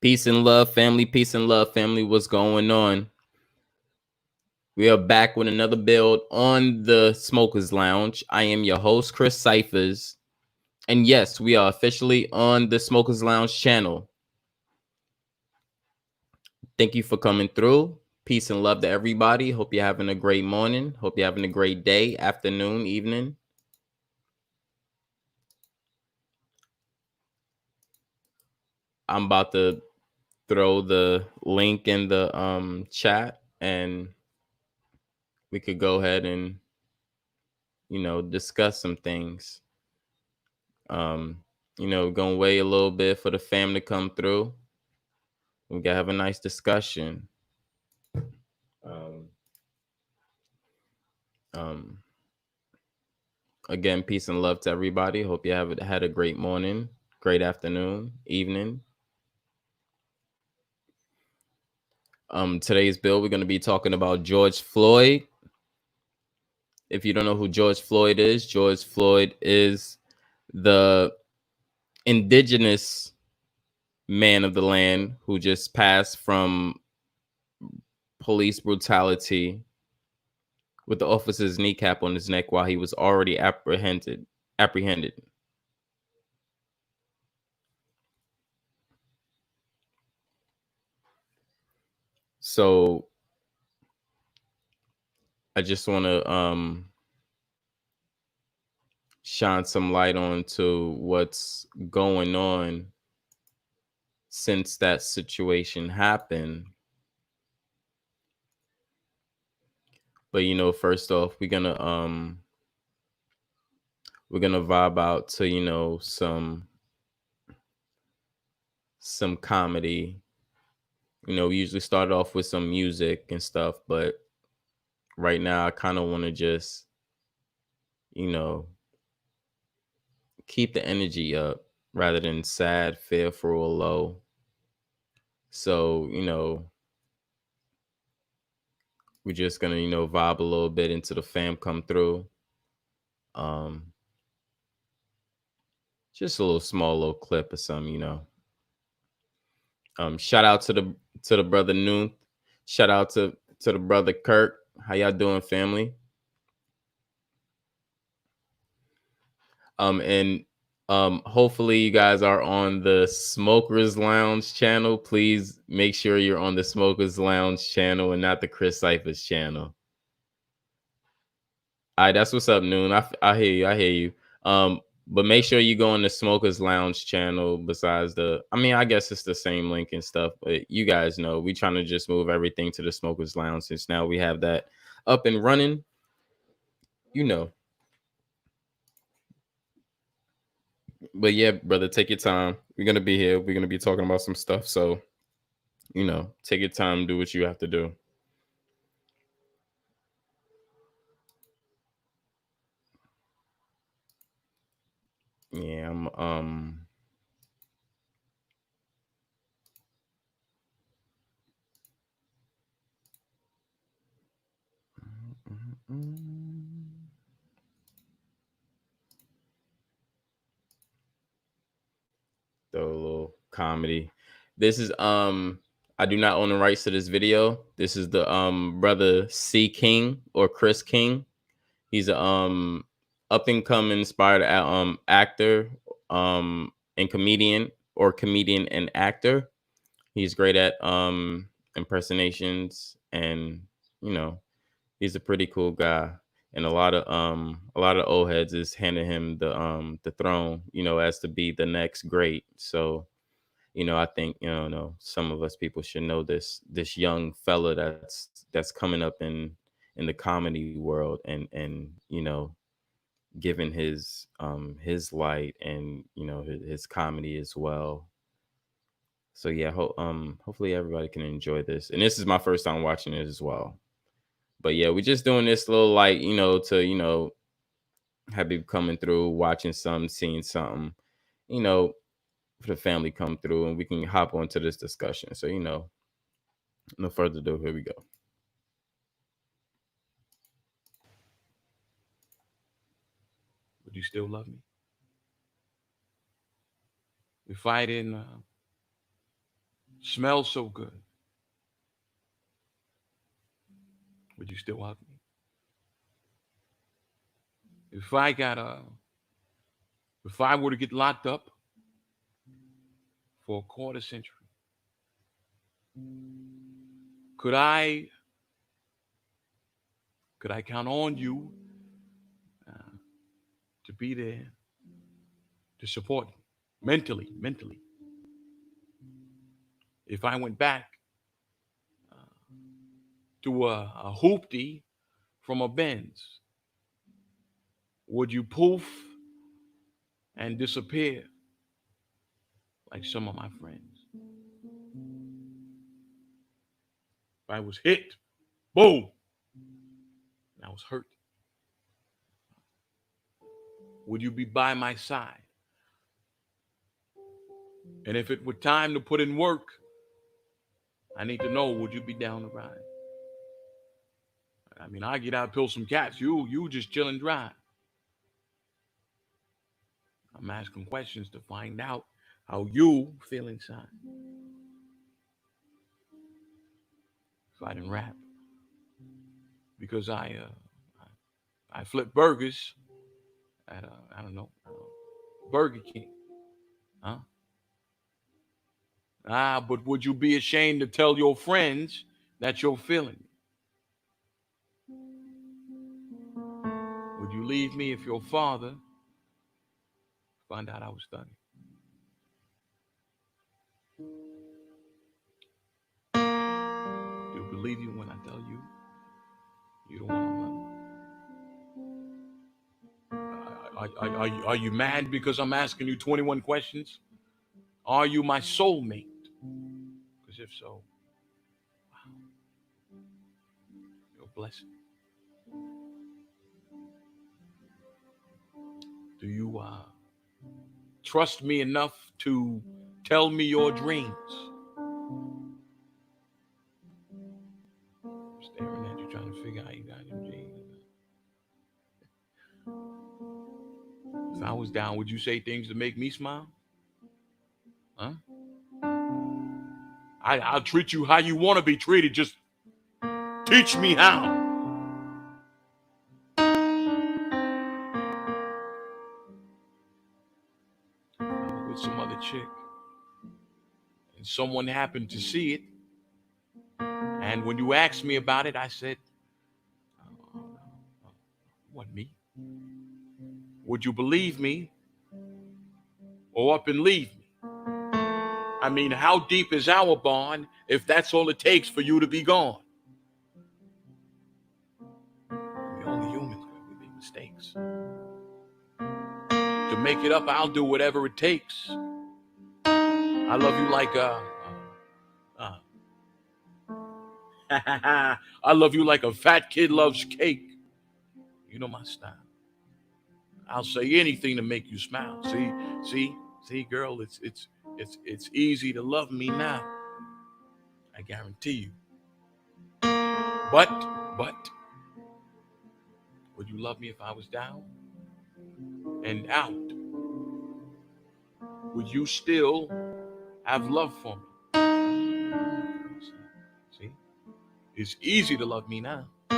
Peace and love, family. Peace and love, family. What's going on? We are back with another build on the Smokers Lounge. I am your host, Chris Cyphers. And yes, we are officially on the Smokers Lounge channel. Thank you for coming through. Peace and love to everybody. Hope you're having a great morning. Hope you're having a great day, afternoon, evening. I'm about to throw the link in the chat and we could go ahead and discuss some things. Um, gonna wait a little bit for the fam to come through. We gotta have a nice discussion. Um, um, Again, peace and love to everybody. Hope you have had a great morning, great afternoon, evening. Today's bill, we're gonna be talking about George Floyd. If you don't know who George Floyd is the indigenous man of the land who just passed from police brutality with the officer's kneecap on his neck while he was already apprehended. So I just want to shine some light on to what's going on since that situation happened. But first off, we're gonna vibe out to some comedy. We usually start off with some music and stuff, but right now I kind of want to just you know keep the energy up rather than sad, fearful, or low. So we're just gonna vibe a little bit into the fam come through. Um, just a little small little clip or something. Shout out to the brother Noon. Shout out to the brother Kirk. How y'all doing, family? And hopefully you guys are on the Smokers Lounge channel. Please make sure you're on the Smokers Lounge channel and not the Chris Cyphers channel. All right, that's what's up, Noon. I hear you. I hear you. But make sure you go on the Smokers Lounge channel. Besides I guess it's the same link and stuff. But you guys know we trying to just move everything to the Smokers Lounge since now we have that up and running. You know. But yeah, brother, take your time. We're gonna be here. We're gonna be talking about some stuff. So take your time, do what you have to do. Yeah, I'm throw a little comedy. This is I do not own the rights to this video. This is the brother C King or Chris King. He's a up and coming inspired actor and comedian and actor. He's great at impersonations, and you know he's a pretty cool guy. And a lot of old heads is handing him the throne, as to be the next great. So I think some of us people should know this young fella that's coming up in the comedy world, and giving his light, and his comedy as well. So yeah, hopefully everybody can enjoy this. And this is my first time watching it as well. But yeah, we're just doing this little light, to have people coming through, watching something, seeing something, you know, for the family come through, and we can hop onto this discussion. So no further ado, here we go. Would you still love me? If I didn't, Smells so good. Would you still hug me? If I got if I were to get locked up for a quarter century, could I could I count on you uh, to be there to support me mentally? If I went back to a hoopty from a Benz, would you poof and disappear like some of my friends? If I was hit, boom, and I was hurt, would you be by my side? And if it were time to put in work, I need to know, would you be down the ride? I mean, I get out, pill some cats. You just chill and drive. I'm asking questions to find out how you feel inside. If I didn't rap, because I flip burgers at I don't know, Burger King, huh? But would you be ashamed to tell your friends that you're feeling it? Would you leave me if your father found out I was studying? Do you believe you when I tell you you don't want to love me? Are you mad because I'm asking you 21 questions? Are you my soulmate? Because if so, wow, you're a blessing. Do you trust me enough to tell me your dreams? I'm staring at you, trying to figure out how you got them dreams. If I was down, would you say things to make me smile? Huh? I'll treat you how you want to be treated. Just teach me how. I was with some other chick, and someone happened to see it. And when you asked me about it, I said, oh, "What me? Would you believe me or up and leave me? I mean, how deep is our bond if that's all it takes for you to be gone? We're only humans, girl. We make mistakes. To make it up, I'll do whatever it takes. I love you like uh, I love you like a fat kid loves cake. You know my style. I'll say anything to make you smile. See, girl, it's easy to love me now. I guarantee you. But, but, would you love me if I was down and out? Would you still have love for me? See, it's easy to love me now. The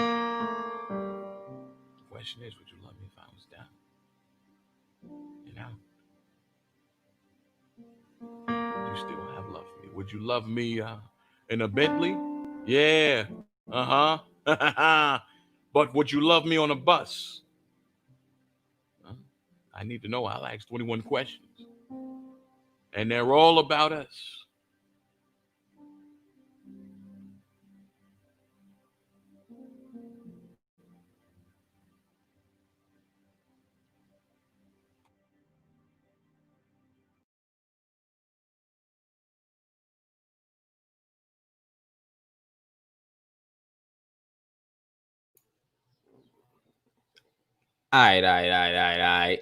question is, would you love me if I was down and out? You still have love for me. Would you love me in a Bentley? Yeah. Uh-huh. But would you love me on a bus? Huh? I need to know. I'll ask 21 questions. And they're all about us. All right, all right, all right, all right, all right.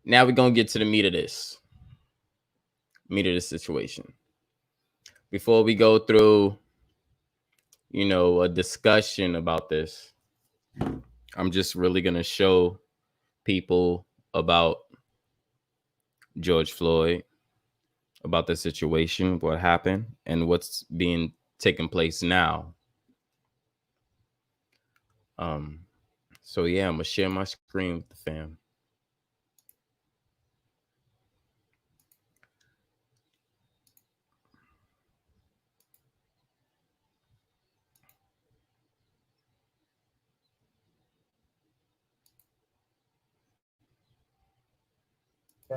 Now we're gonna get to the meat of this situation. Before we go through, a discussion about this, I'm just really gonna show people about George Floyd about the situation, what happened, and what's being taken place now. Um, so yeah, I'm gonna share my screen with the fam.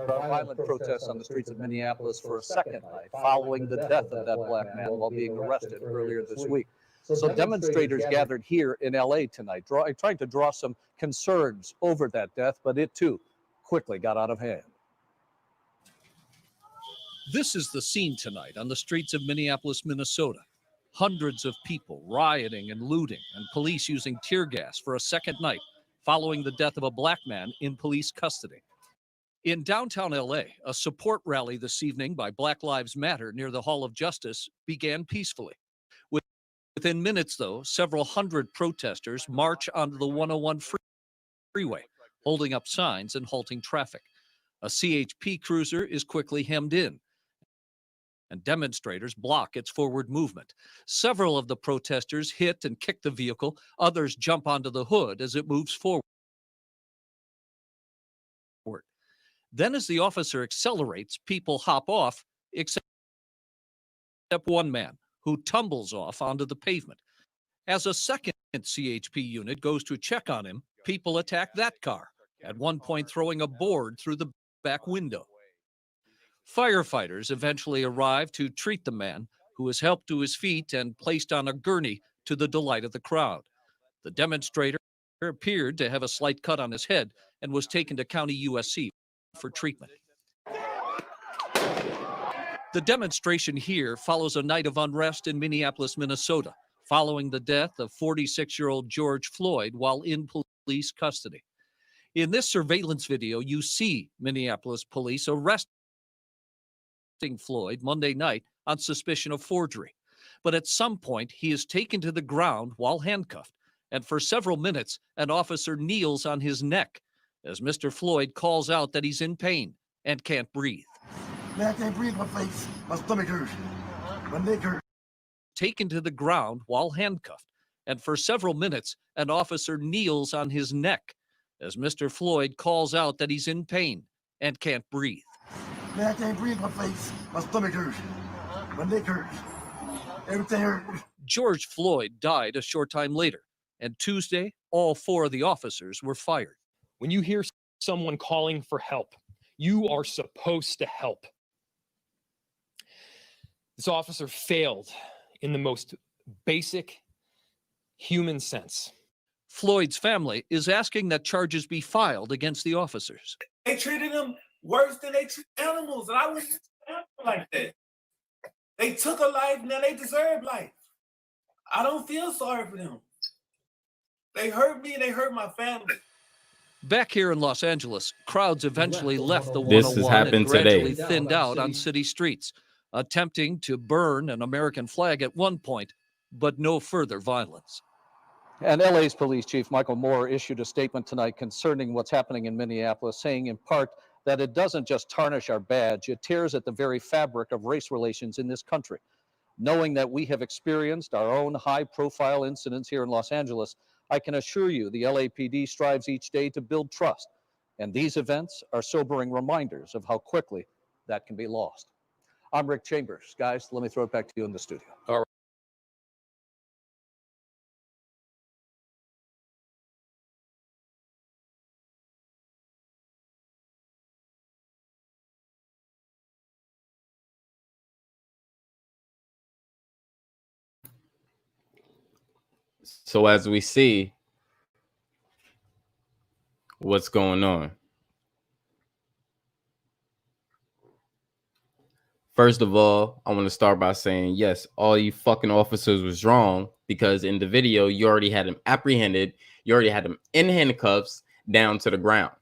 Violent protests on the streets of Minneapolis for a second night following the death of that black man while being arrested earlier this week. So demonstrators gathered here in LA tonight, trying to draw some concerns over that death, but it too quickly got out of hand. This is the scene tonight on the streets of Minneapolis, Minnesota. Hundreds of people rioting and looting, and police using tear gas for a second night following the death of a black man in police custody. In downtown LA, a support rally this evening by Black Lives Matter near the Hall of Justice began peacefully. Within minutes, though, several hundred protesters march onto the 101 freeway, holding up signs and halting traffic. A CHP cruiser is quickly hemmed in, and demonstrators block its forward movement. Several of the protesters hit and kick the vehicle. Others jump onto the hood as it moves forward. Then, as the officer accelerates, people hop off, except one man, who tumbles off onto the pavement. As a second CHP unit goes to check on him, people attack that car, at one point throwing a board through the back window. Firefighters eventually arrive to treat the man, who is helped to his feet and placed on a gurney to the delight of the crowd. The demonstrator appeared to have a slight cut on his head and was taken to County USC for treatment. The demonstration here follows a night of unrest in Minneapolis, Minnesota, following the death of 46-year-old George Floyd while in police custody. In this surveillance video, you see Minneapolis police arresting Floyd Monday night on suspicion of forgery. But at some point, he is taken to the ground while handcuffed, and for several minutes, an officer kneels on his neck as Mr. Floyd calls out that he's in pain and can't breathe. Man, I can't breathe, my face, my stomach hurts, my neck hurts. Taken to the ground while handcuffed, and for several minutes, an officer kneels on his neck as Mr. Floyd calls out that he's in pain and can't breathe. Man, I can't breathe, my face, my stomach hurts, my neck hurts, everything hurts. George Floyd died a short time later, and Tuesday, all four of the officers were fired. When you hear someone calling for help, you are supposed to help. This officer failed in the most basic human sense. Floyd's family is asking that charges be filed against the officers. They treated them worse than they treat animals, and I wouldn't treat animals like that. They took a life, now they deserve life. I don't feel sorry for them. They hurt me, they hurt my family. Back here in Los Angeles, crowds eventually left the This has 101 and happened gradually today. thinned out on city streets, attempting to burn an American flag at one point, but no further violence. And LA's police chief Michael Moore issued a statement tonight concerning what's happening in Minneapolis, saying in part that it doesn't just tarnish our badge, it tears at the very fabric of race relations in this country. Knowing that we have experienced our own high-profile incidents here in Los Angeles, I can assure you the LAPD strives each day to build trust, and these events are sobering reminders of how quickly that can be lost. I'm Rick Chambers. Guys, let me throw it back to you in the studio. All right. So as we see what's going on. First of all, I want to start by saying, yes, all you fucking officers was wrong, because in the video, you already had him apprehended. You already had him in handcuffs down to the ground.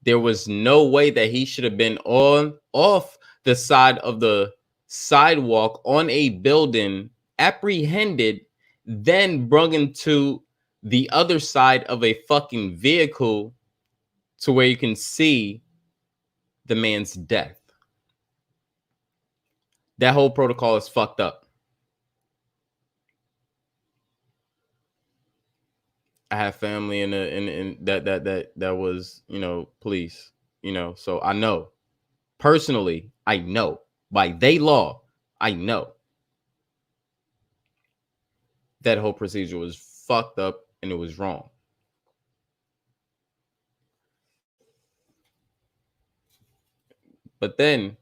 There was no way that he should have been off the side of the sidewalk on a building, apprehended, then brought into the other side of a fucking vehicle to where you can see the man's death. That whole protocol is fucked up. I have family in that was, police, so I know. Personally, I know. By they law, I know that whole procedure was fucked up and it was wrong. But then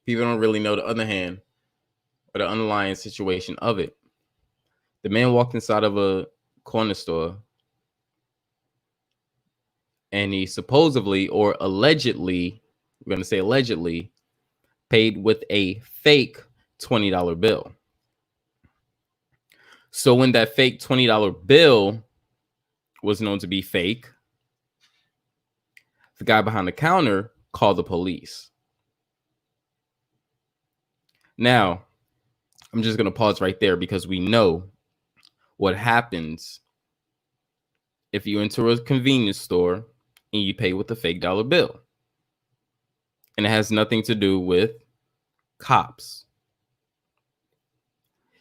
people don't really know the other hand or the underlying situation of it. The man walked inside of a corner store and he supposedly or allegedly, we're going to say allegedly, paid with a fake $20 bill. So when that fake $20 bill was known to be fake, the guy behind the counter called the police. Now, I'm just going to pause right there because we know what happens if you enter a convenience store and you pay with a fake dollar bill. And it has nothing to do with cops.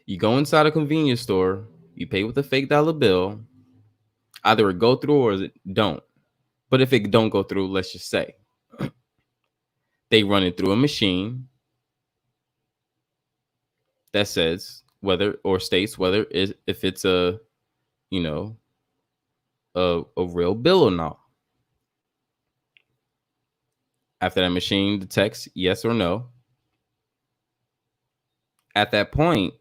You go inside a convenience store, you pay with a fake dollar bill, either it go through or it don't. But if it don't go through, let's just say they run it through a machine that says whether or states whether if it's a real bill or not. After that machine detects yes or no, at that point,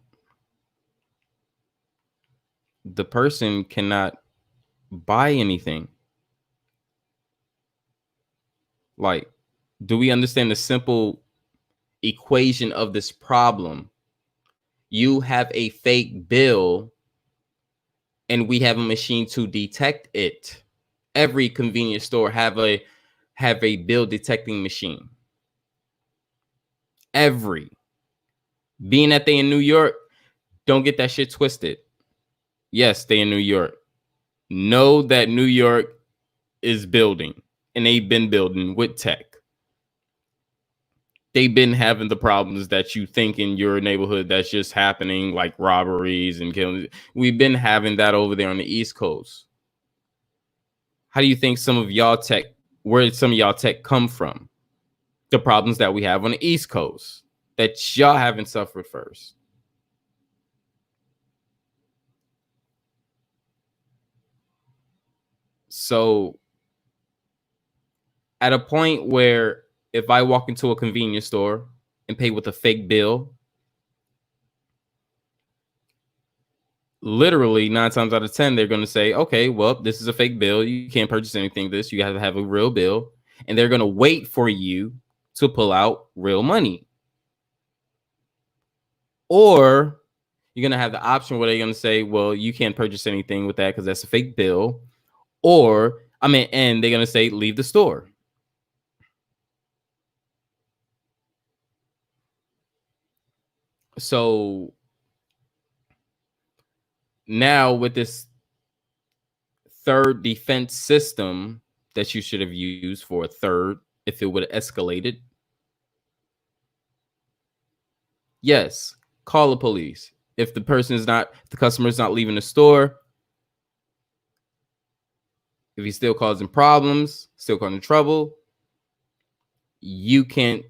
the person cannot buy anything. Like, do we understand the simple equation of this problem? You have a fake bill and we have a machine to detect it. Every convenience store have a bill detecting machine. Every. Being that they in New York, don't get that shit twisted. Yes, they in New York. Know that New York is building, and they've been building with tech. They've been having the problems that you think in your neighborhood that's just happening, like robberies and killing. We've been having that over there on the East Coast. How do you think where did some of y'all tech come from? The problems that we have on the East Coast that y'all haven't suffered first. So at a point where if I walk into a convenience store and pay with a fake bill, literally 9 times out of 10, they're going to say, okay, well, this is a fake bill. You can't purchase anything this. You have to have a real bill. And they're going to wait for you to pull out real money. Or you're going to have the option where they're going to say, well, you can't purchase anything with that because that's a fake bill. And they're going to say, leave the store. So now with this third defense system that you should have used for a third, if it would have escalated, yes, call the police. If the customer is not leaving the store, if he's still causing problems, still causing trouble, you can't,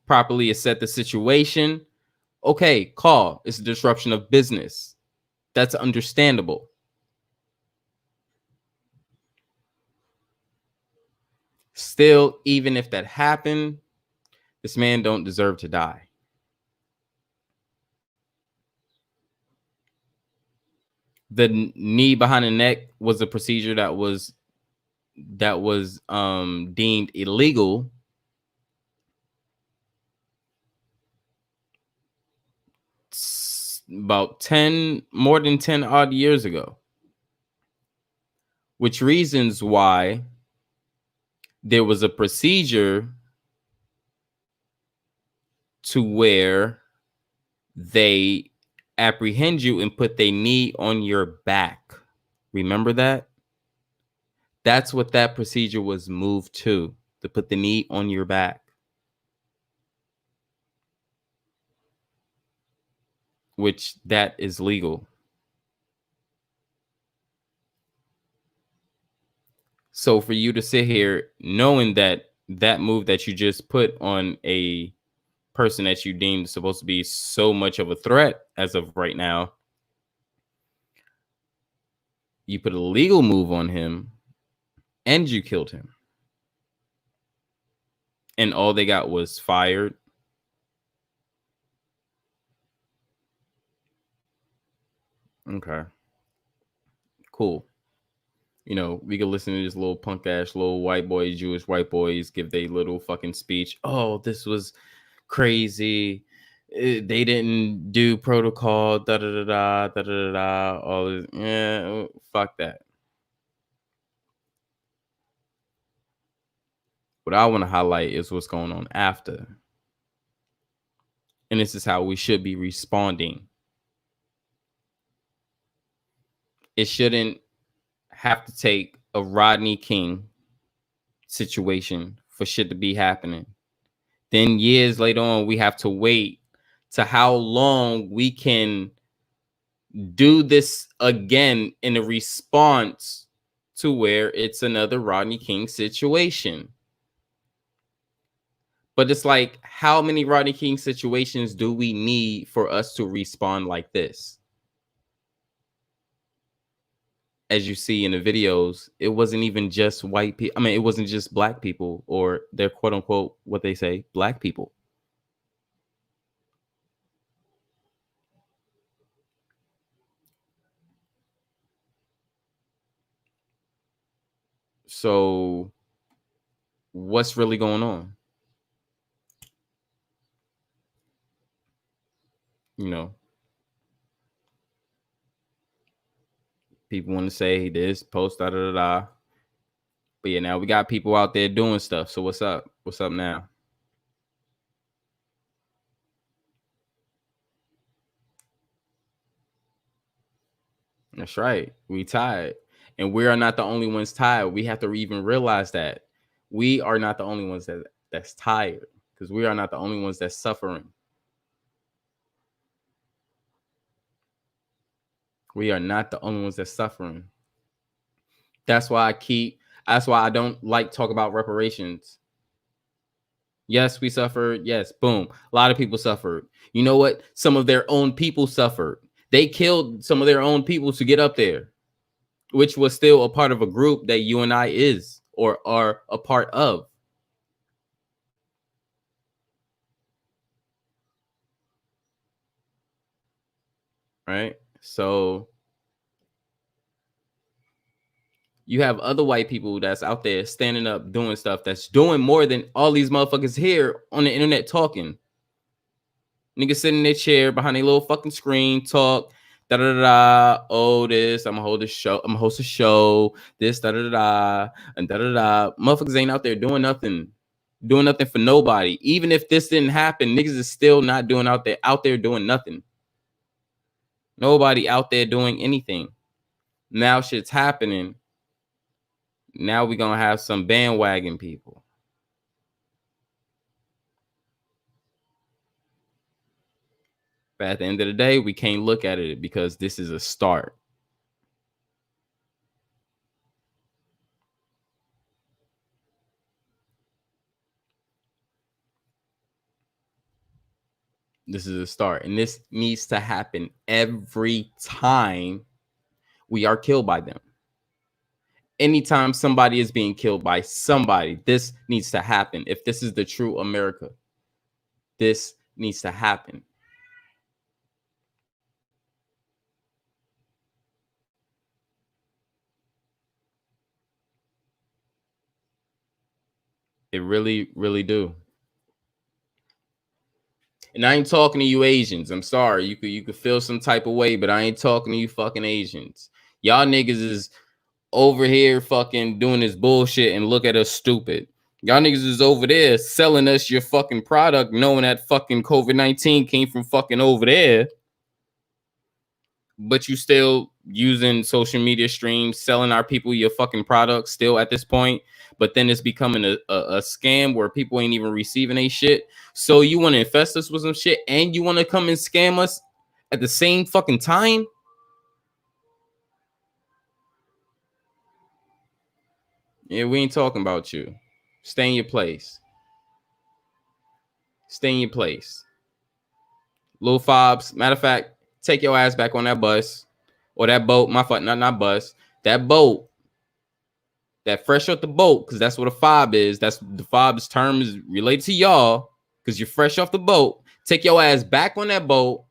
properly assess the situation. Okay, call. It's a disruption of business. That's understandable. Still, even if that happened, this man don't deserve to die. The knee behind the neck was a procedure that was deemed illegal about more than 10 odd years ago, which reasons why there was a procedure to where they apprehend you and put their knee on your back. Remember that? That's what that procedure was moved to. to put the knee on your back, which that is legal. So for you to sit here knowing that that move that you just put on a person that you deemed supposed to be so much of a threat as of right now, you put a legal move on him and you killed him. And all they got was fired. Okay. Cool. You know, we could listen to this little punk ass little white boys, Jewish white boys give their little fucking speech. Oh, this was crazy. They didn't do protocol, da da da da da da da. All this, yeah, fuck that. What I want to highlight is what's going on after. And this is how we should be responding. It shouldn't have to take a Rodney King situation for shit to be happening. Then years later on, we have to wait to how long we can do this again in a response to where it's another Rodney King situation. But it's like, how many Rodney King situations do we need for us to respond like this? As you see in the videos, it wasn't even just white people. I mean, it wasn't just black people or they're quote unquote, what they say, black people. So what's really going on? You know, people want to say this, post, da da da da. But yeah, now we got people out there doing stuff. So what's up? What's up now? That's right. We tired. And we are not the only ones tired. We have to even realize that we are not the only ones that's tired, because we are not the only ones that's suffering. We are not the only ones that's suffering. That's why I don't like talk about reparations. Yes, we suffered. Yes, boom. A lot of people suffered. You know what? Some of their own people suffered. They killed some of their own people to get up there, which was still a part of a group that you and I is or are a part of. Right? So you have other white people that's out there standing up doing stuff that's doing more than all these motherfuckers here on the internet talking. Niggas sitting in their chair behind a little fucking screen, talk, da da da da. Oh, this, I'm gonna hold a show, I'm gonna host a show, this, da da da da, and da da da. Motherfuckers ain't out there doing nothing for nobody. Even if this didn't happen, niggas is still not doing out there doing nothing. Nobody out there doing anything. Now shit's happening. Now we're gonna have some bandwagon people. But at the end of the day, we can't look at it because this is a start. This is a start. And this needs to happen every time we are killed by them. Anytime somebody is being killed by somebody, this needs to happen. If this is the true America, this needs to happen. It really, really do. And I ain't talking to you Asians. I'm sorry. You could feel some type of way, but I ain't talking to you fucking Asians. Y'all niggas is over here fucking doing this bullshit and look at us stupid. Y'all niggas is over there selling us your fucking product, knowing that fucking COVID-19 came from fucking over there. But you still using social media streams, selling our people your fucking products still at this point. But then it's becoming a scam where people ain't even receiving a shit. So you want to infest us with some shit and you want to come and scam us at the same fucking time? Yeah, we ain't talking about you. Stay in your place. Stay in your place. Lil Fobs, matter of fact, take your ass back on that bus or that boat. My fuck, not bus. That boat, that fresh off the boat, because that's what a fob is. That's the fob's term is related to y'all, because you're fresh off the boat. Take your ass back on that boat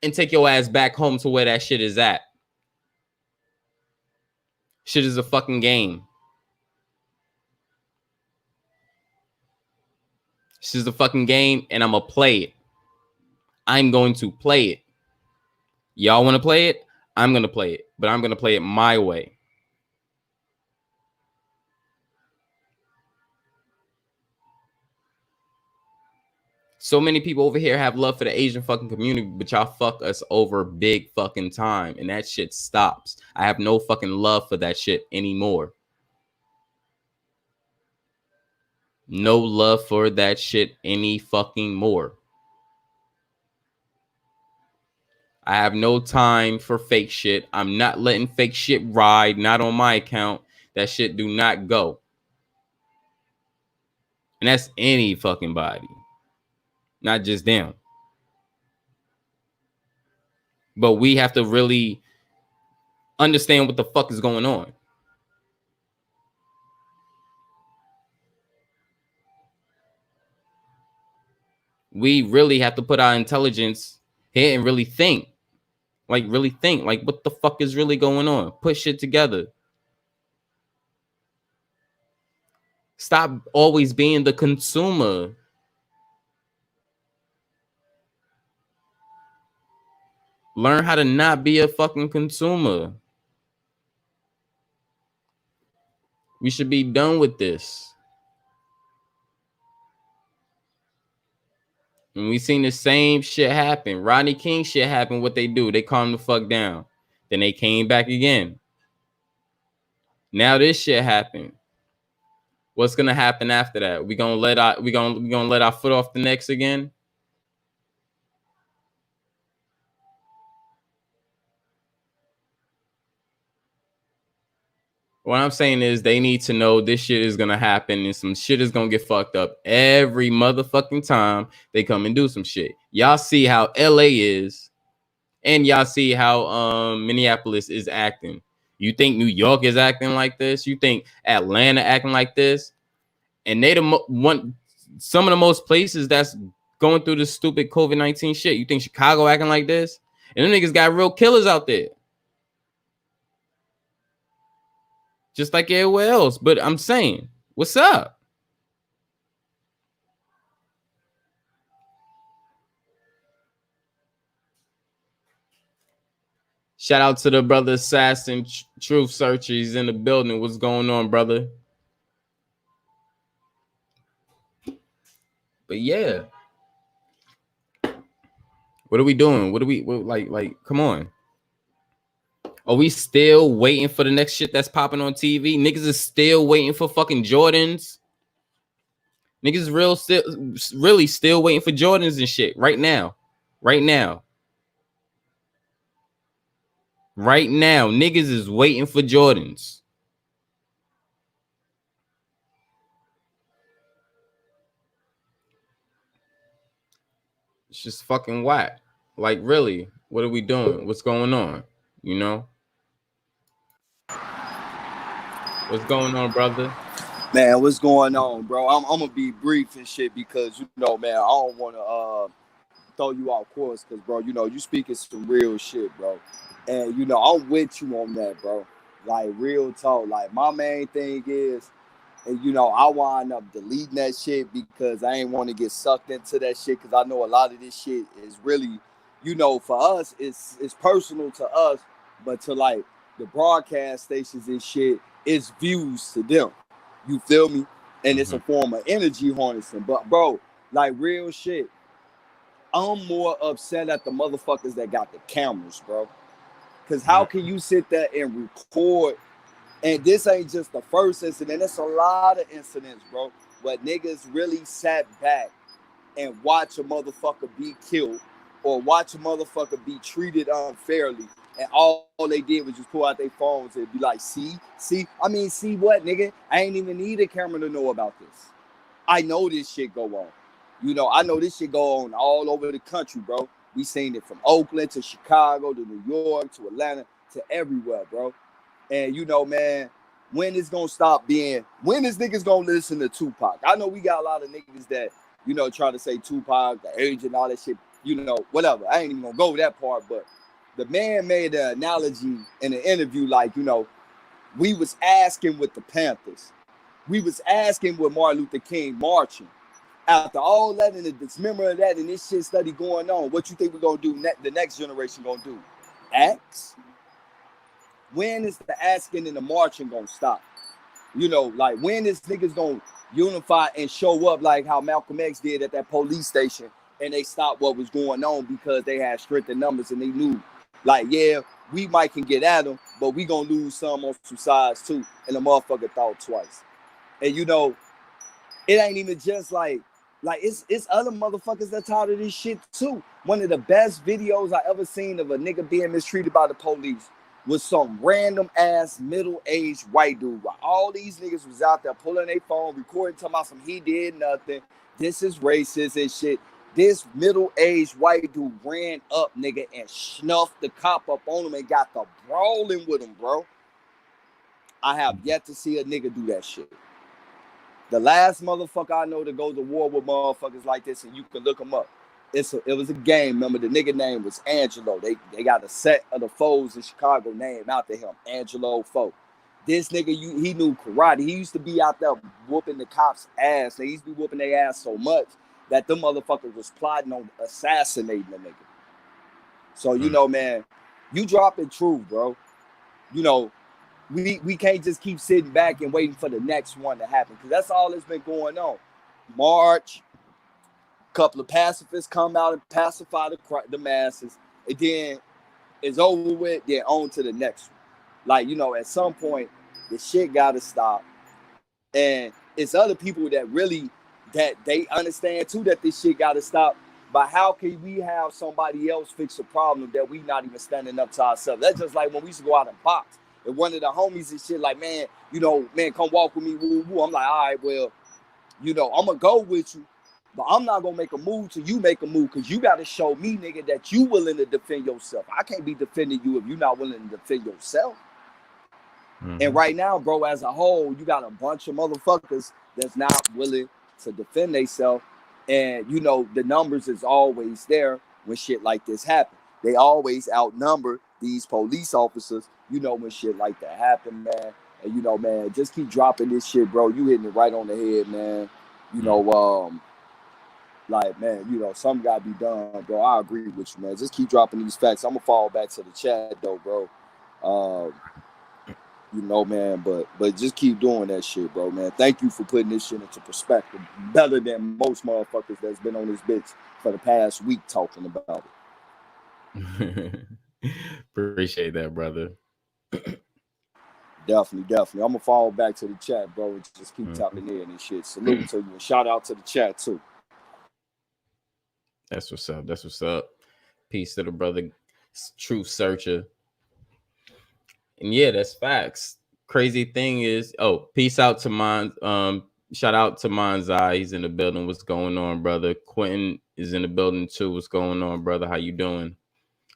and take your ass back home to where that shit is at. Shit is a fucking game. Shit is a fucking game, and I'm gonna play it. I'm going to play it. Y'all want to play it? I'm going to play it, but I'm going to play it my way. So many people over here have love for the Asian fucking community, but y'all fuck us over big fucking time, and that shit stops. I have no fucking love for that shit anymore. No love for that shit any fucking more. I have no time for fake shit. I'm not letting fake shit ride, not on my account. That shit do not go. And that's any fucking body. Not just them. But we have to really understand what the fuck is going on. We really have to put our intelligence here and really think. Like, really think. Like, what the fuck is really going on? Put shit together. Stop always being the consumer. Learn how to not be a fucking consumer. We should be done with this. And we seen the same shit happen. Rodney King shit happen. What they do? They calm the fuck down. Then they came back again. Now this shit happened. What's gonna happen after that? We gonna let our foot off the necks again? What I'm saying is they need to know this shit is gonna happen and some shit is gonna get fucked up every motherfucking time they come and do some shit. Y'all see how LA is, and y'all see how Minneapolis is acting. You think New York is acting like this? You think Atlanta acting like this? And they some of the most places that's going through this stupid COVID-19 shit. You think Chicago acting like this? And them niggas got real killers out there. Just like everywhere else. But I'm saying, what's up? Shout out to the brother Assassin Truth Searcher. He's in the building. What's going on, brother? But yeah. What are we doing? What like, come on. Are we still waiting for the next shit that's popping on TV? Niggas is still waiting for fucking Jordans. Niggas really still waiting for Jordans and shit right now. Right now. Right now. Niggas is waiting for Jordans. It's just fucking whack. Like, really, what are we doing? What's going on? You know? What's going on, brother? Man, what's going on, bro? I'm gonna be brief and shit because you know, man, I don't want to throw you off course because, bro, you know, you speaking some real shit, bro, and you know, I'm with you on that, bro. Like real talk. Like my main thing is, and you know, I wind up deleting that shit because I ain't want to get sucked into that shit because I know a lot of this shit is really, you know, for us, it's personal to us, but to like the broadcast stations and shit, it's views to them. You feel me? And it's a form of energy harnessing. But bro, like real shit, I'm more upset at the motherfuckers that got the cameras, bro. Because how can you sit there and record? And this ain't just the first incident. It's a lot of incidents, bro, where niggas really sat back and watch a motherfucker be killed or watch a motherfucker be treated unfairly. And all they did was just pull out their phones and be like, see? I mean, see what, nigga? I ain't even need a camera to know about this. I know this shit go on. You know, I know this shit go on all over the country, bro. We seen it from Oakland to Chicago to New York to Atlanta to everywhere, bro. And you know, man, when is niggas gonna listen to Tupac? I know we got a lot of niggas that, you know, try to say Tupac, the age and all that shit, you know, whatever. I ain't even gonna go that part, but the man made an analogy in an interview like, you know, we was asking with the Panthers. We was asking with Martin Luther King marching. After all that and the dismemberment of that and this shit study going on, what you think we're gonna do? The next generation gonna do? Ask? When is the asking and the marching gonna stop? You know, like when is niggas gonna unify and show up like how Malcolm X did at that police station and they stopped what was going on because they had strength in numbers and they knew, like, yeah, we might can get at them, but we gonna lose some on some sides too. And the motherfucker thought twice. And you know, it ain't even just like it's other motherfuckers that tired of this shit too. One of the best videos I ever seen of a nigga being mistreated by the police was some random ass middle-aged white dude. While all these niggas was out there pulling their phone, recording, talking about some he did nothing. This is racist and shit. This middle-aged white dude ran up, nigga, and snuffed the cop up on him and got the brawling with him, bro. I have yet to see a nigga do that shit. The last motherfucker I know to go to war with motherfuckers like this, and you can look him up. It was a game. Remember, the nigga name was Angelo. They got a set of the foes in Chicago named after him, Angelo Foe. This nigga, he knew karate. He used to be out there whooping the cops' ass. They used to be whooping their ass so much that them motherfuckers was plotting on assassinating the nigga. So, you know, man, you dropping truth, bro. You know, we can't just keep sitting back and waiting for the next one to happen, because that's all that's been going on. March, couple of pacifists come out and pacify the masses, and then it's over with, then on to the next one. Like, you know, at some point, the shit gotta stop. And it's other people that really, that they understand too that this shit gotta stop. But how can we have somebody else fix a problem that we not even standing up to ourselves? That's just like when we used to go out and box. And one of the homies and shit like, man, you know, man, come walk with me, woo, woo. I'm like, all right, well, you know, I'm gonna go with you, but I'm not gonna make a move till you make a move, because you gotta show me, nigga, that you willing to defend yourself. I can't be defending you if you're not willing to defend yourself. And right now, bro, as a whole, you got a bunch of motherfuckers that's not willing to defend themselves. And, you know, the numbers is always there when shit like this happen. They always outnumber these police officers, you know, when shit like that happen, man. And, you know, man, just keep dropping this shit, bro. You hitting it right on the head, man. You know, like, man, you know, something got to be done, bro. I agree with you, man. Just keep dropping these facts. I'm going to fall back to the chat, though, bro. You know, man, but just keep doing that shit, bro, man. Thank you for putting this shit into perspective. Better than most motherfuckers that's been on this bitch for the past week talking about it. Appreciate that, brother. Definitely. I'm gonna fall back to the chat, bro, and just keep tapping in and shit. Salute to you and shout out to the chat too. That's what's up. Peace to the brother, Truth Searcher. And yeah, that's facts. Crazy thing is, peace out to mine. Shout out to Manzai. He's in the building. What's going on, brother? Quentin is in the building too. What's going on, brother? How you doing?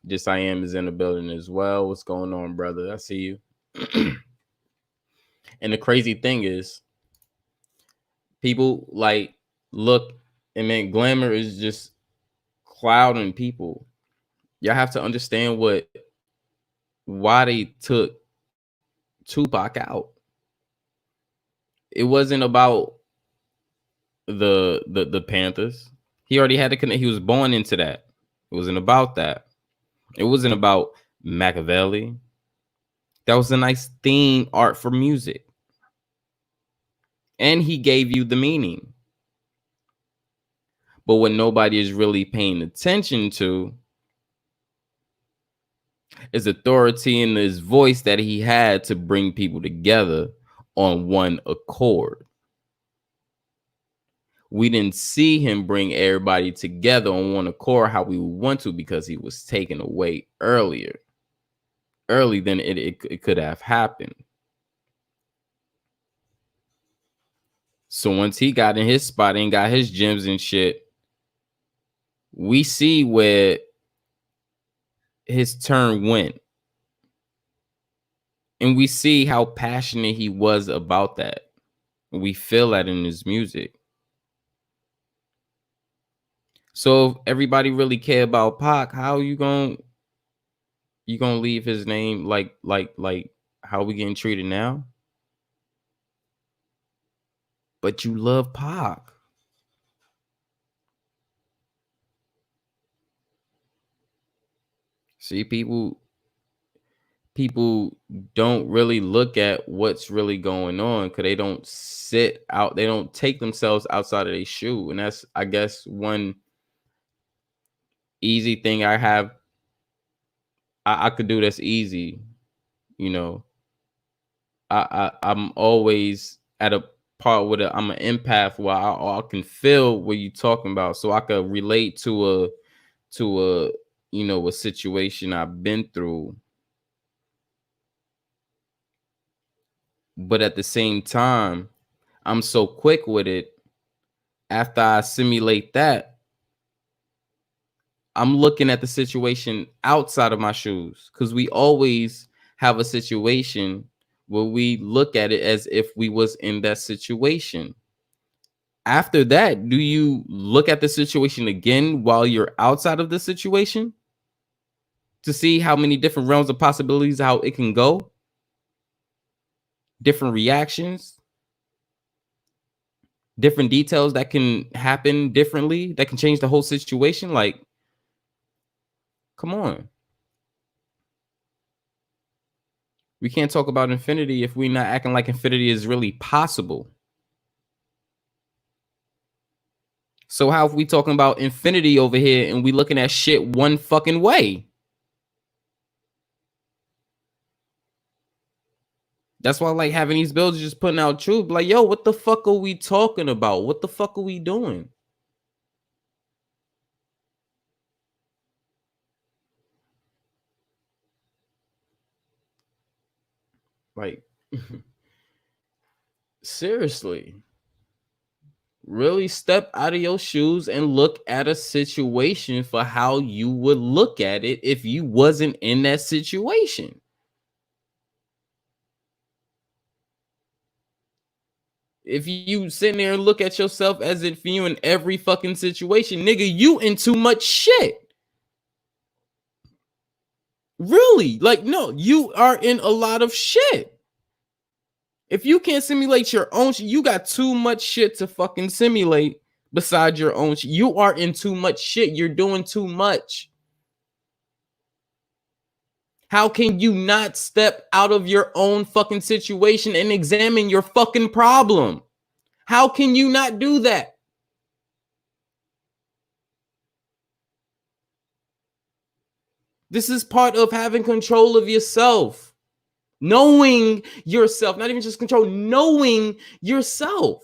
Just I am is in the building as well. What's going on, brother? I see you. And the crazy thing is, people like look, and man, glamour is just clouding people. Y'all have to understand why they took Tupac out. It wasn't about the Panthers. He already had to connect. He was born into that. It wasn't about that. It wasn't about Machiavelli. That was a nice theme art for music. And he gave you the meaning. But what nobody is really paying attention to his authority and his voice that he had to bring people together on one accord. We didn't see him bring everybody together on one accord how we would want to, because he was taken away early than it could have happened. So once he got in his spot and got his gems and shit, we see where his turn went. And we see how passionate he was about that. We feel that in his music. So if everybody really care about Pac, how you gonna leave his name like how we getting treated now? But you love Pac. See, people don't really look at what's really going on because they don't they don't take themselves outside of their shoe. And that's, I guess, one easy thing I have I could do that's easy. You know, I'm always at a part where I'm an empath where I can feel what you're talking about, so I could relate to a a situation I've been through. But at the same time, I'm so quick with it. After I simulate that, I'm looking at the situation outside of my shoes, because we always have a situation where we look at it as if we was in that situation. After that, do you look at the situation again while you're outside of the situation to see how many different realms of possibilities, how it can go, different reactions, different details that can happen differently, that can change the whole situation? Like, come on. We can't talk about infinity if we're not acting like infinity is really possible. So how if we talking about infinity over here and we looking at shit one fucking way? That's why I like having these builds just putting out truth. Like, yo, what the fuck are we talking about? What the fuck are we doing? Like, seriously. Really step out of your shoes and look at a situation for how you would look at it if you wasn't in that situation. If you sitting there and look at yourself as if you in every fucking situation, nigga, you in too much shit. Really? Like, no, you are in a lot of shit. If you can't simulate your own shit, you got too much shit to fucking simulate besides your own shit. You are in too much shit. You're doing too much. How can you not step out of your own fucking situation and examine your fucking problem? How can you not do that? This is part of having control of yourself. Knowing yourself, not even just control, knowing yourself.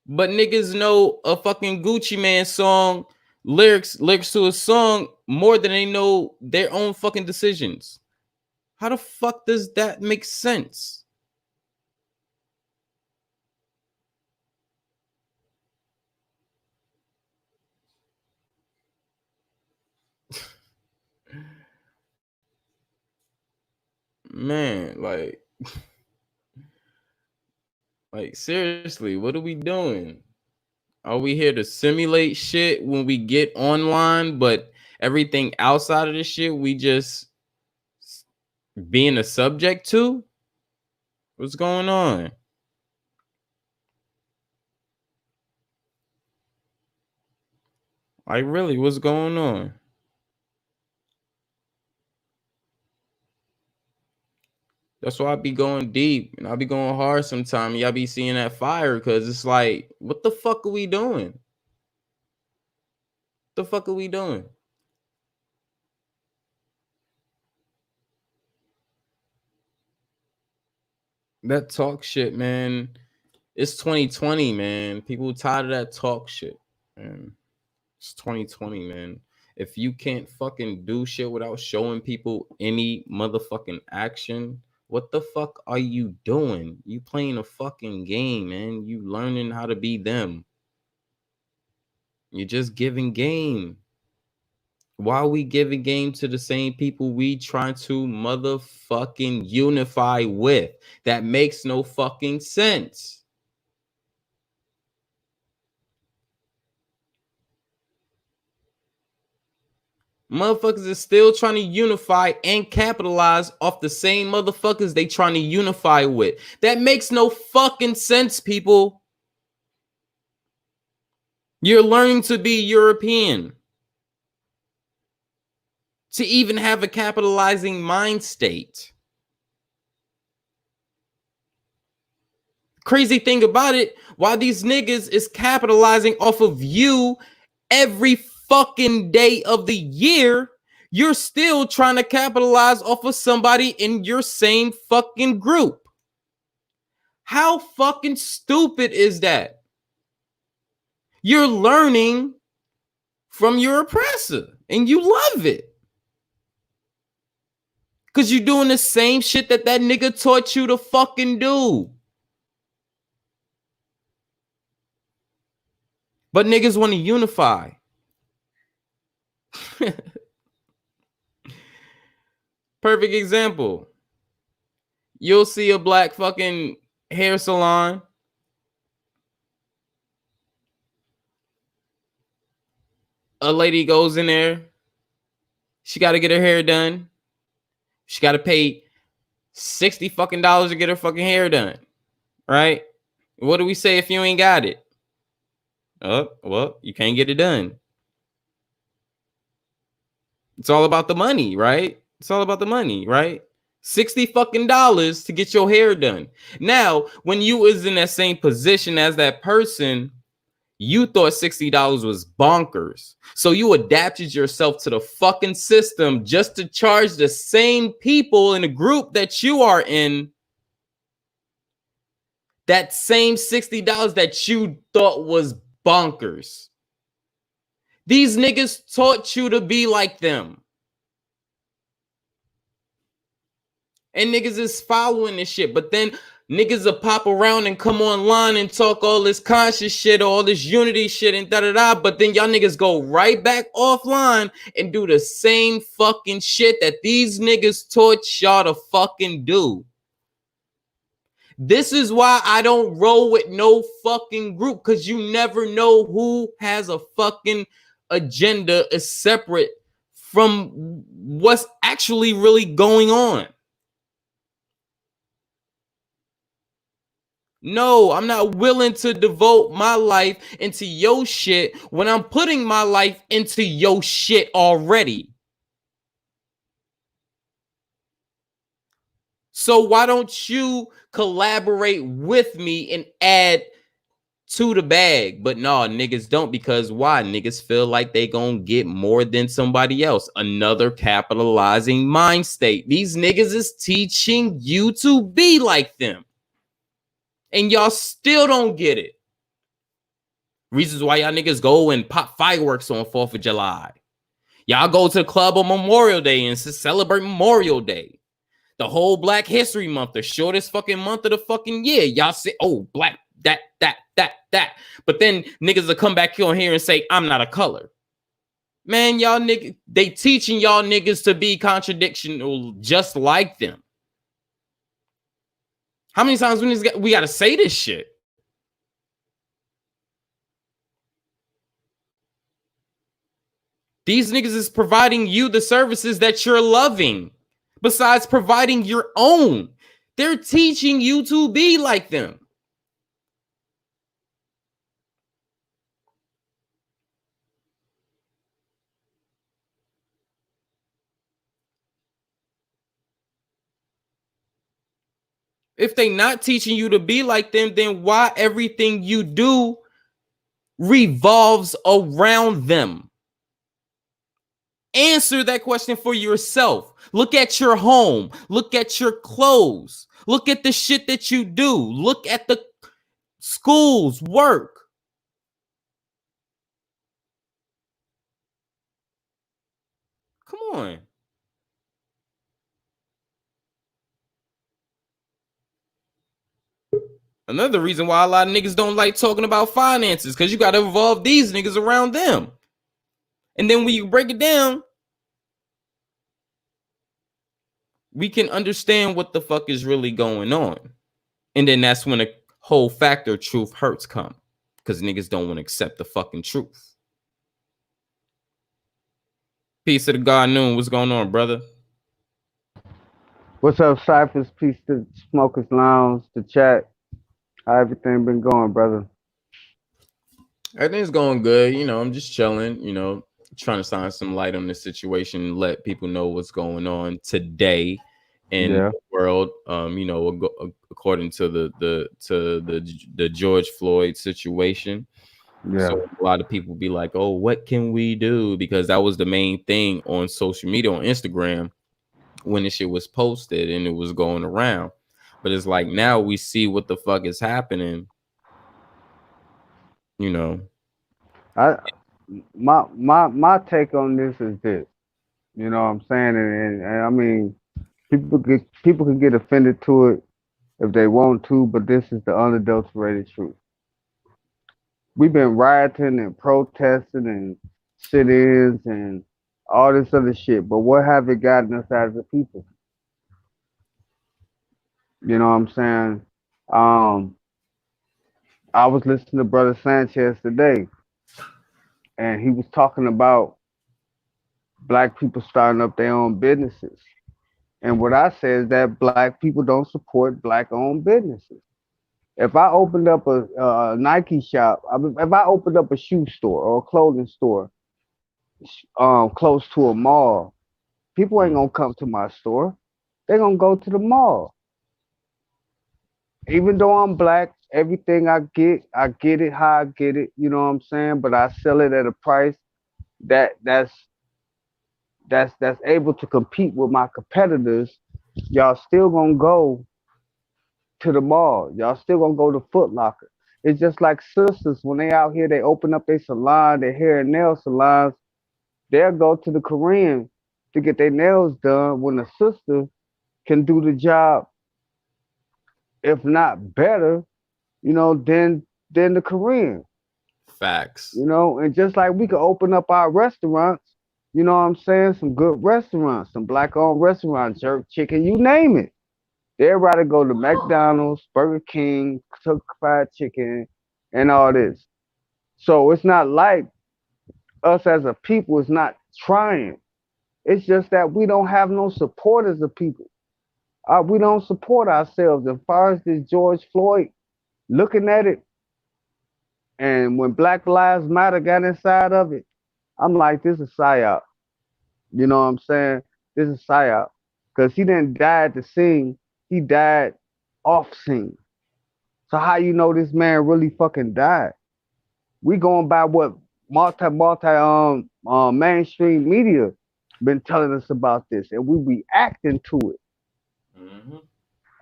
But niggas know a fucking Gucci Man song, lyrics to a song more than they know their own fucking decisions. How the fuck does that make sense? Man, like seriously, what are we doing? Are we here to simulate shit when we get online, but everything outside of the shit we just being a subject to? What's going on? Like, really, what's going on? That's why I be going deep and I be going hard sometimes. Y'all be seeing that fire because it's like, what the fuck are we doing? The fuck are we doing? That talk shit, man. It's 2020, man. People tired of that talk shit, man. It's 2020, man. If you can't fucking do shit without showing people any motherfucking action, what the fuck are you doing? You playing a fucking game, man. You learning how to be them. You're just giving game. Why are we giving game to the same people we trying to motherfucking unify with? That makes no fucking sense. Motherfuckers is still trying to unify and capitalize off the same motherfuckers they trying to unify with. That makes no fucking sense, people. You're learning to be European. To even have a capitalizing mind state. Crazy thing about it, why these niggas is capitalizing off of you every fucking day of the year, you're still trying to capitalize off of somebody in your same fucking group. How fucking stupid is that? You're learning from your oppressor and you love it. Because you're doing the same shit that nigga taught you to fucking do. But niggas want to unify. Perfect example. You'll see a black fucking hair salon. A lady goes in there. She got to get her hair done. She got to pay $60 fucking to get her fucking hair done. Right? What do we say if you ain't got it? Oh, well, you can't get it done. It's all about the money, right? It's all about the money, right? $60 fucking to get your hair done. Now, when you was in that same position as that person, you thought $60 was bonkers. So you adapted yourself to the fucking system just to charge the same people in the group that you are in that same $60 that you thought was bonkers. These niggas taught you to be like them. And niggas is following this shit. But then niggas will pop around and come online and talk all this conscious shit, all this unity shit and da-da-da. But then y'all niggas go right back offline and do the same fucking shit that these niggas taught y'all to fucking do. This is why I don't roll with no fucking group, because you never know who has a fucking agenda is separate from what's actually really going on. No, I'm not willing to devote my life into your shit when I'm putting my life into your shit already. So why don't you collaborate with me and add to the bag? But no, niggas don't, because why? Niggas feel like they gonna get more than somebody else. Another capitalizing mind state. These niggas is teaching you to be like them. And y'all still don't get it. Reasons why y'all niggas go and pop fireworks on 4th of July. Y'all go to the club on Memorial Day and celebrate Memorial Day. The whole Black History Month, the shortest fucking month of the fucking year. Y'all say, oh, black, that. But then niggas will come back on here and say, I'm not a color. Man, y'all niggas, they teaching y'all niggas to be contradictional just like them. How many times we got to say this shit? These niggas is providing you the services that you're loving, besides providing your own. They're teaching you to be like them. If they not teaching you to be like them, then why everything you do revolves around them? Answer that question for yourself. Look at your home. Look at your clothes. Look at the shit that you do. Look at the schools, work. Come on. Another reason why a lot of niggas don't like talking about finances, because you got to involve these niggas around them. And then when you break it down, we can understand what the fuck is really going on. And then that's when a whole factor of truth hurts come, because niggas don't want to accept the fucking truth. Peace to the God Noon. What's going on, brother? What's up, Cyphers? Peace to Smokers Lounge, the chat. How everything been going, brother? Everything's going good. You know, I'm just chilling, you know, trying to shine some light on this situation and let people know what's going on today in Yeah. the world. You know, according to the George Floyd situation. Yeah. So a lot of people be like, "Oh, what can we do?" Because that was the main thing on social media, on Instagram, when this shit was posted and it was going around. But it's like now we see what the fuck is happening. You know, I my take on this is this. You know what I'm saying? And I mean, people can get offended to it if they want to, but this is the unadulterated truth. We've been rioting and protesting and sit-ins and all this other shit, but what have it gotten us as a people? You know what I'm saying? Um, I was listening to Brother Sanchez today, and he was talking about black people starting up their own businesses. And what I say is that black people don't support black-owned businesses. If I opened up a Nike shop, I mean, if I opened up a shoe store or a clothing store close to a mall, people ain't gonna come to my store. They're gonna go to the mall. Even though I'm black, everything I get it how I get it. You know what I'm saying? But I sell it at a price that that's able to compete with my competitors. Y'all still gonna go to the mall. Y'all still gonna go to Foot Locker. It's just like sisters when they out here, they open up their salon, their hair and nail salons. They'll go to the Korean to get their nails done when the sister can do the job, if not better, than the Korean. facts. And just like we could open up our restaurants, you know what I'm saying? Some good restaurants, some black owned restaurants, jerk chicken, you name it. Everybody go to McDonald's, Burger King, Kentucky Fried Chicken, and all this. So it's not like us as a people is not trying. It's just that we don't have no support as a people. We don't support ourselves. As far as this George Floyd, looking at it, and when Black Lives Matter got inside of it, I'm like, this is psyop. You know what I'm saying? This is psyop. Because he didn't die at the scene. He died off scene. So how you know this man really fucking died? We going by what mainstream media been telling us about this, and we reacting to it. Mm-hmm.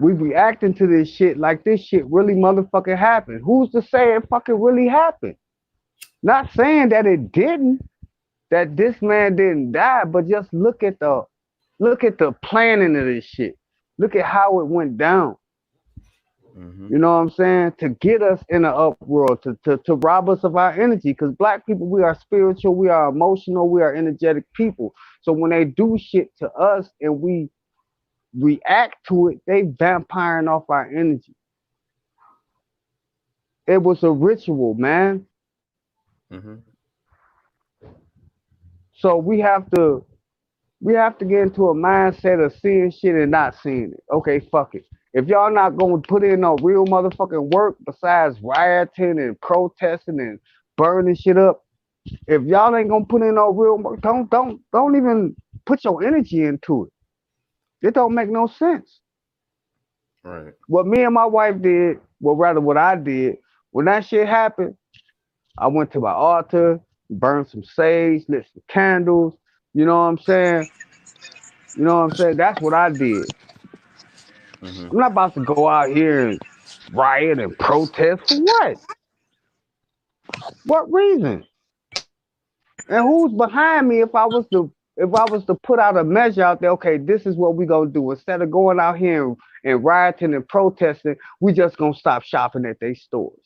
We reacting to this shit like this shit really motherfucking happened. Who's to say it fucking really happened? Not saying that it didn't, that this man didn't die, but just look at the planning of this shit. Look at how it went down. Mm-hmm. You know what I'm saying? To get us in an uproar, to rob us of our energy. Because black people, we are spiritual, we are emotional, we are energetic people. So when they do shit to us and we react to it, they vampiring off our energy. It was a ritual, man. Mm-hmm. So we have to get into a mindset of seeing shit and not seeing it. Okay, fuck it. If y'all not gonna put in no real motherfucking work besides rioting and protesting and burning shit up, if y'all ain't gonna put in no real work, don't even put your energy into it. It don't make no sense. Right. What me and my wife did, well, rather what I did, when that shit happened, I went to my altar, burned some sage, lit some candles. You know what I'm saying? You know what I'm saying? That's what I did. Hmm. I'm not about to go out here and riot and protest for what? What reason? And who's behind me if I was to put out a measure out there, okay, this is what we gonna do. Instead of going out here and rioting and protesting, we just gonna stop shopping at their stores.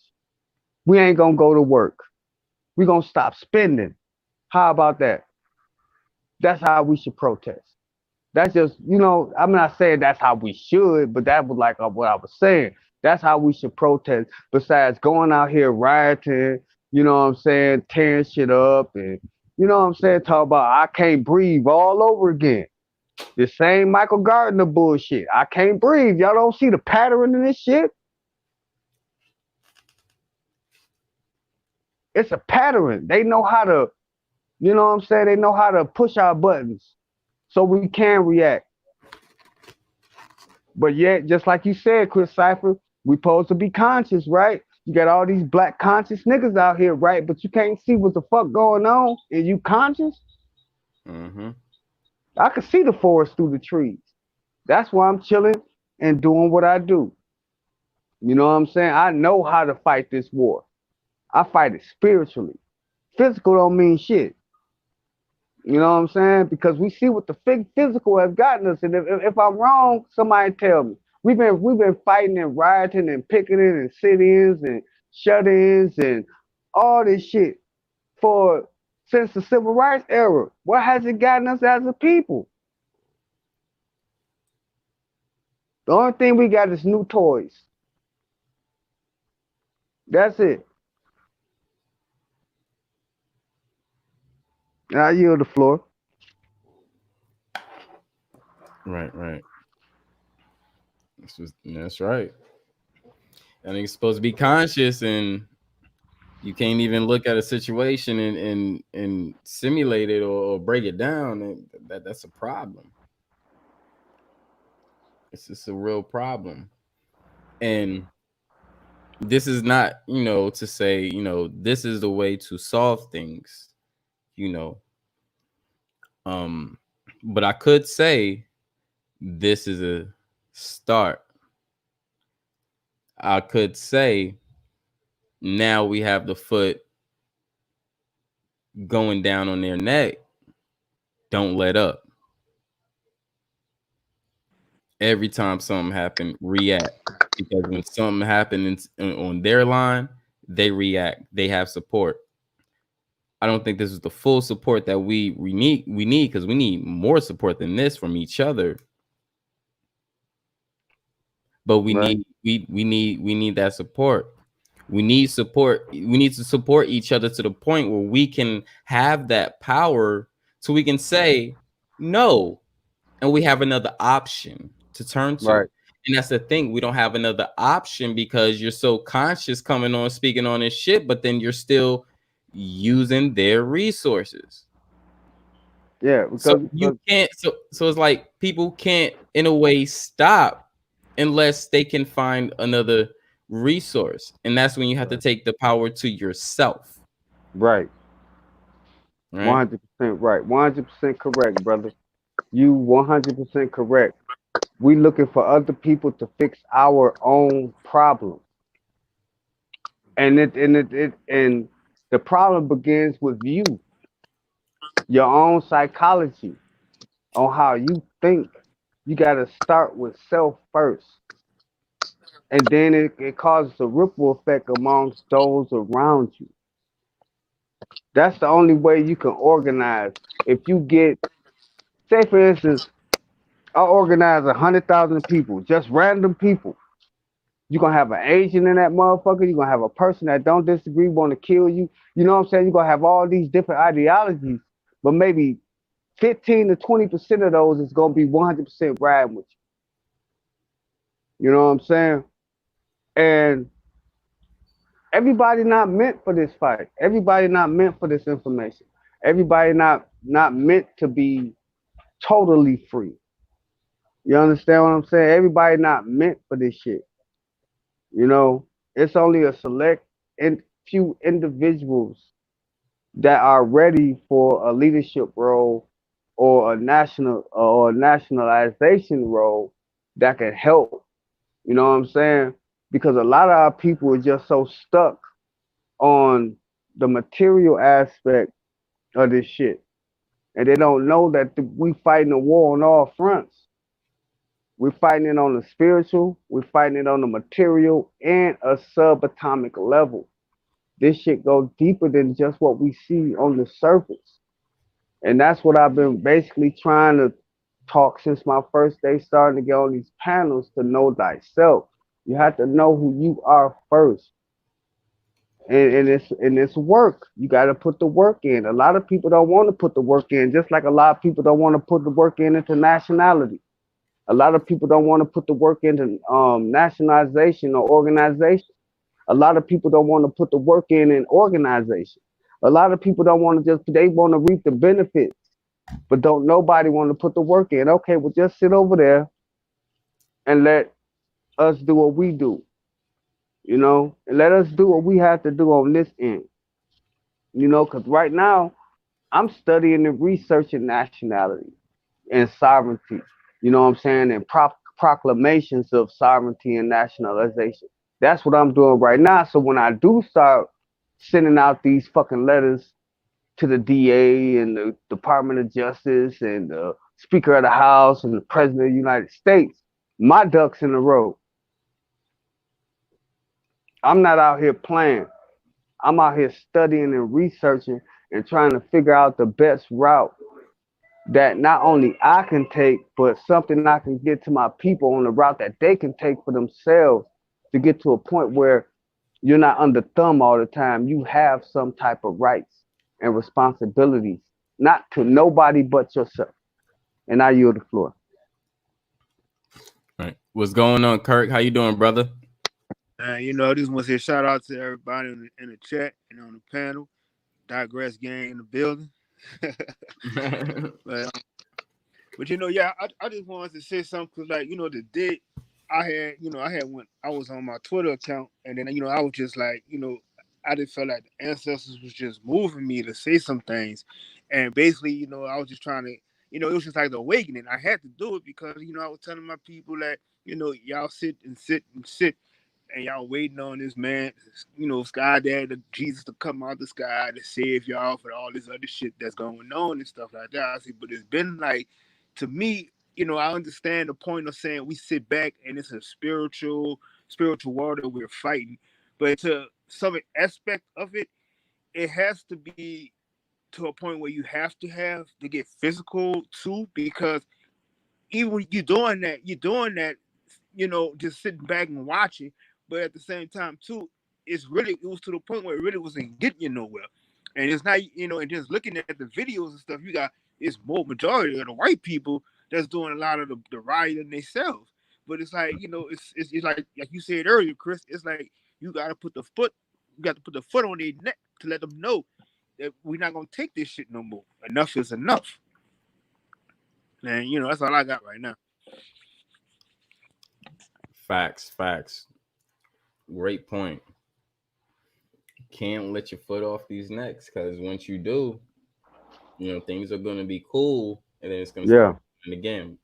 We ain't gonna go to work. We gonna stop spending. How about that? That's how we should protest. That's just, I'm not saying that's how we should, but that was like what I was saying. That's how we should protest. Besides going out here rioting, you know what I'm saying, tearing shit up, and you know what I'm saying, talk about I can't breathe all over again. The same Michael Gardner bullshit. I can't breathe. Y'all don't see the pattern in this shit? It's a pattern. They know how to, you know what I'm saying? They know how to push our buttons so we can react. But yet, just like you said, Chris Cypher, we supposed to be conscious, right? You got all these black conscious niggas out here, right? But you can't see what the fuck going on, and you conscious? Hmm. I can see the forest through the trees. That's why I'm chilling and doing what I do. You know what I'm saying? I know how to fight this war. I fight it spiritually. Physical don't mean shit. You know what I'm saying? Because we see what the physical has gotten us, and if I'm wrong, somebody tell me. We've been fighting and rioting and picketing and sit-ins and shut-ins and all this shit for since the civil rights era. What has it gotten us as a people? The only thing we got is new toys. That's it. And I yield the floor. Right. Right. That's right. I think it's supposed to be conscious, and you can't even look at a situation and simulate it or break it down. And that's a problem. It's just a real problem. And this is not, to say, this is the way to solve things, you know. Um, but I could say this is a start. I could say now we have the foot going down on their neck. Don't let up. Every time something happen, react. Because when something happens on their line, they react. They have support. I don't think this is the full support that we need. We need, because we need more support than this from each other. But we Right, need we need that support. We need support. We need to support each other to the point where we can have that power, so we can say no, and we have another option to turn to. right, And that's the thing. We don't have another option because you're so conscious coming on speaking on this shit, but then you're still using their resources. yeah, So because you can't, so it's like people can't in a way stop unless they can find another resource. And that's when you have to take the power to yourself. right, Right. 100% right, 100% correct, brother. You 100% correct. We looking for other people to fix our own problems, and the problem begins with you, your own psychology, on how you think. You got to start with self first, and then it causes a ripple effect amongst those around you. That's the only way you can organize. If you get, say for instance, I organize 100,000 people, just random people. You're gonna have an Asian in that motherfucker. You're gonna have a person that don't disagree, want to kill you. You know what I'm saying? You're gonna have all these different ideologies, but maybe 15 to 20% of those is gonna be 100% riding with you. You know what I'm saying? And everybody not meant for this fight. Everybody not meant for this information. Everybody not meant to be totally free. You understand what I'm saying? Everybody not meant for this shit. You know, it's only a select and few individuals that are ready for a leadership role or a nationalization role that can help. You know what I'm saying? Because a lot of our people are just so stuck on the material aspect of this shit, and they don't know that we fighting a war on all fronts. We're fighting it on the spiritual, we're fighting it on the material, and a subatomic level. This shit goes deeper than just what we see on the surface. And that's what I've been basically trying to talk since my first day starting to get on these panels to know thyself. You have to know who you are first. And it's work. You got to put the work in. A lot of people don't want to put the work in, just like a lot of people don't want to put the work in into nationality. A lot of people don't want to put the work into nationalization or organization. A lot of people don't want to put the work in organization. A lot of people don't want to just they want to reap the benefits, but don't nobody want to put the work in. Okay, well just sit over there and let us do what we do, and let us do what we have to do on this end, because right now I'm studying and researching nationality and sovereignty, you know what I'm saying, and proclamations of sovereignty and nationalization. That's what I'm doing right now. So when I do start sending out these fucking letters to the DA and the Department of Justice and the Speaker of the House and the President of the United States, my ducks in a row. I'm not out here playing. I'm out here studying and researching and trying to figure out the best route that not only I can take, but something I can get to my people on the route that they can take for themselves to get to a point where you're not under thumb all the time. You have some type of rights and responsibilities, not to nobody but yourself. And I yield the floor. Right. What's going on, Kirk? How you doing, brother? I just want to say shout out to everybody in the chat and on the panel. Digress gang in the building. but, yeah, I just wanted to say something because, like, the day I had when I was on my Twitter account, and then, I was just like, I just felt like the ancestors was just moving me to say some things. And basically, I was just trying to, it was just like the awakening. I had to do it because, I was telling my people that, y'all sit and sit and sit and y'all waiting on this man, sky dad, Jesus to come out the sky to save y'all for all this other shit that's going on and stuff like that. I see, but it's been like, to me, I understand the point of saying we sit back and it's a spiritual war that we're fighting, but to some aspect of it, it has to be to a point where you have to get physical too, because even when you're doing that, just sitting back and watching. But at the same time, too, it was to the point where it really wasn't getting you nowhere. And it's not, and just looking at the videos and stuff, it's more majority of the white people that's doing a lot of the rioting themselves. But it's like, it's like you said earlier, Chris, it's like you got to put the foot on their neck to let them know that we're not gonna take this shit no more. Enough is enough. And that's all I got right now. Facts. Great point. Can't let your foot off these necks, because once you do, things are going to be cool, and then it's going to start Yeah. happening again.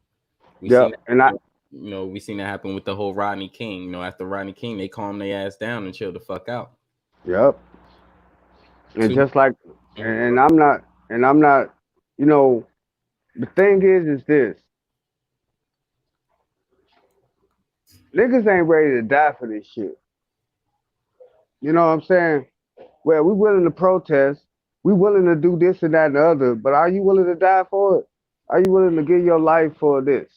We seen Yep. that And I happen, we seen that happen with the whole Rodney King. After Rodney King, they calmed their ass down and chilled the fuck out. yep. And Two. just like and I'm not, you know, the thing is this. Niggas ain't ready to die for this shit. You know what I'm saying? Well, we willing to protest. We willing to do this and that and the other, but are you willing to die for it? Are you willing to give your life for this?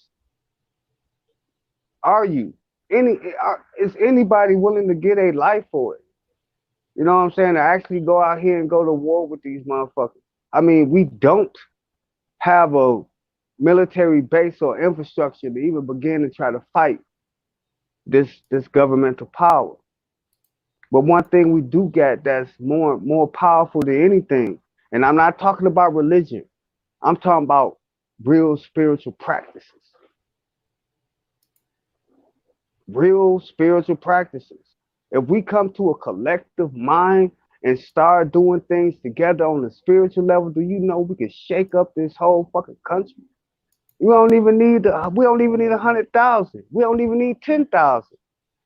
Are you? Is anybody willing to get a life for it? You know what I'm saying? To actually go out here and go to war with these motherfuckers. I mean, we don't have a military base or infrastructure to even begin to try to fight this governmental power. But one thing we do get that's more powerful than anything, and I'm not talking about religion. I'm talking about real spiritual practices. real spiritual practices. If we come to a collective mind and start doing things together on the spiritual level, do you know we can shake up this whole fucking country? We don't even need 100,000. We don't even need 10,000.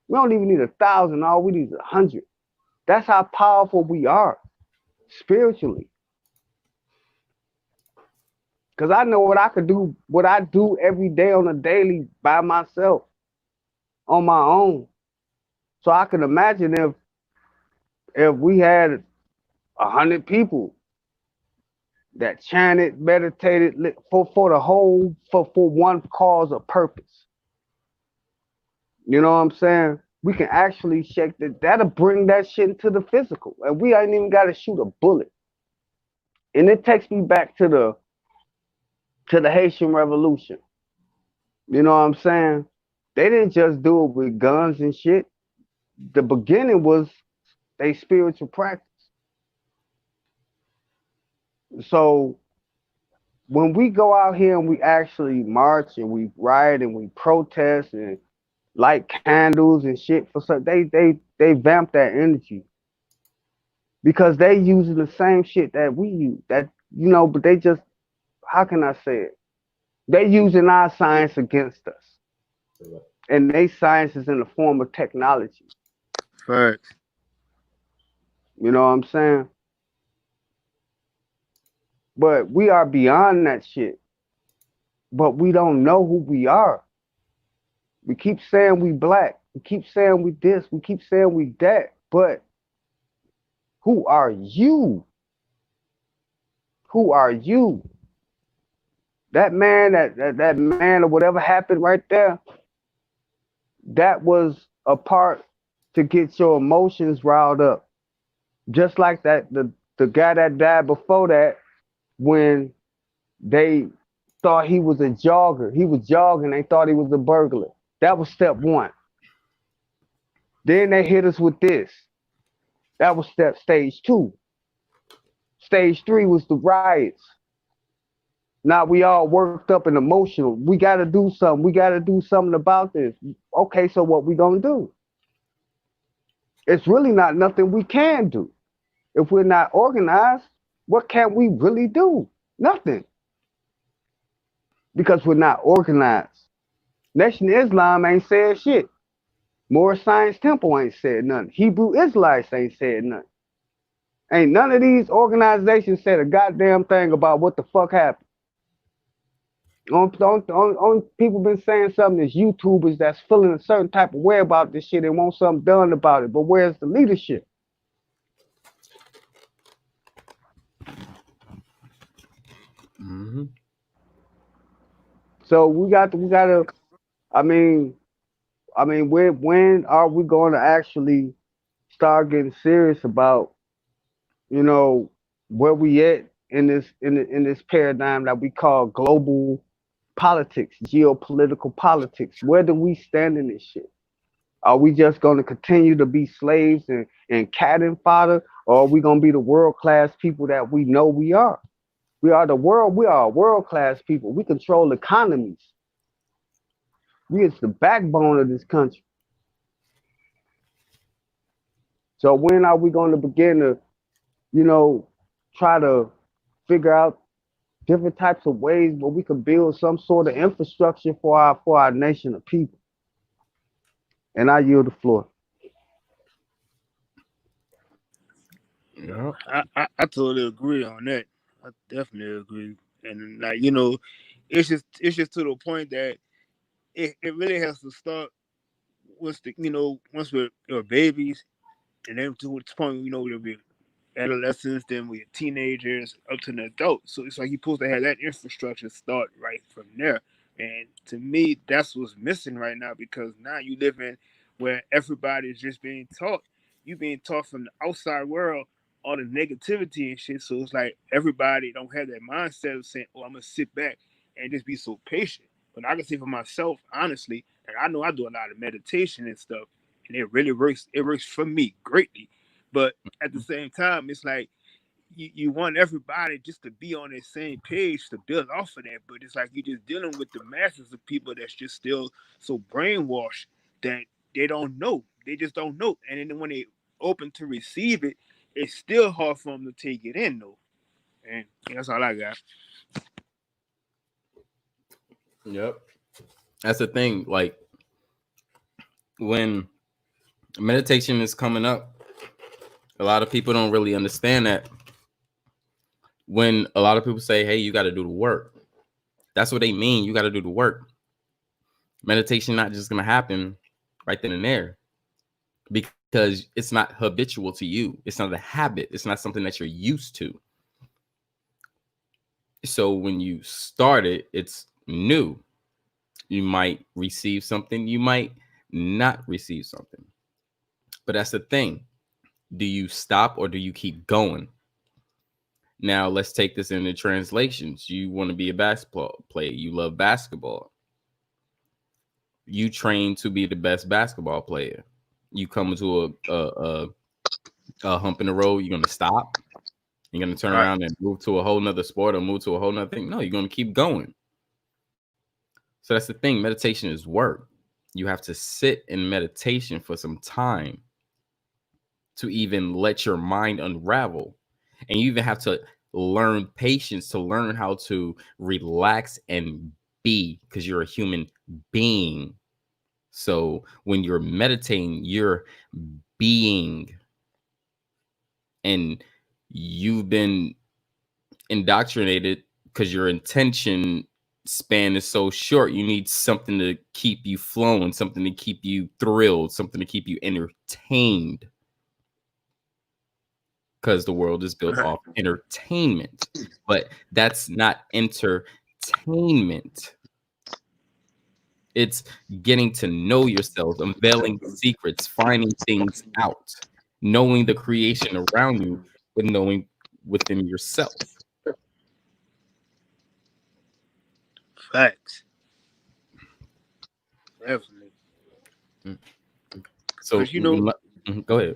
We don't even need 1,000. All we need is 100. That's how powerful we are spiritually. Cause I know what I could do, what I do every day on a daily by myself on my own. So I can imagine if we had 100 people that chanted, meditated for the whole for one cause or purpose. You know what I'm saying? We can actually shake that. That'll bring that shit into the physical, and we ain't even got to shoot a bullet. And it takes me back to the Haitian Revolution. You know what I'm saying? They didn't just do it with guns and shit. The beginning was a spiritual practice. So when we go out here and we actually march and we riot and we protest and light candles and shit for some, they vamp that energy because they using the same shit that we use. That but they just, how can I say it? They using our science against us, and they science is in the form of technology. Facts. You know what I'm saying? But we are beyond that shit. But we don't know who we are. We keep saying we black. We keep saying we this. We keep saying we that. But who are you? Who are you? That man, that man or whatever happened right there, that was a part to get your emotions riled up. Just like that, the guy that died before that, when they thought he was a jogger. He was jogging, they thought he was a burglar. That was step one. Then they hit us with this. That was stage two. Stage three was the riots. Now we all worked up and emotional. We gotta do something. We gotta do something about this. Okay, so what we gonna do? It's really not nothing we can do. If we're not organized, what can we really do? Nothing. Because we're not organized. Nation of Islam ain't said shit. Moorish Science Temple ain't said nothing. Hebrew Israelites ain't said nothing. Ain't none of these organizations said a goddamn thing about what the fuck happened. Only people been saying something is YouTubers that's feeling a certain type of way about this shit and want something done about it. But where's the leadership? Mm-hmm. So we gotta. I mean, when are we going to actually start getting serious about you know where we at in this paradigm that we call global politics, geopolitical politics? Where do we stand in this shit? Are we just going to continue to be slaves and cannon fodder, or are we going to be the world class people that we know we are? We are the world. We are world class people. We control economies. We is the backbone of this country. So when are we going to begin to, you know, try to figure out different types of ways where we can build some sort of infrastructure for our nation of people? And I yield the floor. Yeah. I totally agree on that. I definitely agree. And like it's just to the point that it really has to start once we're babies, and then to the point we're adolescents, then we're teenagers, up to an adult. So it's like you're supposed to have that infrastructure start right from there. And to me, that's what's missing right now because now you live in where everybody's just being taught. You being taught from the outside world all the negativity and shit. So it's like everybody don't have that mindset of saying, "Oh, I'm gonna sit back and just be so patient." But I can say for myself, honestly, and I know I do a lot of meditation and stuff, and it really works. It works for me greatly. But at the same time, it's like you want everybody just to be on the same page to build off of that. But it's like you're just dealing with the masses of people that's just still so brainwashed that they don't know. They just don't know. And then when they open to receive it, it's still hard for them to take it in though. And that's all I got. Yep. That's the thing. Like when meditation is coming up, a lot of people don't really understand that. When a lot of people say, "Hey, you got to do the work," that's what they mean. You got to do the work. Meditation not just gonna happen right then and there because it's not habitual to you. It's not a habit. It's not something that you're used to. So when you start it, it's new. You might receive something. You might not receive something. But that's the thing. Do you stop or do you keep going? Now let's take this into translations. You want to be a basketball player. You love basketball. You train to be the best basketball player. You come into a hump in the road. You're gonna stop. You're gonna turn Right. around and move to a whole nother sport or move to a whole nother thing. No, you're gonna keep going. So that's the thing. Meditation is work. You have to sit in meditation for some time to even let your mind unravel. And you even have to learn patience to learn how to relax and be because you're a human being. So when you're meditating, you're being, and you've been indoctrinated because your intention span is so short. You need something to keep you flowing, something to keep you thrilled, something to keep you entertained. Because the world is built off entertainment, but that's not entertainment. It's getting to know yourself, unveiling secrets, finding things out, knowing the creation around you, and knowing within yourself. Facts. Definitely. So Because you know, go ahead.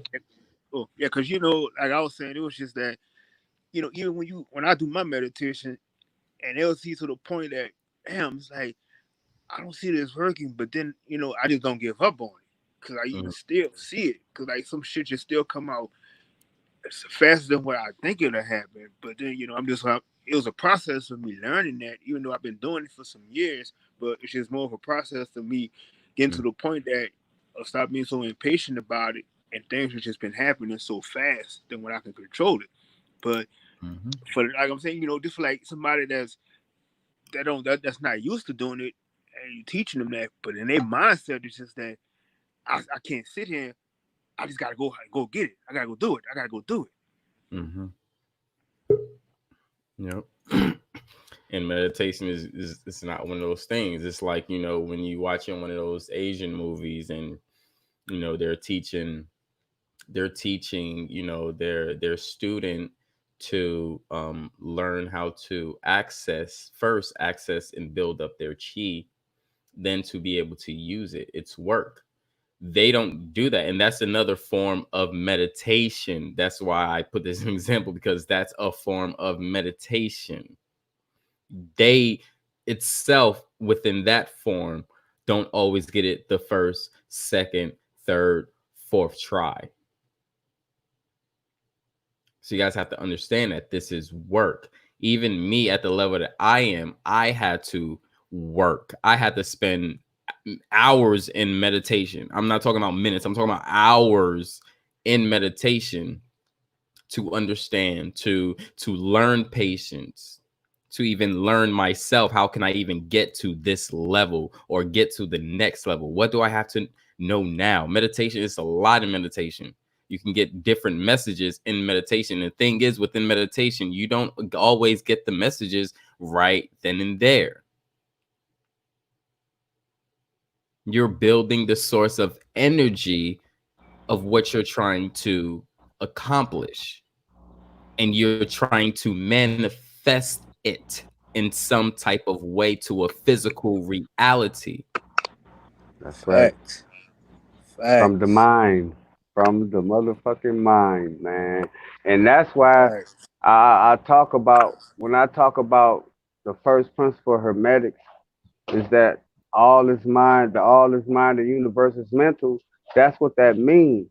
oh yeah, because you know, like I was saying, it was just that, you know, even when I do my meditation, and they'll see to the point that, damn, it's like I don't see this working, but then you know, I just don't give up on it because I even Mhm, still see it because like some shit just still come out faster than what I think it'll happen. But then you know, it was a process for me learning that, even though I've been doing it for some years, but it's just more of a process to me getting to mhm, the point that I'll stop being so impatient about it, and things have just been happening so fast than when I can control it. But mhm, for like I'm saying, you know, just for like somebody that's not used to doing it, and you teaching them that, but in their mindset it's just that I can't sit here. I just gotta go get it. I gotta go do it. I gotta go do it. mhm. Yep. And meditation is it's not one of those things. It's like, when you watching one of those Asian movies and they're teaching their student to learn how to access and build up their chi, then to be able to use it. It's work. They don't do that, and that's another form of meditation. That's why I put this in example, because that's a form of meditation. They itself within that form don't always get it the first, second, third, fourth try. So you guys have to understand that this is work. Even me at the level that I am, I had to work. I had to spend hours in meditation. I'm not talking about minutes. I'm talking about hours in meditation to understand, to learn patience, to even learn myself. How can I even get to this level or get to the next level? What do I have to know now? Meditation is a lot in meditation. You can get different messages in meditation. The thing is, within meditation, you don't always get the messages right then and there. You're building the source of energy of what you're trying to accomplish, and you're trying to manifest it in some type of way to a physical reality. That's right. Facts. From the Facts. mind, from the motherfucking mind, man. And that's why Facts. I talk about, when I talk about the first principle of hermetics, is that all is mind, the universe is mental. That's what that means.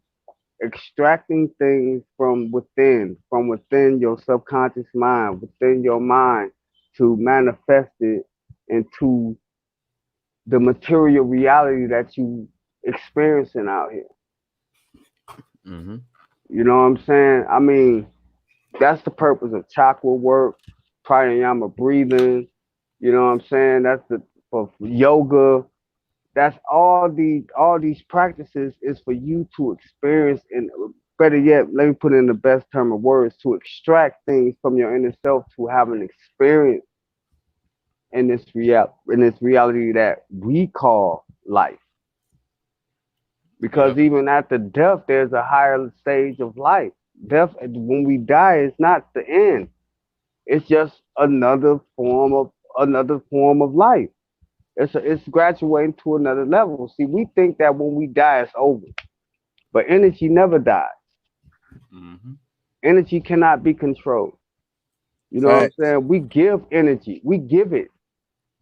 Extracting things from within your subconscious mind, within your mind, to manifest it into the material reality that you experiencing out here. Mhm. You know what I'm saying? I mean, that's the purpose of chakra work, pranayama breathing. You know what I'm saying? That's the for yoga. That's all these practices is for you to experience and better yet, let me put it in the best term of words, to extract things from your inner self to have an experience in this reality that we call life. Because Yep. even after death, there's a higher stage of life. Death, when we die, is not the end. It's just another form of life. It's graduating to another level. See, we think that when we die, it's over, but energy never dies. Mhm. Energy cannot be controlled. You know what I'm Facts. saying? We give energy. We give it.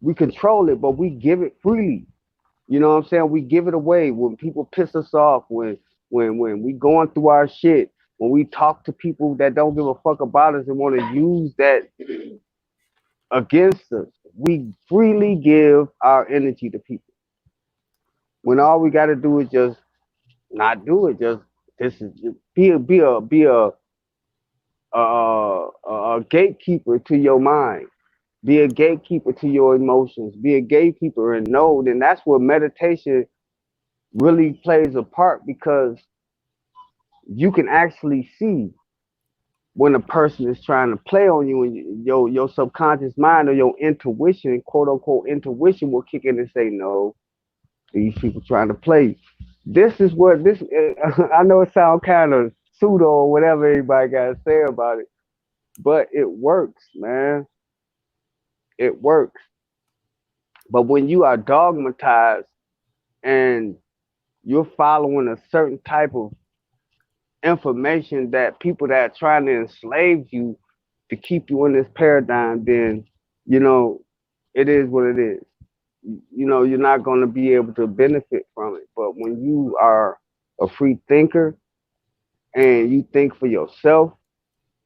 We control it, but we give it freely. You know what I'm saying? We give it away when people piss us off, when we going through our shit, when we talk to people that don't give a fuck about us and want to use that against us. We freely give our energy to people. When all we got to do is just not do it. Just this is be a gatekeeper to your mind. Be a gatekeeper to your emotions. Be a gatekeeper and know. Then that's where meditation really plays a part because you can actually see when a person is trying to play on you, and your subconscious mind or your intuition, quote unquote intuition, will kick in and say, no, these people trying to play. This is what this. I know it sounds kind of pseudo or whatever everybody got to say about it, but it works, man. It works. But when you are dogmatized and you're following a certain type of information that people that are trying to enslave you to keep you in this paradigm, then you know it is what it is. You know you're not going to be able to benefit from it. But when you are a free thinker and you think for yourself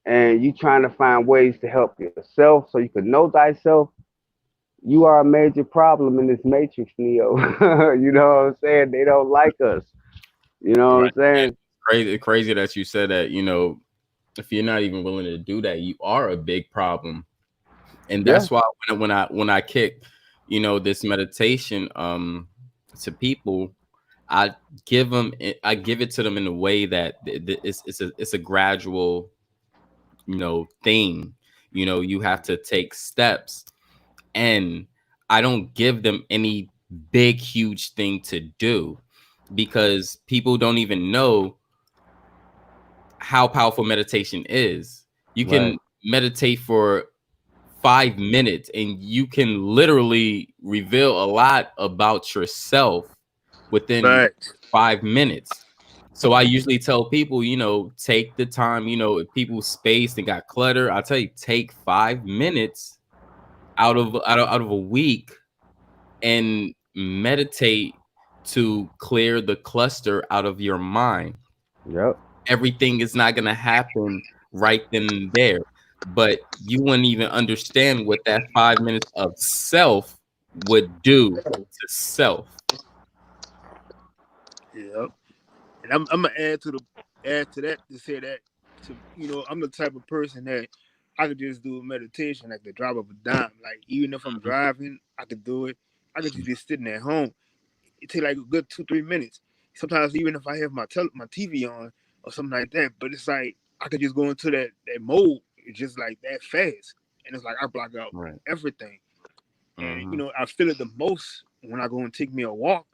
and you trying to find ways to help yourself so you can know thyself, you are a major problem in this matrix, Neo. You know what I'm saying? They don't like us. You know what Right. I'm saying? Crazy that you said that. If you're not even willing to do that, you are a big problem. And Yeah. that's why when I kick, this meditation to people, I I give it to them in a way that it's a gradual, thing. You have to take steps, and I don't give them any big huge thing to do, because people don't even know how powerful meditation is. You Right. can meditate for 5 minutes and you can literally reveal a lot about yourself within Facts. 5 minutes. So I usually tell people, take the time, if people spaced and got clutter, I'll tell you, take 5 minutes out of a week and meditate to clear the cluster out of your mind. Yep. Everything is not going to happen right then and there, but you wouldn't even understand what that 5 minutes of self would do to self. Yep. And I'm gonna add to that to say that I'm the type of person that I could just do a meditation at the drop of a dime. Like even if I'm driving, I could do it. I could just be sitting at home. It take like a good 2-3 minutes. Sometimes even if I have my TV on or something like that, but it's like I could just go into that mode. It's just like that fast, and it's like I block out Right. everything. And Hmm. I feel it the most when I go and take me a walk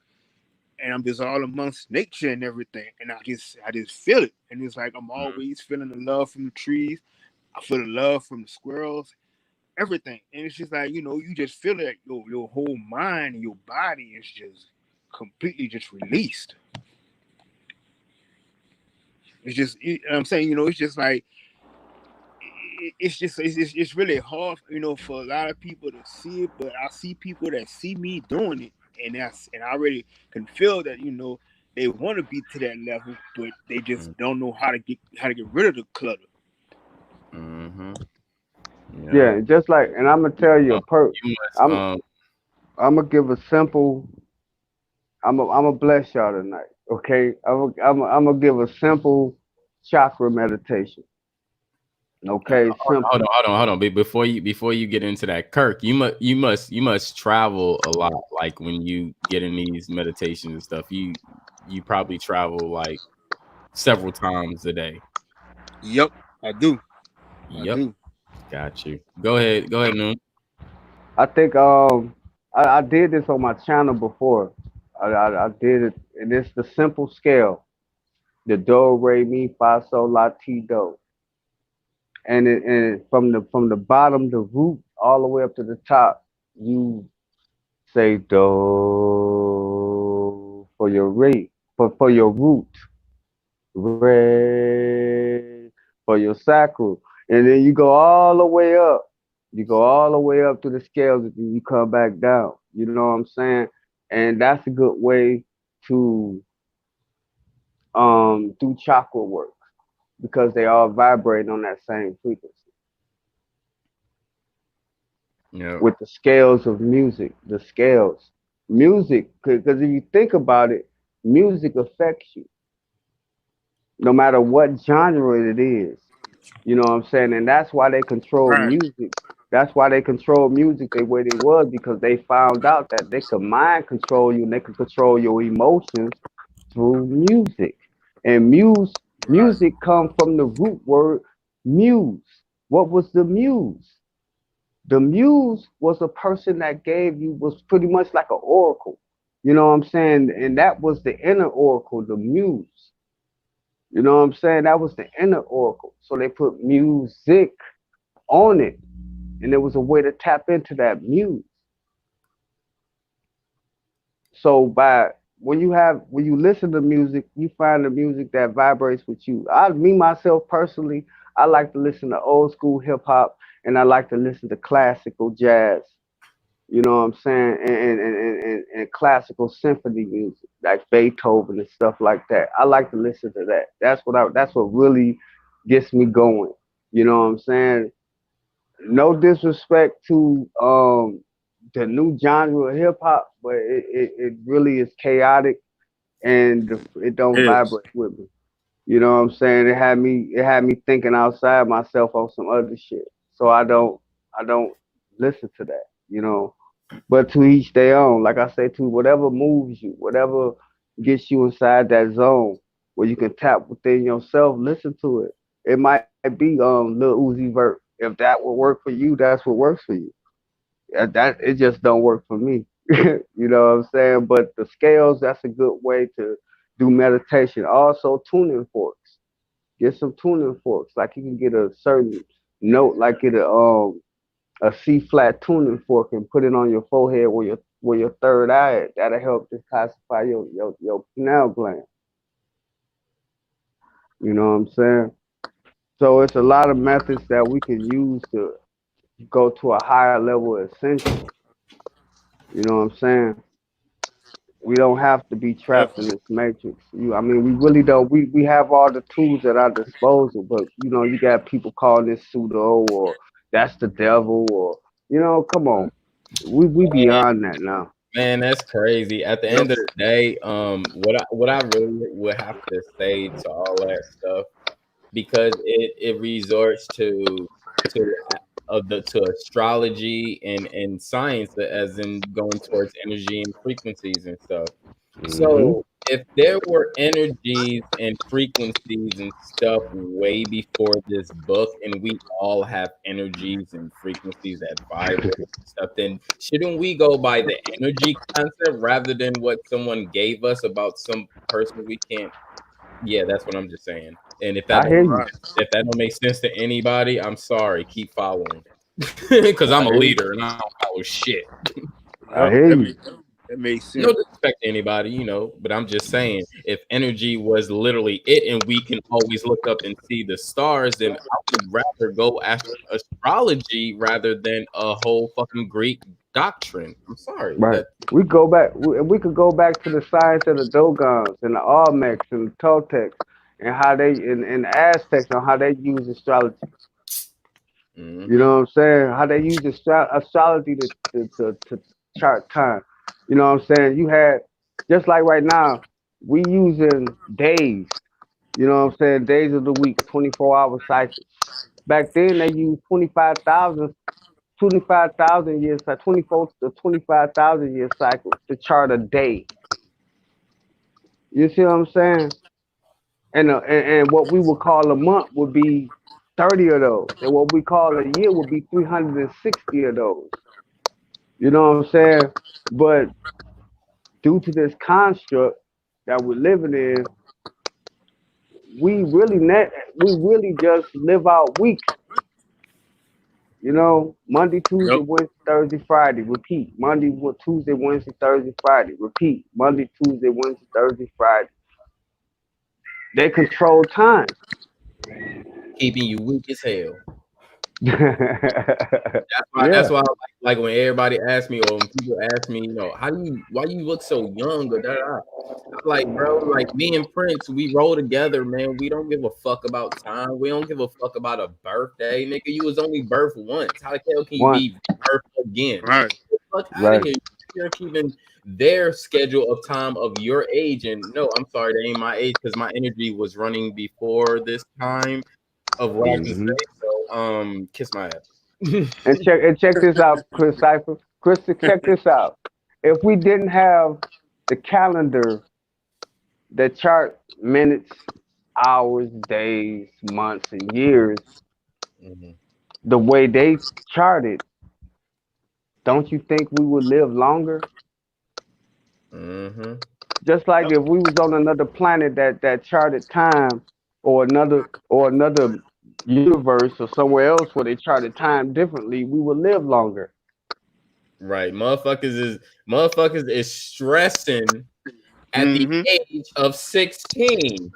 and I'm just all amongst nature and everything, and I just feel it, and it's like I'm always feeling the love from the trees. I feel the love from the squirrels, everything, and it's just like you just feel it. Your whole mind and your body is just completely just released. It's just I'm saying it's just like it's really hard for a lot of people to see it, but I see people that see me doing it, and I already can feel that they want to be to that level, but they just Mm, don't know how to get rid of the clutter. mm-hmm. Yeah. Yeah, just like, and I'm gonna tell you a perk. You must I'm I'm gonna give a simple. I'm gonna bless y'all tonight. Okay, I'm gonna give a simple chakra meditation. Okay, hold on, simple. hold on. Before you get into that, Kirk, you must travel a lot. Like when you get in these meditations and stuff, you probably travel like several times a day. Yep, I do. I Yep, do. got you. Go ahead, Noon. I think I did this on my channel before. I did it, and it's the simple scale: the do, re, mi, fa, sol, la, ti, do, and from the bottom, the root, all the way up to the top, you say do for your re, for your root, re for your sacral, and then you go all the way up. You go all the way up to the scales, and you come back down. You know what I'm saying? And that's a good way to do chakra work because they all vibrate on that same frequency Yep. with the scales of music. The scales, music, because if you think about it, music affects you no matter what genre it is. You know what I'm saying? And that's why they control Right. music. That's why they control music the way they was because they found out that they could mind control you and they could control your emotions through music. And Right. music come from the root word muse. What was the muse? The muse was a person that gave you was pretty much like an oracle. You know what I'm saying? And that was the inner oracle, the muse. You know what I'm saying? That was the inner oracle. So they put music on it, and it was a way to tap into that muse. So by when you listen to music, you find the music that vibrates with you. Me myself personally, I like to listen to old school hip hop, and I like to listen to classical jazz. You know what I'm saying? And classical symphony music like Beethoven and stuff like that. I like to listen to that. That's what really gets me going. You know what I'm saying? No disrespect to the new genre of hip hop, but it really is chaotic and it don't Yes. vibrate with me. You know what I'm saying? It had me thinking outside myself on some other shit. So I don't listen to that. You know, but to each their own. Like I say, to whatever moves you, whatever gets you inside that zone where you can tap within yourself, listen to it. It might be Lil Uzi Vert. If that will work for you, that's what works for you. That it just don't work for me. You know what I'm saying? But the scales, that's a good way to do meditation. Also, tuning forks. Get some tuning forks. Like you can get a certain note, like get a C flat tuning fork and put it on your forehead where your third eye at. That'll help declassify your pineal gland. You know what I'm saying? So it's a lot of methods that we can use to go to a higher level of ascension. You know what I'm saying? We don't have to be trapped in Definitely. this matrix. I mean, we really don't. We have all the tools at our disposal, but you got people calling this pseudo or that's the devil or come on. We beyond that now. Man, that's crazy. At the Yep. end of the day, what I really would have to say to all that stuff, because it resorts to to astrology and science, as in going towards energy and frequencies and stuff. Hmm. So if there were energies and frequencies and stuff way before this book, and we all have energies and frequencies that vibrate and stuff, then shouldn't we go by the energy concept rather than what someone gave us about some person we can't? Yeah, that's what I'm just saying. And if that I don't hear make you. Right. sense, if that don't make sense to anybody, I'm sorry. Keep following, because I'm I a hear you. leader and I don't follow shit. I Yep. hear That you. makes that makes No sense. disrespect to anybody, but I'm just saying, if energy was literally it, and we can always look up and see the stars, then I would rather go astrology rather than a whole fucking Greek doctrine. I'm sorry. Right. We go back. We could go back to the science of the Dogons and the Olmecs and the Toltecs and how they and the Aztecs on how they use astrology. You know what I'm saying? How they use astrology to chart time. You know what I'm saying? You had just like right now, we using days. You know what I'm saying? Days of the week, 24-hour cycles. Back then they used 25,000 years, 24 to 25,000 year cycles to chart a day. You see what I'm saying? And what we would call a month would be 30 of those, and what we call a year would be 360 of those. You know what I'm saying? But due to this construct that we're living in, we really just live out weeks. You know, Monday, Tuesday, Yep. Wednesday, Thursday, Friday, repeat. Monday, Tuesday, Wednesday, Thursday, Friday, repeat. Monday, Tuesday, Wednesday, Thursday, Friday. They control time. Keeping you weak as hell. That's Yeah, why like when everybody asks me or when people ask me, why you look so young or da da. I'm like, bro, like me and Prince, we roll together, man. We don't give a fuck about time. We don't give a fuck about a birthday, nigga. You was only birthed once. How the hell can you once, be birthed again? Right. Get the fuck out of right. here. You're keeping their schedule of time of your age. And no, I'm sorry, that ain't my age because my energy was running before this time of what I can hmm say. So kiss my ass. And check this out, Chris Cipher. Chris, check this out. If we didn't have the calendar that chart minutes, hours, days, months, and years Mhm. the way they charted, don't you think we would live longer? Mhm. Just like if we was on another planet that charted time, or another universe or somewhere else where they charted time differently, we would live longer. Right. Motherfuckers is stressing at the Mm-hmm. age of 16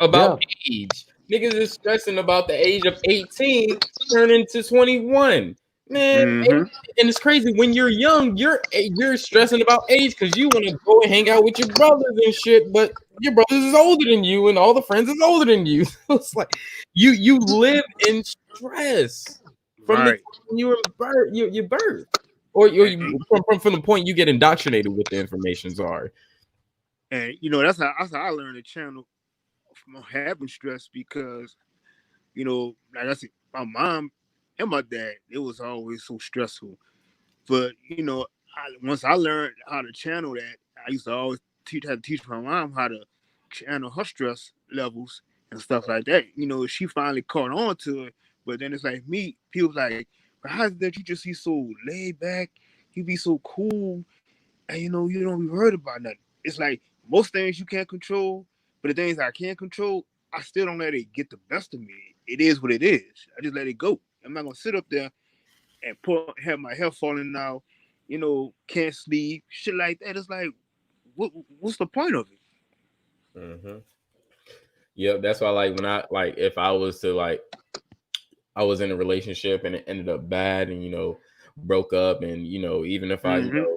about Yeah. age. Niggas is stressing about the age of 18 turning to 21. Man, Mm-hmm. and it's crazy when you're young, you're stressing about age because you want to go and hang out with your brothers and shit, but your brothers is older than you and all the friends is older than you. So it's like you live in stress from the Right. time you were birth, your birth. Or And, from the point you get indoctrinated with the information. Sorry. and that's how I learned the channel from having stress because like I said, my mom and my dad, it was always so stressful. But once I learned how to channel that, I used to always had to teach my mom how to channel her stress levels and stuff like that. She finally caught on to it. But then it's like me, people like, "But how is that you just be so laid back? You be so cool, and you don't be worried about nothing." It's like most things you can't control, but the things I can control, I still don't let it get the best of me. It is what it is. I just let it go. I'm not gonna sit up there and have my hair falling out, can't sleep, shit like that. It's like, what's the point of it? Mm-hmm. Yep, that's why like when I like if I was to like I was in a relationship and it ended up bad and broke up and even if I Mm-hmm.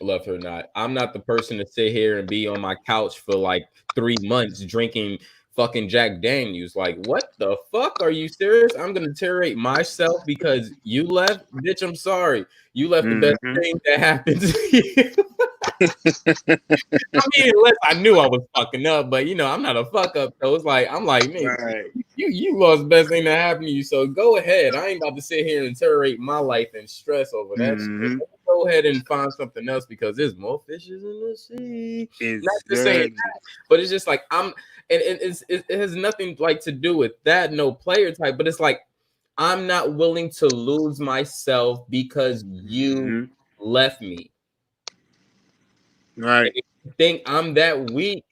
love her or not, I'm not the person to sit here and be on my couch for like 3 months drinking fucking Jack Daniels. Like, what the fuck? Are you serious? I'm gonna deteriorate myself because you left, bitch. I'm sorry. You left the best Mm-hmm. thing that happened to you. I mean, unless I knew I was fucking up, but I'm not a fuck up. So it's like I'm like, man, Right. you lost the best thing that happened to you. So go ahead. I ain't about to sit here and interrogate my life and stress over that shit. Mm-hmm. Go ahead and find something else because there's more fishes in the sea. Not just saying Exactly. that, but it's just like it has nothing like to do with that, no player type, but it's like I'm not willing to lose myself because you Mm-hmm. left me. And Right. if you think I'm that weak,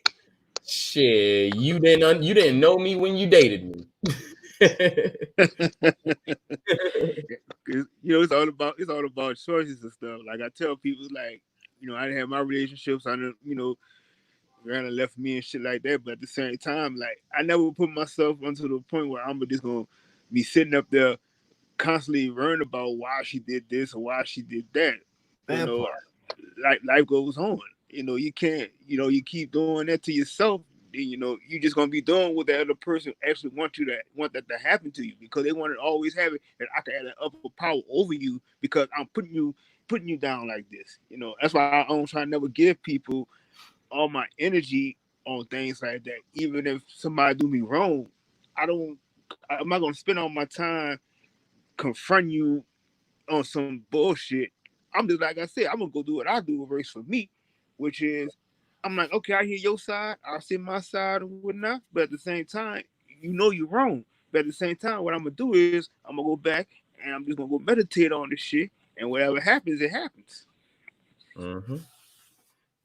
shit, you didn't know me when you dated me. It's all about choices and stuff. Like I tell people, like I didn't have my relationships. I didn't, Rihanna left me and shit like that. But at the same time, like I never put myself onto the point where I'm just gonna be sitting up there constantly worrying about why she did this or why she did that. You That know, part. like life goes on. You can't, you keep doing that to yourself, then you're just gonna be doing what the other person actually want that to happen to you because they want to always have it that I can have an upper power over you because I'm putting you down like this. That's why I don't try to never give people all my energy on things like that. Even if somebody do me wrong, I don't I'm not gonna spend all my time confronting you on some bullshit. I'm just like I said, I'm gonna go do what I do works for me, which is I'm like, okay, I hear your side, I'll see my side and whatnot, but at the same time, you're wrong. But at the same time, what I'm gonna do is I'm gonna go back and I'm just gonna go meditate on this shit, and whatever happens, it happens. Mm-hmm.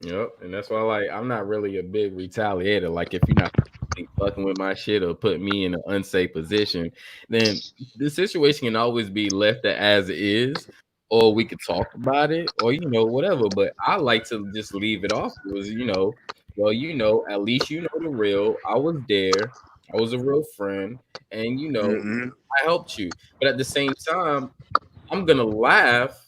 Yep, and that's why I'm not really a big retaliator. Like if you're not fucking with my shit or put me in an unsafe position, then the situation can always be left as is, or we could talk about it, or whatever. But I like to just leave it off. It was well, at least the real. I was there. I was a real friend, and Mm-hmm. I helped you. But at the same time, I'm gonna laugh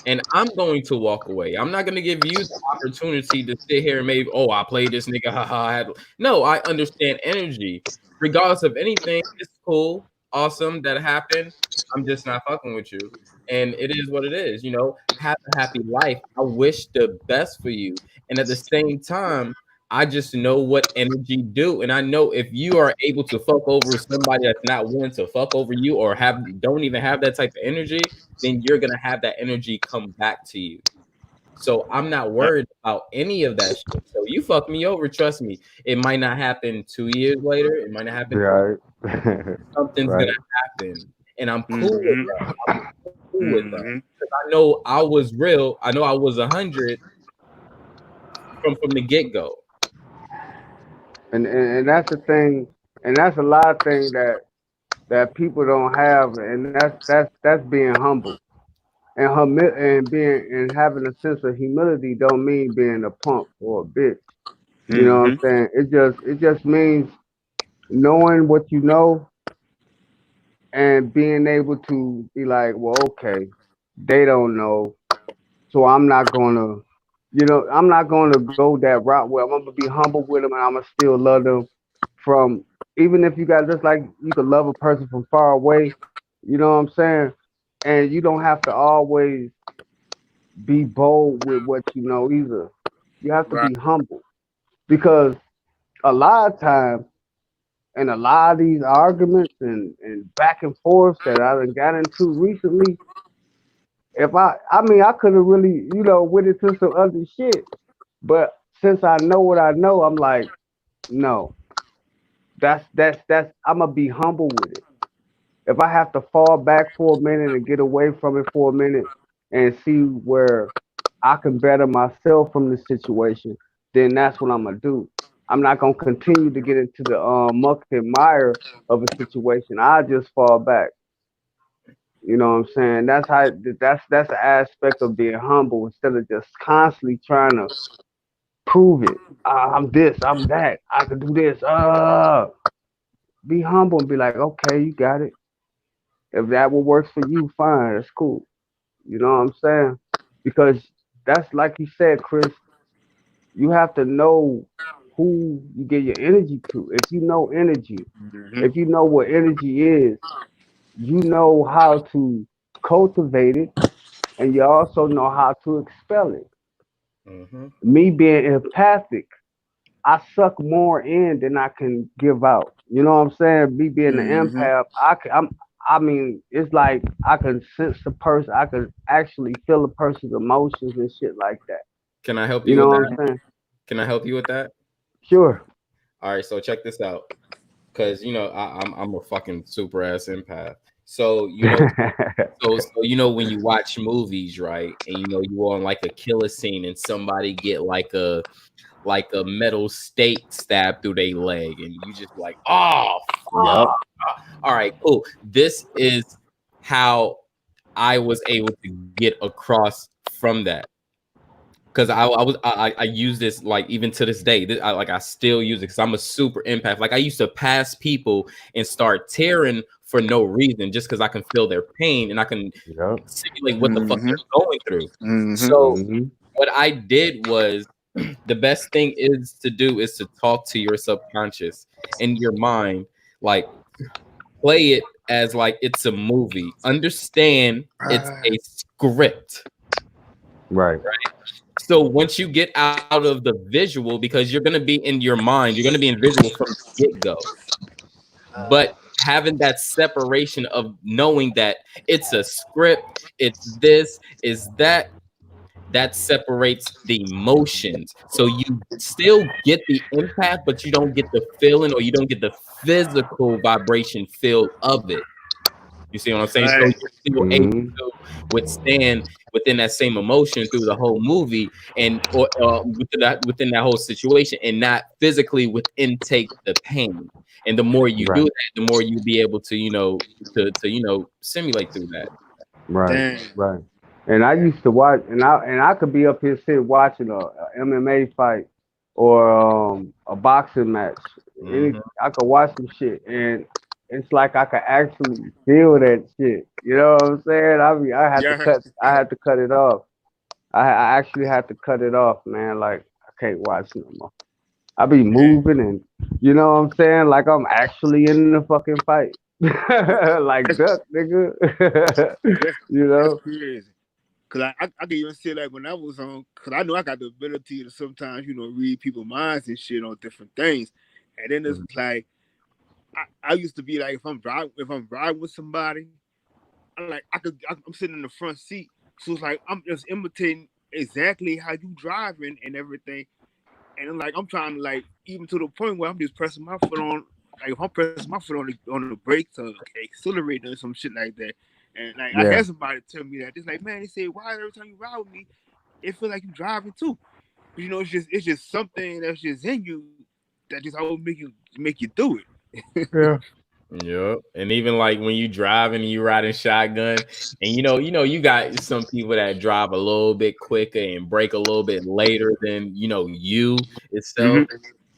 and I'm going to walk away. I'm not gonna give you the opportunity to sit here and maybe, oh, I played this nigga, haha. No, I understand energy. Regardless of anything, it's cool, awesome that happened. I'm just not fucking with you. And it is what it is, have a happy life. I wish the best for you. And at the same time, I just know what energy do. And I know if you are able to fuck over somebody that's not willing to fuck over you or don't even have that type of energy, then you're gonna have that energy come back to you. So I'm not worried about any of that shit. So you fuck me over, trust me. It might not happen 2 years later. It might not happen. Right. Something's Right. gonna happen, and I'm cool with Mm-hmm. that. I'm cool with that Mm-hmm. because I know I was real. I know I was 100 from the get go. And that's the thing, and that's a lot of things that people don't have, and that's being humble. And being and having a sense of humility don't mean being a punk or a bitch. You know what I'm Mm-hmm. saying? It just means knowing what you know and being able to be like, well, okay, they don't know, so I'm not gonna go that route where I'm gonna be humble with them and I'm gonna still love them from, even if you got, just like you could love a person from far away. You know what I'm saying? And you don't have to always be bold with what you know either. You have to Right. be humble because a lot of times, and a lot of these arguments and back and forths that I done got into recently, if I mean, I could have really, went into some other shit, but since I know what I know, I'm like, no, that's I'm gonna be humble with it. If I have to fall back for a minute and get away from it for a minute and see where I can better myself from the situation, then that's what I'm gonna do. I'm not gonna continue to get into the muck and mire of a situation. I just fall back. You know what I'm saying? That's an aspect of being humble instead of just constantly trying to prove it. I'm this, I'm that, I can do this. Be humble and be like, okay, you got it. If that will works for you, fine, that's cool. You know what I'm saying? Because that's like you said, Chris, you have to know who you get your energy to. If you know energy, Mm-hmm. if you know what energy is, you know how to cultivate it and you also know how to expel it. Mm-hmm. Me being empathic, I suck more in than I can give out. You know what I'm saying? Me being an Mm-hmm. empath, I mean, it's like I can sense the person. I can actually feel a person's emotions and shit like that. Can I help You you know with what that? I'm saying? Can I help you with that? Sure. All right, so check this out. Because I'm a fucking super ass empath. So when you watch movies, right, and you on like a killer scene and somebody get like a metal stake stabbed through their leg, and you just like, oh Yep. fuck. All right, cool. This is how I was able to get across from that. Because I use this like even to this day. I still use it because I'm a super empath. Like I used to pass people and start tearing for no reason, just because I can feel their pain and I can Yep. simulate what the fuck Mm-hmm. they're going through. Mm-hmm. So Mm-hmm. what I did was the best thing is to do is to talk to your subconscious in your mind, like play it as like it's a movie. Understand it's a script. Right. So once you get out of the visual, because you're gonna be in your mind, you're gonna be in visual from the get-go. But having that separation of knowing that it's a script, it's this, is that separates the emotions. So you still get the impact, but you don't get the feeling or you don't get the physical vibration feel of it. You see what I'm saying? So Right. you're still able Mm-hmm. to withstand within that same emotion through the whole movie and or within that whole situation and not physically within take the pain. And the more you do Right. that, the more you'll be able to, to simulate through that. Right. Damn. Right. And I used to watch, and I could be up here sitting watching a MMA fight or a boxing match. Mhm. I could watch some shit, and it's like I could actually feel that shit. You know what I'm saying? Yeah. I had to cut it off. I actually had to cut it off, man. Like I can't watch no more. I be Yeah. moving, and you know what I'm saying? Like I'm actually in the fucking fight. Like That's duck, nigga. that's You that's know? crazy. Cause I can even say like when I was on, cause I know I got the ability to sometimes read people's minds and shit on different things, and then it's like I used to be like if I'm riding with somebody, I'm sitting in the front seat, so it's like I'm just imitating exactly how you driving and everything, and I'm trying to like even to the point where I'm just pressing my foot on, like if I'm pressing my foot on the brake to accelerate or some shit like that, and like I Yeah. had somebody tell me that it's like, man, they say, why every time you ride with me it feel like you driving too, but it's just something that's just in you that just always make you do it. Yeah. Yep. And even like when you driving and you riding shotgun, and you got some people that drive a little bit quicker and brake a little bit later than you Hmm. itself.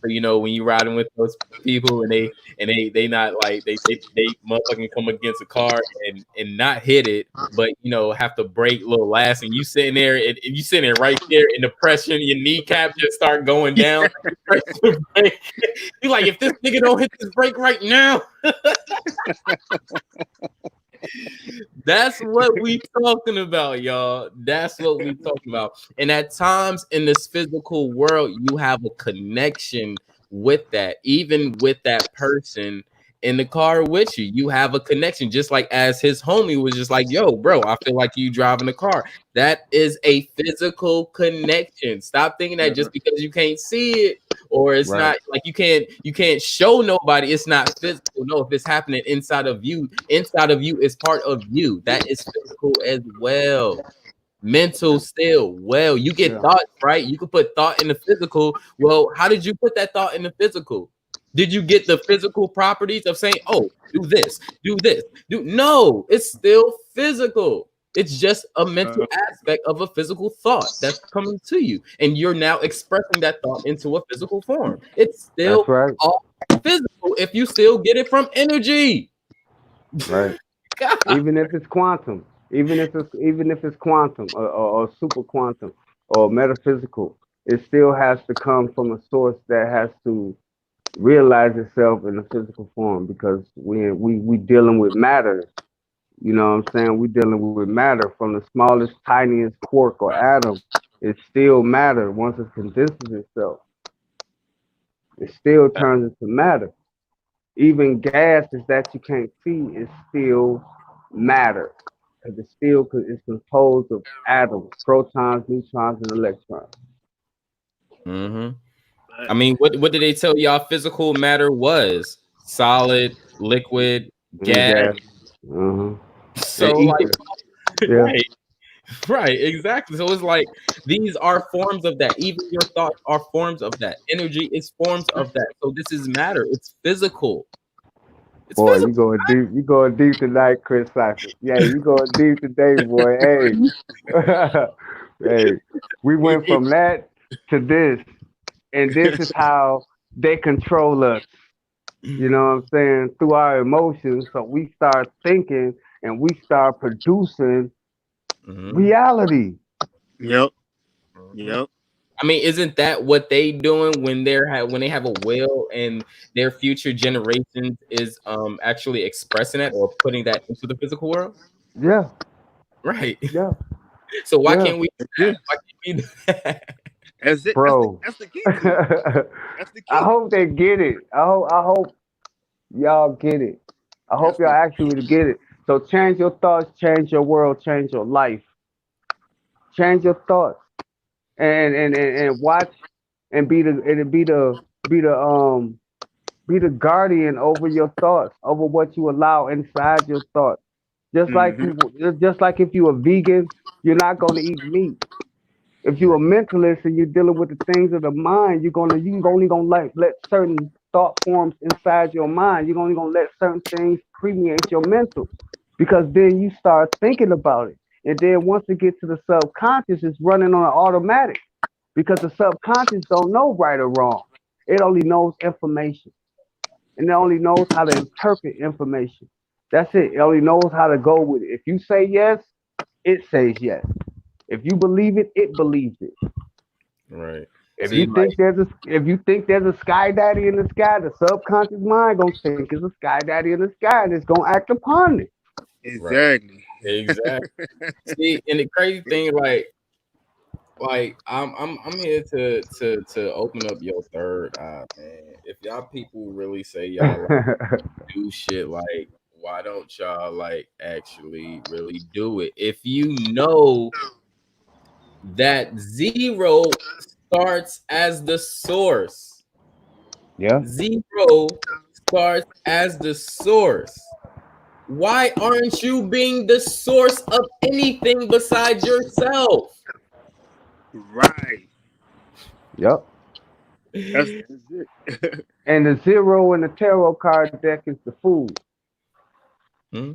So, when you riding with those people and they not like they motherfucking come against a car and not hit it, but have to brake a little last, and you sitting there and you sitting there right there, and the pressure in your kneecap just start going down. You press the brake. You like, if this nigga don't hit this brake right now. That's what we talking about, y'all. That's what we talking about. And at times in this physical world, you have a connection with that, even with that person in the car with you. You have a connection, just like as his homie was just like, yo, bro, I feel like you driving the car. That is a physical connection. Stop thinking that just because you can't see it or it's Right. not like you can't show nobody, it's not physical. No, if it's happening inside of you is part of you. That is physical as well. Mental still. Well, you get Yeah. thoughts, right? You could put thought in the physical. Well, how did you put that thought in the physical? Did you get the physical properties of saying, oh, do this, do this, do no, it's still physical. It's just a mental aspect of a physical thought that's coming to you, and you're now expressing that thought into a physical form. It's That's still right. all physical if you still get it from energy. Right. God. Even if it's quantum, even if it's quantum or super quantum or metaphysical, it still has to come from a source that has to realize itself in a physical form because we dealing with matter. You know what I'm saying? We dealing with matter from the smallest, tiniest quark or atom. It's still matter. Once it condenses itself, it still turns into matter. Even gases that you can't see is still matter because it's composed of atoms, protons, neutrons, and electrons. Mm-hmm. I mean, what did they tell y'all physical matter was? Solid, liquid, And gas. gas, uh-huh. And So like, ether. Yeah, right, right, exactly. So it's like these are forms of that. Even your thoughts are forms of that. Energy is forms of that. So this is matter. It's physical. It's boy, physical. you going deep. You going deep tonight, Chris Cypher. Yeah, you going deep today, boy. Hey, hey, we went from that to this, and this is how they control us. You know what I'm saying? Through our emotions. So we start thinking and we start producing Mhm, reality. Yep. mhm. Yep. I mean, isn't that what they doing when when they have a will and their future generations is actually expressing that or putting that into the physical world? Yeah, Right. yeah, So why yeah, can't we do that? Yeah. Why can't we do that? That's it. bro. That's the key to it. That's the I key. hope they get it. I hope y'all get it. I hope That's y'all the actually get it. So change your thoughts, change your world, change your life. Change your thoughts and watch and be the guardian over your thoughts, over what you allow inside your thoughts. mm-hmm. Just like if you're a vegan, you're not gonna eat meat. If you're a Right. mentalist and you're dealing with the things of the mind, you only gonna let certain thought forms inside your mind. You're only gonna let certain things permeate your mental because then you start thinking about it. And then once it gets to the subconscious, it's running on an automatic because the subconscious don't know right or wrong. It only knows information and it only knows how to interpret information. That's it. It only knows how to go with it. If you say yes, it says yes. If you believe it, it believes it. Right. If See, you like, think there's a sky daddy in the sky, the subconscious mind gonna think it's a sky daddy in the sky and it's gonna act upon it. right. Exactly. Exactly. See, and the crazy thing, like I'm here to open up your third eye, man. If y'all people really say y'all like do shit, like why don't y'all like actually really do it? If you know that zero starts as the source, Yeah. zero starts as the source. Why aren't you being the source of anything besides yourself? Right. Yep. That's it. And the zero in the tarot card deck is the fool. Hmm?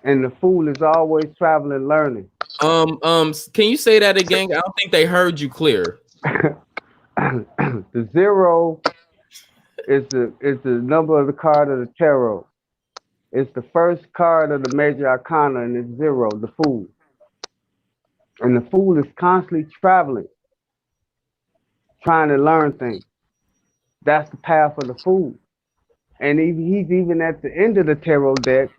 And the fool is always traveling, learning. Can you say that again? I don't think they heard you clear. The zero is the number of the card of the tarot. It's the first card of the major arcana, and it's zero, the fool. And the fool is constantly traveling, trying to learn things. That's the path of the fool. And he's even at the end of the tarot deck,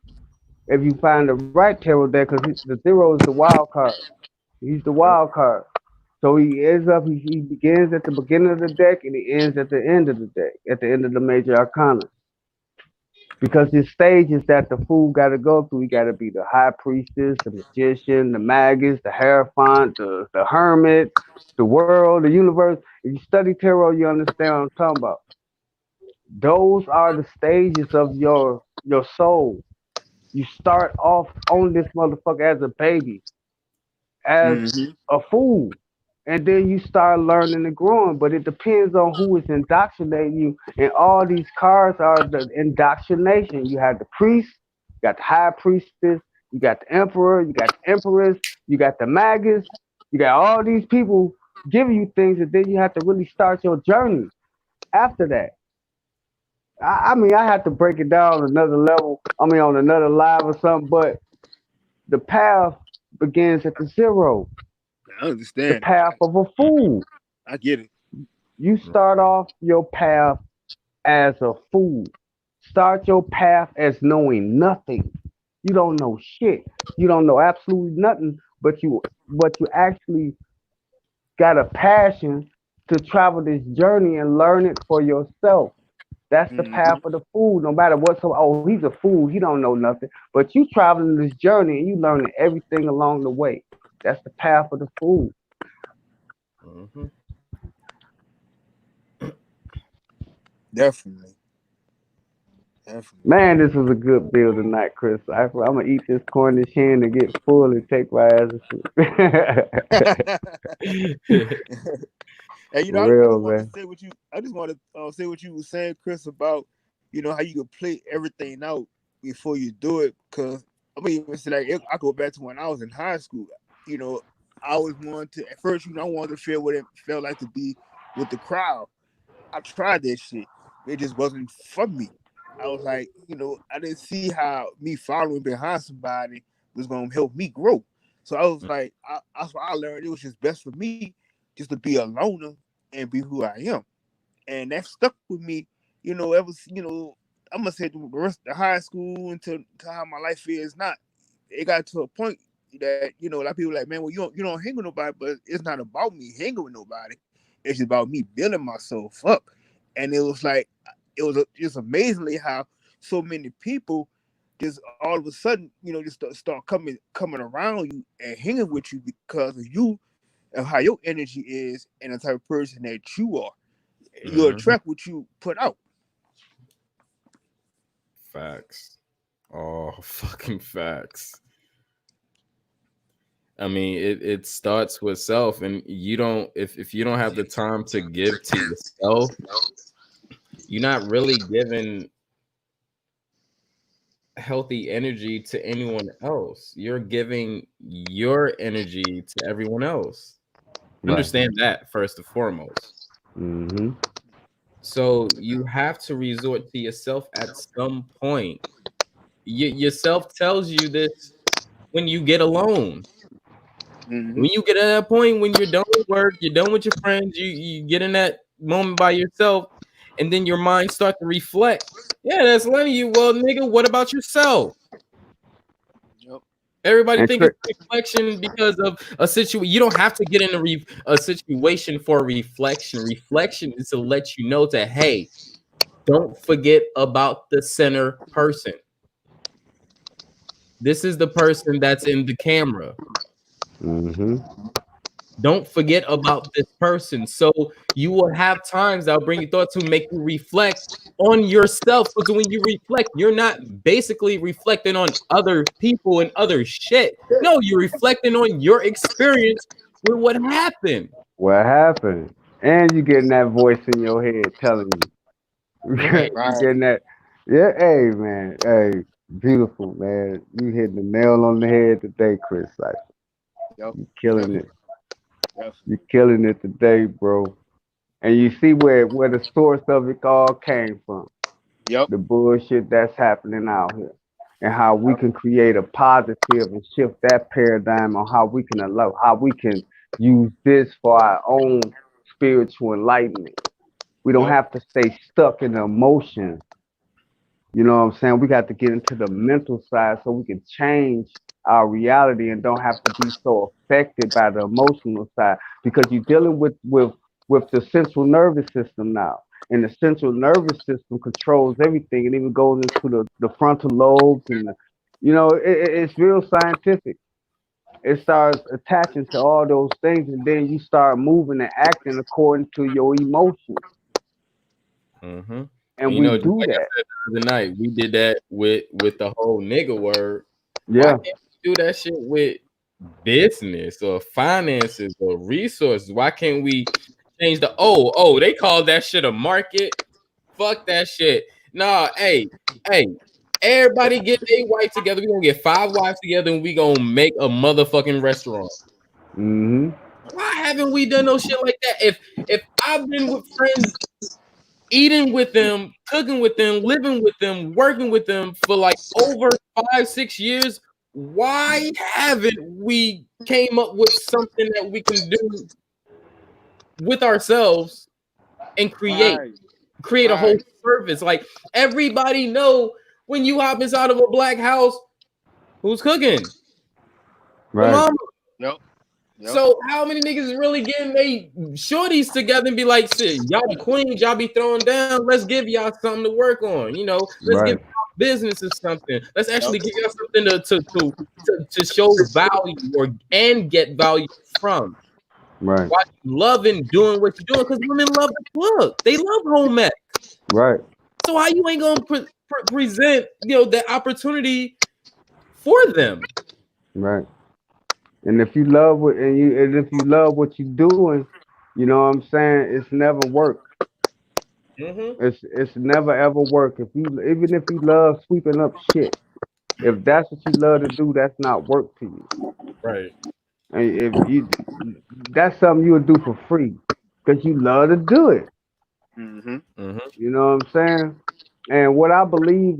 if you find the right tarot deck, because the zero is the wild card. He's the wild card. So he begins at the beginning of the deck and he ends at the end of the deck, at the end of the major arcana. Because his stages that the fool got to go through. He got to be the high priestess, the magician, the magus, the hierophant, the hermit, the world, the universe. If you study tarot, you understand what I'm talking about. Those are the stages of your soul. You start off on this motherfucker as a baby, as hmm a fool. And then you start learning and growing, but it depends on who is indoctrinating you. And all these cards are the indoctrination. You have the priest, you got the high priestess, you got the emperor, you got the empress, you got the magus, you got all these people giving you things, and then you have to really start your journey after that. I mean, I have to break it down another level. I mean, on another live or something, but the path begins at the zero, I the understand. path of a fool. I get it. You start off your path as a fool. Start your path as knowing nothing. You don't know shit. You don't know absolutely nothing, but you actually got a passion to travel this journey and learn it for yourself. That's the path hmm of the fool. No matter what, so oh, he's a fool. He don't know nothing. But you traveling this journey and you learning everything along the way. That's the path of the fool. Mhm. Definitely. Definitely. Man, this was a good bill tonight, Chris. I'm gonna eat this Cornish hen and get full and take my ass to sleep. And I For just real, want to man. say what you. I just want to say what you were saying, Chris, about how you could play everything out before you do it. Because I mean, it's like I go back to when I was in high school. You know, I always wanted to. At first, I wanted to feel what it felt like to be with the crowd. I tried that shit. it just wasn't for me. I was like, I didn't see how me following behind somebody was gonna help me grow. So I was like, that's why I learned it was just best for me just to be a loner and be who I am, and that stuck with me. Ever I'm gonna say the rest of high school until to how my life is now. It got to a point that a lot of people like, man, well, you don't hang with nobody, but it's not about me hanging with nobody. It's just about me building myself up. And it was like, just amazingly how so many people just all of a sudden, just start coming around you and hanging with you because of you and how your energy is and the type of person that you are. You Mhm. attract what you put out. Facts. Oh, fucking facts. I mean, it starts with self, and you don't if you don't have the time to give to yourself, you're not really giving healthy energy to anyone else. You're giving your energy to everyone else. Right. Understand that first and foremost. Mm-hmm. So you have to resort to yourself at some point. Yourself tells you this when you get alone. Mm-hmm. When you get at that point, when you're done with work, you're done with your friends, you get in that moment by yourself, and then your mind start to reflect. Yeah, that's letting you. Well, nigga, what about yourself? Yep. Everybody And think it's reflection because of a situation. You don't have to get in a situation for reflection. Reflection is to let you know that, hey, don't forget about the center person. This is the person that's in the camera. mm-hmm. Don't forget about this person. So you will have times that'll bring you thoughts to make you reflect on yourself. Because when you reflect, you're not basically reflecting on other people and other shit. No, you're reflecting on your experience with what happened. What happened? And you getting that voice in your head telling you. Right. You Right. getting that? Yeah. Hey, man. Hey, beautiful, man. You hitting the nail on the head today, Chris. Like Yep. you killing it. Definitely. Definitely. You killing it today, bro. And you see where the source of it all came from. Yep. The bullshit that's happening out here. And how we can create a positive and shift that paradigm on how we can allow how we can use this for our own spiritual enlightenment. We don't Yep. have to stay stuck in the emotions. You know what I'm saying? We got to get into the mental side so we can change our reality and don't have to be so affected by the emotional side because you're dealing with the central nervous system now. And the central nervous system controls everything. It even goes into the frontal lobes and it's real scientific. It starts attaching to all those things and then you start moving and acting according to your emotions. Mm-hmm. And You we know, just do like I that. said the other night, we did that with the whole nigga word. Why Yeah, can't we do that shit with business or finances or resources? Why can't we change they call that shit a market? Fuck that shit. Nah, hey, everybody get a wife together. We gonna get 5 wives together and we gonna make a motherfucking restaurant. hmm Why haven't we done no shit like that? If I've been with friends eating with them, cooking with them, living with them, working with them for like over 5, 6 years. Why haven't we came up with something that we can do with ourselves and create Right. create a whole Right. service? Like everybody know when you hop inside of a black house, who's cooking? The right, mama. Yep. Yep. So how many niggas is really getting they shorties together and be like, shit, y'all the queens, y'all be throwing down. Let's give y'all something to work on. Let's give right, y'all business or something. Let's Yep. actually give y'all something to show value and get value from. right, Why you loving doing what you're doing? Because women love to cook. They love home ec. right, So how you ain't gonna present the opportunity for them? right. And if you love what and if you love what you're doing, you know what I'm saying, it's never work. Mm-hmm. It's never ever work. If you even if you love sweeping up shit, if that's what you love to do, that's not work to you. Right. And if you that's something you would do for free because you love to do it. Mm-hmm. You know what I'm saying? And what I believe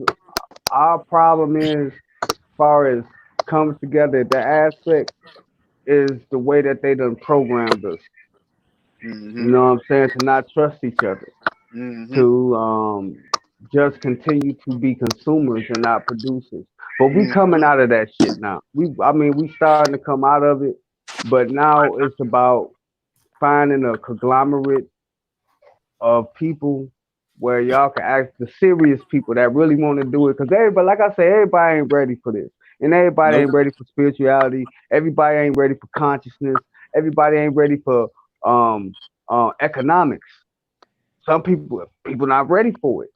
our problem is, as far as coming together, the aspect is the way that they done programmed us. You know what I'm saying? To not trust each other, to just continue to be consumers and not producers. But we coming out of that shit now. I mean, we starting to come out of it, but now it's about finding a conglomerate of people where y'all can ask the serious people that really want to do it. Because everybody, like I say, everybody ain't ready for this. And everybody Nope. ain't ready for spirituality. Everybody ain't ready for consciousness. Everybody ain't ready for economics. Some people not ready for it.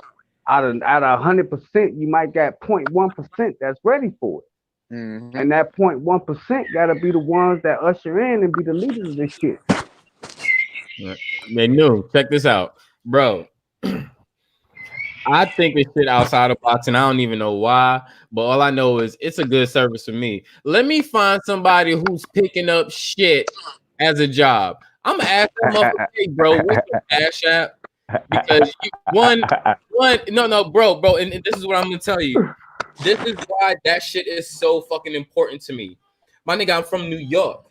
Out of 100%, you might get 0.1% that's ready for it. And that 0.1% gotta be the ones that usher in and be the leaders of this shit. They knew. Check this out, bro. I think it's shit outside of boxing. I don't even know why, but all I know is it's a good service for me. Let me find somebody who's picking up shit as a job. I'm gonna ask them, hey, bro, what's your Cash App? Because no, bro, and this is what I'm gonna tell you. This is why that shit is so fucking important to me. My nigga, I'm from New York.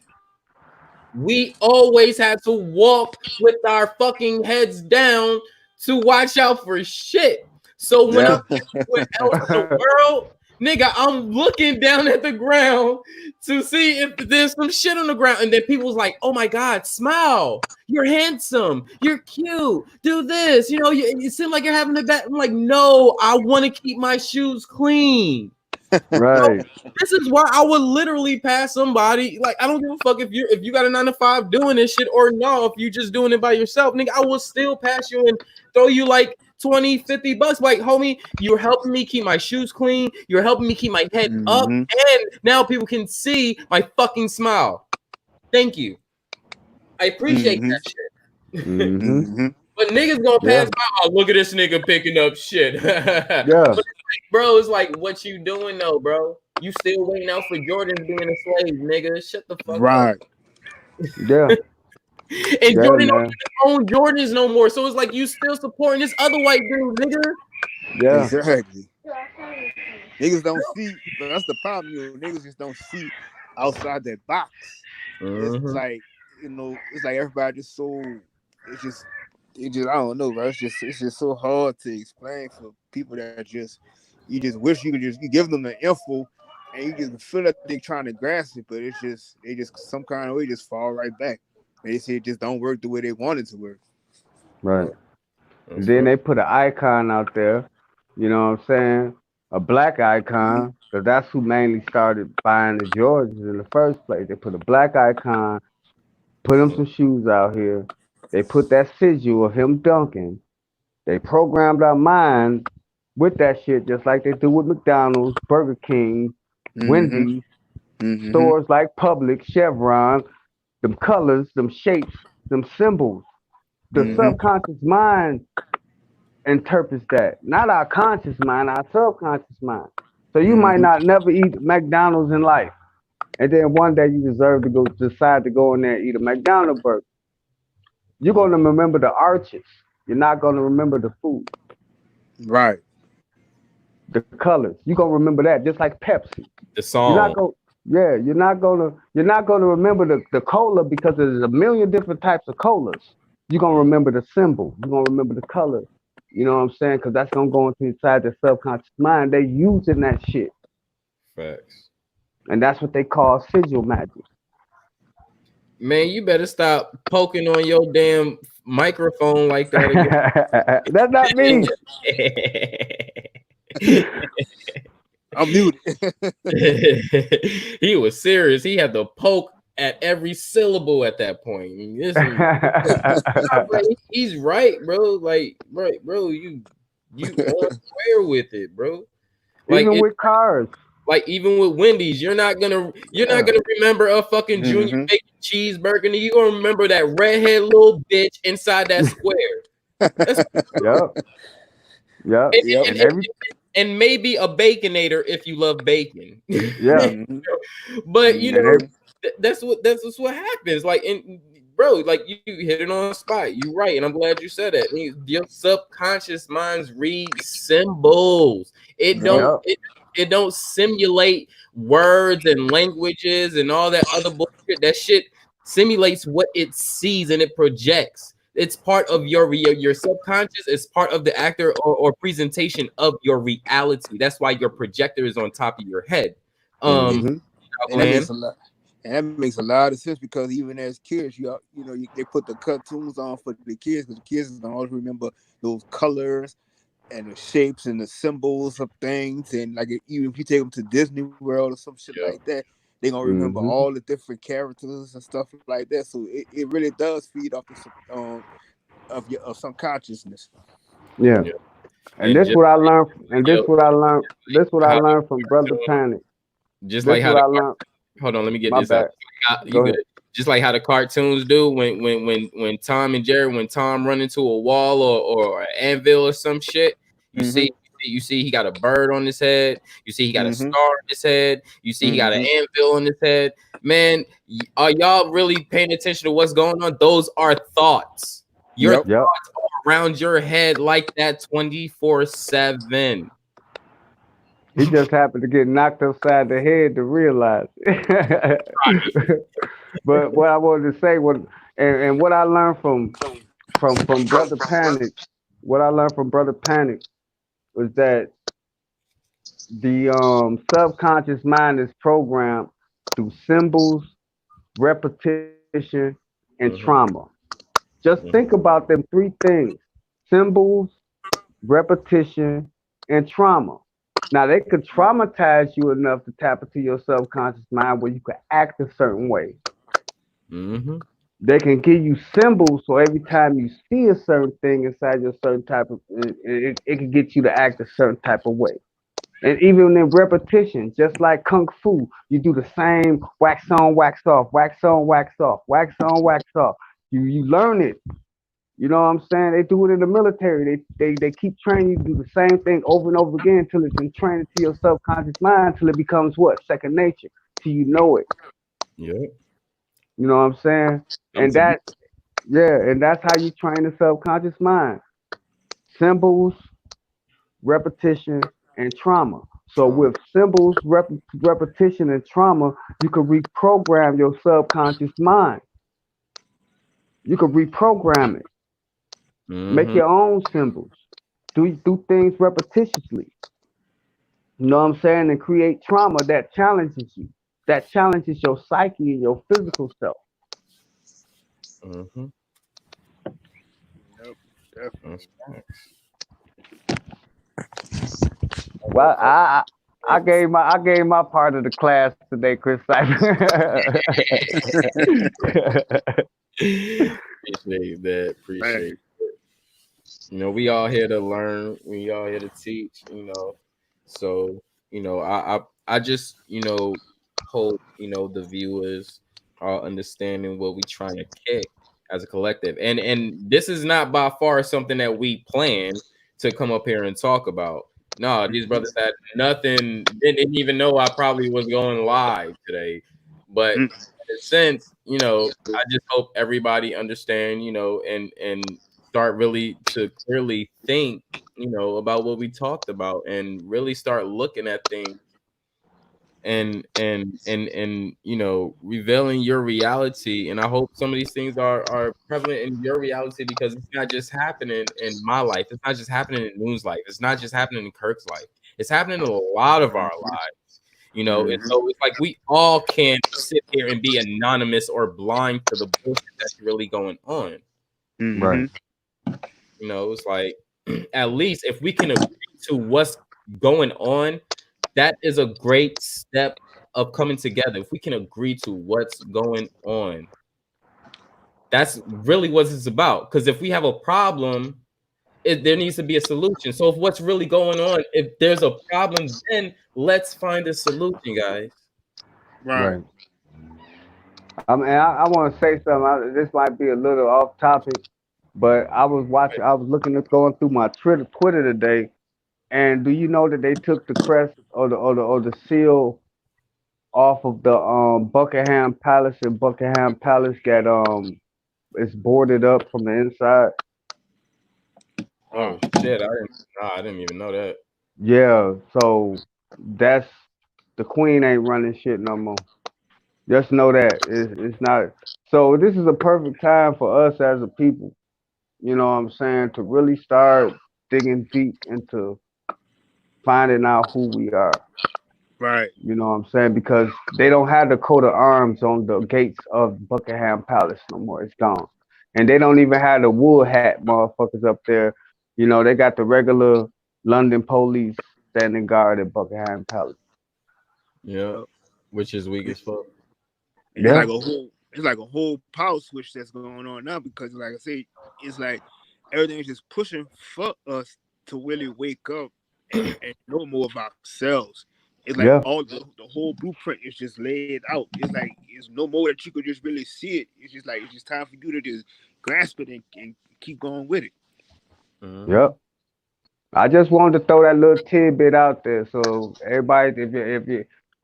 We always had to walk with our fucking heads down to watch out for shit. So when I'm anywhere else in the world, nigga, I'm looking down at the ground to see if there's some shit on the ground. And then people's like, oh my God, smile. You're handsome. You're cute. Do this. You know, you seem like you're having a bad. I'm like, no, I want to keep my shoes clean. Right. So this is why I would literally pass somebody. Like, I don't give a fuck if you got a 9 to 5 doing this shit or no. If you just doing it by yourself, nigga, I will still pass you and throw you like 20, 50 bucks. Like, homie, you're helping me keep my shoes clean. You're helping me keep my head up. And now people can see my fucking smile. Thank you. I appreciate that shit. But niggas gonna pass by. Oh, look at this nigga picking up shit. Yeah. But it's like, bro, it's like, what you doing though, bro? You still waiting out for Jordan being a slave, nigga. Shut the fuck up. Yeah. And Yeah, Jordan man. don't own Jordans no more. So it's like you still supporting this other white dude, nigga. Yeah. Exactly. Niggas don't see, but that's the problem. You know, niggas just don't see outside that box. It's like, you know, it's like everybody just so. It just I don't know, bro. It's just so hard to explain for people that just you just wish you could just you give them the info and you just feel that they're trying to grasp it, but it's just they just some kind of way just fall right back. They say it just don't work the way they want it to work. Right. And then they put an icon out there, you know what I'm saying? A black icon, because that's who mainly started buying the Jordans in the first place. They put a black icon, put him some shoes out here. They put that sigil of him dunking. They programmed our mind with that shit, just like they do with McDonald's, Burger King, Wendy's, stores like Publix, Chevron, them colors, them shapes, them symbols. The subconscious mind interprets that, not our conscious mind, our subconscious mind. So you might not never eat McDonald's in life, and then one day you decide to go in there and eat a McDonald's burger. You're gonna remember the arches. You're not gonna remember the food, Right. the colors. You're gonna remember that, just like Pepsi. The You're song. not going. Yeah, you're not gonna remember the cola because there's a million different types of colas. You're gonna remember the symbol. You're gonna remember the color. You know what I'm saying? Because that's gonna go into inside the subconscious mind. They using that shit, Facts. and that's what they call sigil magic. Man, you better stop poking on your damn microphone like that That's not me. again. I'm muted. He was serious. He had to poke at every syllable at that point. Nah, bro, he's right, bro. Like, bro, you on square with it, bro. Like Even it, with cars. like even with Wendy's, you're not gonna remember a fucking junior bacon cheeseburger. You're gonna remember that redhead little bitch inside that square. That's Yep. Yep. and, Yep. and, And every and maybe a baconator if you love bacon. yeah. But you And know, every that's what happens. Like, and bro, like you hit it on the spot. You right, and I'm glad you said that. Your subconscious minds read symbols. It don't Yep. it don't simulate words and languages and all that other bullshit. That shit simulates what it sees and it projects. It's part of your subconscious. It's part of the actor or presentation of your reality. That's why your projector is on top of your head. Mm-hmm. And that makes Land. a lot. And that makes a lot of sense because even as kids, they put the cartoons on for the kids because the kids don't always remember those colors and the shapes and the symbols of things. And like even if you take them to Disney World or some shit like that, they're gonna remember Mm-hmm. all the different characters and stuff like that. So it really does feed off the of some consciousness. Yeah. Yeah. And And this just what I learned. And this yo, what I learned. This what I how the learned from Brother cartoon, Panic. just This like how what the I learned. hold on, let me get My this out. bad. You Go good? ahead. Just like how the cartoons do when Tom and Jerry, when Tom run into a wall or an anvil or some shit, you Mm-hmm. see you see he got a bird on his head. You see he got a Mm-hmm. star on his head. You see he got an Mm-hmm. anvil on his head. Man, are y'all really paying attention to what's going on? Those are thoughts. Your Yep. Yep. thoughts are around your head like that 24/7. He just happened to get knocked upside the head to realize it. But what I wanted to say was, and what I learned from Brother Panic, what I learned from Brother Panic was that the subconscious mind is programmed through symbols, repetition, and Mhm, trauma. Just think mhm, about them three things: symbols, repetition, and trauma. Now, they could traumatize you enough to tap into your subconscious mind where you could act a certain way. mhm, They can give you symbols, so every time you see a certain thing inside your certain type of, it can get you to act a certain type of way. And even in repetition, just like kung fu, you do the same wax on, wax off, wax on, wax off, wax on, wax off. You learn it. You know what I'm saying? They do it in the military. They keep training you to do the same thing over and over again until it's been trained into your subconscious mind until it becomes what? Second nature. Till you know it. yeah. You know what I'm saying? I'm And to that yeah, and that's how you train the subconscious mind. Symbols, repetition, and trauma. So Trump. with symbols, repetition, and trauma, you can reprogram your subconscious mind. You can reprogram it. Make Mhm, your own symbols. Do things repetitiously. You know what I'm saying? And create trauma that challenges you. That challenges your psyche and your physical self. mhm. Yep. Definitely. That's facts. Well, I gave my part of the class today, Chris Cypher. Appreciate that. Right. Appreciate. We all here to learn. We all here to teach. So I just hope the viewers are understanding what we trying to kick as a collective. And this is not by far something that we plan to come up here and talk about. No, these brothers had nothing. Didn't even know I probably was going live today. But Mm. in a sense, I just hope everybody understand, and start really to clearly think, about what we talked about and really start looking at things and revealing your reality. And I hope some of these things are prevalent in your reality because it's not just happening in my life. It's not just happening in Noon's life. It's not just happening in Kirk's life. It's happening in a lot of our lives. And Mm-hmm. so it's like we all can't sit here and be anonymous or blind to the bullshit that's really going on. Mm-hmm. Right. It's like at least if we can agree to what's going on, that is a great step of coming together. If we can agree to what's going on, that's really what it's about. Because if we have a problem, there needs to be a solution. So if what's really going on, if there's a problem, then let's find a solution, guys. Right. Right. I mean, I want to say something. This might be a little off topic, but I was watching. I was looking at going through my Twitter today, and do you know that they took the crest or the seal off of the Buckingham Palace in Buckingham Palace that it's boarded up from the inside. Oh shit! I didn't even know that. Yeah, so that's the queen ain't running shit no more. Just know that it's not. So this is a perfect time for us as a people. You know what I'm saying? To really start digging deep into finding out who we are. Right. You know what I'm saying? Because they don't have the coat of arms on the gates of Buckingham Palace no more. It's gone. And they don't even have the wool hat motherfuckers up there. You know, they got the regular London police standing guard at Buckingham Palace. Yeah, Yep. which is weak as fuck. And it's Yeah. like a whole power switch that's going on now because like I say, it's like everything's just pushing for us to really wake up and know more of ourselves. It's like Yeah. all the whole blueprint is just laid out. It's like it's no more that you could just really see it. It's just time for you to just grasp it and keep going with it. Hmm. Yep. I just wanted to throw that little tidbit out there, so everybody,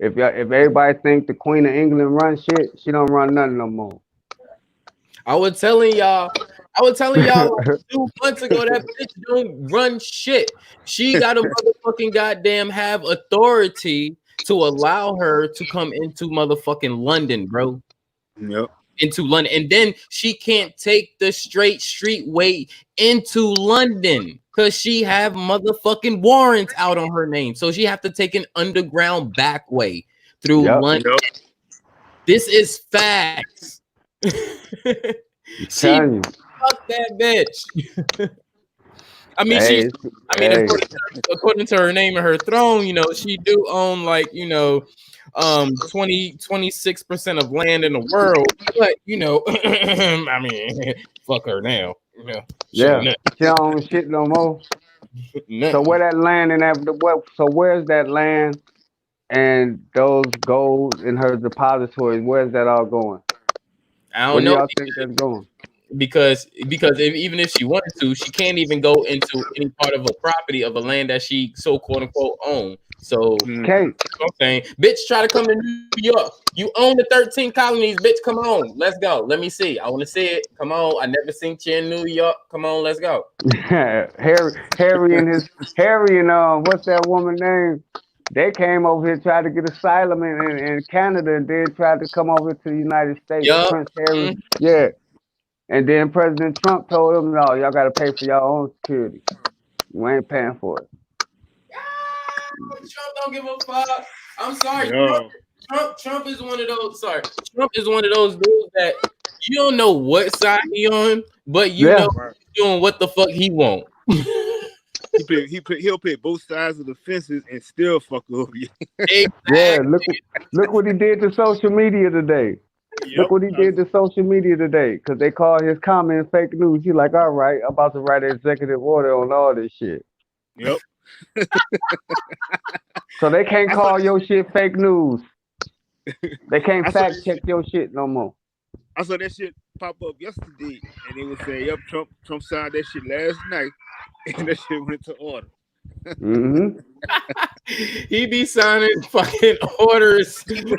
if everybody think the Queen of England run shit, she don't run nothing no more. I was telling y'all. I was telling y'all like 2 months ago that bitch don't run shit. She got to motherfucking goddamn have authority to allow her to come into motherfucking London, bro. Yep. Into London, and then she can't take the straight street way into London because she have motherfucking warrants out on her name, so she have to take an underground back way through Yep. London. Yep. This is facts. I'm She telling you. fuck that bitch. I mean, Hey, hey, according to her name and her throne, you know, she do own like, you know, 26% of land in the world. But you know, I mean, fuck her now. You know, she ain't yeah. She don't own shit no more. So nothing. where that land and that what? So where's that land and those gold in her depositories? Where's that all going? I Where don't do know y'all think that's going? because even if she wanted to, she can't even go into any part of a property of a land that she so quote unquote own. So She Mm. can't. I'm saying, bitch, try to come to New York. You own the 13 colonies, bitch. Come on, let's go. Let me see. I want to see it. Come on. I never seen you in New York. Come on, let's go. Harry and what's that woman name? They came over here, tried to get asylum in Canada, and then tried to come over to the United States. Yup. Prince Harry, yeah. And then President Trump told them, no, y'all got to pay for your own security. You ain't paying for it. Trump don't give a fuck. I'm sorry. Yeah. Trump is one of those. Sorry, Trump is one of those dudes that you don't know what side he on, but you Yeah. know he's doing what the fuck he want. He'll play both sides of the fences and still fuck over you. Yeah, Exactly. look what he did to social media today. Yep. Look what he did to social media today, because they call his comments fake news. He's like, all right, I'm about to write an executive order on all this shit. Yep. So they can't I saw call this. your shit fake news. They can't I saw fact this check shit. your shit no more. I saw that shit pop up yesterday, and they would say, "Yep, Trump signed that shit last night, and that shit went to order." Mm-hmm. He be signing fucking orders in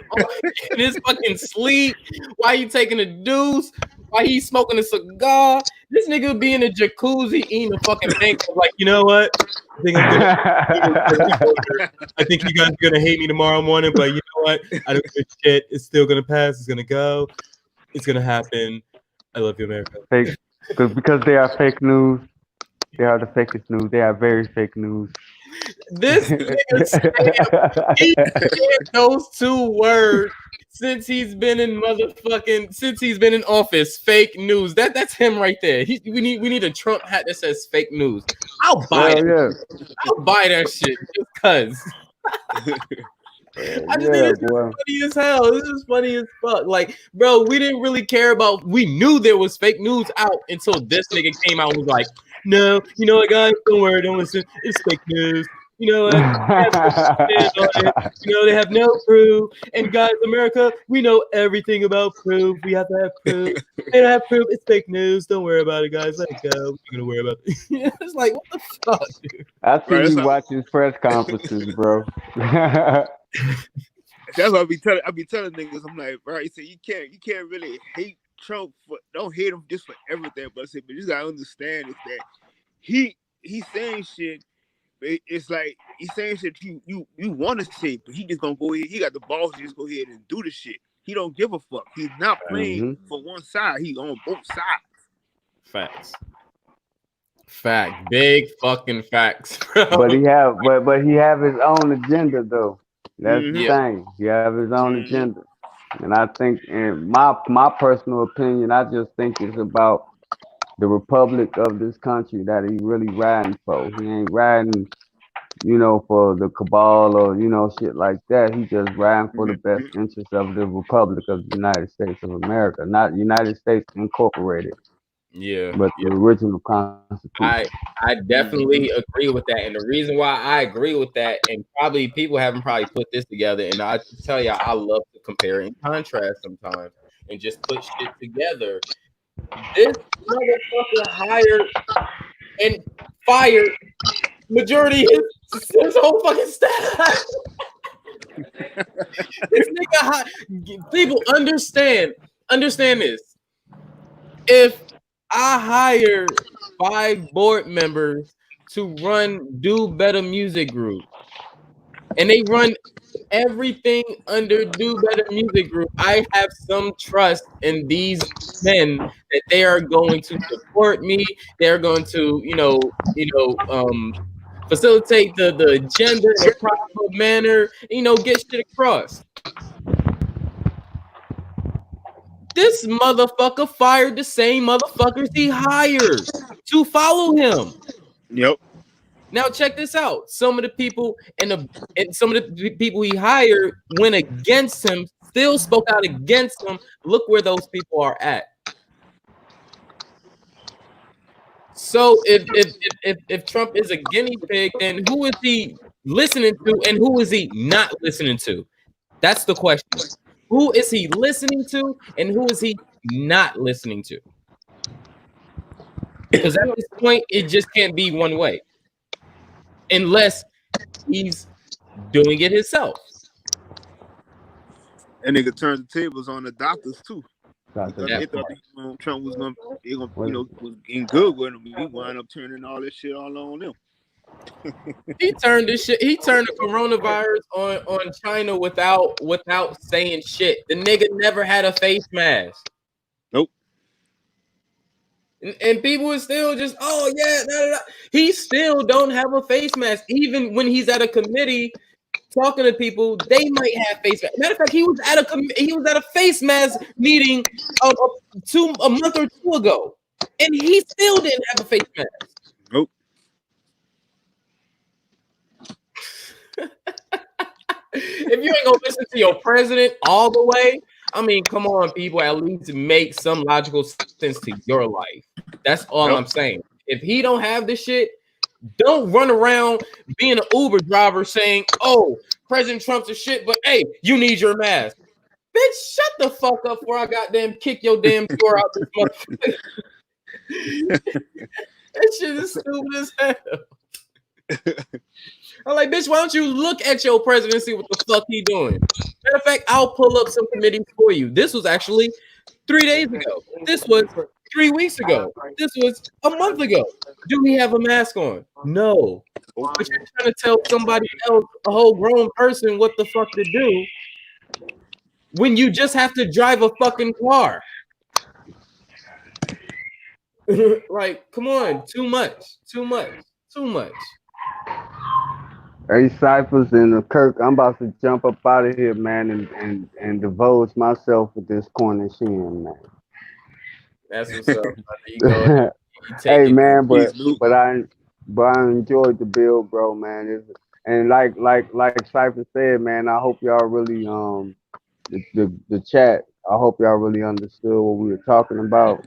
his fucking sleep. Why he taking a deuce? Why he smoking a cigar? This nigga be in a jacuzzi eating a fucking pancake. Like, you know what? I think I'm gonna. I think you guys are gonna hate me tomorrow morning, but you know what? I don't give a shit. It's still gonna pass. It's gonna go. It's gonna happen. I love you, America. Fake, because they are fake news. They are the fakest news. They are very fake news. This nigga he said those 2 words since he's been in office. Fake news. That's him right there. We need a Trump hat that says fake news. I'll buy Hell yeah. that. I'll buy that shit just cause. I just think Yeah, this is boy. funny as hell. This is funny as fuck. Like, bro, we didn't really care about. We knew there was fake news out until this nigga came out and was like, "No, you know what, guys? Don't worry, don't listen. It's fake news. You know what? They have no stand on it. You know, they have no proof. And guys, America, we know everything about proof. We have to have proof. They don't have proof. It's fake news. Don't worry about it, guys. Let it go. We're gonna worry about it." It's like, what the fuck, dude? I see Right. you watching press conferences, bro. That's what I be telling niggas. I'm like, bro, you say you can't really hate Trump for don't hate him just for everything, but I say, but you gotta understand is that he's saying shit. It's like he's saying shit you want to say, but he just gonna go ahead. He got the balls to just go ahead and do the shit. He don't give a fuck. He's not playing for one side. He's on both sides. Facts. Fact. Big fucking facts, bro. But he have his own agenda though. That's the Yeah. thing. He have his own agenda. And I think, in my personal opinion, I just think it's about the republic of this country that he really riding for. He ain't riding, for the cabal or, shit like that. He just riding for the best interest of the Republic of the United States of America, not United States Incorporated, Yeah. but the original Constitution. I definitely agree with that. And the reason why I agree with that, and probably people haven't probably put this together, and I just tell y'all, I love to compare and contrast sometimes and just put shit together. This motherfucker hired and fired majority of his whole fucking staff. This nigga, people understand this. If I hire 5 board members to Do Better Music Group, and they run everything under Do Better Music Group, I have some trust in these men that they are going to support me. They're going to, facilitate the agenda in a proper manner, get shit across. This motherfucker fired the same motherfuckers he hired to follow him. Yep. Now check this out. Some of the people and some of the people he hired went against him, still spoke out against him. Look where those people are at. So if Trump is a guinea pig, then who is he listening to and who is he not listening to? That's the question. Who is he listening to and who is he not listening to? Because at this point, it just can't be one way. Unless he's doing it himself. And nigga turned the tables on the doctors too. They thought Trump was gonna was in good with him. He wound up turning all this shit all on them. He turned the coronavirus on China without saying shit. The nigga never had a face mask. Nope. And people are still just, oh yeah, he still don't have a face mask. Even when he's at a committee talking to people, they might have face mask. Matter of fact, he was at a face mask meeting a month or 2 ago, and he still didn't have a face mask. Nope. If you ain't gonna listen to your president all the way, I mean, come on, people, at least make some logical sense to your life. That's all I'm saying. If he don't have this shit, don't run around being an Uber driver saying, oh, President Trump's a shit, but hey, you need your mask. Bitch, shut the fuck up before I goddamn kick your damn door out this motherfucker. That shit is stupid as hell. I'm like, bitch, why don't you look at your president and see what the fuck he doing? Matter of fact, I'll pull up some committees for you. This was actually 3 days ago. This was 3 weeks ago. This was a month ago. Do he have a mask on? No. But you're trying to tell somebody else, a whole grown person, what the fuck to do when you just have to drive a fucking car. Like, come on, too much. Hey, Cyphers and Kirk, I'm about to jump up out of here, man, and divulge myself with this corner shin, man. That's what's up. You go hey, man, but I enjoyed the build, bro, man. And like Cypher said, man, I hope y'all really the chat. I hope y'all really understood what we were talking about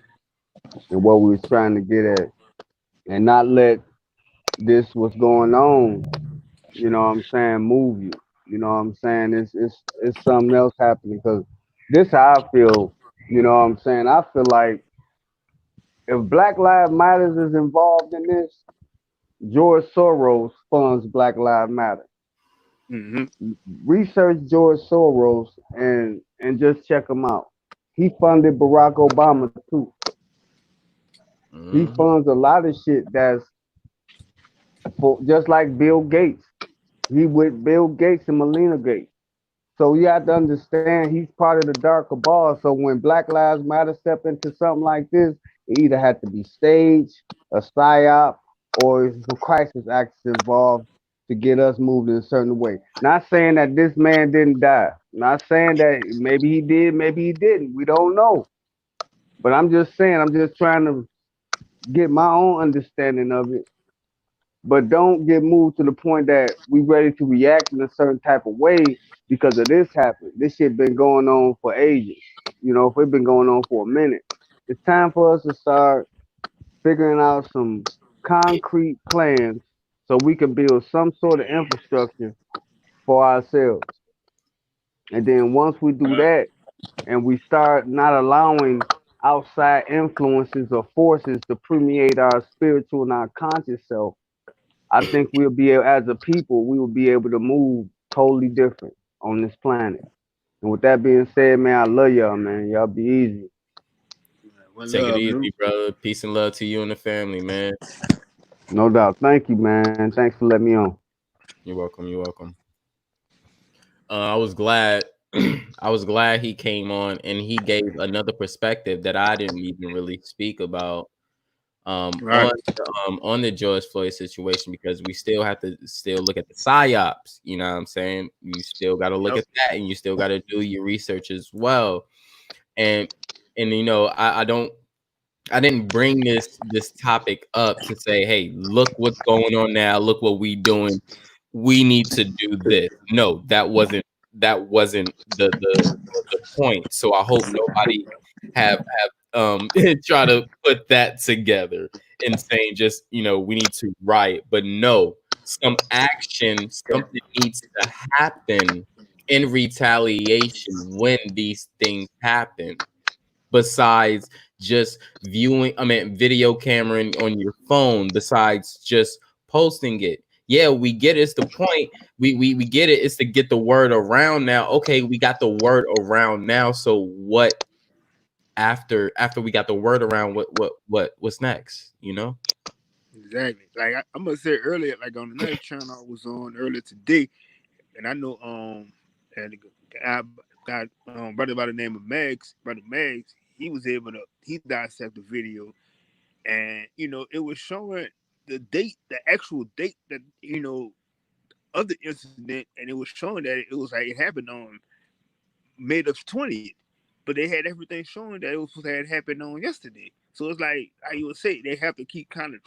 and what we was trying to get at, and not let this what's going on, you know what I'm saying, move you. You know what I'm saying? It's something else happening, because this how I feel, you know what I'm saying? I feel like if Black Lives Matter is involved in this, George Soros funds Black Lives Matter. Mm-hmm. Research George Soros and just check him out. He funded Barack Obama too. He Mhm. funds a lot of shit that's for just like Bill Gates. He with Bill Gates and Melina Gates. So you have to understand he's part of the darker ball. So when Black Lives Matter step into something like this, it either had to be staged, a psyop, or some crisis acts involved to get us moved in a certain way. Not saying that this man didn't die. Not saying that maybe he did, maybe he didn't. We don't know. But I'm just saying, I'm just trying to get my own understanding of it, but don't get moved to the point that we ready to react in a certain type of way because of this happened. This shit been going on for ages. You know, if it been going on for a minute, it's time for us to start figuring out some concrete plans so we can build some sort of infrastructure for ourselves. And then once we do that and we start not allowing outside influences or forces to permeate our spiritual and our conscious self, I think we'll be able, as a people, we will be able to move totally different on this planet. And with that being said, man, I love y'all, man. Y'all be easy. One Take it love, easy, Luke. brother. Peace and love to you and the family, man. No doubt. Thank you, man. Thanks for letting me on. You're welcome. You're welcome. I was glad. I was glad he came on and he gave another perspective that I didn't even really speak about Right. on the George Floyd situation because we still have to still look at the psyops. You know what I'm saying? You still got to look Yep. at that, and you still got to do your research as well. And you know, I didn't bring this topic up to say, hey, look what's going on now. Look what we doing. We need to do this. No, that wasn't the point. So I hope nobody have try to put that together and saying just we need to riot. But no, some action, something needs to happen in retaliation when these things happen besides just viewing, I mean, video cameraing on your phone, besides just posting it. Yeah, we get it. It's the point. We get it. It's to get the word around now. Okay, we got the word around now. So what after we got the word around, what's next? You know? Exactly. Like I'm gonna say earlier, like on another channel I was on earlier today, and I know and I got brother by the name of brother Mags, he was able to he dissect the video, and it was showing the date, the actual date that of the incident, and it was showing that it was like it happened on May the 20th, but they had everything showing that it was supposed to have happened on yesterday. So it's like how you would say they have to keep kind of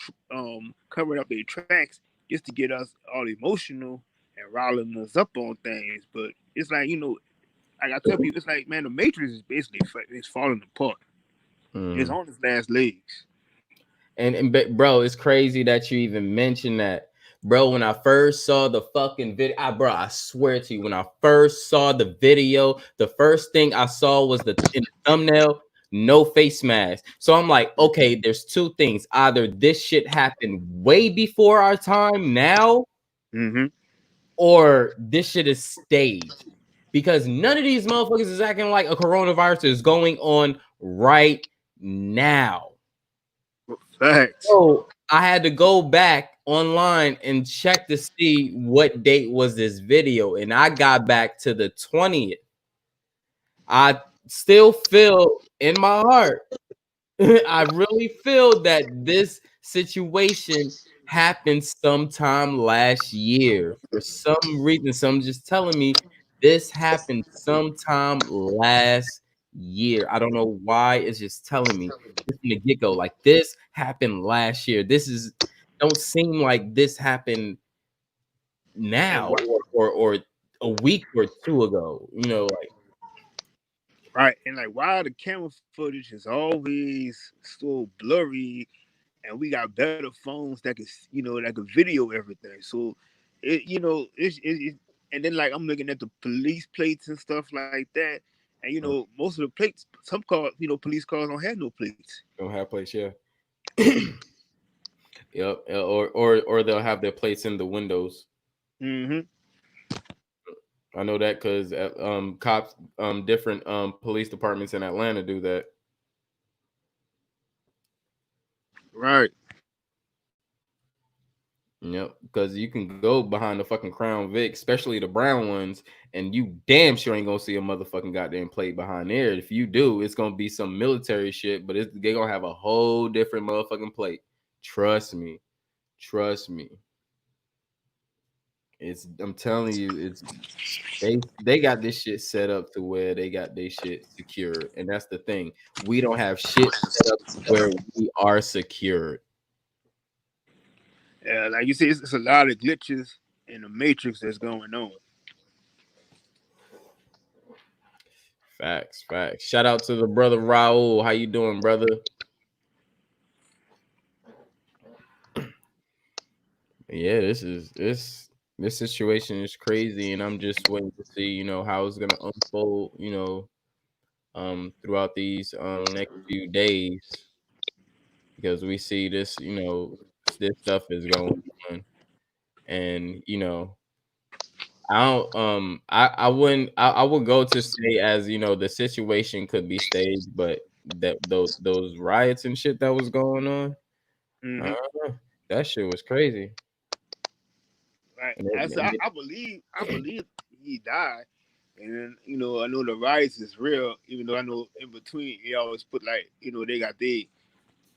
covering up their tracks just to get us all emotional and riling us up on things. But it's like like I tell people, it's like, man, the Matrix is basically it's falling apart. It's Mm. on its last legs. Bro, it's crazy that you even mentioned that. Bro, when I first saw the fucking video, bro, I swear to you, when I first saw the video, the first thing I saw was in the thumbnail, no face mask. So I'm like, okay, there's two things. Either this shit happened way before our time now, Mm-hmm. or this shit is staged. Because none of these motherfuckers is acting like a coronavirus is going on right now. Facts. So I had to go back online and check to see what date was this video, and I got back to the 20th. I still feel in my heart, I really feel that this situation happened sometime last year. For some reason, some just telling me this happened sometime last year. I don't know why. It's just telling me just from the get go, like this happened last year. This is don't seem like this happened And now why, or a week or two ago. Like right, and like why the camera footage is always so blurry, and we got better phones that could that could video everything. So and then like I'm looking at the police plates and stuff like that, and most of the plates, some cars, police cars don't have no plates. don't have place, yeah. Yep, or they'll have their plates in the windows. Mm-hmm. I know that because cops, different police departments in Atlanta do that. Right. Yep, because you can go behind the fucking Crown Vic, especially the brown ones, and you damn sure ain't gonna see a motherfucking goddamn plate behind there. If you do, it's gonna be some military shit, but they gonna have a whole different motherfucking plate. Trust me, trust me. I'm telling you, they got this shit set up to where they got their shit secure, and that's the thing. We don't have shit set up where we are secured. Yeah, like you said, it's a lot of glitches in the matrix that's going on. Facts, facts. Shout out to the brother Raul. How you doing, brother? Yeah, this situation is crazy, and I'm just waiting to see, how it's gonna unfold, throughout these next few days, because we see this, this stuff is going on, and I don't, I wouldn't, I would go to say as the situation could be staged, but those riots and shit that was going on, Mm-hmm. uh, that shit was crazy. Right. And I believe he died, and then I know the riots is real. Even though I know in between they always put like they got they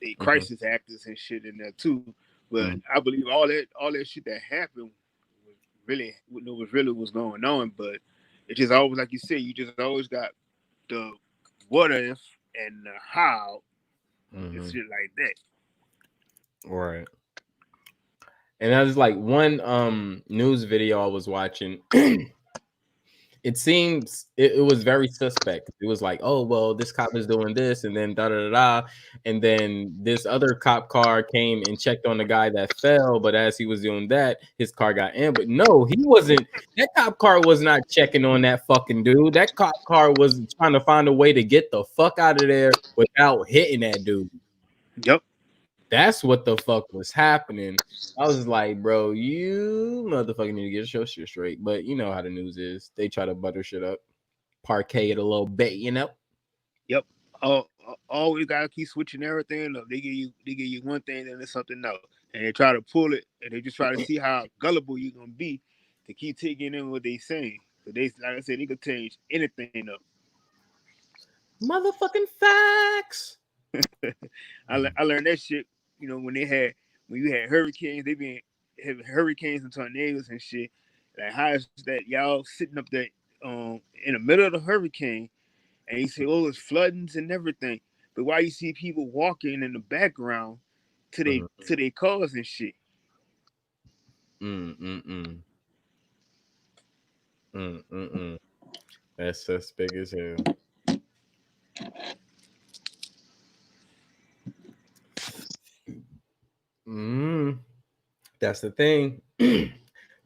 Mhm, crisis actors and shit in there too. But mhm, I believe all that shit that happened was really was going on. But it's just always like you said, you just always got the what if and the how and mhm. shit like that. Right. And that was like one news video I was watching. It seems it was very suspect. It was like, oh well, this cop is doing this, and then da da da da, and then this other cop car came and checked on the guy that fell. But as he was doing that, his car got in. But no, he wasn't. That cop car was not checking on that fucking dude. That cop car was trying to find a way to get the fuck out of there without hitting that dude. Yep. That's what the fuck was happening. I was like, bro, you motherfucking need to get your shit straight. But you know how the news is. They try to butter shit up, parquet it a little bit. Yep. Always gotta keep switching everything up. They give you one thing, then it's something else, and they try to pull it, and they just try to see how gullible you're gonna be to keep taking in what they saying. So they, like I said, they could change anything up. Motherfucking facts. I learned that shit. When you had hurricanes, they been having hurricanes and tornadoes and shit. Like how is that y'all sitting up there in the middle of the hurricane and you say, oh, it's floodings and everything. But why you see people walking in the background Mhm. to their cars and shit? Mm, mm, mm. Mm, mm, mm. That's suspect as hell. Mm, that's the thing.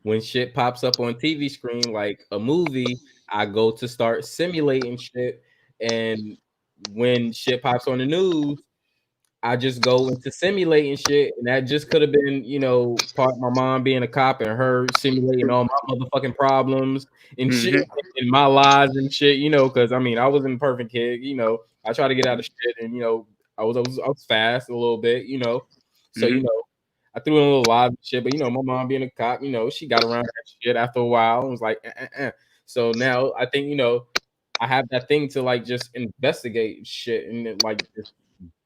When shit pops up on TV screen like a movie, I go to start simulating shit. And when shit pops on the news, I just go into simulating shit, and that just could have been, part of my mom being a cop and her simulating all my motherfucking problems and shit Mm-hmm. in my lies and shit, because I mean I wasn't a perfect kid, I try to get out of shit, and I was fast a little bit, so Mm-hmm. I threw in a little lies and shit, but my mom being a cop, she got around that shit after a while and was like, So now I think I have that thing to like just investigate shit and then, like just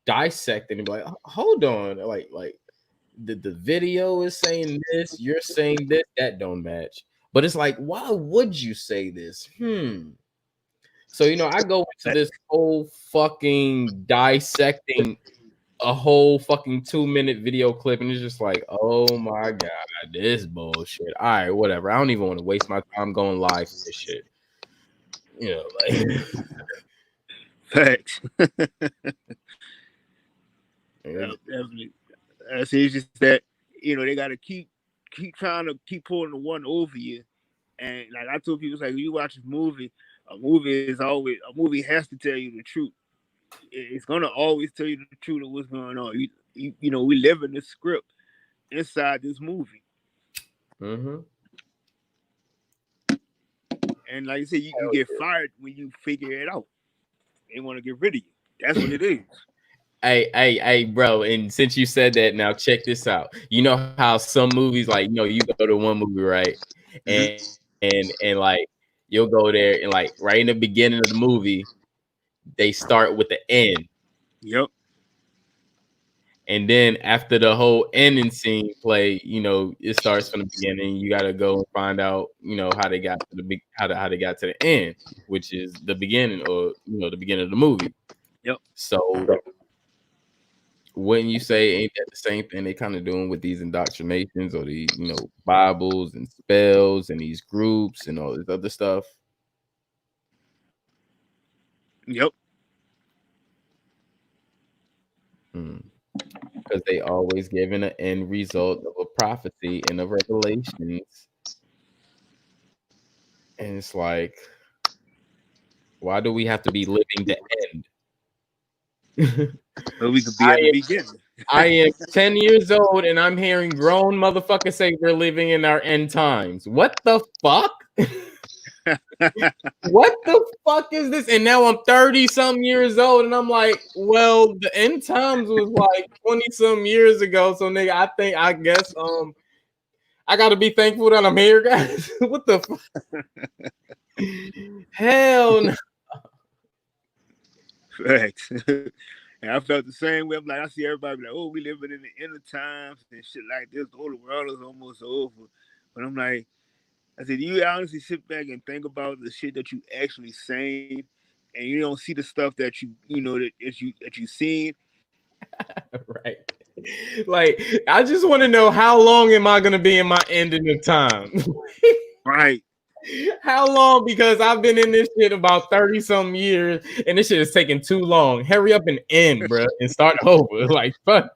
dissect it and be like, hold on, like the video is saying this, you're saying this, that don't match. But it's like, why would you say this? So I go into this whole fucking dissecting a whole fucking 2-minute video clip, and it's just like, oh my god, this bullshit. All right, whatever. I don't even want to waste my time going live for this shit. Like Facts. it- Definitely. See, it's just that they gotta keep trying to keep pulling the one over you. And like I told people, it's like when you watch a movie has to tell you the truth. It's gonna always tell you the truth of what's going on. We live in this script inside this movie. Mhm. And like I said, you get fired when you figure it out. They want to get rid of you. That's what it is. Hey, bro. And since you said that, now check this out. You know how some movies, like, you go to one movie, right? Mhm. And like you'll go there and like right in the beginning of the movie, they start with the end. Yep. And then after the whole ending scene play, it starts from the beginning. You got to go and find out, how they got to the big, how they got to the end, which is the beginning, or the beginning of the movie. Yep. So wouldn't you say, ain't that the same thing they kind of doing with these indoctrinations, or the Bibles and spells and these groups and all this other stuff? Yep. Because they always giving an end result of a prophecy in the Revelations, and it's like, why do we have to be living the end? So we could be I at the am, beginning. I am 10 years old and I'm hearing grown motherfuckers say we're living in our end times. What the fuck? What the fuck is this? And now I'm 30 some years old and I'm like, well, the end times was like 20 some years ago. So nigga, I guess I gotta be thankful that I'm here, guys. What the fuck? Hell no. Facts. And I felt the same way. I'm like, I see everybody be like, oh, we living in the end of times and shit like this. The whole world is almost over. But I'm like, I said, you honestly sit back and think about the shit that you actually saying, and you don't see the stuff that you seen. Right. Like, I just want to know, how long am I gonna be in my ending of time? Right. How long? Because I've been in this shit about 30 some years and this shit is taking too long. Hurry up and end, bro, and start over. Like, fuck.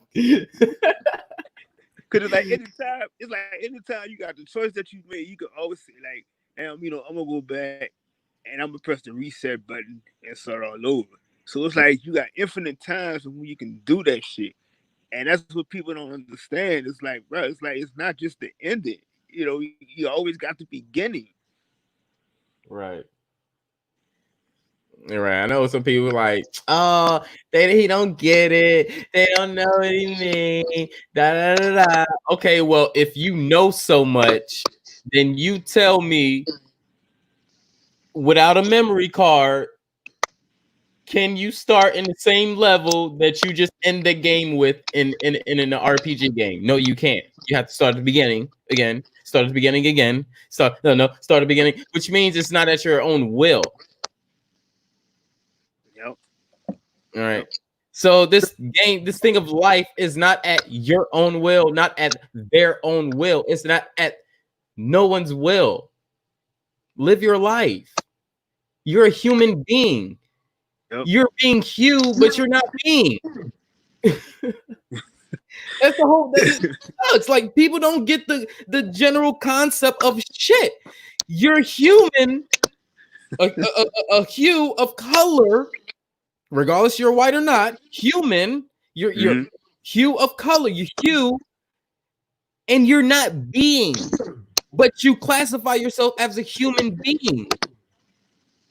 Cause it's like anytime you got the choice that you made, you can always say like, I'm gonna go back and I'm gonna press the reset button and start all over. So it's like you got infinite times when you can do that shit. And that's what people don't understand. It's like, bro, it's not just the ending. You always got the beginning. Right. Right. I know some people like, oh, he don't get it. They don't know what he mean. Da, da, da, da. Okay, well, if you know so much, then you tell me, without a memory card, can you start in the same level that you just end the game with in an RPG game? No, you can't. You have to start at the beginning again. Start at the beginning again. Start at the beginning, which means it's not at your own will. Yep. All right. So this thing of life is not at your own will, not at their own will. It's not at no one's will. Live your life. You're a human being. Yep. You're being Hugh, but you're not being. That's the whole. It's like people don't get the general concept of shit. You're human, a hue of color, regardless you're white or not. Human, you're hue of color. You hue, and you're not being, but you classify yourself as a human being.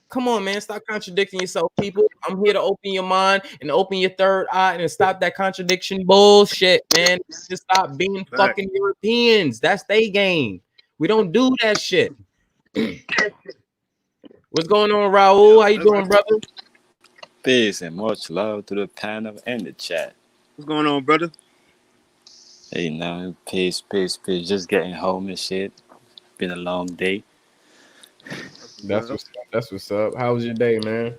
Come on, man. Stop contradicting yourself, people. I'm here to open your mind and open your third eye and stop that contradiction bullshit, man. Just stop being fucking Europeans. That's their game. We don't do that shit. What's going on, Raul? How you doing, brother? Peace and much love to the panel and the chat. What's going on, brother? Hey, now, peace. Just getting home and shit. Been a long day. That's what's up. How was your day, man?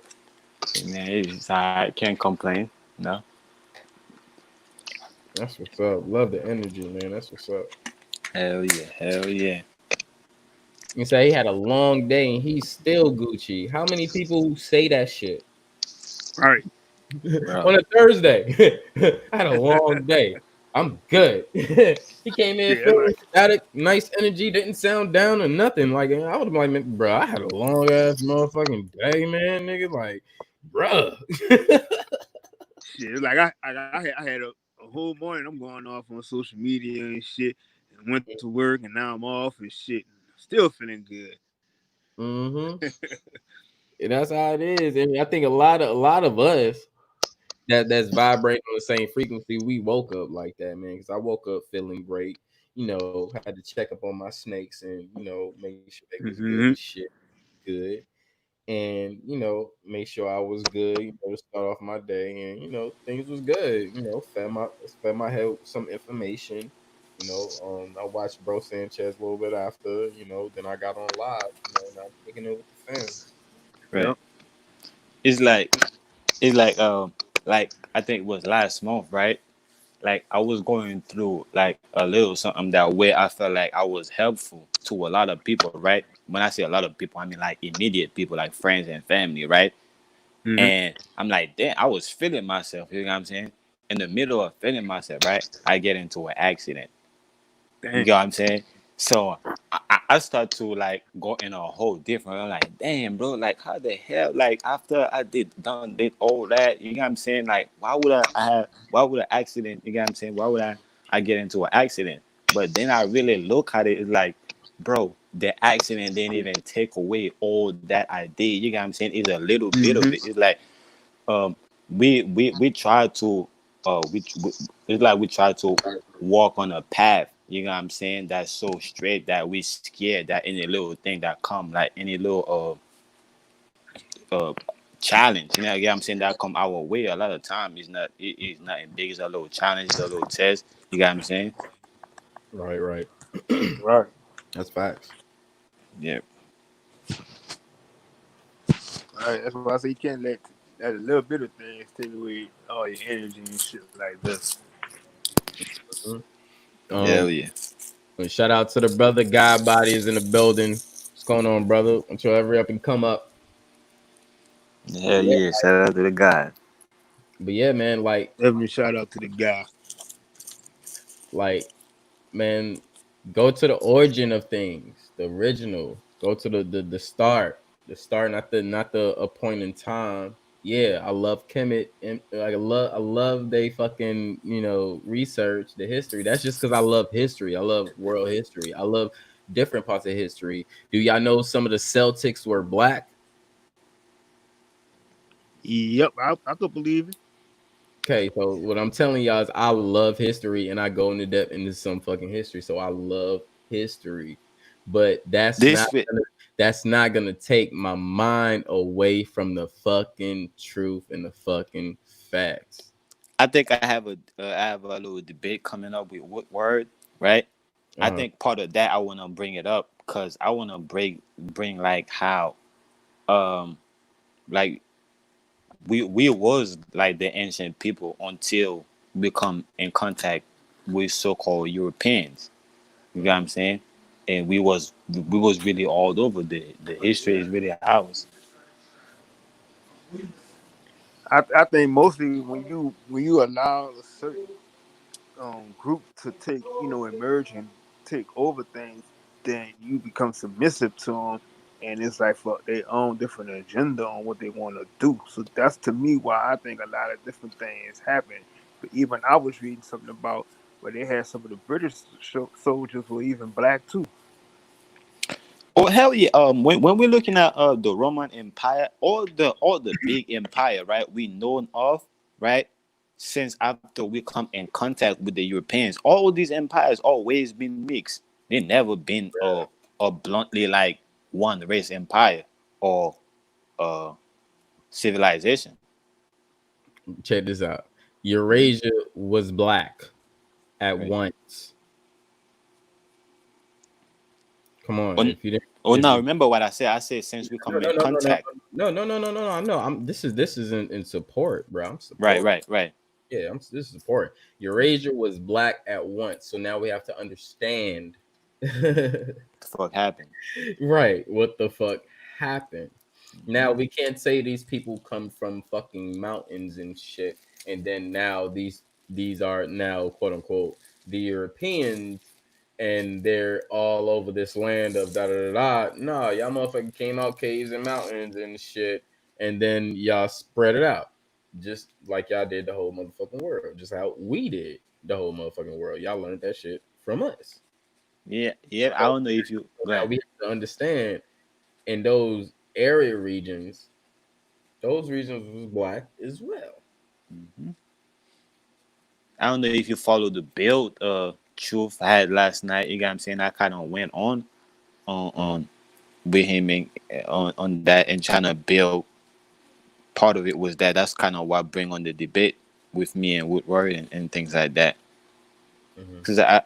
Man, it's alright. Can't complain. No. That's what's up. Love the energy, man. That's what's up. Hell yeah. You say he had a long day and he's still Gucci. How many people say that shit? All right. On a Thursday. I had a long day. I'm good. He came in feeling static, nice energy, didn't sound down or nothing. Like, I would have like, bro, I had a long ass motherfucking day, man, nigga. Like, bro. Shit, like I had a whole morning. I'm going off on social media and shit, and went to work, and now I'm off and shit. Still feeling good. Mm-hmm. And that's how it is. And I think a lot of us, that's vibrating on the same frequency. We woke up like that, man. Because I woke up feeling great. Had to check up on my snakes and make sure they was good and Mm-hmm. shit, good, and make sure I was good. To start off my day, and things was good. Fed my head with some information. I watched Bro Sanchez a little bit after. Then I got on live. And I'm kicking it with the fam. Yep. Right. It's like I think it was last month, right? Like I was going through like a little something that way I felt like I was helpful to a lot of people, right? When I say a lot of people, I mean like immediate people, like friends and family, right? Mm-hmm. And I'm like, damn, I was feeling myself. You know what I'm saying? In the middle of feeling myself, right? I get into an accident. You Dang. get what I'm saying? So I start to like go in a whole different. I'm like, damn, bro, like how the hell? Like after I did all that, you know what I'm saying? Like why would an accident? You know what I'm saying? Why would I get into an accident? But then I really look at it, it's like, bro, the accident didn't even take away all that I did. You know what I'm saying? It's a little bit of Mm-hmm. it. It's like um we try to we it's like we try to walk on a path, you know what I'm saying, that's so straight that we scared that any little thing that come, like any little challenge, you know what I'm saying, that come our way. A lot of time it's nothing big, it's a little challenge, it's a little test, you got what I'm saying. Right, right. Right. That's facts. Yeah. Right. That's why I say you can't let that a little bit of things take away all your energy and shit like this. Mhm. Hell Um, yeah. and shout out to the brother God Body is in the building. What's going on, brother? Until every up and come up. Hell But yeah, yeah, shout out to the God. but yeah, man. Definitely shout out to the guy. Like, man, go to the origin of things, the original. Go to the start, not the a point in time. Yeah, I love Kemet, and like I love they fucking research the history. That's just because I love history. I love world history. I love different parts of history. Do y'all know some of the Celtics were black? Yep, I could believe it. Okay, so what I'm telling y'all is I love history and I go into depth into some fucking history. So I love history. But that's This not fit. gonna take my mind away from the fucking truth and the fucking facts. I think I have a little debate coming up with word, right? I Uh-huh. think part of that I want to bring it up because I want to bring like how um like we was like the ancient people until we come in contact with so-called Europeans. You know what I'm saying? And we was really all over. The history is really ours. I think mostly when you allow a certain group to take emerge and take over things, then you become submissive to them, and it's like for their own different agenda on what they want to do. So that's to me why I think a lot of different things happen. But even I was reading something about where they had some of the British soldiers were even black too. Oh hell yeah! When we're looking at the Roman Empire, all the big empire, right? We known of, right? Since after we come in contact with the Europeans, all these empires always been mixed. They never been a bluntly like one race empire or uh civilization. Check this out. Mhm. Eurasia was black at Right. once. Come on, Oh, if you didn't oh if no! you Remember what I said? I said since we no come no in no no contact. no no no no no no no no. This is in support, bro. I'm Right, support. right, right. Yeah, this is important. Eurasia was black at once, so now we have to understand, The fuck happened? right? What the fuck happened? Mhm. Now we can't say these people come from fucking mountains and shit, and then now these are now quote unquote the Europeans, and they're all over this land of da da da da. No, y'all motherfucking came out caves and mountains and shit, and then y'all spread it out, just like y'all did the whole motherfucking world, just how we did the whole motherfucking world. Y'all learned that shit from us. Yeah, yeah. I So, don't know if you so go now ahead. we have to understand in those area regions, those regions was black as well. Mhm. I don't know if you follow the build truth I had last night. You got what I'm saying? I kind of went Mhm. on with him and on that and trying to build. Part of it was that that's kind of what bring on the debate with me and Woodward and things like that. Mhm. Because I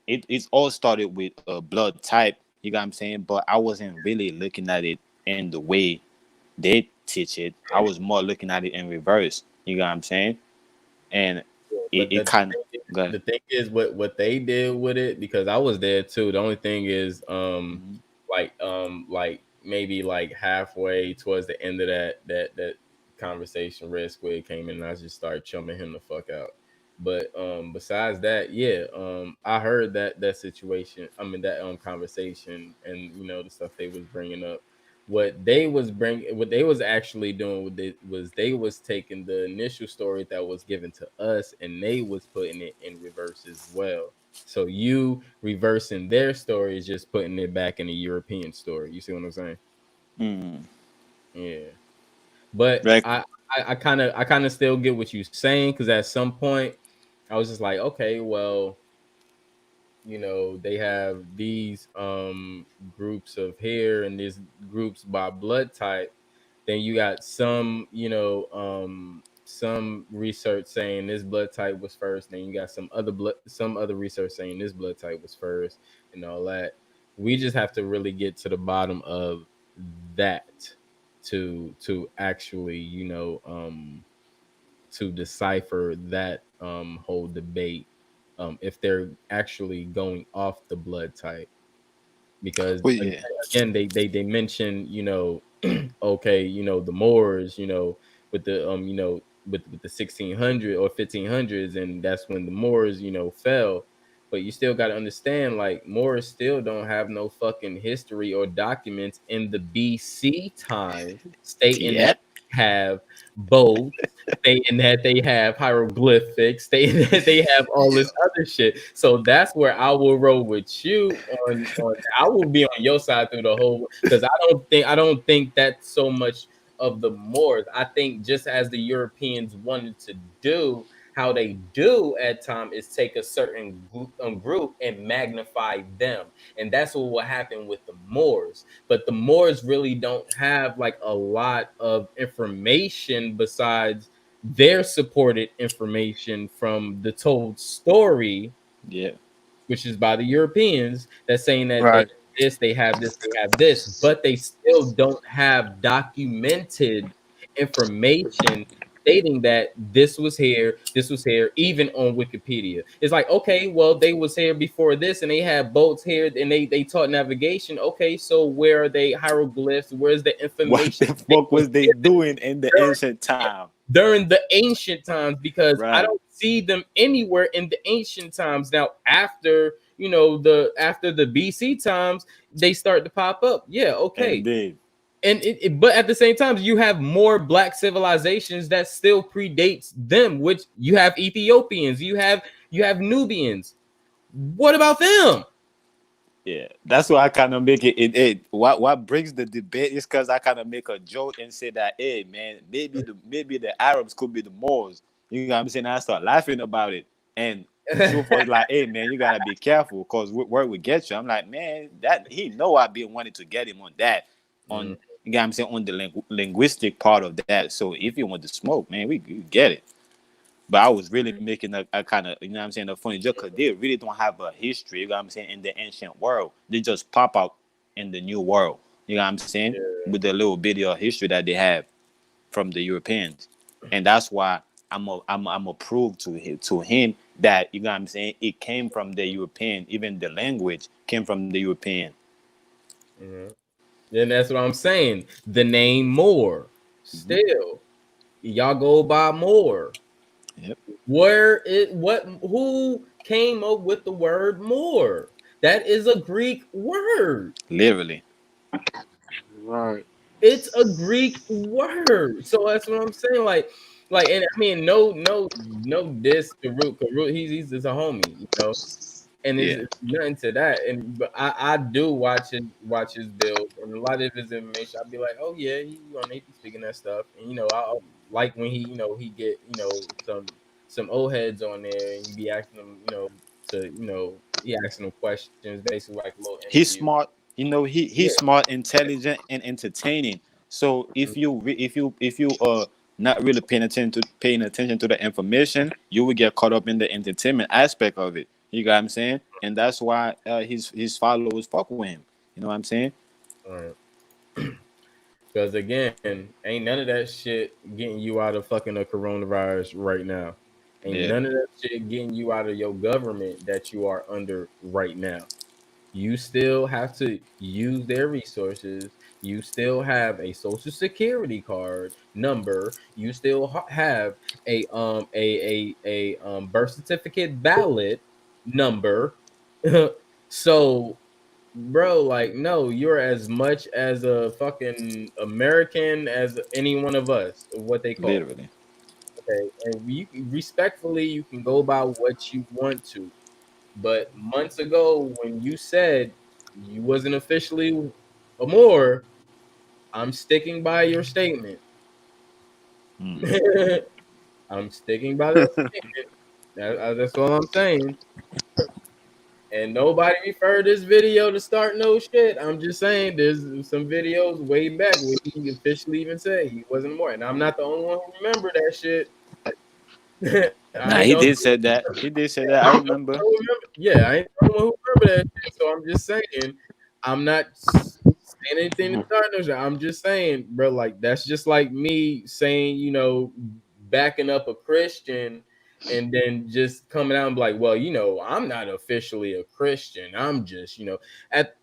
it all started with a blood type. You got what I'm saying? But I wasn't really looking at it in the way they teach it. I was more looking at it in reverse. You got what I'm saying? And But it kind of got. the thing is what they did with it, because I was there too. The only thing is Mhm. like maybe like halfway towards the end of that conversation, Red Squid came in and I just started chumming him the fuck out. But besides that, yeah, I heard that situation. I mean that conversation, and the stuff they was bringing up. What they was actually doing with it was they was taking the initial story that was given to us and they was putting it in reverse as well. So you reversing their story is just putting it back in a European story. You see what I'm saying? Mm. Yeah. But Like I kind of still get what you're saying, because at some point I was just like, okay, well, they have these groups of hair and these groups by blood type. Then you got some research saying this blood type was first. Then you got some other research saying this blood type was first, and all that. We just have to really get to the bottom of that to actually to decipher that whole debate, if they're actually going off the blood type. Because oh yeah, again, they mention, okay, the Moors, with the with the 1600 or 1500s, and that's when the Moors fell. But you still got to understand, like, Moors still don't have no fucking history or documents in the BC time stating that yep, they have boats, stating that they have hieroglyphics, stating that they have all this other shit. So that's where I will roll with you on I will be on your side through the whole, because I don't think that's so much of the Moors. I think just as the Europeans wanted to do, how they do at time is take a certain group and magnify them, and that's what will happen with the Moors. But the Moors really don't have like a lot of information besides their supported information from the told story, yeah, which is by the Europeans, that's saying that they Right. they have this, but they still don't have documented information stating that this was here, even on Wikipedia. It's like, okay, well, they was here before this, and they had boats here, and they taught navigation. Okay, so where are they hieroglyphs? Where's the what information the they fuck was was they given doing in the ancient time? during the ancient times? Because I Right, don't see them anywhere in the ancient times. Now, after after the BC times, they start to pop up. Yeah, okay. indeed. And but at the same time, you have more black civilizations that still predates them, which you have Ethiopians, you have Nubians. What about them? Yeah, that's why I kind of make it. What brings the debate is because I kind of make a joke and say that, hey man, maybe the Arabs could be the Moors. You know what I'm saying? I start laughing about it, and Truth was like, hey man, you gotta be careful because where we get you. I'm like, man, that he know I've been wanting to get him on that, Mm, on you know what I'm saying, on the linguistic part of that. So if you want to smoke, man, we get it. But I was really making a kind of, you know what I'm saying, a funny joke because they really don't have a history, you know what I'm saying, in the ancient world. They just pop out in the new world, you know what I'm saying, yeah. with the little bit of history that they have from the Europeans. And that's why I'm a prove to him that, you know what I'm saying, it came from the European, even the language came from the European. Mhm. And that's what I'm saying. The name Moore. Hmm. Still, y'all go by Moore. Yep. Who came up with the word Moor? That is a Greek word. Literally. Right. It's a Greek word. So that's what I'm saying. And I mean, no diss to Root. Cause Root, he's just a homie. And Yeah. it's nothing to that. And but I do watch his build, and a lot of his information. I'll be like, oh yeah, he on AP speaking that stuff, and like when he get some old heads on there and you be asking them he asking them questions basically like a little He's interview. smart. He's Yeah. smart, intelligent, and entertaining. So if you not really paying attention to the information, you will get caught up in the entertainment aspect of it. You got what I'm saying? And that's why his followers fuck with him. You know what I'm saying? All right. Because again, ain't none of that shit getting you out of fucking a coronavirus right now. Ain't Yeah, none of that shit getting you out of your government that you are under right now. You still have to use their resources. You still have a social security card number. You still have a birth certificate ballot number. So bro, like, no, you're as much as a fucking American as any one of us, what they call. literally. Okay. And you respectfully, you can go by what you want to. But months ago, when you said you wasn't officially a Moor, I'm sticking by your statement. Mm. I'm sticking by that statement. That's all I'm saying. And nobody referred this video to start no shit. I'm just saying there's some videos way back where he officially even said he wasn't more. And I'm not the only one who remember that shit. I Nah, ain't he the only did say that. He did say that. I I ain't the only remember. one who remember. Yeah, I ain't the only one who remember that shit. So I'm just saying, I'm not saying anything to start no shit. I'm just saying, bro, like that's just like me saying, backing up a Christian and then just coming out and be like, well, I'm not officially a Christian. I'm just, at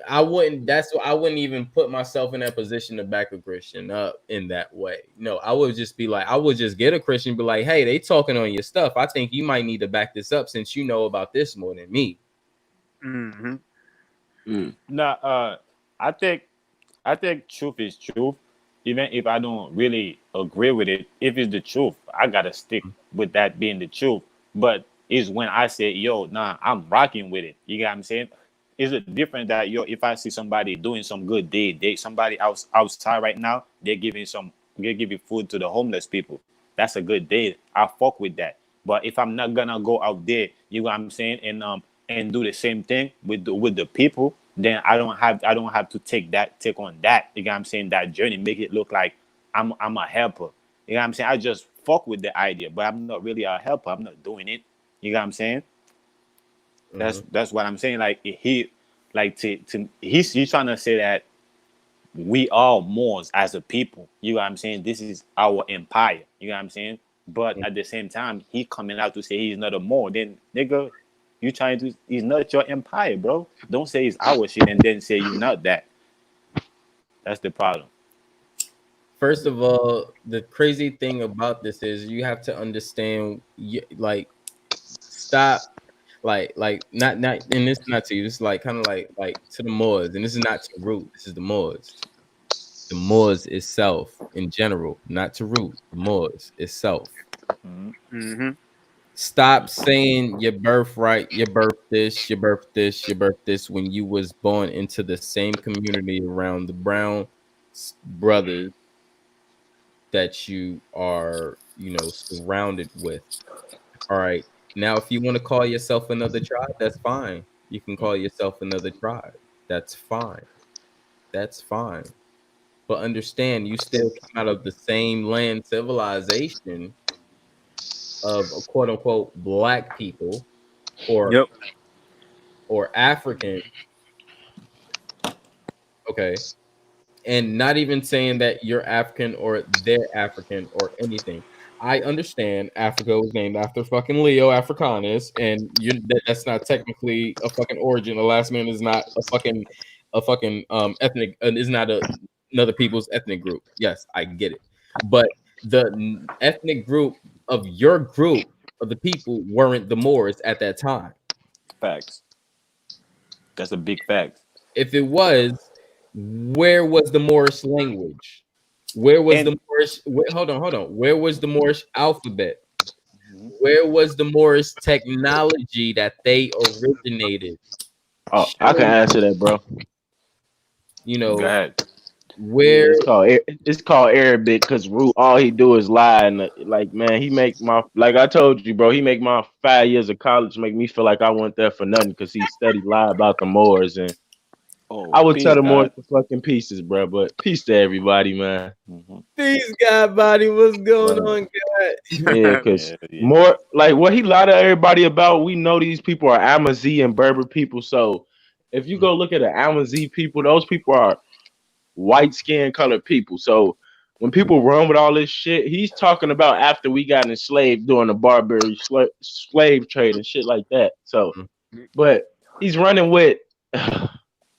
I wouldn't. That's why I wouldn't even put myself in that position to back a Christian up in that way. No, I would just be like, I would just get a Christian, be like, hey, they talking on your stuff. I think you might need to back this up since you know about this more than me. Mm-hmm. Nah, I think truth is truth. Even if I don't really agree with it, if it's the truth, I gotta stick with that being the truth. But it's when I say, yo, nah, I'm rocking with it. You get what I'm saying? Is it different that if I see somebody doing some good deed, somebody outside right now, they're giving food to the homeless people. That's a good deed. I fuck with that. But if I'm not gonna go out there, you know what I'm saying, and do the same thing with the people, then I don't have to take on that. You know what I'm saying? That journey, make it look like I'm a helper. You know what I'm saying? I just fuck with the idea, but I'm not really a helper. I'm not doing it. You know what I'm saying? Mm-hmm. That's what I'm saying. Like he's trying to say that we are Moors as a people. You know what I'm saying? This is our empire. You know what I'm saying? But at the same time, he coming out to say he's not a Moor. Then nigga, you trying to he's not your empire, bro. Don't say it's our shit and then say you're not that. That's the problem. First of all, the crazy thing about this is you have to understand, like, stop, like not, and this is not to you. This is like kind of like to the Moors, and this is not to Root. This is the Moors. The Moors itself in general, not to Root. The Moors itself. Mm-hmm. Mm-hmm. Stop saying your birthright, your birth this, your birth this, your birth this when you was born into the same community around the brown brothers that you are, surrounded with. All right. Now, if you want to call yourself another tribe, that's fine. You can call yourself another tribe. That's fine. That's fine. But understand, you still came out of the same land civilization of a quote unquote black people or Yep. African, okay, and not even saying that you're African or they're African or anything. I understand Africa was named after fucking Leo Africanus, and that's not technically a fucking origin. The last man is not a fucking ethnic, is not another people's ethnic group. Yes, I get it, but the ethnic group of your group of the people weren't the Moors at that time. Facts. That's a big fact. If it was, where was the Moorish language? Where was And the Moorish? Hold on. Where was the Moorish alphabet? Where was the Moorish technology that they originated? Oh, I Show can me. answer that, bro. You go know, ahead. Where Yeah, it's called Arabic because Root all he do is lie and like man he make my like I told you bro he make my 5 years of college make me feel like I went there for nothing because he studied lie about the Moors and I Oh, would tell peace, the Moors God. to fucking pieces bro but peace to everybody man Hmm. these guy body, what's going right on, God? yeah because Yeah, yeah. more like what he lied to everybody about we know these people are Amazigh and Berber people so if you go look at the Amazigh people those people are white skin colored people. So when people run with all this shit, he's talking about after we got enslaved during the Barbary slave trade and shit like that. So, but he's running with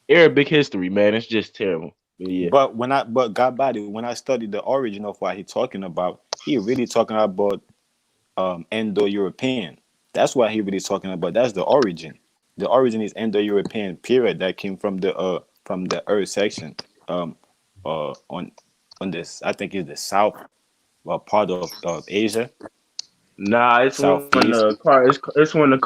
Arabic history, man. It's just terrible. But yeah, But God body, when I studied the origin of what he talking about, he really talking about Indo-European. That's what he really talking about. That's the origin. The origin is Indo-European period that came from the Earth section. Um on this I think it's the south part of Asia, nah, it's when southeast. it's when the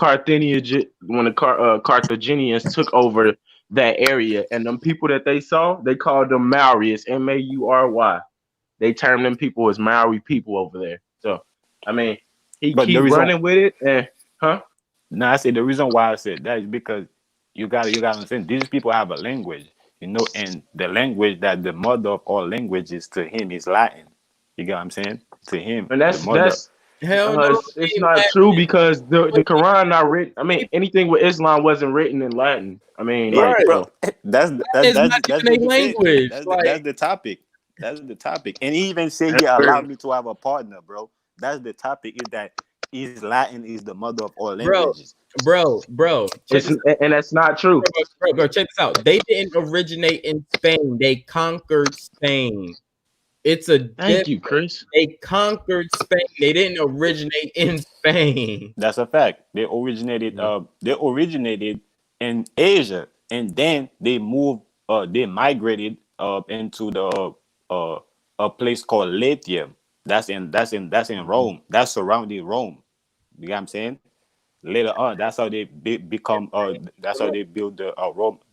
Carthaginians took over that area, and them people that they saw, they called them Maurys, Maury. They term them people as Maori people over there. So, I mean, he But the keep reason running with it, and huh? now I say the reason why I said that is because you gotta understand these people have a language, and the language that the mother of all languages to him is Latin. You get what I'm saying? To him, And the mother. that's Hell no, it's ain't not true because the Latin. Quran not written. I mean, anything with Islam wasn't written in Latin. I mean, like Right. Bro, so. It's not that's even the a debate. language. That's Like, the topic. That's the topic. And he even say he That's allowed weird. me to have a partner, bro. That's the topic. Is that is Latin is the mother of all bro, languages. bro, check It's this and that's not true. bro, check this out. They didn't originate in Spain. They conquered Spain. It's a Thank difference. you, Chris. They conquered Spain. They didn't originate in Spain. That's a fact. They originated in Asia, and then they migrated into the uh a place called Latium. That's in Rome. That's surrounding Rome. You know what I'm saying? Later on, that's how they become that's how they build the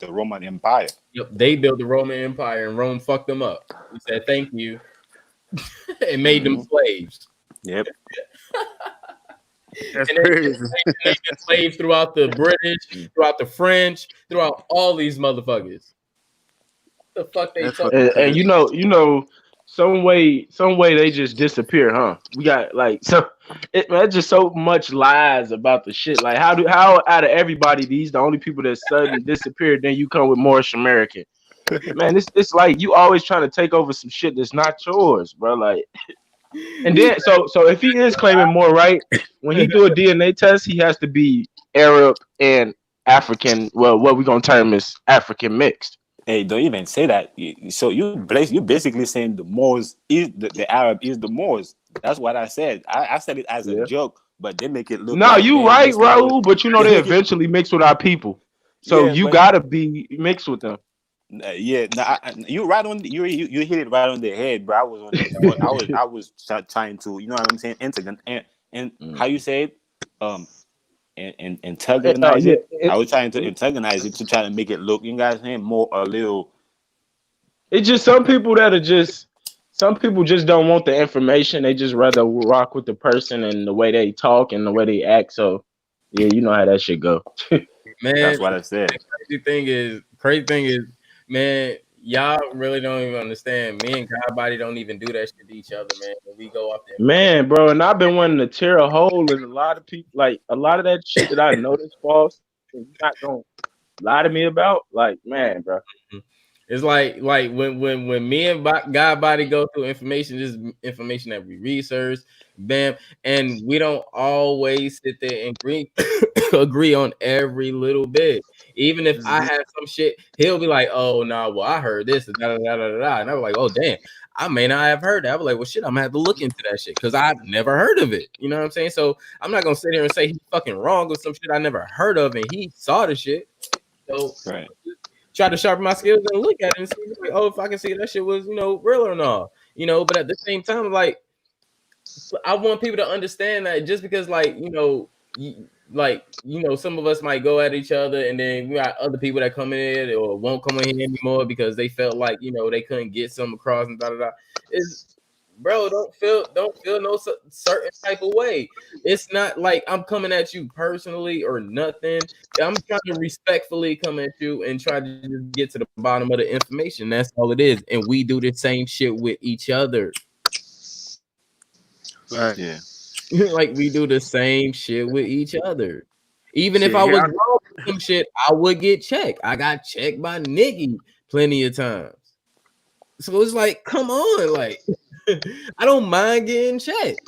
Roman Empire. Yep, they built the Roman Empire, and Rome fucked them up. He said, "Thank you," and made them Hmm. slaves. Yep. That's And they crazy. made them slaves throughout the British, throughout the French, throughout all these motherfuckers. The fuck they That's talking fucking And crazy. some way they just disappear, huh? We got like so man, just so much lies about the shit. Like how out of everybody these the only people that suddenly disappeared, then you come with Moorish American. Man, it's like you always trying to take over some shit that's not yours, bro. Like and then so if he is claiming more right, when he do a DNA test, he has to be Arab and African. Well, what we gonna term is African mixed. Hey, don't even say that. So you basically saying the Moors is the Arab is the Moors. That's what I said. I said it as a Yeah. joke, but they make it look No, like, you damn, right, these people. Raul, but you know They they make it. eventually mix with our people. So Yeah, you but gotta be mixed with them. yeah, no, you right on. You hit it right on the head, bro. I was on the. I was trying to. You know what I'm saying? And how you say it? Um, and Oh antagonize yeah, it. I was trying to antagonize it to try to make it look. You guys saying more a little. it's just some people just don't want the information. They just rather rock with the person and the way they talk and the way they act. So yeah, you know how that shit go. man. That's what I said. Crazy thing is, man, y'all really don't even understand. Me and Godbody don't even do that shit to each other, man. When we go off the information. Man, bro, and I've been wanting to tear a hole in a lot of people. Like a lot of that shit that I know that's false, and you're not gonna lie to me about. Like, man, bro. It's like when me and God Body go through information, this is information that we research, bam, and we don't always sit there and agree on every little bit. Even if I Mhm. have some shit, he'll be like, "Oh no, well I heard this," and da da da da da, and I'm like, "Oh damn, I may not have heard that." I'm like, "Well shit, I'm gonna have to look into that shit because I've never heard of it." You know what I'm saying? So I'm not gonna sit here and say he's fucking wrong with some shit I never heard of, and he saw the shit. So Right. try to sharpen my skills and look at it and see like, oh, if I can see that shit was, real or not. But at the same time, like I want people to understand that just because like, like, some of us might go at each other, and then we got other people that come in or won't come in here anymore because they felt like they couldn't get something across and da da da. Is Bro, don't feel no certain type of way. It's not like I'm coming at you personally or nothing. I'm trying to respectfully come at you and try to just get to the bottom of the information. That's all it is. And we do the same shit with each other. Right. Yeah. Like, we do the same shit with each other. Even if Shit, I here was I, wrong with some shit, I would get checked. I got checked by Niggy plenty of times. So it's like, come on, like I don't mind getting checked.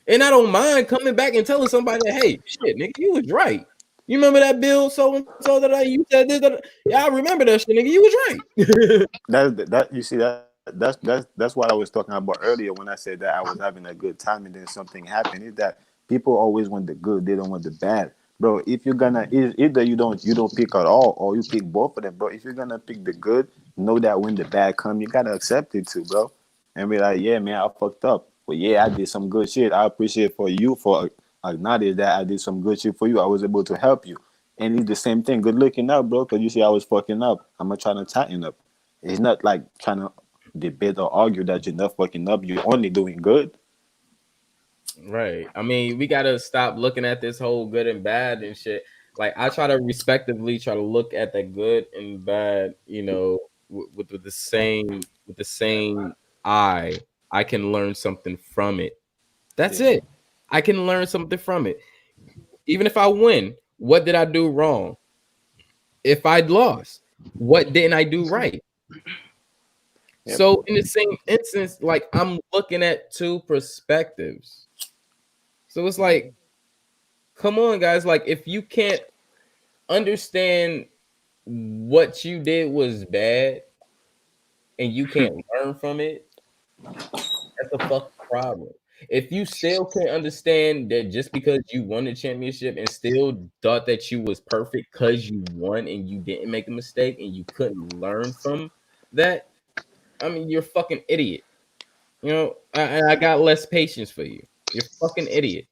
And I don't mind coming back and telling somebody, hey, shit, nigga, you was right. You remember that bill so and so that you said this? Yeah, I remember that shit, nigga. You was right. That you see that's what I was talking about earlier when I said that I was having a good time and then something happened. Is that people always want the good, they don't want the bad, bro. If you're gonna either you don't pick at all or you pick both of them, bro. If you're gonna pick the good, know that when the bad come, you gotta accept it too, bro, and be like, yeah, man, I fucked up, but yeah, I did some good shit. I appreciate for you for acknowledge that I did some good shit for you. I was able to help you, and it's the same thing. Good looking out, bro, because you see I was fucking up. I'm gonna try to tighten up. It's not like trying to debate or argue that you're not fucking up. You're only doing good. Right. I mean, we gotta stop looking at this whole good and bad and shit. Like, I try to respectively try to look at the good and bad, with the same eye. I can learn something from it. That's Yeah. it. I can learn something from it. Even if I win, what did I do wrong? If I'd lost, what didn't I do right? Yep. So in the same instance, like, I'm looking at two perspectives. So it's like, come on, guys. Like, if you can't understand what you did was bad and you can't learn from it, that's a fucking problem. If you still can't understand that just because you won the championship and still thought that you was perfect because you won and you didn't make a mistake and you couldn't learn from that, I mean, you're a fucking idiot. I got less patience for you. You're a fucking idiot.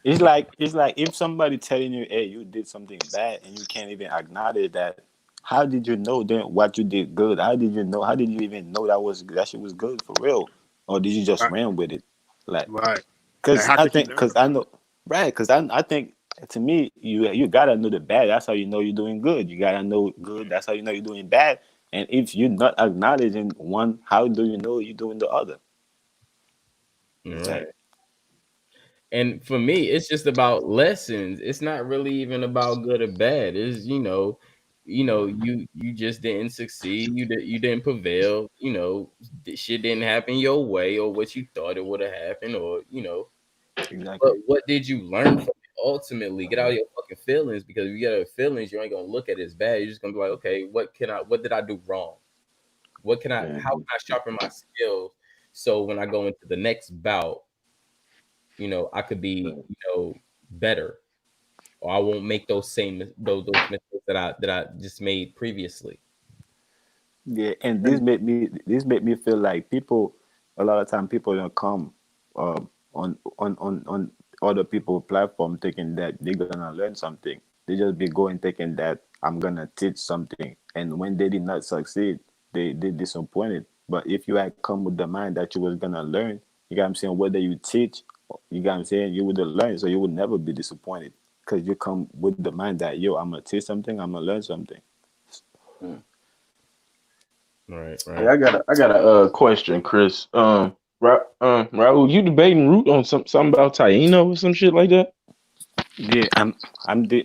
It's like if somebody telling you, hey, you did something bad and you can't even acknowledge that. How did you know then what you did good? How did you know? How did you even know that shit was good for real? Or did you just right, ran with it? Like, right. Like, cause how I could you think, learn cause from I it? know, right? Cause I think to me, you gotta know the bad. That's how you know you're doing good. You gotta know good. That's how you know you're doing bad. And if you're not acknowledging one, how do you know you're doing the other? All It's right. like, And for me, it's just about lessons. It's not really even about good or bad. It's you just didn't succeed. You didn't prevail. Shit didn't happen your way or what you thought it would have happened, or But exactly. what did you learn from it? Ultimately, get out of your fucking feelings, because if you get out of feelings, you ain't gonna look at it as bad. You're just gonna be like, okay, what did I do wrong? How Yeah. can I sharpen my skills so when I go into the next bout, I could be, better, or I won't make those mistakes that I just made previously. Yeah, and And this made me feel like people a lot of time people don't come on other people platform thinking that they're gonna learn something. They just be going thinking that I'm gonna teach something, and when they did not succeed, they disappointed. But if you had come with the mind that you was gonna learn, you got what I'm saying, whether you teach, you got what I'm saying, you would learn, so you would never be disappointed because you come with the mind that yo, I'm gonna teach something, I'm gonna learn something. right, Hey, right. I got a question, Chris. Raul, you debating Root on something about Taino or some shit like that? Yeah,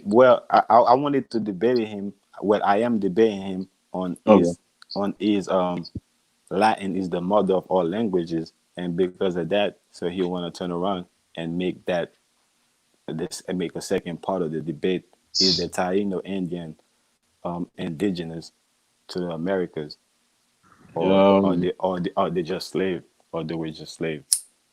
well. I wanted to debate him. Well, I am debating him Okay. on his Latin is the mother of all languages, and because of that, so he want to turn around and make that this and make a second part of the debate is the Taino Indian indigenous to the Americas, or Um. are they just slave, or they were just slave.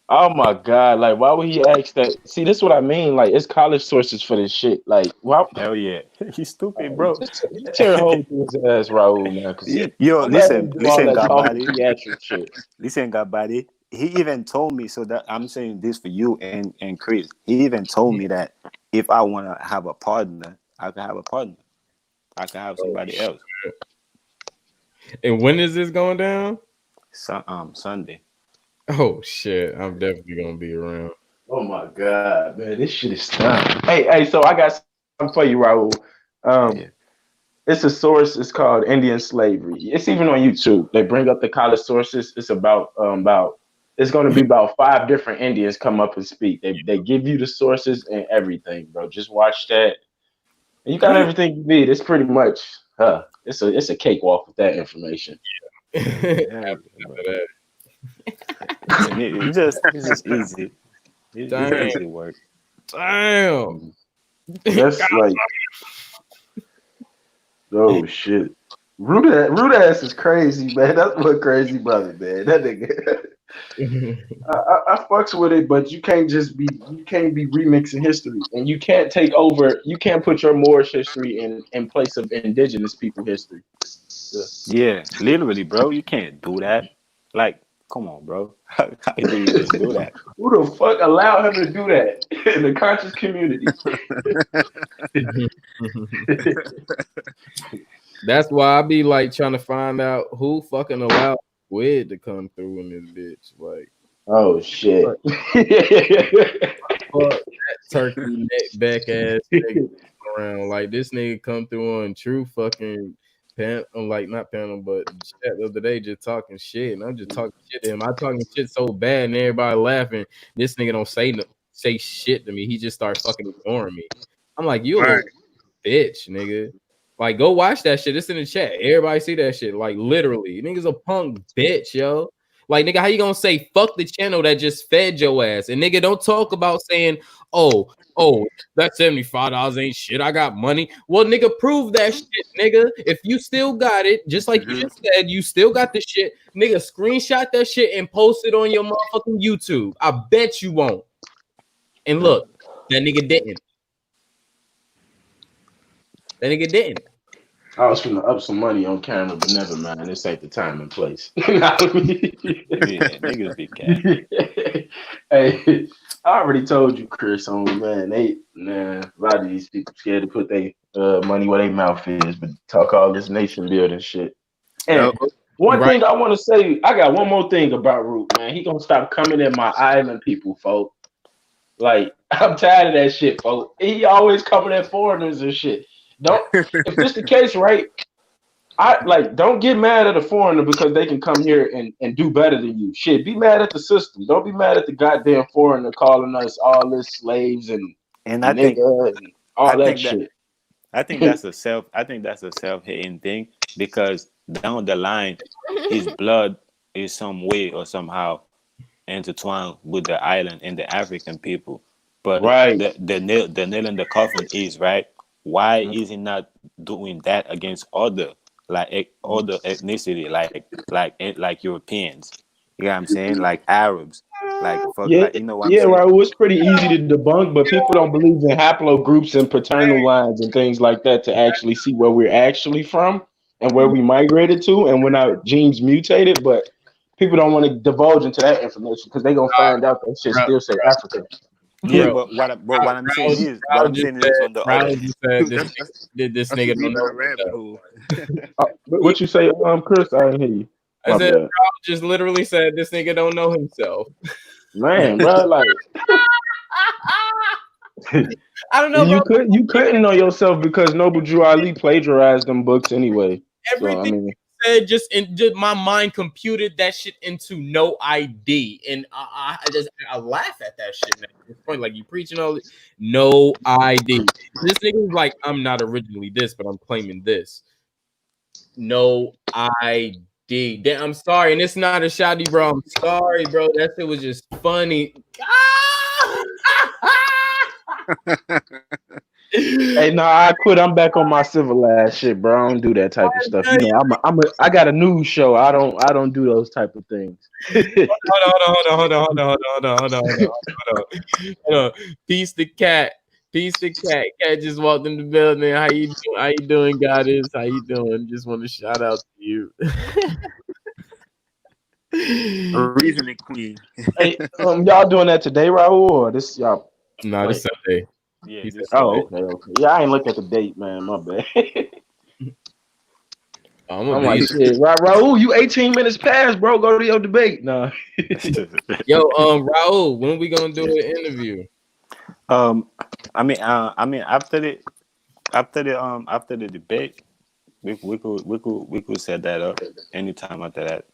Oh my God! Like, why would he ask that? See, this is what I mean. Like, it's college sources for this shit. Like, why? Hell yeah, he's stupid, bro. Just tear a hole through his ass, Raul, man. Cause he Yo, don't let him do all listen, that talking Gabati. theatric shit. Listen, Gabadi, he even told me, so that I'm saying this for you and Chris. He even told me that if I want to have a partner, I can have a partner. I can have Oh, somebody else. and when is this going down? Sunday. Oh shit, I'm definitely gonna be around. Oh my god, man, this shit is done. Hey, so I got something for you, Raul. Um, Yeah. it's a source. It's called Indian slavery. It's even on YouTube. They bring up the college sources. It's about. It's going to be about 5 different Indians come up and speak. They give you the sources and everything, bro. Just watch that, and you got everything you need. It's pretty much, it's a cakewalk with that information. Yeah, bro. After that. It's just easy. It's Damn, easy work. damn. Mhm. That's like, oh shit. Rude ass is crazy, man. That's what crazy brother, man. That nigga. I fucks with it, but you can't be remixing history, and you can't take over. You can't put your Moorish history in place of indigenous people history. Yeah. Yeah, literally, bro. You can't do that. Like, come on, bro. How do you just do that? Who the fuck allowed him to do that in the conscious community? That's why I be like trying to find out who fucking allowed Squid to come through in this bitch. Like, Oh shit. fuck that turkey neck back ass nigga around. Like this nigga come through on true fucking like not panel, but chat the other day just talking shit, and I'm just talking shit to him. I talking shit so bad, and everybody laughing. This nigga don't say shit to me. He just start fucking ignoring me. I'm like, you a Right. little bitch, nigga. Like, go watch that shit. It's in the chat. Everybody see that shit. Like, literally, nigga's a punk bitch, yo. Like, nigga, how you gonna say fuck the channel that just fed your ass? And nigga, don't talk about saying, oh, that $75 ain't shit. I got money. Well, nigga, prove that shit, nigga. If you still got it, just like you Mhm. just said, you still got the shit, nigga. Screenshot that shit and post it on your motherfucking YouTube. I bet you won't. And look, that nigga didn't. That nigga didn't. I was finna up some money on camera, but never mind. This ain't the time and place. Nah, I Yeah, niggas be cat. hey, I already told you, Chris. On man, a lot of these people scared to put their money where their mouth is, but talk all this nation building shit. And Yep. one Right. thing I want to say, I got one more thing about Root, man. He gonna stop coming at my island people, folk. Like I'm tired of that shit, folk. He always coming at foreigners and shit. Don't if this the case, right? I like don't get mad at a foreigner because they can come here and do better than you. Shit, be mad at the system. Don't be mad at the goddamn foreigner calling us all this slaves And and nigga and I all that think that shit. I think that's a self-hating thing because down the line, his blood is some way or somehow intertwined with the island and the African people. But Right. the nail in the coffin is right. Why is he not doing that against other ethnicity like Europeans? You know what I'm saying? Like Arabs, like fuck, Yeah, like you know what I'm yeah, saying? right. Well, it's pretty easy to debunk, but people don't believe in haplogroups and paternal lines and things like that to actually see where we're actually from and where we migrated to and when our genes mutated. But people don't want to divulge into that information because they're gonna find out that shit Bro, still say Africa. Yeah, bro, but what I'm saying is Raul just said, on the other hand. this That's a nigga don't deep know rabbit himself. hole. What you say, Chris? I didn't hear you. I My said, bad, Raul just literally said this nigga don't know himself. man, bro. Like I don't know, bro. you couldn't know yourself because Noble Drew Ali plagiarized them books anyway. So I Everything mean, said just my mind computed that shit into no ID, and I laugh at that shit. At this point, like you preaching all this, no ID. This nigga was like, I'm not originally this, but I'm claiming this. No ID. Damn, I'm sorry, and it's not a shoddy, bro. I'm sorry, bro. That shit was just funny. hey, no, I quit. I'm back on my civilized shit, bro. I don't do that type of stuff. You know, I got a news show. I don't do those type of things. Hold on. Peace the cat. Peace the cat. Cat just walked in the building. How you doing? How you doing, Goddess? How you doing? Just want to shout out to you. reasoning queen. Hey, y'all doing that today, Raul, or this y'all No, this like? Sunday. Yeah, He said this Oh, Sunday. Sunday. okay, okay. Yeah, I ain't looked at the date, man. My bad. I'm gonna I'm be like, shit, Raul, you 18 minutes past, bro. Go to your debate. Nah. yo. Raul, when we gonna do Yeah. an interview? Um, I mean, after the debate, we could set that up anytime after that.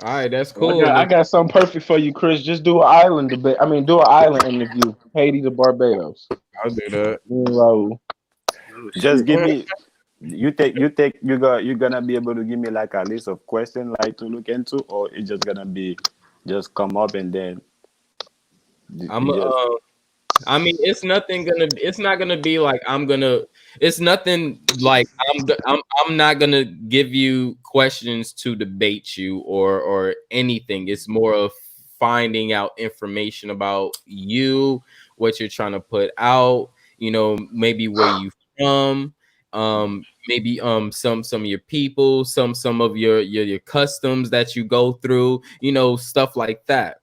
All right, that's Well, cool. I Then got something perfect for you, Chris. Just do an island debate. I mean, do an island interview. Haiti to Barbados. I'll do that. Me and Raul. Oh Just shit. give me. You're gonna be able to give me like a list of questions like to look into, or it's just gonna be just come up and then I'm you just I mean, it's not gonna be like I'm gonna. It's nothing like I'm not gonna give you questions to debate you or anything. It's more of finding out information about you, what you're trying to put out. Maybe where you from. Maybe some of your people, some of your customs that you go through. Stuff like that.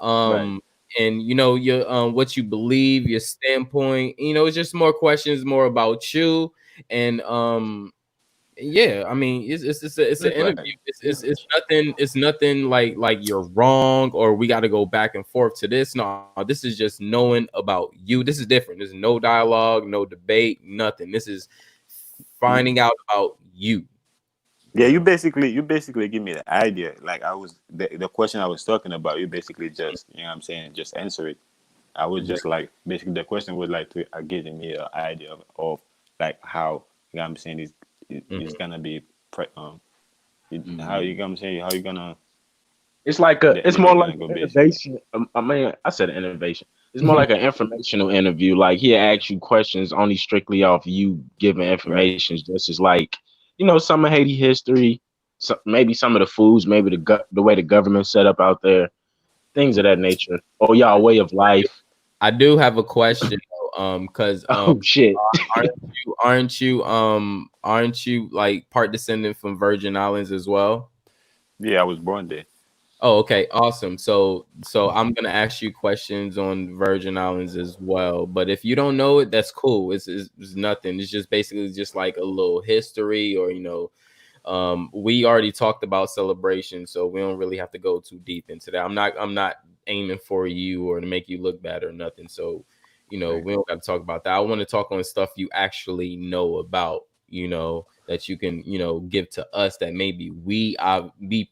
right. Um, and your what you believe, your standpoint. It's just more questions, more about you. And yeah, I mean, it's an Right. interview. Yeah. It's nothing like you're wrong or we got to go back and forth to this. No, this is just knowing about you. This is different. There's no dialogue, no debate, nothing. This is finding out about you. Yeah, you basically give me the idea. Like the question I was talking about, you basically just you know what I'm saying, just answer it. I was Yeah. just like basically the question was like to giving me an idea of like how you know what I'm saying is Mhm. gonna be how Mhm. you know what I'm saying how you gonna It's the more interview like gonna go an basically. innovation. I mean, I said innovation. It's more like an informational interview. Like he asks you questions only strictly off you giving Right. information, just as like some of Haiti history, maybe some of the foods, maybe the way the government set up out there, things of that nature, or y'all way of life. I do have a question though, because Oh shit. aren't you like part descendant from Virgin Islands as well? Yeah, I was born there. Oh, okay, awesome. So I'm gonna ask you questions on Virgin Islands as well. But if you don't know it, that's cool. It's nothing. It's just basically just like a little history, or we already talked about celebration, so we don't really have to go too deep into that. I'm not aiming for you or to make you look bad or nothing. So, Right. we don't got to talk about that. I want to talk on stuff you actually know about, that you can, give to us that maybe we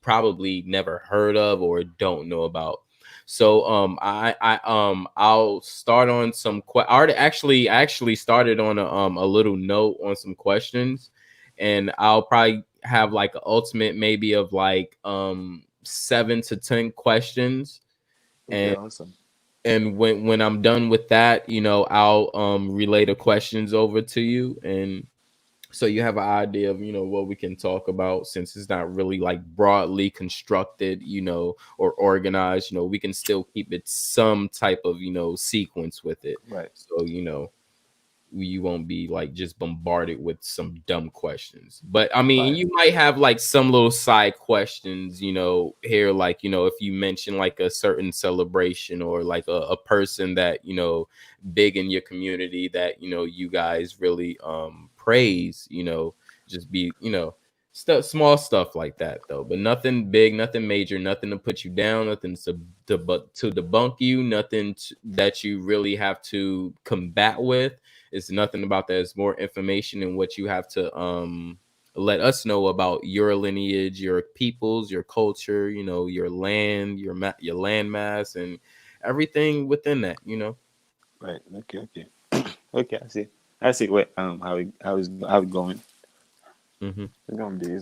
probably never heard of or don't know about. So I'll start on some I already actually started on a little note on some questions, and I'll probably have like an ultimate maybe of like 7 to 10 questions. Okay, and awesome. and when I'm done with that, I'll relay the questions over to you, and so you have an idea of what we can talk about, since it's not really like broadly constructed, or organized. We can still keep it some type of sequence with it, Right. so you won't be like just bombarded with some dumb questions. But I mean, Fine. you might have like some little side questions, here, like, if you mention like a certain celebration or like a person that, big in your community that, you guys really praise, just be, stuff, small stuff like that though, but nothing big, nothing major, nothing to put you down, nothing to debunk you, nothing that you really have to combat with. It's nothing about that. It's more information and what you have to let us know about your lineage, your peoples, your culture, your land, your land mass, and everything within that. Right. Okay. Okay. Okay. I see. I see. Wait. How it going? Hmm. It's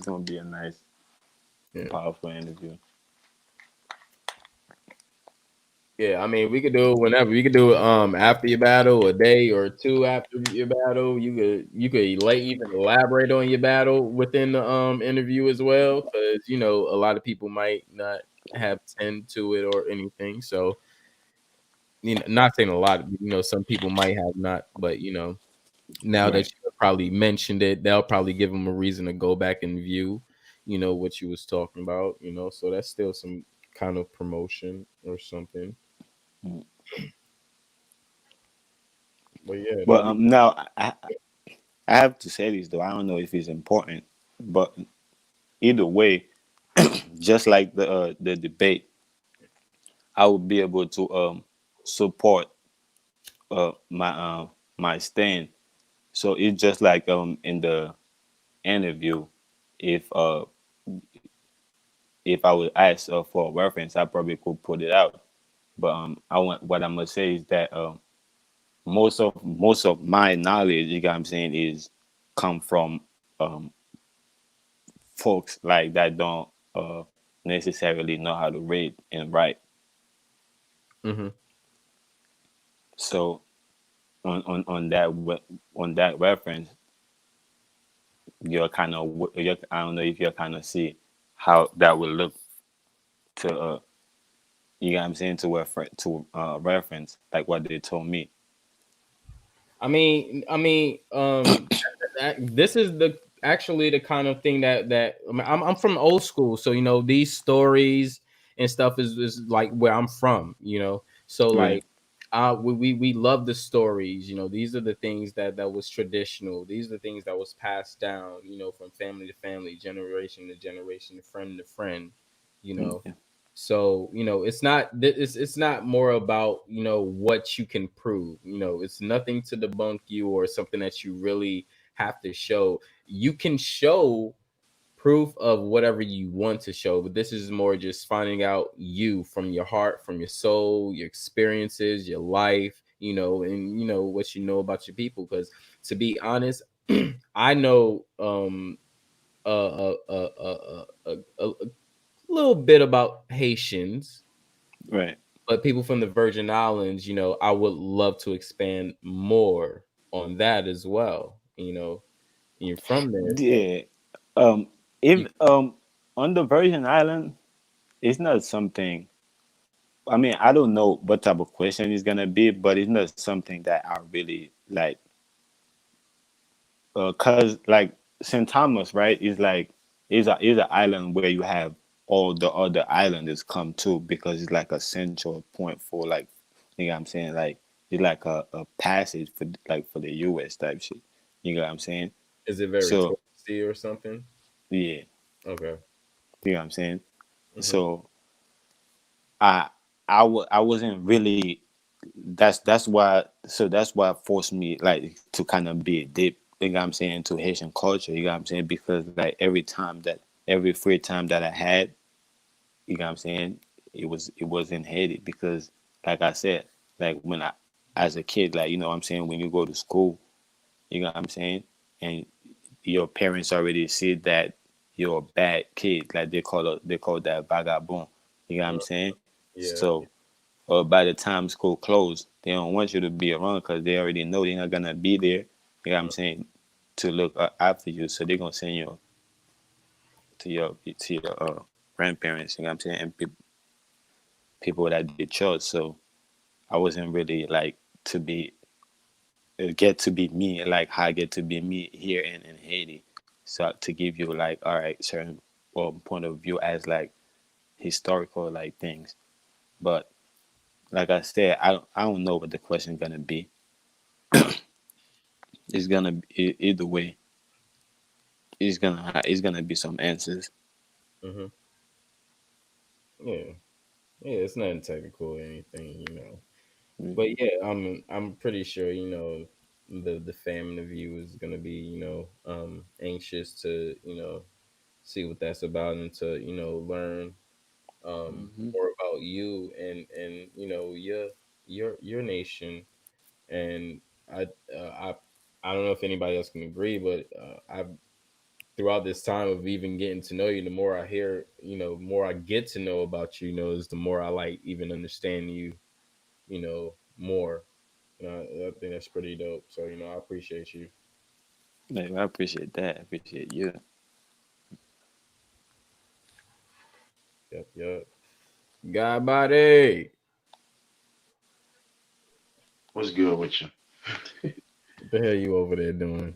gonna be a nice, Yeah. powerful interview. Yeah, I mean, we could do it whenever. We could do it after your battle, a day or two after your battle. You could even elaborate on your battle within the interview as well, because a lot of people might not have tend to it or anything. So not saying a lot. Some people might have not, but now that Right. you have probably mentioned it, they'll probably give them a reason to go back and view. what you was talking about, so that's still some kind of promotion or something. Mm. But yeah, But that'd be now I have to say this though. I don't know if it's important, but either way, just like the debate, I would be able to support my my stand. So it's just like in the interview, if if I would ask for a reference, I probably could put it out. But I want what I'm gonna say is that most of my knowledge, you got what I'm saying, is come from um folks like that don't necessarily know how to read and write. hmm So on that reference, you're kind of I don't know if you kind of see how that would look to you got what I'm saying, to reference like what they told me. this is the actually the kind of thing that I'm from old school, so these stories and stuff is like where I'm from, so Right. like we love the stories, these are the things that was traditional, these are the things that was passed down, from family to family, generation to generation, friend to friend, you know Yeah. so it's not more about what you can prove. It's nothing to debunk you or something that you really have to show. You can show proof of whatever you want to show, but this is more just finding out you from your heart, from your soul, your experiences, your life, and what you know about your people. Because to be honest, I know a little bit about Haitians, Right. but people from the Virgin Islands, I would love to expand more on that as well. You're from there, so Yeah. Um. If you, on the Virgin Island, it's not something. I mean, I don't know what type of question it's gonna be, but it's not something that I really like. Cause like St. Thomas, right, is like is an island where you have all the other islanders come to because it's like a central point for like, you know what I'm saying, like it's like a passage for like for the U.S. type shit. You know what I'm saying? is it very So touristy or something? yeah, Okay. you know what I'm saying. hmm So I I wasn't really that's why so that's why it forced me like to kind of be a dip, you know what I'm saying, to Haitian culture, you know what I'm saying, because like every free time that I had, you know what I'm saying, it was in Haiti because like I said, like when I as a kid, like you know what I'm saying, when you go to school, you know what I'm saying, and your parents already see that you're a bad kid, like they call that vagabond, you know what I'm saying. Yeah. So by the time school closed, they don't want you to be around because they already know they're not gonna be there. You know what I'm saying, to look after you. So they're gonna send you to your grandparents. You know what I'm saying, and people that did church. So I wasn't really like to be get to be me like how I get to be me here in Haiti. So to give you like all right certain point of view as like historical like things, but like I said, I don't know what the question gonna be. It's gonna be either way. It's gonna be some answers. hmm Yeah. Yeah. It's nothing technical or anything. But Hmm. yeah, I'm pretty sure the family view is gonna be anxious to see what that's about and to learn Hmm. more about you and your nation. And I I don't know if anybody else can agree, but I've throughout this time of even getting to know you, the more I hear, more I get to know about you, is the more I like even understand you, more. I think that's pretty dope. So, I appreciate you. Like, I appreciate that. I appreciate you. Yep, yep. God body. What's good with you? What the hell you over there doing?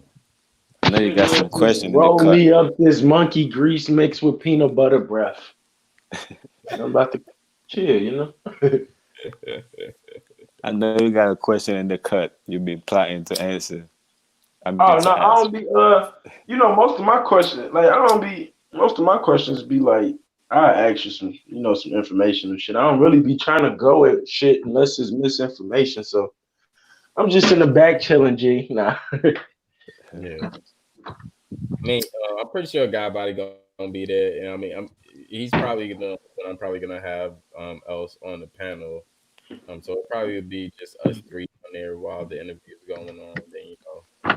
know you got some Just question in the roll cut. me up this monkey grease mixed with peanut butter breath. I'm about to chill, you know. I know you got a question in the cut. You've been plotting to answer. I mean Oh no, to I ask. don't be you know, most of my questions like I don't be most of my questions be like I ask you some some information and shit. I don't really be trying to go at shit unless it's misinformation. So I'm just in the back chilling, G. Nah. Yeah. I mean, I'm pretty sure God Body gonna be there, and I mean, he's probably gonna. But I'm probably gonna have else on the panel. So it probably would be just us three on there while the interview's going on. Then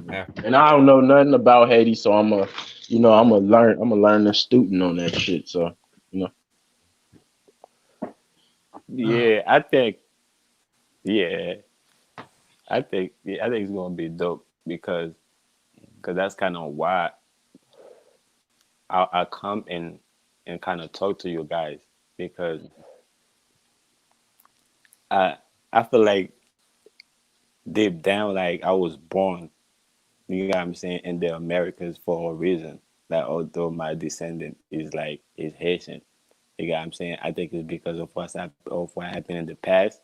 after. And I don't know nothing about Haiti, so I'm a learn the student on that shit. So you know. Yeah, I think. Yeah, I think it's gonna be dope because that's kind of why I come and kind of talk to you guys because I I feel like deep down like I was born, you know what I'm saying, in the Americas for a reason. Like although my descendant is Haitian, you know what I'm saying. I think it's because of what happened in the past.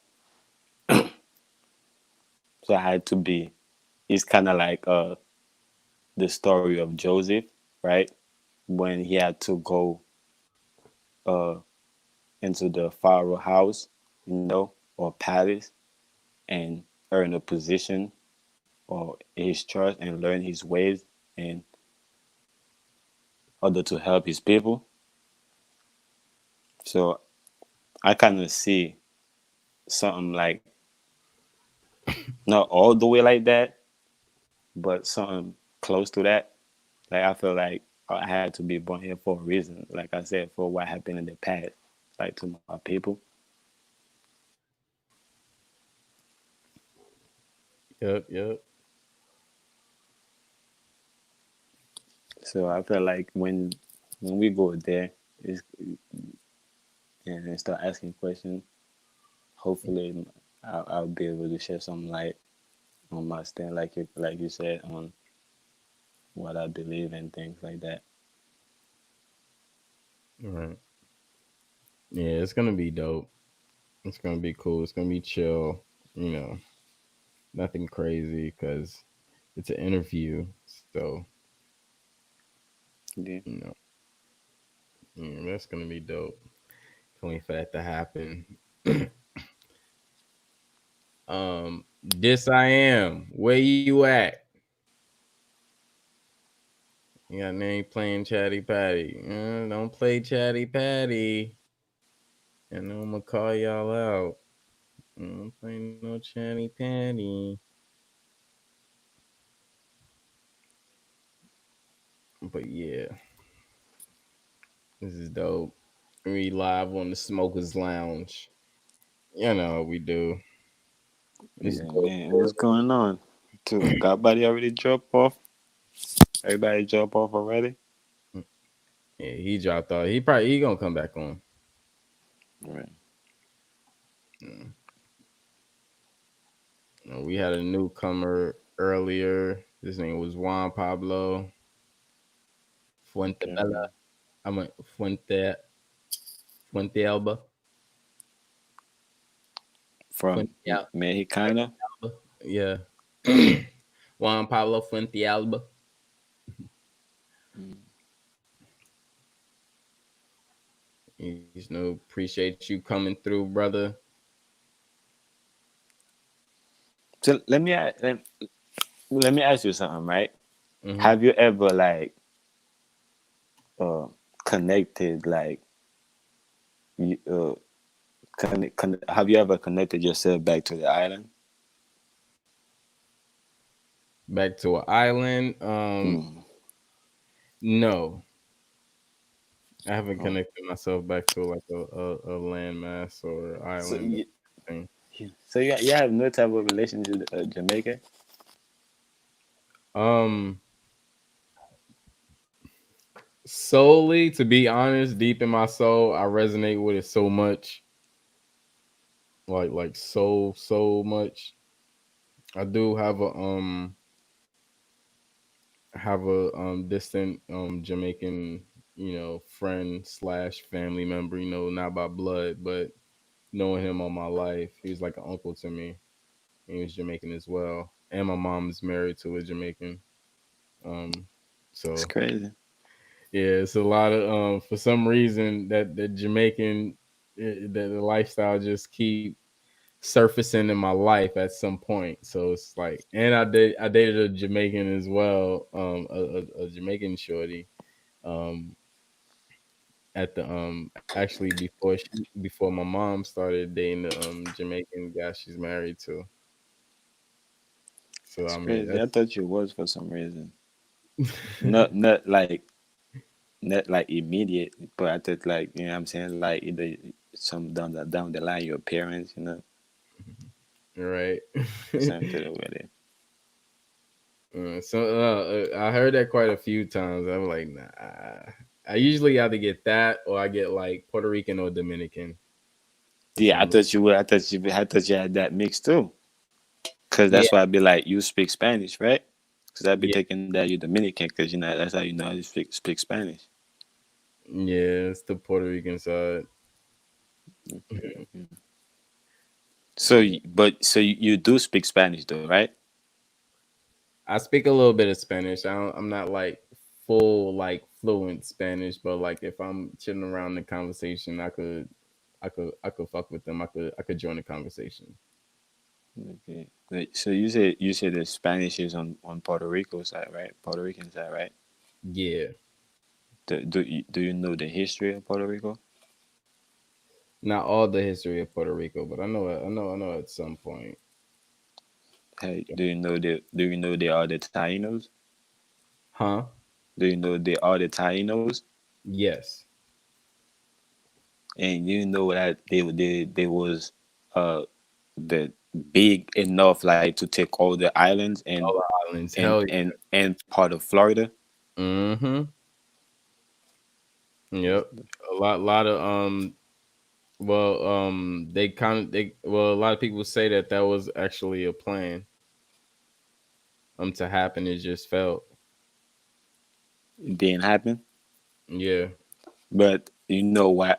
So I had to be. It's kind of like the story of Joseph, right? When he had to go uh into the Pharaoh house, or palace, and earn a position or his trust and learn his ways in order to help his people. So I kind of see something like not all the way like that, but something close to that. Like I feel like I had to be born here for a reason. Like I said, for what happened in the past, like to my people. Yep, yep. So I feel like when we go there, it's, and start asking questions, hopefully I'll be able to shed some light on my stand, like you said, on what I believe and things like that. Right. Yeah, it's gonna be dope. It's gonna be cool. It's gonna be chill. You know, nothing crazy because it's an interview. So Yeah. you know, that's gonna be dope. Can't wait for that to happen. This I am. Where you at? You got name playing Chatty Patty. Don't play Chatty Patty. And I'm gonna call y'all out. Don't play no Chatty Patty. But yeah, this is dope. We live on the Smokers Lounge. You know what we do. It's Yeah, dope. man, what's going on? Too, got body already drop off. Everybody drop off already. Yeah, he dropped off. He gonna come back on. Right. Mm. We had a newcomer earlier. His name was Juan Pablo Okay. Fuentebella. I'm a Fuente Alba. From Fuente Mexicana. Alba. Yeah. Juan Pablo Fuente Alba. Mm. Appreciate you coming through, brother. So let me ask you something, right? Hmm. Have you ever uh connected you have you ever connected yourself back to the island? Back to an island. Mm. No, I haven't Oh. connected myself back to like a landmass or So island you, thing. you have no type of relationship with Jamaica? Um, Solely to be honest, deep in my soul, I resonate with it so much, like so much. I do have have a distant Jamaican, friend slash family member, not by blood, but knowing him all my life. He was like an uncle to me. He was Jamaican as well. And my mom is married to a Jamaican. Um It's so crazy. yeah, it's a lot of for some reason that the Jamaican the lifestyle just keep surfacing in my life at some point. So it's like, and I dated a Jamaican as well, a Jamaican shorty, um, at the actually before my mom started dating the Jamaican guy she's married to. So It's I mean crazy. I that's thought you was for some reason. Not like immediate, but I thought like you know what I'm saying like either some down the line your parents right. something to do with it. I heard that quite a few times. I'm like, nah. I usually either get that or I get like Puerto Rican or Dominican for Yeah, I some thought you would. I thought you had that mix too. Cause reason. that's why I'd be like, you speak Spanish, right? Cause I'd be Yeah, thinking that you're Dominican, cause that's how you know how to speak Spanish. yeah, it's the Puerto Rican side. Mhm. Yeah. So you do speak Spanish though, right? I speak a little bit of Spanish. I'm not like full like fluent Spanish, but like if I'm chilling around the conversation, I could fuck with them. I could join the conversation. Okay. So you said the Spanish is on Puerto Rico side, right? Puerto Rican side, right? Yeah, Do you know the history of Puerto Rico? not all the history of Puerto Rico, but I know at some point. Hey, do you know they are the Tainos? Huh? Do you know they are the Tainos? Yes. And you know that they was uh the big enough like to take all the islands and All the islands. and Hell and and part of Florida. yeah. Mm-hmm. Yep. A lot of well, a lot of people say that that was actually a plan to happen. It just felt. It didn't happen. Yeah. But you know why?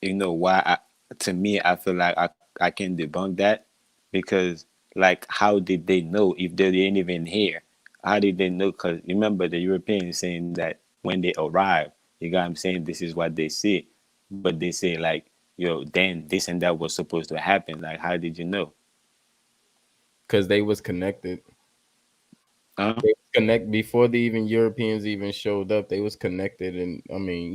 You know why? To me, I feel like I can debunk that because like how did they know if they didn't even hear? How did they know? Because remember the Europeans saying that when they arrive, you got what I'm saying this is what they see, but they say like yo then this and that was supposed to happen. Like how did you know? Because they was connected. Huh? They was connect before the even Europeans even showed up. They was connected, and I mean,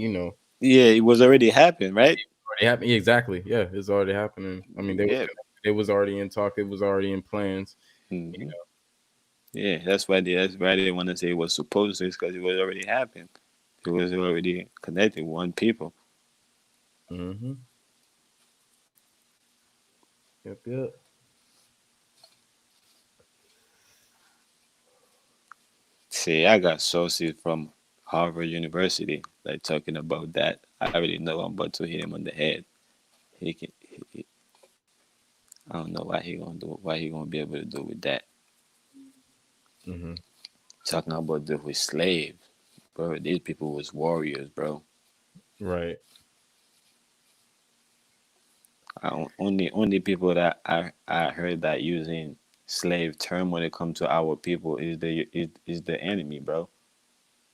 Yeah, it was already happened, right? already happened. Exactly. Yeah, it's already happening. I mean, they was Yeah. connected. It was already in talk. It was already in plans. You Hmm. Yeah, that's why they want to say it was supposed to, is because it was already happened. It was already connected with one people. know. Mm-hmm. Yep. Yep. See, I got sources from Harvard University like talking about that. I already know I'm about to hit him on the head. He can. I don't know why he gonna do. Why he gonna be able to do with that? Mm-hmm. Talking about the with slaves, bro. These people was warriors, bro. Right. Only people that I heard that using slave term when it comes to our people is the enemy, bro.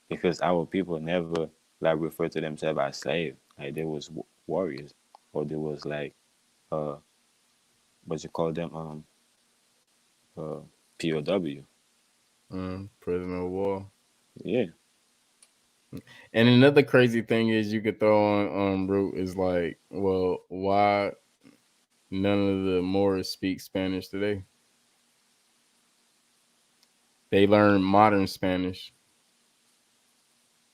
Because our people never like refer to themselves as slave. Like they was warriors, or they was like uh what you call them uh POW. Prisoner of war. Yeah, And another crazy thing is you could throw on root is like, well, why none of the Moors speak Spanish today? They learn modern Spanish.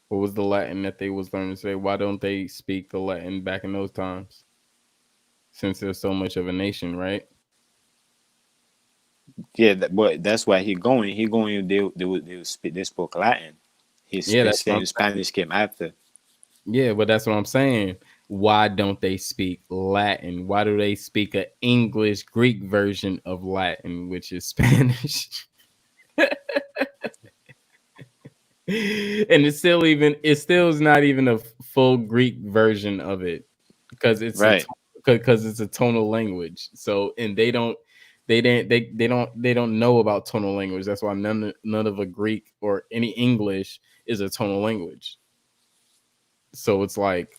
What was the Latin that they was learning today? Why don't they speak the Latin back in those times? Since there's so much of a nation, right? yeah. But that's why he going. He going. They spoke Latin. He's Yeah, that's what saying I'm Spanish came after. Yeah, but that's what I'm saying. Why don't they speak Latin? Why do they speak a English Greek version of Latin, which is Spanish? And it still is not even a full Greek version of it because Right. it's a tonal language. So and they don't know about tonal language. That's why none of a Greek or any English is a tonal language. So it's like,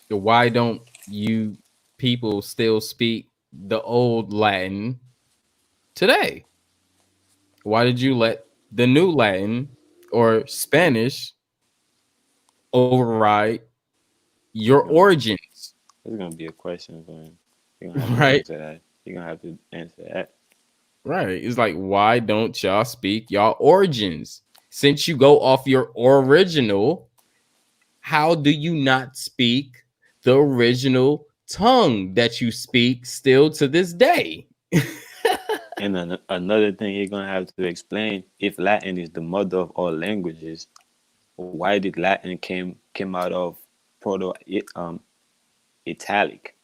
why don't you people still speak the old Latin today? Why did you let the new Latin or Spanish override your It's gonna origins? it's gonna be a question for him. You're gonna have to Right? answer that. You're gonna have to answer that. Right. It's like, why don't y'all speak y'all origins? Since you go off your original, how do you not speak the original tongue that you speak still to this day? And another thing you're gonna have to explain, if Latin is the mother of all languages, why did Latin came out of Proto Italic?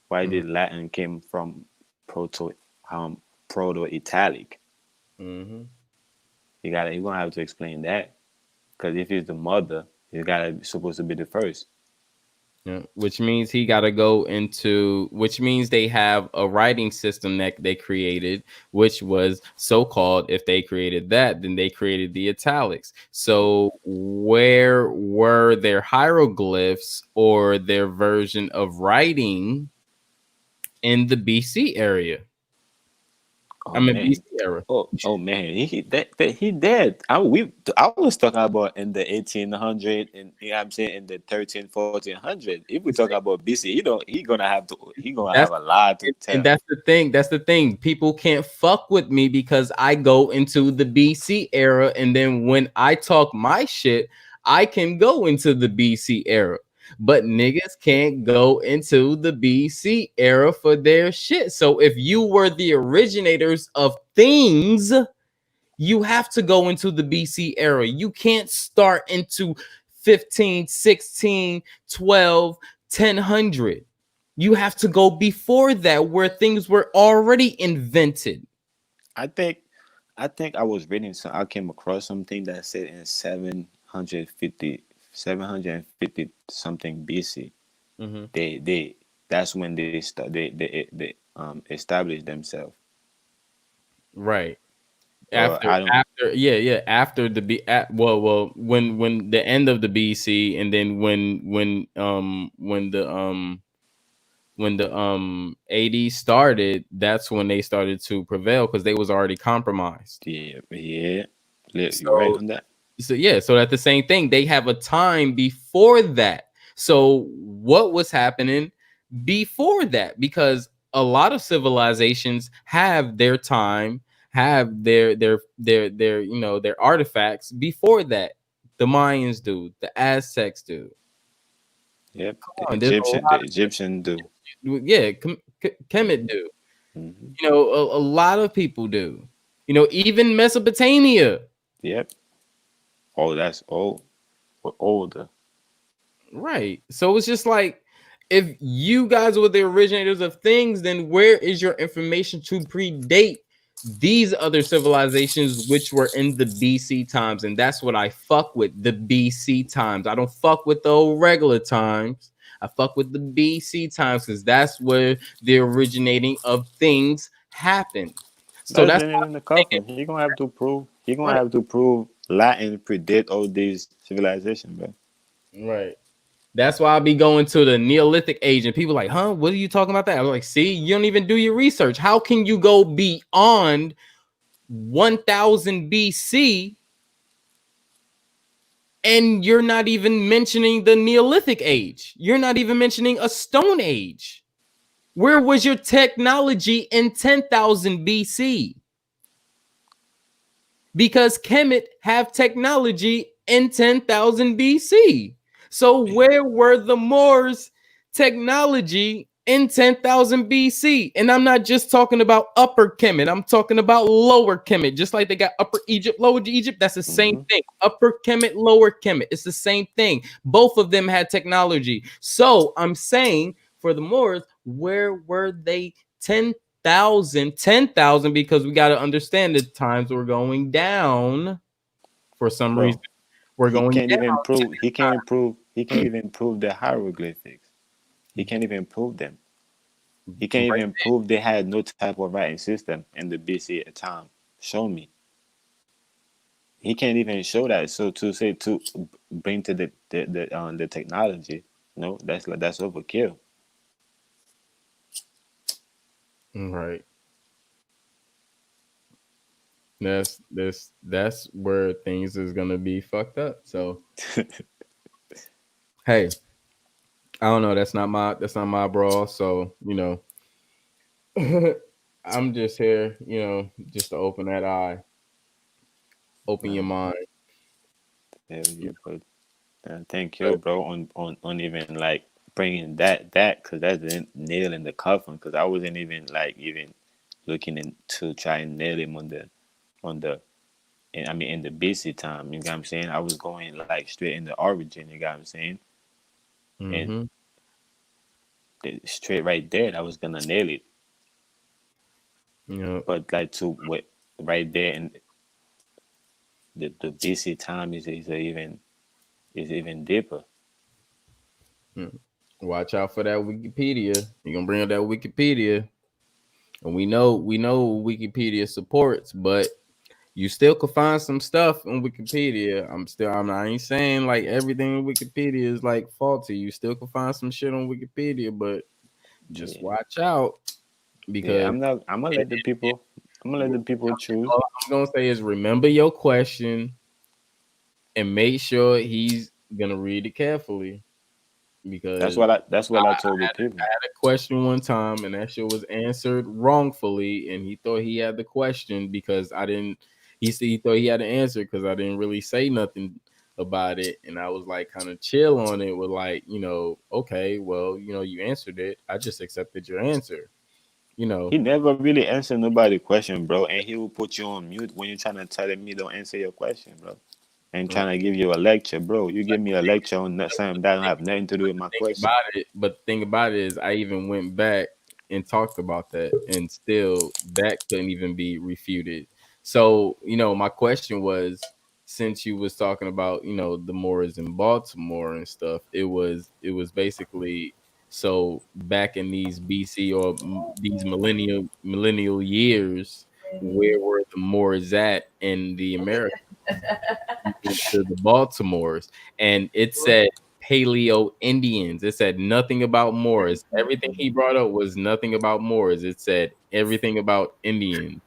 Why did Latin came from Proto Proto Italic? Mm-hmm. You're gonna have to explain that, because if it's the mother, it's gotta be supposed to be the first. Yeah, which means he got to go into, which means they have a writing system that they created, which was so called. If they created that, then they created the italics. So, where were their hieroglyphs or their version of writing in the BC area? I Oh mean, man. BC era. Oh man, he dead. I was talking about in the 1800, and you know what I'm saying, in the 13 1400. If we talk about BC, he gonna have That's a lot to and tell. that's the thing. That's the thing. People can't fuck with me because I go into the BC era, and then when I talk my shit, I can go into the BC era. But niggas can't go into the BC era for their shit. So if you were the originators of things, you have to go into the BC era. You can't start into 15, 16, 12, 1000. You have to go before that where things were already invented. I think I think I was reading some. I came across something that said in 750 something BC. Mhm. They That's when they established themselves. Right. Or I don't. After the when the end of the BC, and then when the AD started, that's when they started to prevail because they was already compromised. Yeah. You're right So on that. so that's the same thing. They have a time before that. So what was happening before that? Because a lot of civilizations have their time, have their their artifacts before that. The Mayans do, the Aztecs do. Yep. Come on, there's a The lot Egyptian do. of, yeah, Kemet do. Hmm. A lot of people do. Even Mesopotamia. Yep. Oh, that's old. Or older. Right. So it's just like, if you guys were the originators of things, then where is your information to predate these other civilizations which were in the BC times? And that's what I fuck with, the BC times. I don't fuck with the old regular times. I fuck with the BC times because that's where the originating of things happened. So That's that's the nail in the why coffin. He gonna have to prove. He gonna right, have to prove Latin predate all these civilizations, bro. right. That's why I'll be going to the Neolithic age, and people like, huh? What are you talking about that? I was like, see, you don't even do your research. How can you go beyond 1000 BC and you're not even mentioning the Neolithic age? You're not even mentioning a Stone Age. Where was your technology in 10,000 BC? Because Kemet have technology in 10,000 BC. So where were the Moors technology in 10,000 BC? And I'm not just talking about upper Kemet. I'm talking about lower Kemet. Just like they got upper Egypt, lower Egypt, that's the same Hmm. thing. Upper Kemet, lower Kemet. It's the same thing. Both of them had technology. So I'm saying for the Moors, where were they 10,000 because we got to understand that times were going down. for some reason bro. we're He going can't even prove. He can't improve. He can't even prove the hieroglyphics. He can't even prove them. He can't right. even prove they had no type of writing system in the BC at time. Show me. He can't even show that. So to say to bring to the technology, no, that's overkill. Right. That's where things is gonna be fucked up. So hey, I don't know. That's not my brawl. So I'm just here, just to open that eye, open your Man, mind. hell yeah, but thank you, bro, on even like bringing that because that's the nail in the coffin. Because I wasn't even like even looking to try and nail him on the I mean in the BC time. You know what I'm saying? I was going like straight in the origin. You know what I'm saying? And Mm-hmm. straight right there, I was gonna nail it. You know, But like to what right there and the BC time is even deeper. mm. Watch out for that Wikipedia. You're gonna bring up that Wikipedia, and we know Wikipedia supports, but you still could find some stuff on Wikipedia. I ain't saying like everything in Wikipedia is like faulty. You still can find some shit on Wikipedia, but just Yeah, watch out yeah. because I'm gonna it, let the people. I'm gonna let the people choose. all I'm gonna say is remember your question and make sure he's gonna read it carefully because That's what I told the people. had a question one time and that shit was answered wrongfully and he thought he had the question because I didn't he said he thought he had the answer because I didn't really say nothing about it and I was like kind of chill on it with like okay, well, you answered it, I just accepted your answer you know He never really answered nobody question, bro, and he will put you on mute when you're trying to tell me don't answer your question, bro. And uh, trying to give you a lecture, bro. You give me a lecture on something that don't have nothing to do with my question. but the thing about it is I even went back and talked about that and still that couldn't even be refuted. So, my question was since you was talking about, the Moors in Baltimore and stuff, it was basically so back in these BC or these millennial years, where were the Moors at in the Americas to the Baltimores? And it said Paleo Indians. It said nothing about Moors. Everything he brought up was nothing about Moors. It said everything about Indians.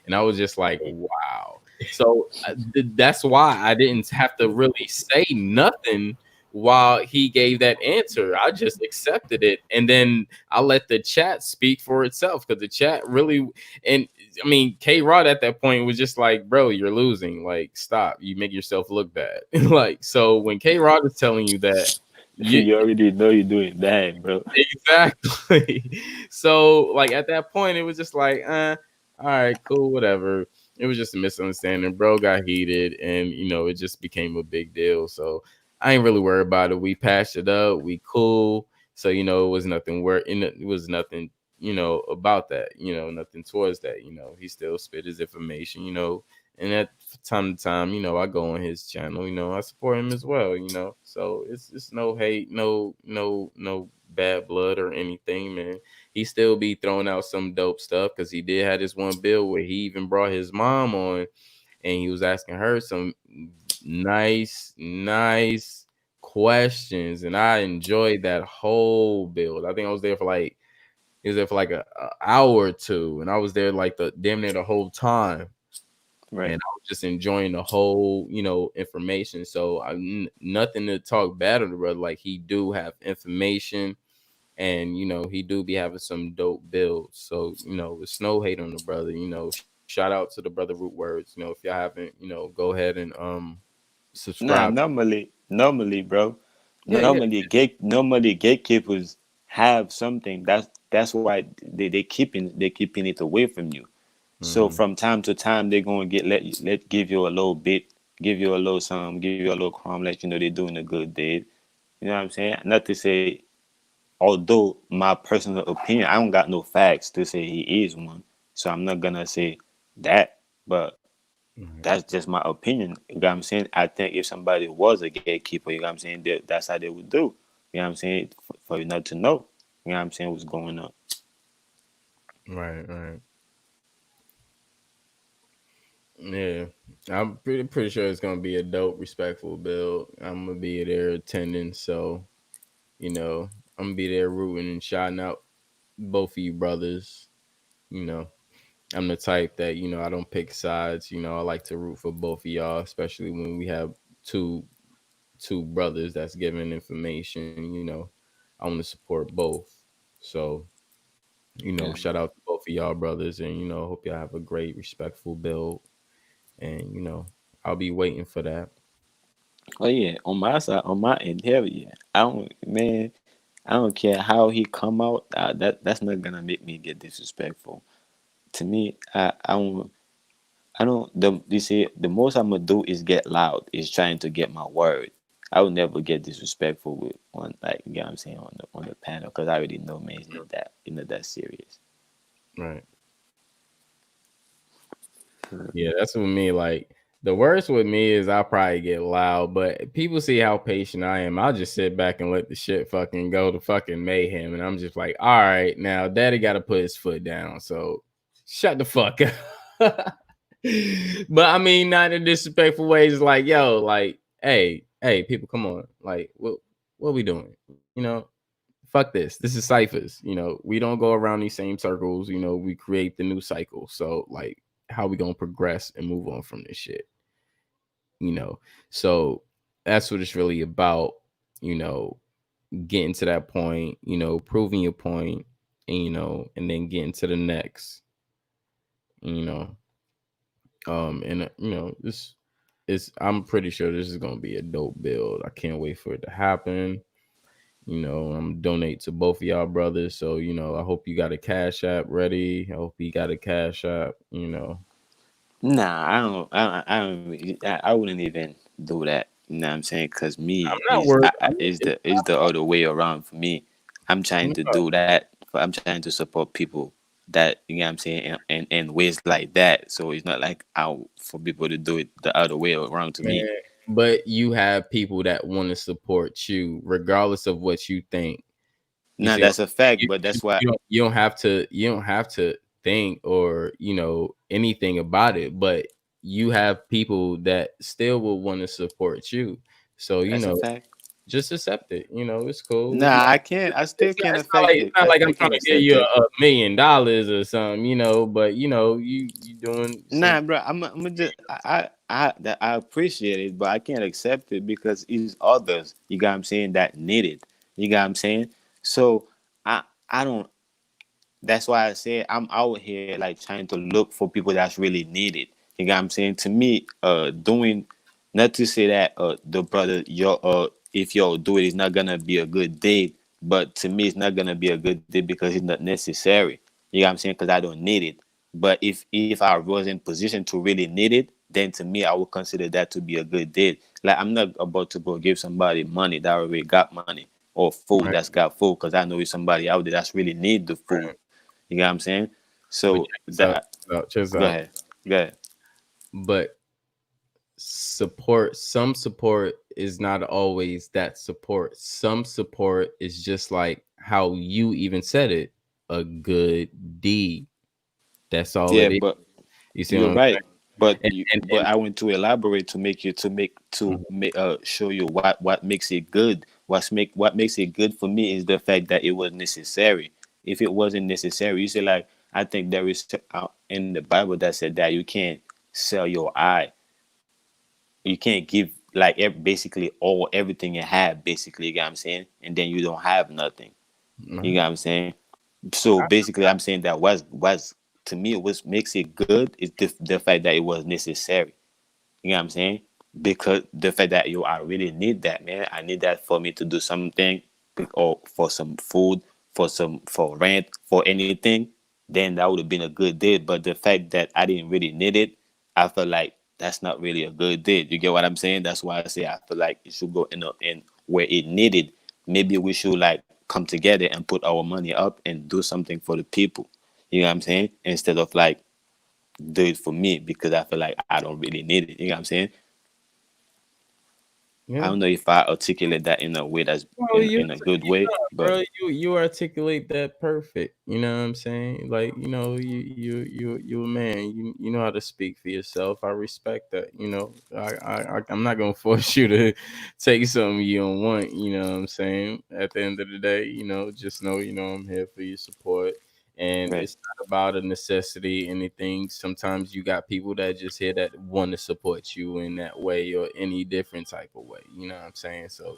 And I was just like, wow. So that's why I didn't have to really say nothing while he gave that answer. I just accepted it. And then I let the chat speak for itself because the chat really, and I mean, K Rod at that point was just like, bro, you're losing. Like, stop. You make yourself look bad. Like, so when K Rod is telling you that, you You already know you're doing that, bro. exactly. So, like at that point, it was just like, all right, cool, whatever. It was just a misunderstanding. Bro got heated, and it just became a big deal. So I ain't really worried about it. We patched it up. We cool. So it was nothing. It was nothing. About that. Nothing towards that. He still spit his information. And at time to time, I go on his channel. I support him as well. So it's no hate, no bad blood or anything, man. He still be throwing out some dope stuff because he did have this one bill where he even brought his mom on and he was asking her some nice questions, and I enjoyed that whole build. I think I was there for like he was there for like a hour or two, and I was there like the damn near the whole time and Right. I was just enjoying the whole, information. So nothing to talk bad of the brother. Like he do have information, and he do be having some dope builds. So with no hate on the brother. Shout out to the brother Root Words. If y'all haven't, go ahead and Nah, subscribe. normally, bro. Yeah, yeah. Normally gatekeepers have something. That's why they keeping it away from you. So Mm-hmm. from time to time they're gonna give you a little bit, give you a little something, give you a little crumb, let you know they're doing a good deed. You know what I'm saying? Not to say, although my personal opinion, I don't got no facts to say he is one, so I'm not gonna say that. But Right. That's just my opinion. You know what I'm saying? I think if somebody was a gatekeeper, you know what I'm saying, that's how they would do. You know what I'm saying? For you not to know, you know what I'm saying, what's going on. Right. Right. Yeah, I'm pretty sure it's gonna be a dope, respectful build. I'm gonna be there attending, so you know I'm gonna be there rooting and shouting out both of you brothers. You know, I'm the type that I don't pick sides. I like to root for both of y'all, especially when we have two two brothers that's giving information. I want to support both. So Yeah. shout out to both of y'all brothers, and hope y'all have a great, respectful build. And I'll be waiting for that. Oh yeah, on my side, on my end, hell yeah. I don't, man. I don't care how he come out. That's not gonna make me get disrespectful. To me, I don't. I don't. You see, the most I'm gonna do is get loud. Is trying to get my word. I would never get disrespectful with on, like, you know what I'm saying, on the panel, because I already know, man, it's not that serious. Right. Yeah, that's with me. Like the worst with me is I'll probably get loud, but people see how patient I am. I'll just sit back and let the shit fucking go to fucking mayhem. And I'm just like, all right, now daddy gotta put his foot down. So shut the fuck up. But I mean, not in disrespectful ways, like, yo, like, hey, people, come on. Like, what we doing? Fuck this. This is ciphers. We don't go around these same circles. We create the new cycle. So like, how we gonna progress and move on from this shit? You know. So that's what it's really about. You know, getting to that point. Proving your point, and and then getting to the next. You know, and this is. I'm pretty sure this is gonna be a dope build. I can't wait for it to happen. I'm donate to both of y'all brothers. So, I hope you got a cash app ready. I hope you got a cash app. Nah, I wouldn't even do that. You know what I'm saying? Cause me I'm not worried. I mean, it's is the other way around for me. I'm trying to not, do that. I'm trying to support people that, you know what I'm saying, in ways like that. So it's not like out for people to do it the other way around to me. man. But you have people that want to support you, regardless of what you think. You Nah, see, that's a fact, you, but you, that's why. you don't have to think or anything about it, but you have people that still will want to support you. So That's a fact. just accept it. It's cool. It's Nah, not. I can't. I still It's not. can't It's not like affect it's it. not I like still I'm trying can't to give accept you it. $1 million or something. But you doing some. Nah, bro. I'm just I appreciate it, but I can't accept it because it's others. You got what I'm saying, that need it. You got what I'm saying. So I don't. That's why I say I'm out here like trying to look for people that's really needed. You got what I'm saying? To me, doing, not to say that the brother, if y'all do it, it's not gonna be a good date, but to me it's not gonna be a good date because it's not necessary. You got what I'm saying? Because I don't need it. But if I was in position to really need it, then to me I would consider that to be a good date. Like, I'm not about to go give somebody money that already got money, or food Right. that's got food, because I know it's somebody out there that's really need the food. Right. You got what I'm saying? But So check this out. that, Check this go out. ahead. Go ahead. But some support is not always that support. Some support is just like how you even said it, a good deed. That's all Yeah, it is. but You see what you're I'm right. But saying? but I want to elaborate to make you Mhm. show you what makes it good. What makes it good for me is the fact that it was necessary. If it wasn't necessary, you say, like, I think there is in the Bible that said that you can't sell your eye. You can't give like basically all everything you have, basically, you got what I'm saying, and then you don't have nothing. You Right. got what I'm saying? So basically, I'm saying that was to me, what makes it good is the fact that it was necessary. You know what I'm saying? Because the fact that, I really need that, man. I need that for me to do something, or for some food, for rent, for anything. Then that would have been a good deal. But the fact that I didn't really need it, I feel like that's not really a good deal. You get what I'm saying? That's why I say I feel like it should go in where it needed. Maybe we should like come together and put our money up and do something for the people. You know what I'm saying? Instead of like do it for me because I feel like I don't really need it. You know what I'm saying? I Yeah. don't know if I articulate that in a way that's Well, in a good way, but bro, you articulate that perfect. You know what I'm saying? Like, you a man. You know how to speak for yourself. I respect that. I'm not gonna force you to take something you don't want. You know what I'm saying? At the end of the day, just know, I'm here for your support. And right, it's not about a necessity, anything. Sometimes you got people that just here that want to support you in that way or any different type of way. You know what I'm saying? So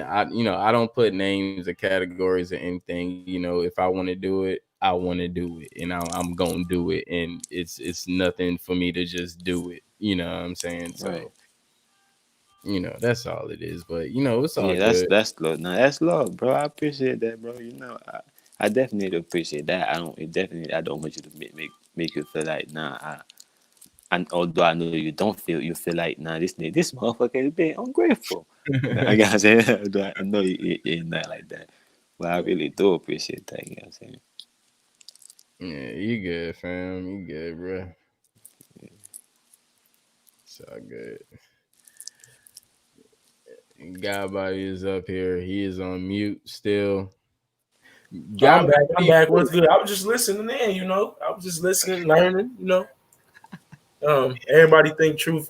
I don't put names or categories or anything. If I want to do it, I want to do it, and I'm gonna do it, and it's nothing for me to just do it. You know what I'm saying? right. So that's all it is. But it's all Yeah, good. that's love. No, that's love, bro. I appreciate that, bro. I definitely appreciate that. I don't want you to make you feel like nah. And although I know you don't feel, you feel like nah, this motherfucker is being ungrateful. I gotta say, I know you're not like that, but I really do appreciate that. You know what I'm saying? Yeah, you good, fam. You good, bro. It's all good. Godbody is up here. He is on mute still. I'm back. I'm Godbody, back. What's good? I was just listening in, I was just listening, learning. Everybody think truth.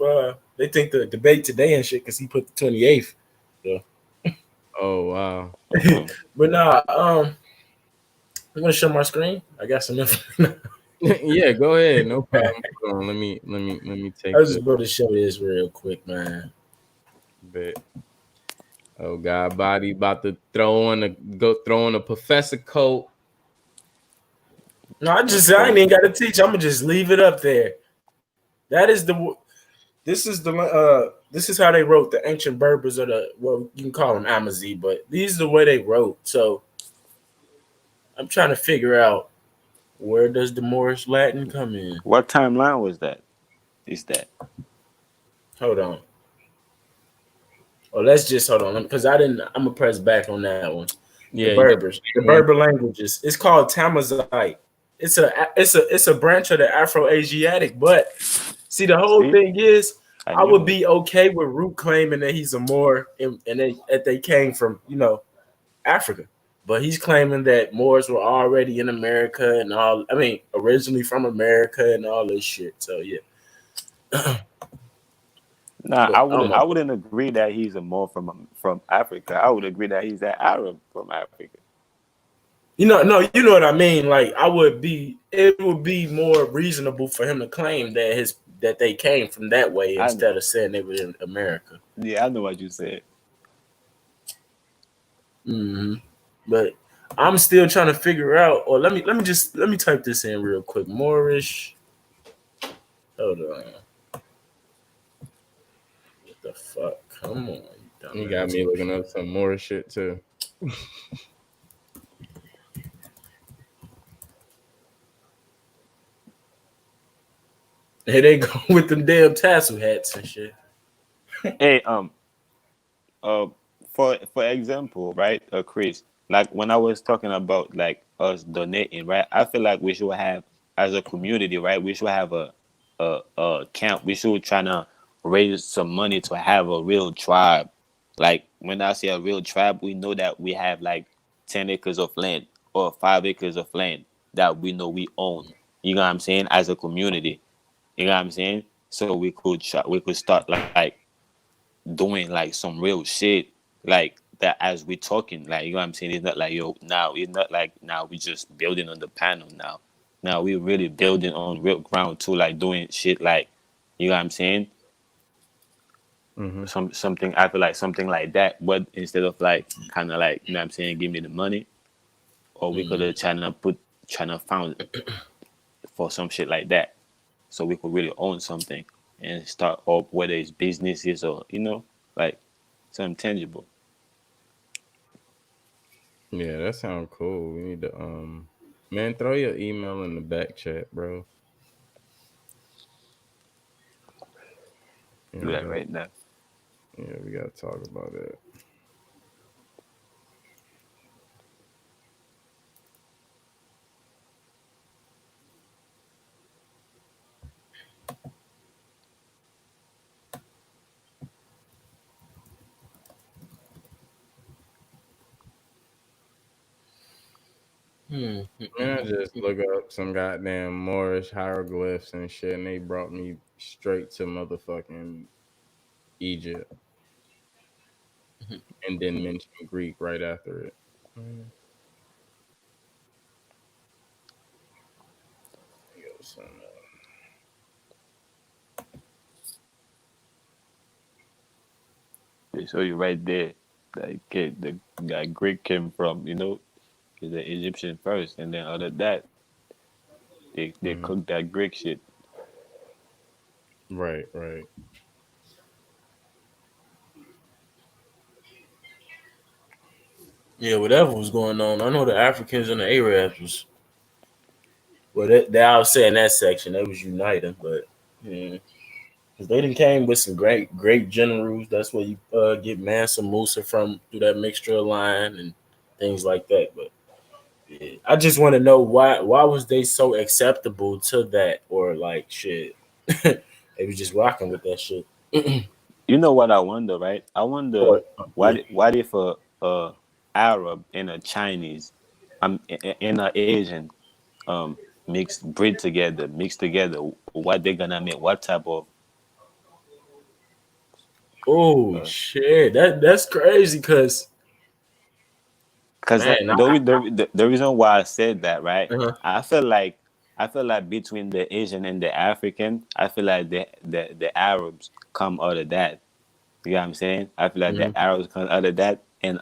They think the debate today and shit because he put the 28th. So. oh wow. But nah, I'm gonna show my screen. I got some info. Yeah, go ahead. No problem. Hold on. Let me I take was the just about to show this real quick, man. bit. Oh God, body about to throw on a professor coat. No, I ain't Okay. even got to teach. I'm gonna just leave it up there. That is the. This is how they wrote the ancient Berbers or you can call them Amazi, but these are the way they wrote. So I'm trying to figure out where does the Moorish Latin come in. What timeline was that? Is that Hold on. Oh, let's just hold on because I didn't. I'm gonna press back on that one. The Yeah, you got Berbers, the one. Berber languages. It's called Tamazight. It's a branch of the Afro-Asiatic. But see, the whole see? thing is, I I would knew it. be okay with Root claiming that he's a Moor and they came from Africa, but he's claiming that Moors were already in America and all. I mean, originally from America and all this shit. So yeah, Nah, but oh my, I wouldn't agree that he's a more from Africa. I would agree that he's an Arab from Africa. no, you know what I mean. Like it would be more reasonable for him to claim that they came from that way I instead of saying they were in America. Yeah, I know what you said. hmm But I'm still trying to figure out. Or let me type this in real quick. Moorish. Hold on. What the fuck? Come on, you You got dumbass me looking computer. up some more shit too. Here they go with them damn tassel hats and shit. Hey, uh, for example, right, Chris, like when I was talking about like us donating, right, I feel like we should have as a community, right, we should have a camp. We should try to raise some money to have a real tribe. Like when I say a real tribe, we know that we have like 10 acres of land or 5 acres of land that we know we own. You know what I'm saying? As a community, you know what I'm saying? So we could start like doing like some real shit like that as we talking. Like you know what I'm saying? It's not like yo now. It's not like now we just building on the panel now. Now we really building on real ground too, like doing shit like you know what I'm saying? Mm-hmm. Something I feel like something like that. But instead of like kind of like you know what I'm saying, give me the money, or we could have Mm. trying to found for some shit like that, so we could really own something and start up whether it's businesses or like something tangible. Yeah, that sounds cool. We need to man, throw your email in the back chat, bro. Yeah, Do we that got right now. yeah, we gotta talk about that. Man, I just look up some goddamn Moorish hieroglyphs and shit, and they brought me straight to motherfucking Egypt, and then mention Greek right after it. Mm, yo, son, They show you right there. Like the guy Greek came from, is the Egyptian first, and then other that they mhm. cook that Greek shit. Right, right. Yeah, whatever was going on. I know the Africans and the Arabs was well. They I was saying that section they was uniting, but yeah, because they done came with some great generals. That's where you get Mansa Musa from through that mixture line and things like that. But yeah, I just want to know why was they so acceptable to that or like shit? They was just rocking with that shit. You know what I wonder, right? I wonder Or yeah. what if a Arab and a Chinese, and a Asian, mix together, what they gonna make? What type of? Oh Uh, shit, that's crazy. Cause Cause man, the reason why I said that, right? uh-huh. I feel like between the Asian and the African, I feel like the Arabs come out of that. You know what I'm saying? I feel like Mhm, the Arabs come out of that, and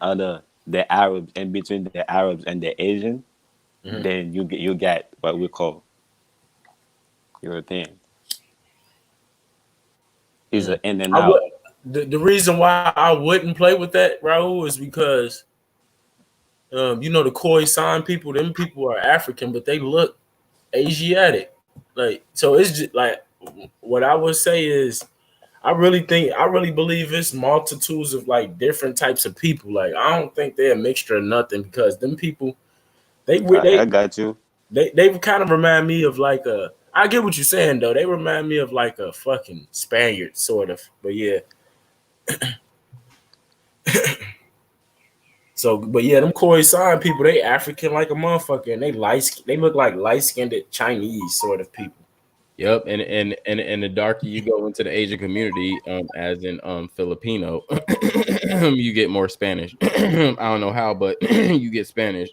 the Arabs, and between the Arabs and the Asian, mhm, then you get what we call European. Is mhm. a in and I would out. the reason why I wouldn't play with that, Raul, is because the Khoisan people, them people are African, but they look Asiatic. Like so, it's just like what I would say is I really believe it's multitudes of like different types of people. Like I don't think they're a mixture of nothing because them people they I they got you. they kind of remind me of like a. I get what you're saying though. They remind me of like a fucking Spaniard sort of. But yeah, so but yeah, them Khoisan people they African like a motherfucker and they look like light skinned Chinese sort of people. Yep, and the darker you go into the Asian community, as in Filipino, you get more Spanish. I don't know how, but you get Spanish.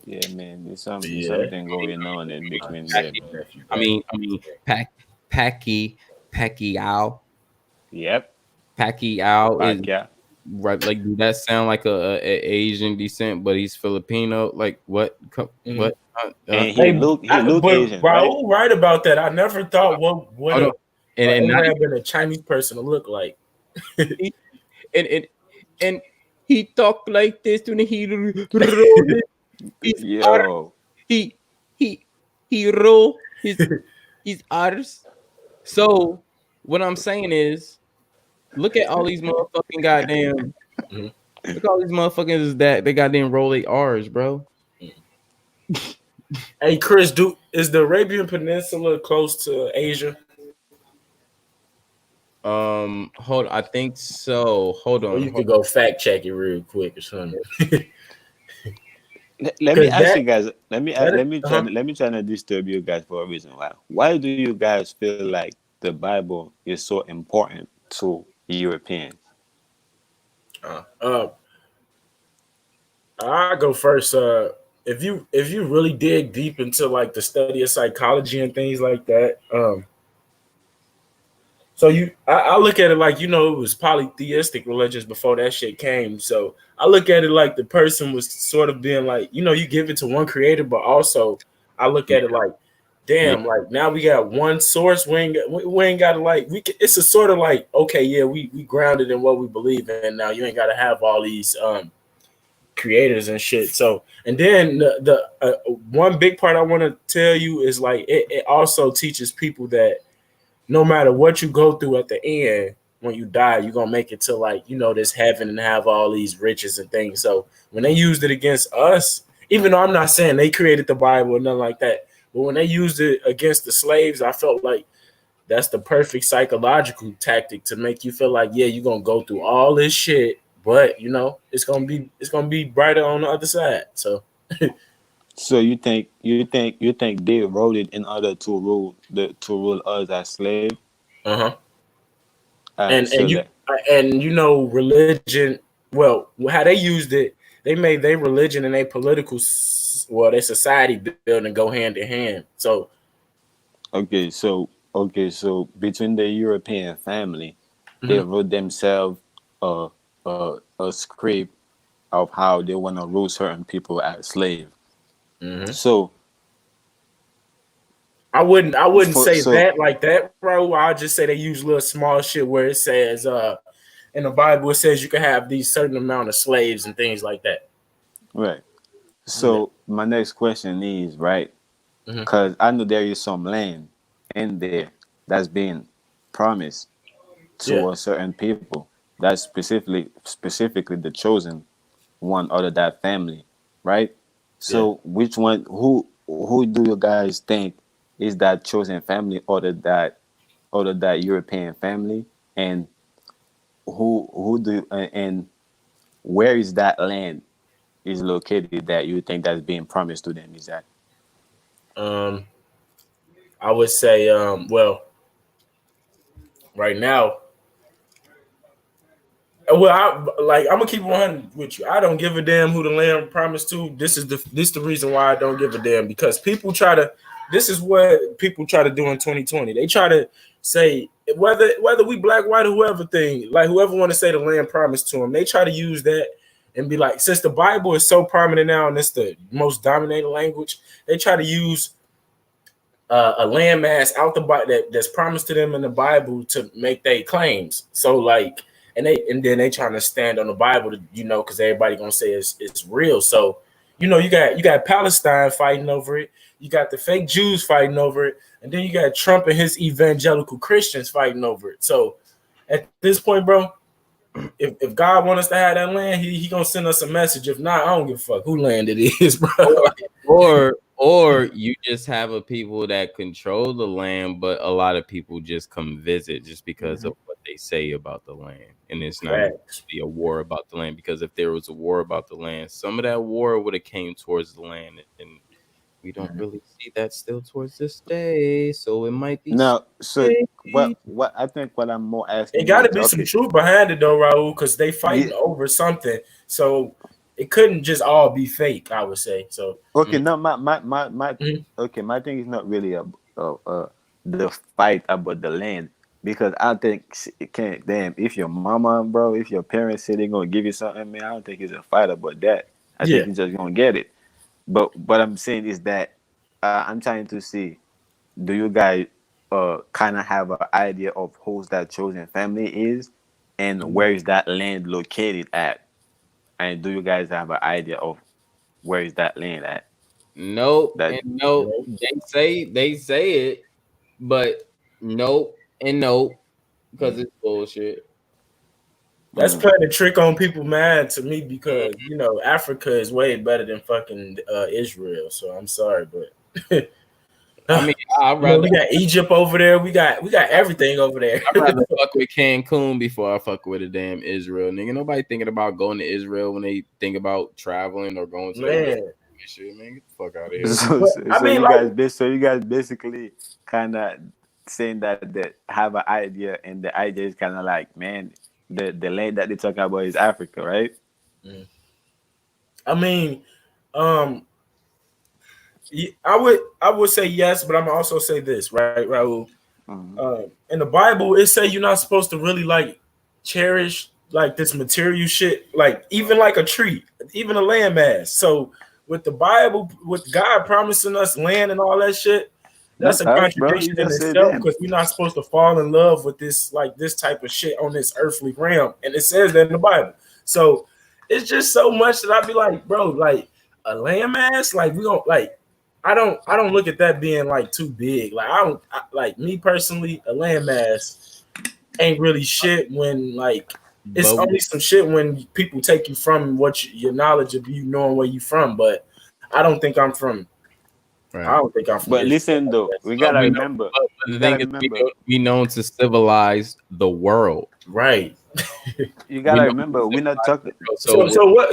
Yeah, man. But There's yeah, something going on in between there, Packy, man. I mean, Pacquiao, Yep. Pacquiao is Pakia. right. Like, do that sound like a Asian descent, but he's Filipino? Like, what? mhm. What? And he Hey, look he look but Asian, right? Raul right about that. I never thought what Hold on, a and not Arab and a Chinese person to look like. he, and he talked like this when he rolled his R. Yo. He he he roll his R's. So what I'm saying is, look at all these motherfucking goddamn. Mhm. Look at all these motherfuckers that they goddamn roll their R's, bro. Hey Chris, is the Arabian Peninsula close to Asia? I think so. Hold Or on, you hold could go fact check it real quick or something. Let me Because ask you guys. Let me that let me try to disturb you guys for a reason. Why do you guys feel like the Bible is so important to Europeans? uh, uh, I go first. If you really dig deep into like the study of psychology and things like that, so I look at it like it was polytheistic religions before that shit came. So I look at it like the person was sort of being like, you give it to one creator, but also I look yeah, at it like, yeah, damn, like now we got one source. We ain't got to like it's a sort of like okay, yeah, we grounded in what we believe in. Now you ain't got to have all these creators and shit. So and then the one big part I want to tell you is like it also teaches people that no matter what you go through at the end, when you die, you're gonna make it to like, this heaven and have all these riches and things. So when they used it against us, even though I'm not saying they created the Bible or nothing like that, but when they used it against the slaves, I felt like that's the perfect psychological tactic to make you feel like, yeah, you're gonna go through all this shit, but you know, it's gonna be brighter on the other side. So So you think they wrote it in order to rule us as slave? uh-huh. Uh, so that And you know, religion, well, how they used it, they made their religion and their well, their society building go hand in hand. So okay, so between the European family, they mhm, wrote themselves a script of how they want to rule certain people as slave. mhm. So I wouldn't for say so that like that, bro. I'll just say they use little small shit where it says in the Bible it says you can have these certain amount of slaves and things like that. right. Yeah. So my next question is right, Mhm. because I know there is some land in there that's being promised Yeah. to a certain people. That's specifically the chosen one out of that family, right? Yeah. So which one? Who do you guys think is that chosen family out of that European family, and who do and where is that land is located that you think that's being promised to them? Is that Um, I would say, well, right now, well, I'm gonna keep 100 with you. I don't give a damn who the land promised to. This the reason why I don't give a damn, because people try to. This is what people try to do in 2020. They try to say whether we black, white, or whoever thing, like whoever want to say the land promised to them, they try to use that and be like, since the Bible is so prominent now and it's the most dominating language, they try to use a landmass out the that's promised to them in the Bible to make their claims. So like, and then they trying to stand on the Bible to, you know, because everybody gonna say it's real. So you know, you got Palestine fighting over it. You got the fake Jews fighting over it, and then you got Trump and his evangelical Christians fighting over it. So at this point, bro, if God wants us to have that land, he gonna send us a message. If not, I don't give a fuck who land it is, bro. Or or you just have a people that control the land, but a lot of people just come visit just because of what they say about the land, and it's not even Facts. be a war about the land. Because if there was a war about the land, some of that war would have came towards the land, and we don't really see that still towards this day. So it might be now? So shady. what I think what I'm more It asking got to is be some okay. truth behind it though, Raul, because they Yeah, fighting over something. So it couldn't just all be fake, I would say. So okay, no, my mhm. okay, my thing is not really the fight about the land, because I think it can't, damn, if your mama, bro, if your parents say they're gonna give you something, man, I don't think it's a fight about that. I think Yeah. you're just gonna get it. But what I'm saying is that I'm trying to see, do you guys kind of have an idea of who's that chosen family is, and Mhm. where is that land located at, and do you guys have an idea of where is that land at? Nope That and nope. Nope. They say it, but nope and nope because it's bullshit. That's mm. playing a trick on people mad to me because you know Africa is way better than fucking Israel. So I'm sorry, but I mean, I'd you know rather we got Egypt over there. We got everything over there. I'd rather fuck with Cancun before I fuck with a damn Israel, nigga. Nobody thinking about going to Israel when they think about traveling or going to the Man, shit, man. Get the fuck out of here. So, but so, I so mean you like guys, basically kind of saying that have an idea, and the idea is kind of like, man, the land that they talking about is Africa, right? I mean, um, I would say yes, but I'm also say this, right, Raul? Hmm. In the Bible, it say you're not supposed to really like cherish like this material shit, like even like a tree, even a landmass. So with the Bible, with God promising us land and all that shit, Not that's a us, bro. You contradiction in just said itself them. because we're not supposed to fall in love with this like this type of shit on this earthly realm, and it says that in the Bible. So it's just so much that I'd be like, bro, like a landmass, like we don't like. I don't look at that being like too big. Like like me personally, a landmass ain't really shit when like it's But only some shit when people take you from your knowledge of you knowing where you from. But I don't think I'm from. I right. don't think I'm from But Israel listen like though, that. we But gotta we know. remember. But We the gotta thing is, remember. we known to civilize the world. Right. You We gotta know remember, we're not talking. so we're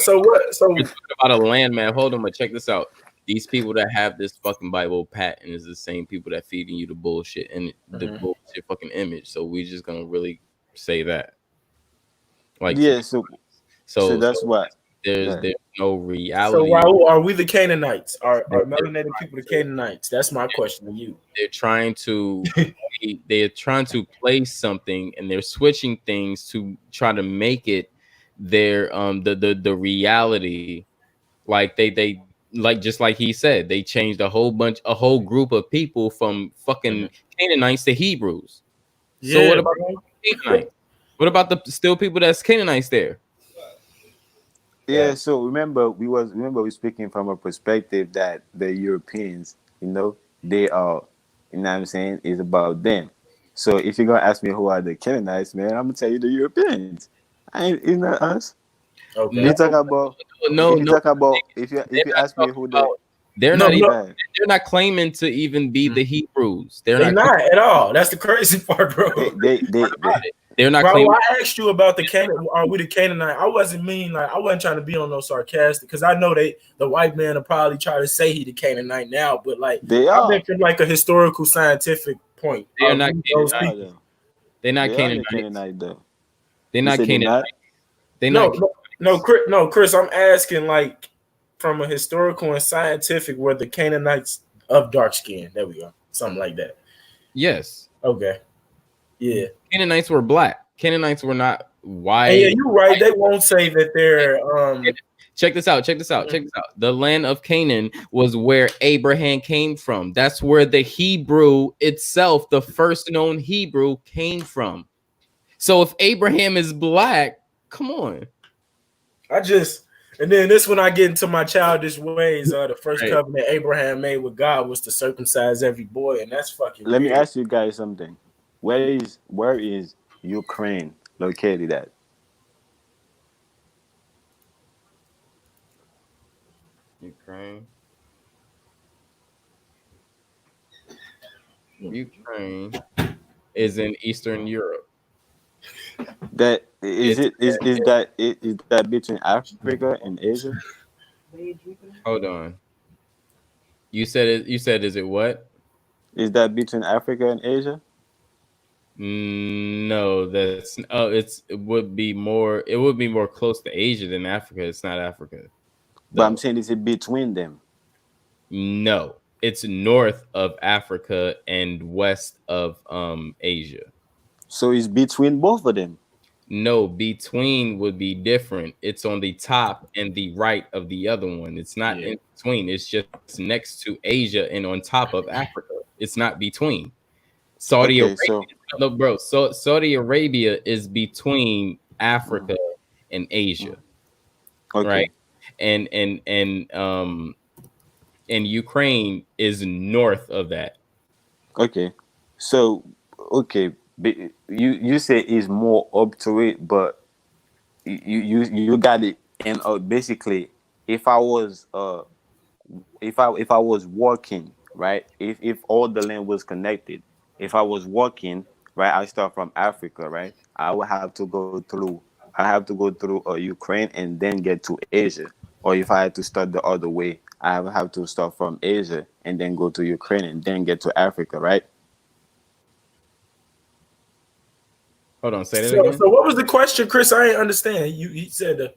So talking about a landmass. Hold on, but check this out. These people that have this fucking Bible patent is the same people that feeding you the bullshit and the Mhm. bullshit fucking image. So we just gonna really say that, like, to Yeah, be so so that's what. there's Yeah. no So reality. Raul, are we the Canaanites? They're, Are they're melanated people the Canaanites? That's my question to you. they're trying to they're trying to place something and they're switching things to try to make it their the reality. Like they like, just like he said, they changed a whole group of people from fucking Canaanites to Hebrews. So what Yeah, about bro. Canaanites? What about the still people that's Canaanites there? Yeah, so remember we speaking from a perspective that the Europeans, they are, what I'm saying, is about them. So if you're gonna ask me who are the Canaanites, man, I'm gonna tell you the Europeans. I ain't, it's not us. No, Okay. You talk about no, if you no. talk about if They're you not ask me talking who the about. They're No, not even. no, man, They're not claiming to even be the Hebrews. They're they not claiming not at all. That's the crazy part, bro. they about it. They're not Bro, claiming. I asked you about the Canaan. Are we the Canaanite? I wasn't mean like I wasn't trying to be on no sarcastic because I know the white man will probably try to say he the Canaanite now, but like they I are meant from like a historical scientific point. They're Are not we they those Canaanites. are people? though. They're not They are the Canaanites. Canaanite though. They're You not said they're Canaanites. not? They're No, not no, no, Canaanites. Chris, no, Chris. I'm asking like from a historical and scientific were the Canaanites of dark skin. There we go, something like that. Yes, Okay, yeah, Canaanites were black. Canaanites were not and yeah, white. you're right. They won't say that they're Check this out. Check this out. Check this out. The land of Canaan was where Abraham came from. That's where the Hebrew itself, the first known Hebrew, came from. So if Abraham is black, come on. I just and then this when I get into my childish ways. The first Right. covenant Abraham made with God was to circumcise every boy, and that's fucking Let me weird. ask you guys something. Where is Ukraine located at? Ukraine. Ukraine is in Eastern Europe. That is It's it is that between Africa and Asia? hold on. You said it. You said is it what? Is that between Africa and Asia? No, that's it would be more. It would be more close to Asia than Africa. It's not Africa But I'm though. saying is it between them? No, it's north of Africa and west of Asia. So it's between both of them. No, between would be different. It's on the top and the right of the other one. It's not Yeah. in between. It's just next to Asia and on top of Africa. It's not between. Saudi Okay, Arabia, so no, bro. So Saudi Arabia is between mm, Africa and mm, Asia, right? okay, And and Ukraine is north of that. okay. So okay, you say it's more up to it, but you got it. And basically, if I was if I was walking, right, if all the land was connected, if I was walking, right, I start from Africa, right, I would have to go through Ukraine and then get to Asia. Or if I had to start the other way, I would have to start from Asia and then go to Ukraine and then get to Africa, right? Hold on, say that So, again. so what was the question, Chris? I ain't understand. He said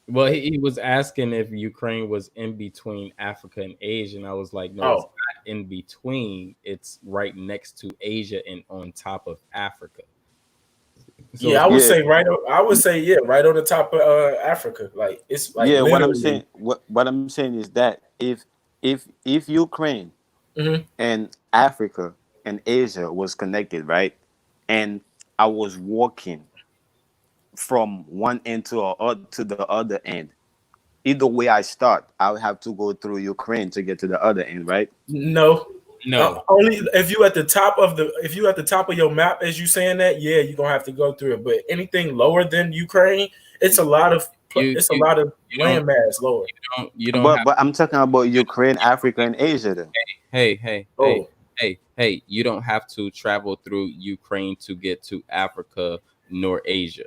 Well, he was asking if Ukraine was in between Africa and Asia, and I was like, no, it's oh not in between. It's right next to Asia and on top of Africa. So yeah, it's I would not. Yeah, say right. I would say yeah, right on the top of Africa. Like it's like yeah. What I'm literally. saying, what I'm saying is that if Ukraine Mhm. and Africa and Asia was connected, right? And I was walking from one end to the other end. Either way I start, I would have to go through Ukraine to get to the other end, right? No, No, only if you at the top of your map as you saying that. Yeah, you're gonna have to go through it. But anything lower than Ukraine, it's a lot of you it's a you lot of you don't landmass lower. you don't have. But I'm talking about Ukraine, Africa, and Asia. Then Oh, Hey, you don't have to travel through Ukraine to get to Africa nor Asia.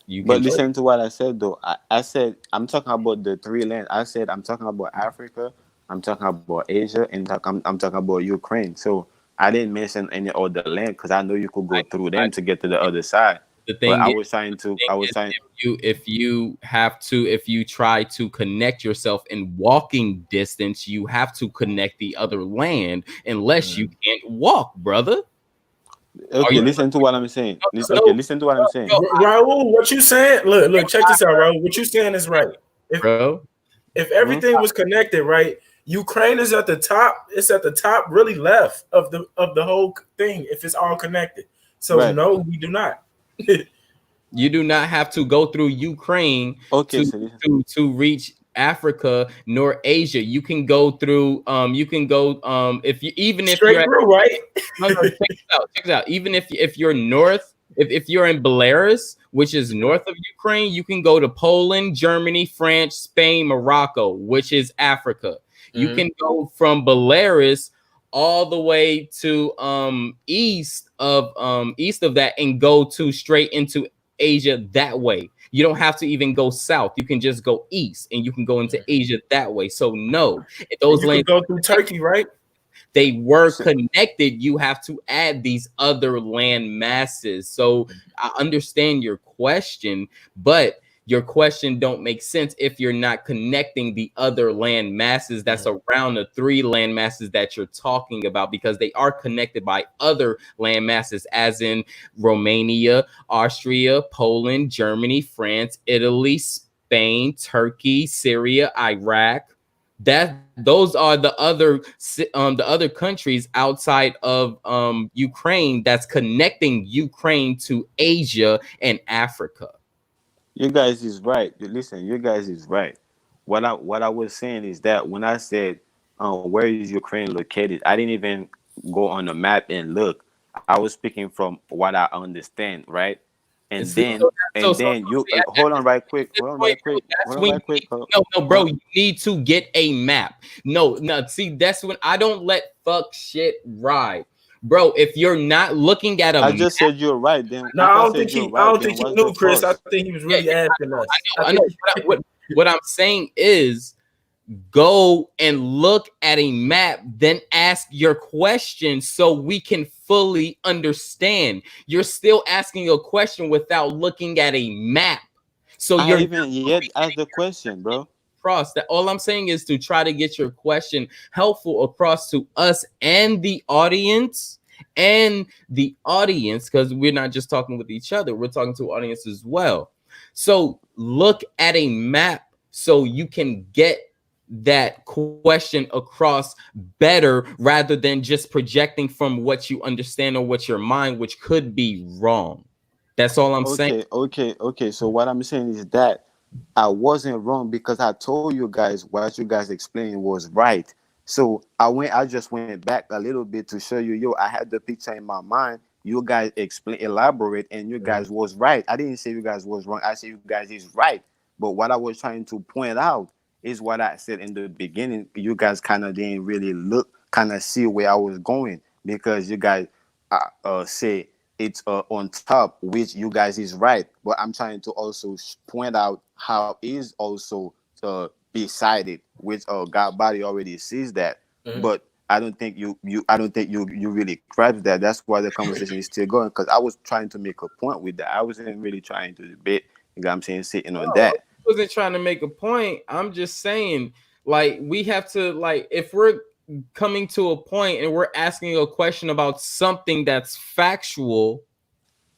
You But can listen to what I said though. I said I'm talking about the three lands. I said I'm talking about Africa, I'm talking about Asia, and I'm talking about Ukraine. So I didn't mention any other land because I know you could go through I, them to get to the other side. the But thing I is, was trying to. thing I was is trying. if you try to connect yourself in walking distance, you have to connect the other land unless you can't walk, brother. Are Okay, you listen to what I'm saying. So, Okay, listen to what I'm saying. Raul, what you saying? Look, check this out, Raul. What you saying is right. bro? If Hmm? everything was connected, right? Ukraine is at the top. It's at the top, really left of the whole thing. If it's all connected, so Right. no, we do not. You do not have to go through Ukraine Okay, to so listen. reach Africa nor Asia. You can go through you can go if you even if you're Straight at, through, right? no, check this out. Check this out. Even if you're north, if you're in Belarus, which is north of Ukraine, you can go to Poland, Germany, France, Spain, Morocco, which is Africa. You Mhm. can go from Belarus all the way to east of that and go to straight into Asia that way. You don't have to even go south. You can just go east and you can go into Asia that way. So no, And those you could lands go through Turkey, right? they were So, connected. You have to add these other land masses. So I understand your question, but your question don't make sense if you're not connecting the other land masses that's around the three land masses that you're talking about, because they are connected by other land masses, as in Romania, Austria, Poland, Germany, France, Italy, Spain, Turkey, Syria, Iraq. That those are the other countries outside of Ukraine that's connecting Ukraine to Asia and Africa. you guys is right. Listen, you guys is right. What I was saying is that when I said, where is Ukraine located, I didn't even go on the map and look. I was speaking from what I understand, right? And See, then so, and so, then you at hold on right quick. this Hold on point, right bro, quick. that's Hold on when right quick. no, bro, you need to get a map. No, see, that's when I don't let fuck shit ride, bro. If you're not looking at a I map, just said you're right. Then No, if I I don't said think you're he. I right, don't then think he what's the knew, Chris. I fuss? think he was yeah, really yeah, asking us. I know. What I'm saying is go and look at a map, then ask your question so we can fully understand. You're still asking a question without looking at a map. So I you're not even yet fully asked getting the your question, question bro. across. That all I'm saying is to try to get your question helpful across to us and the audience, because we're not just talking with each other, we're talking to audience as well. So look at a map so you can get that question across better rather than just projecting from what you understand or what your mind, which could be wrong. That's all I'm saying. Okay. So what I'm saying is that I wasn't wrong because I told you guys what you guys explained was right. So I just went back a little bit to show you, yo, I had the picture in my mind. You guys explain, elaborate, and you guys was right. I didn't say you guys was wrong. I said you guys is right. But what I was trying to point out is what I said in the beginning. You guys kind of didn't really look, kind of see where I was going because you guys say it's on top, which you guys is right. But I'm trying to also point out how is also beside it, which God body already sees that. Mhm. But I don't think you really grasp that. That's why the conversation is still going because I was trying to make a point with that. I wasn't really trying to debate. You know what I'm saying? Sitting on No, I that. wasn't trying to make a point. I'm just saying, like, we have to, like, if we're coming to a point and we're asking a question about something that's factual,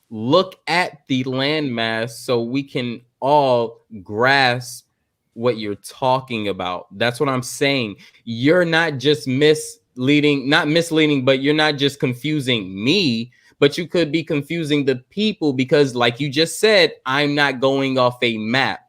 look at the landmass so we can all grasp what you're talking about. That's what I'm saying. You're not just not misleading, but you're not just confusing me, but you could be confusing the people because, like you just said, I'm not going off a map.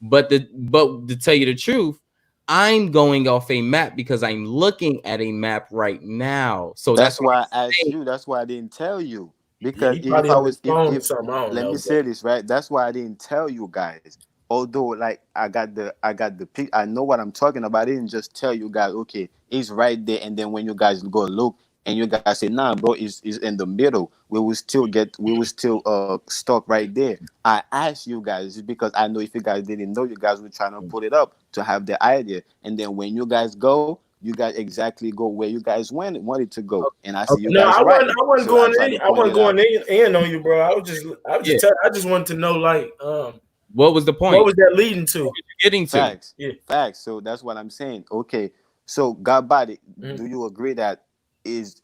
But to tell you the truth, I'm going off a map because I'm looking at a map right now. So that's That's what why I I'm asked saying. you. That's why I didn't tell you. Yeah, Because he if probably I on was his phone or if something. I don't let me know, say but this, right? That's why I didn't tell you guys. Although like I got the I know what I'm talking about. I didn't just tell you guys, okay, it's right there. And then when you guys go look and you guys say, nah, bro, is in the middle. We will still stuck right there. I asked you guys because I know if you guys didn't know, you guys were trying to put it up to have the idea, and then when you guys go, you guys exactly go where you guys wanted to go, and I see you No, guys right. I wasn't So I going try in. to I point wasn't it going out. in on you, bro. Yeah. I just wanted to know, like, What was the what point? was that leading to? Getting to? Facts, Yeah. facts. So that's what I'm saying. Okay, so God body, Mhm. do you agree that is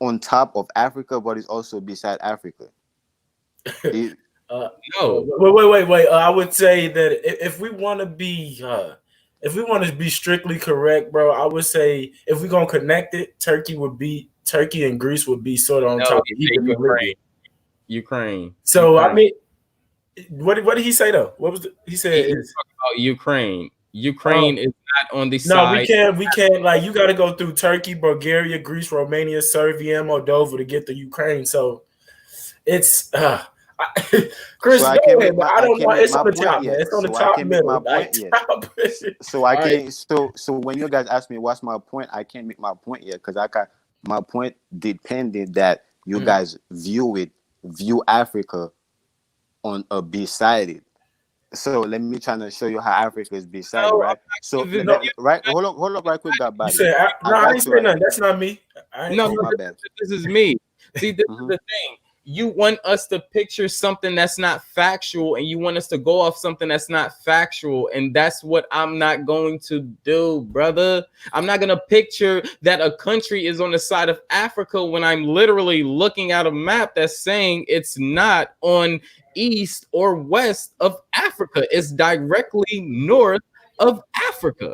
on top of Africa, but is also beside Africa? It, No. Wait. I would say that if we want to be, if we want to be strictly correct, bro, I would say if we're gonna connect it, Turkey and Greece would be sort of on No, top he of said Egypt and Libya. Ukraine. So I mean, what did he say though? What was he said? He Is talked about Ukraine. oh Ukraine is not on the no, side. we can't like you got to go through Turkey, Bulgaria, Greece, Romania, Serbia, and Moldova to get to Ukraine. So it's so Chris, I go can't ahead, make man. my I I don't can't want. make It's on my the point top, man. yet. It's on the So I top can't make middle, my like point yet. top. So I All right. can't. So when you guys ask me what's my point, I can't make my point yet because I got my point depended that you Mhm. guys view Africa on a beside it. So let me try to show you how Africa is beside it, No, I'm right? not So giving No, you right, hold up, right quick, got you body. said I no. I ain't got you say right. nothing. That's not me. I ain't, no, Oh, my bad. this is me. See, this is Hmm. the thing. You want us to picture something that's not factual, and you want us to go off something that's not factual, and that's what I'm not going to do, brother. I'm not gonna picture that a country is on the side of Africa when I'm literally looking at a map that's saying it's not on east or west of Africa. It's directly north of Africa.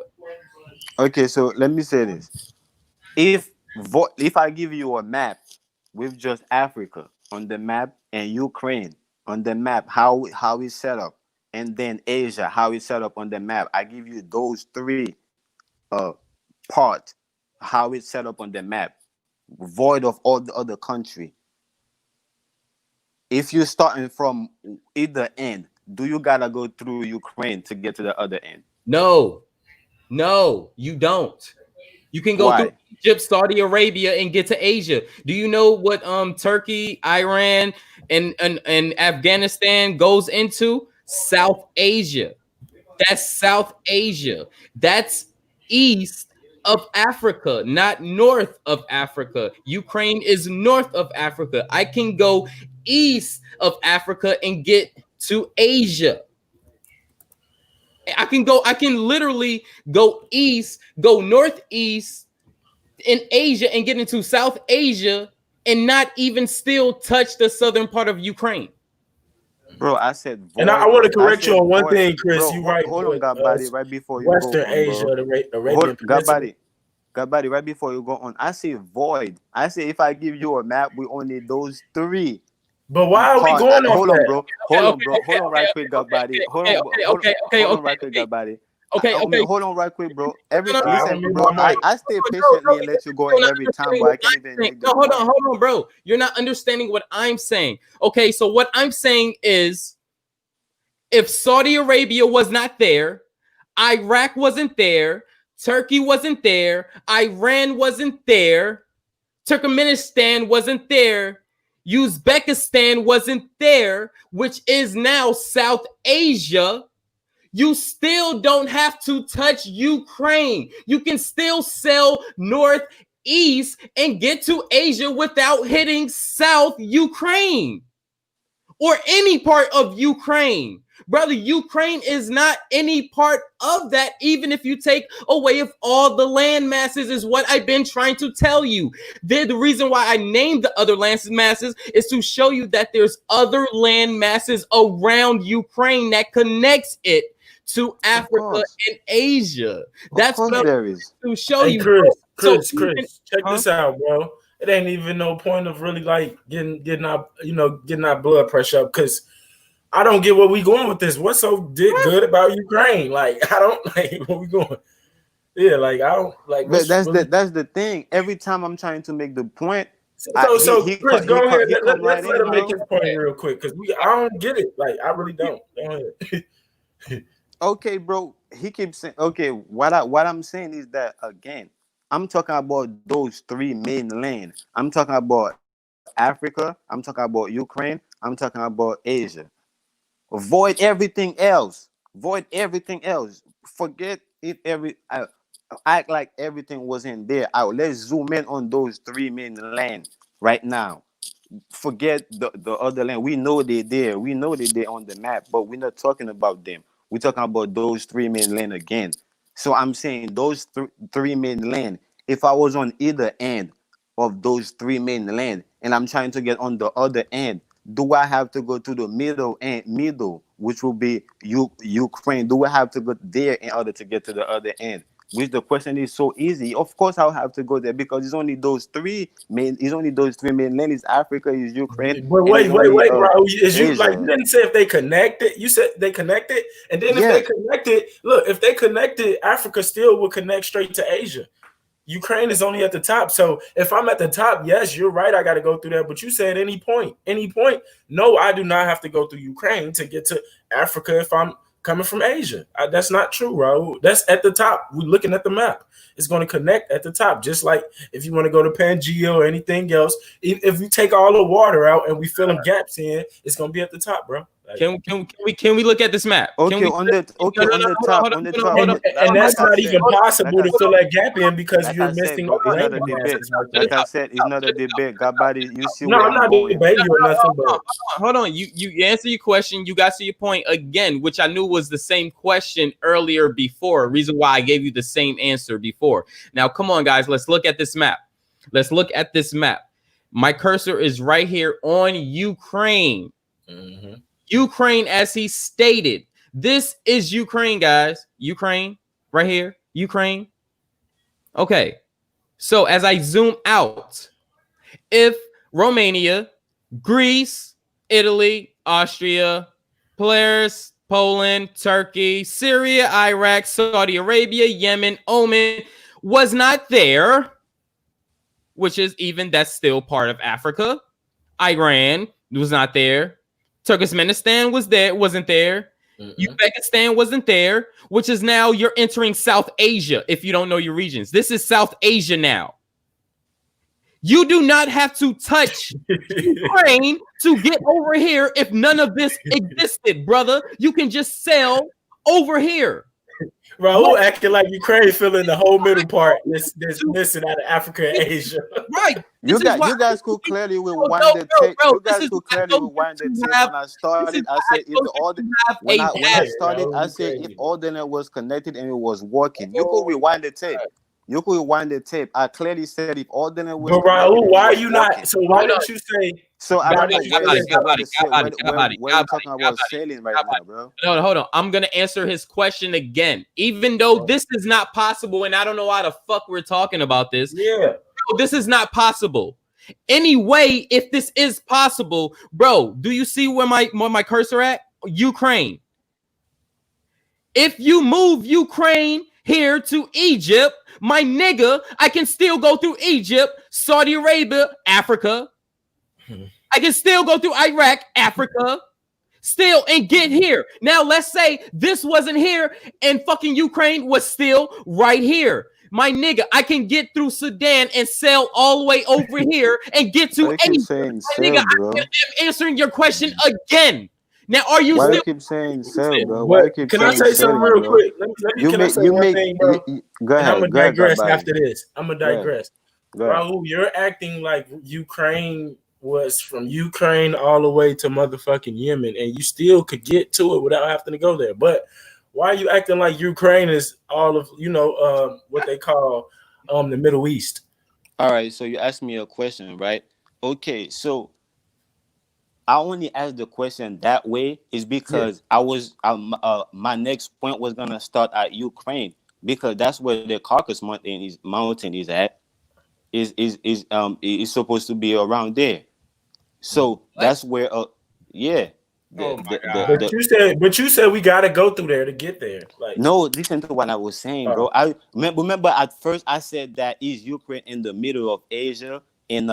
Okay, so let me say this: if I give you a map with just Africa on the map and Ukraine on the map, how it's set up, and then Asia, how it's set up on the map, I give you those three uh parts, how it's set up on the map, void of all the other country. If you're starting from either end, do you gotta go through Ukraine to get to the other end? No, no, you don't. You can go through Why? Egypt, Saudi Arabia, and get to Asia. Do you know what Turkey, Iran, and Afghanistan goes into? South Asia. That's South Asia. That's east of Africa, not north of Africa. Ukraine is north of Africa. I can go east of Africa and get to Asia. I can literally go east, go northeast in Asia and get into South Asia and not even still touch the southern part of Ukraine. Bro, I said and I void want of to correct you on one thing, Chris. bro. You right, Hold on, but God body, right before you go Western on, Asia, bro. the Hold Arabian Peninsula. God body, right before you go on. I say void. I say if I give you a map with only those three But why are we part. going off Hold on, that? bro. Okay, Hold on, bro. Hold on, right quick, God body. Hold on, right quick, God body. I mean, okay. hold on, right quick, bro. No, no, I'm Listen, gonna mute bro. my mic. I stay no, patiently and let you go you're in not every time, understanding but what I can't I'm even saying. make the No, point. hold on, bro. You're not understanding what I'm saying. Okay, so what I'm saying is if Saudi Arabia was not there, Iraq wasn't there, Turkey wasn't there, Iran wasn't there, Turkmenistan wasn't there, Uzbekistan wasn't there, which is now South Asia. You still don't have to touch Ukraine. You can still sell northeast and get to Asia without hitting South Ukraine or any part of Ukraine. Brother, Ukraine is not any part of that, even if you take away of all the land masses, is what I've been trying to tell you. The reason why I named the other land masses is to show you that there's other land masses around Ukraine that connects it to Of Africa course, and Asia. of That's what course, I'm there is. trying to show Hey, you. So even, Chris, check huh? this out, bro. It ain't even no point of really like getting our getting our blood pressure up because I don't get where we going with this. What's so good about Ukraine? Like I don't like where we going. Yeah, like I don't like But what's really. that's the thing. Every time I'm trying to make the point, So Chris, go ahead. he come right Let's let in, him make bro. his point real quick because I don't get it. Like I really don't. Go ahead. Okay, bro. He keeps saying, okay. What I'm saying is that again, I'm talking about those three main lands. I'm talking about Africa. I'm talking about Ukraine. I'm talking about Asia. Avoid everything else. Void everything else. Forget it. Act like everything wasn't there. Out. Let's zoom in on those three main lands right now. Forget the other land. We know they're there. We know that they're on the map, but we're not talking about them. We're talking about those three main land again. So I'm saying those three main land. If I was on either end of those three main land and I'm trying to get on the other end, do I have to go to the middle, which will be Ukraine? Do I have to go there in order to get to the other end? Which the question is so easy. Of course, I'll have to go there because it's only those three main. It's only those three main lands. It's Africa, is Ukraine, But and it's only wait, bro. Is you like Asia. you didn't say if they connected? You said they connected, and then if Yeah, they connected, look, if they connected, Africa still would connect straight to Asia. Ukraine is only at the top. So if I'm at the top, yes, you're right. I got to go through that. But you said any point. No, I do not have to go through Ukraine to get to Africa if I'm coming from Asia. That's not true, Raul. That's at the top. We're looking at the map. It's going to connect at the top. Just like if you want to go to Pangea or anything else, if we take all the water out and we fill in gaps in, it's going to be at the top, bro. Like, Can we look at this map? Can okay, we? on the No, no, no, hold on, top, hold on, on the hold on, top. hold on. and Like that's I not said, even possible like I to fill said, that gap in because like you're I said, missing bro, it's not land a masses debate. right Like there. I said, it's not a debate. God, body, you see No, where I'm I'm not going. debating you or nothing, but Hold on. You answer your question. You got to your point again, which I knew was the same question earlier before. Reason why I gave you the same answer before. Now, come on, guys. Let's look at this map. Let's look at this map. My cursor is right here on Ukraine. mm-hmm. Ukraine, as he stated. This is Ukraine, guys. Ukraine, right here. Ukraine. Okay. So as I zoom out, if Romania, Greece, Italy, Austria, Belarus, Poland, Turkey, Syria, Iraq, Saudi Arabia, Yemen, Oman was not there, which is even that's still part of Africa. Iran was not there. Turkmenistan wasn't there. Uzbekistan wasn't there, which is now you're entering South Asia if you don't know your regions. This is South Asia now. You do not have to touch Ukraine to get over here if none of this existed, brother. You can just sail over here. Raul acting like Ukraine filling the whole middle part that's missing out of Africa and Asia. Right. You guys could clearly rewind the tape. You guys could clearly rewind the tape. When I started, I said if the order when I started, I said if ordinate was connected and it was working. You could rewind the tape. You could rewind the tape. I clearly said if ordinate was But connected, Raul, why are it was you working. not? So why didn't you say? So I don't know where you're talking Got about sailing right now, bro. No, hold on. I'm gonna answer his question again. Even though this is not possible, and I don't know why the fuck we're talking about this. Yeah, bro, this is not possible. Anyway, if this is possible, bro, do you see where my cursor at? Ukraine. If you move Ukraine here to Egypt, my nigga, I can still go through Egypt, Saudi Arabia, Africa. I can still go through Iraq, Africa, still and get here. Now, let's say this wasn't here and fucking Ukraine was still right here. My nigga, I can get through Sudan and sail all the way over here and get to Why you keep Asia. saying My nigga, sail, bro? I'm answering your question again. Now, are you Why still? you keep saying sail, bro? Why you but keep can I saying say something sailing, real bro? quick? Can I say one thing, bro? Go And I'm ahead, gonna digress Gabby. after this. I'm gonna digress. Go ahead. Raul, you're acting like Ukraine was from Ukraine all the way to motherfucking Yemen, and you still could get to it without having to go there. But why are you acting like Ukraine is all of what they call the Middle East? All right, so you asked me a question, right? Okay, so I only asked the question that way is because my next point was gonna start at Ukraine because that's where the Caucasus mountain is at. Is supposed to be around there. So that's where yeah. But you said we gotta go through there to get there. Like no, listen to what I was saying, bro. I remember at first I said that is Ukraine in the middle of Asia in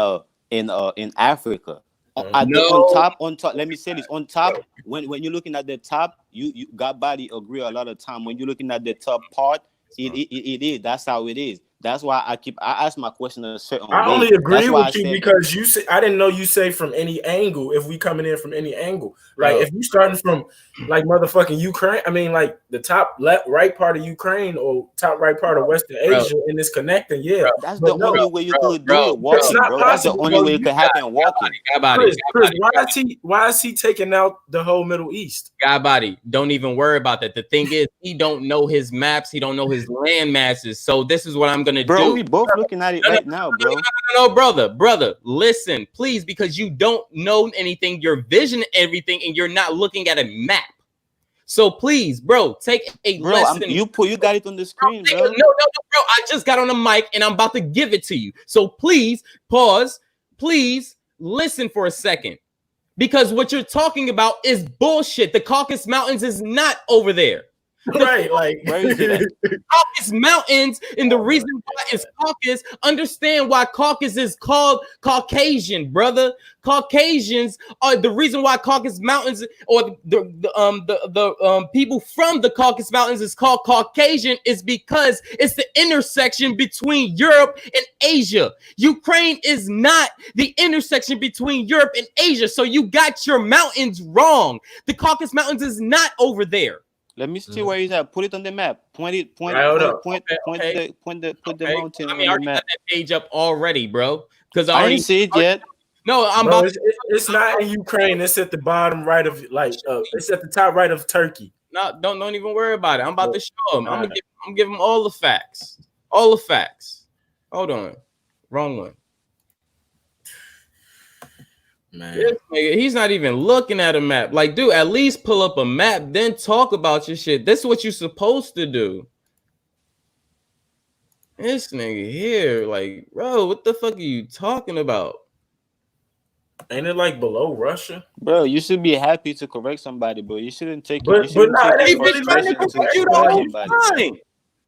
Africa. On top, let me say this. On top, when you're looking at the top, you got body agree a lot of time. When you're looking at the top part, it is. That's how it is. That's why I ask my question a certain I way. only agree That's why I with you said, because you say I didn't know you say from any angle. If we coming in from any angle, like Bro, if you starting from like motherfucking Ukraine, I mean like the top left right part of Ukraine or top right part of Western bro, Asia, and it's connecting, yeah. bro, that's But the no, only way you bro, could do bro, it it's bro, walking, not bro. That's the possible, only bro. way it You could happen walking. got body, Chris, got Chris, body, why is he taking out the whole Middle East? God body. Don't even worry about that. The thing is, he don't know his maps. He don't know his land masses. So this is what I'm gonna Bro, do. we both looking at it No, no, right now, bro. no, brother. Listen, please, because you don't know anything. You're visioning everything, and you're not looking at a map. So please, bro, take a Bro, lesson. you got it on the screen, No, bro. bro. I just got on the mic, and I'm about to give it to you. So please pause. Please listen for a second. Because what you're talking about is bullshit. The Caucasus Mountains is not over there. Right, like Where is it at? Caucasus Mountains, and the reason why it's Caucasus, understand why Caucasus is called Caucasian, brother. Caucasians are the reason why Caucasus Mountains, or the people from the Caucasus Mountains is called Caucasian, is because it's the intersection between Europe and Asia. Ukraine is not the intersection between Europe and Asia, so you got your mountains wrong. The Caucasus Mountains is not over there. Let me see where he's at. Put it on the map. Point it. Point. Right, hold Point. up. Point. Okay, Point okay. the. Point the. Put the Okay. mountain I on mean, I the already got map. that page up already, bro. Because I didn't see it yet. No, I'm Bro, about. it's not in Ukraine. It's at the bottom right of it's at the top right of Turkey. No, don't even worry about it. I'm about to show him. I'm Alright. gonna give him all the facts. All the facts. Hold on, wrong one. Man. This nigga, he's not even looking at a map. Like, dude, at least pull up a map, then talk about your shit. This is what you're supposed to do. This nigga here, like, bro, what the fuck are you talking about? Ain't it like below Russia? Bro, you should be happy to correct somebody, bro. You shouldn't take it. But- You shouldn't but nah, take it the ain't really frustration like to that. You the correct whole somebody, bro. time.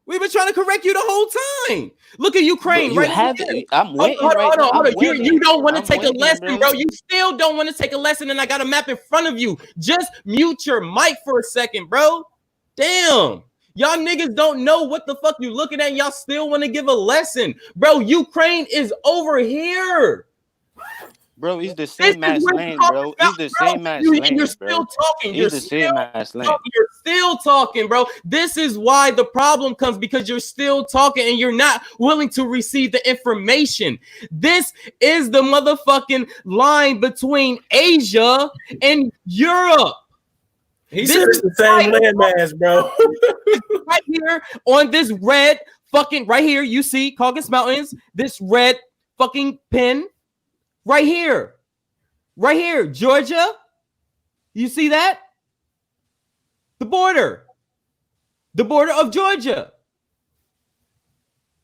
We've been trying to correct you the whole time. Look at Ukraine, You right? have here. it. I'm Hold waiting on, right now. hold on. I'm You waiting. don't want to I'm take a waiting, lesson, bro. You still don't want to take a lesson, and I got a map in front of you. Just mute your mic for a second, bro. Damn. Y'all niggas don't know what the fuck you looking at. Y'all still want to give a lesson. Bro, Ukraine is over here. Bro, it's the This same is ass what land, you bro. It's the same ass You're land, still bro. talking. You're It's the still same ass land. talking. You're still talking, bro. This is why the problem comes, because you're still talking and you're not willing to receive the information. This is the motherfucking line between Asia and Europe. He This said it's the same landmass, bro. right here on this red fucking right here, you see Caucasus Mountains, this red fucking pin right here, Georgia. You see that? The border of Georgia.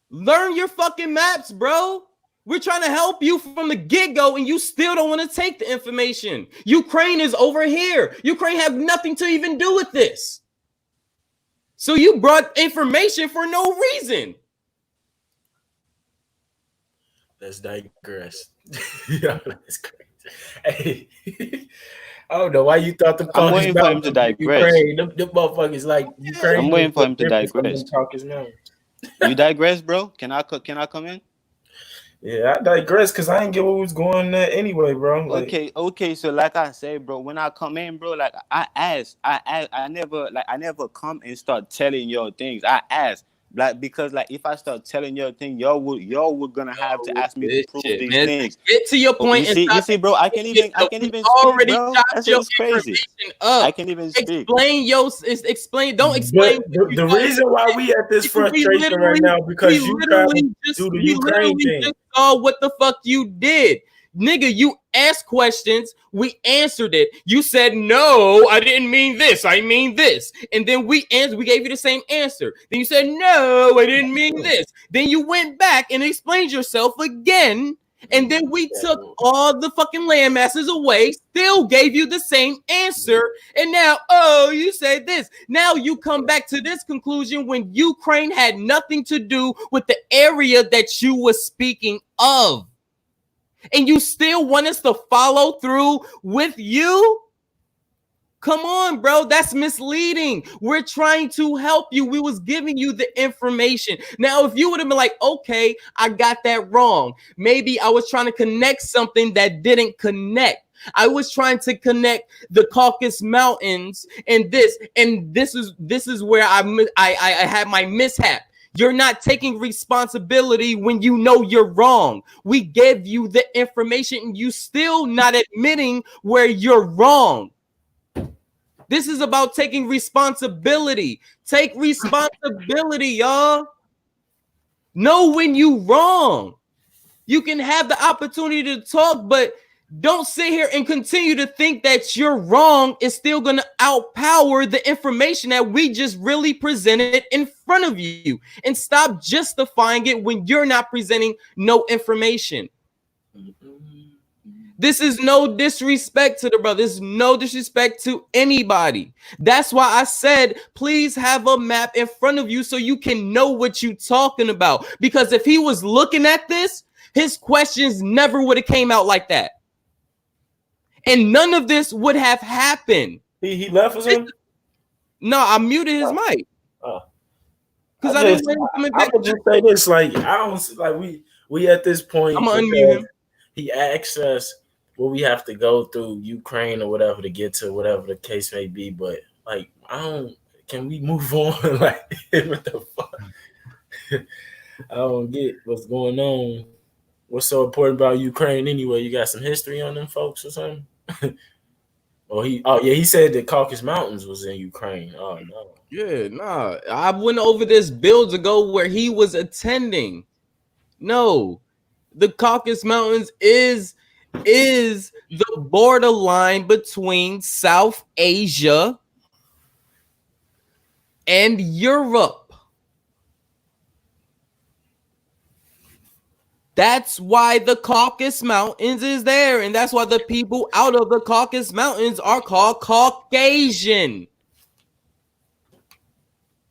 Learn your fucking maps, bro. We're trying to help you from the get-go, and you still don't want to take the information. Ukraine is over here. Ukraine have nothing to even do with this. So you brought information for no reason. Let's digress. Yeah, that's crazy. Hey, I don't know why you thought the I'm waiting for him to digress. Ukraine. Them motherfuckers like Ukraine. I'm waiting for him to digress. Mountains. You digress, bro? Can I come in? Yeah, I digress because I didn't get what was going on anyway, bro. Like, Okay. So like I say, bro, when I come in, bro, like I never come and start telling y'all things. I ask, like, because like if I start telling y'all things, y'all would gonna have to ask me to prove these things. Get to your point. You see, bro, I can't even speak, bro. That's just crazy. I can't even speak. Explain. Don't explain. The reason why we at this frustration right now because you traveled to the Ukraine thing. Just saw what the fuck you did. Nigga, you asked questions. We answered it. You said, no, I didn't mean this. I mean this. And then we gave you the same answer. Then you said, no, I didn't mean this. Then you went back and explained yourself again. And then we took all the fucking land masses away, still gave you the same answer. And now, oh, you said this. Now you come back to this conclusion when Ukraine had nothing to do with the area that you were speaking of. And you still want us to follow through with you? Come on, bro. That's misleading. We're trying to help you. We was giving you the information. Now, if you would have been like, okay, I got that wrong. Maybe I was trying to connect something that didn't connect. I was trying to connect the Caucasus Mountains and this is where I had my mishap. You're not taking responsibility when you know you're wrong. We gave you the information and you still not admitting where you're wrong. This is about taking responsibility. Take responsibility, y'all. Know when you wrong. You can have the opportunity to talk, but don't sit here and continue to think that you're wrong is still going to outpower the information that we just really presented in front of you. And stop justifying it when you're not presenting no information. This is no disrespect to the brother. This is no disrespect to anybody. That's why I said, please have a map in front of you so you can know what you're talking about. Because if he was looking at this, his questions never would have came out like that. And none of this would have happened. He left us in? No, I muted his mic. Because I just say this, like, I don't like we at this point. I'm gonna unmute him. He asked us what we have to go through Ukraine or whatever to get to whatever the case may be, but like can we move on? Like, what the fuck? I don't get what's going on. What's so important about Ukraine anyway? You got some history on them folks or something? He said the Caucasus Mountains was in Ukraine. Oh no. Yeah, nah. I went over this builds ago where he was attending. No, the Caucasus Mountains is the borderline between South Asia and Europe. That's why the Caucasus Mountains is there, and that's why the people out of the Caucasus Mountains are called Caucasian.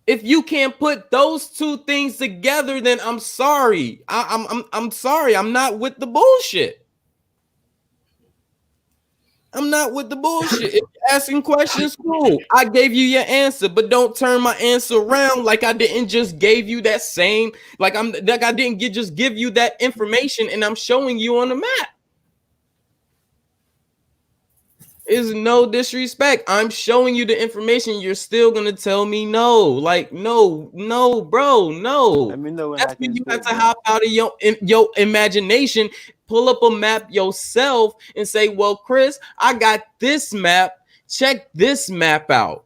If you can't put those two things together, then I'm sorry. I'm sorry. I'm not with the bullshit. I'm not with the bullshit. If you're asking questions, cool. I gave you your answer, but don't turn my answer around like I didn't just gave you that same, like I didn't just give you that information and I'm showing you on the map. Is no disrespect. I'm showing you the information. You're still gonna tell me no. Like, no, bro, no. Let me know when That's I when can you have speak, to bro. hop out of your imagination, pull up a map yourself, and say, "Well, Chris, I got this map. Check this map out."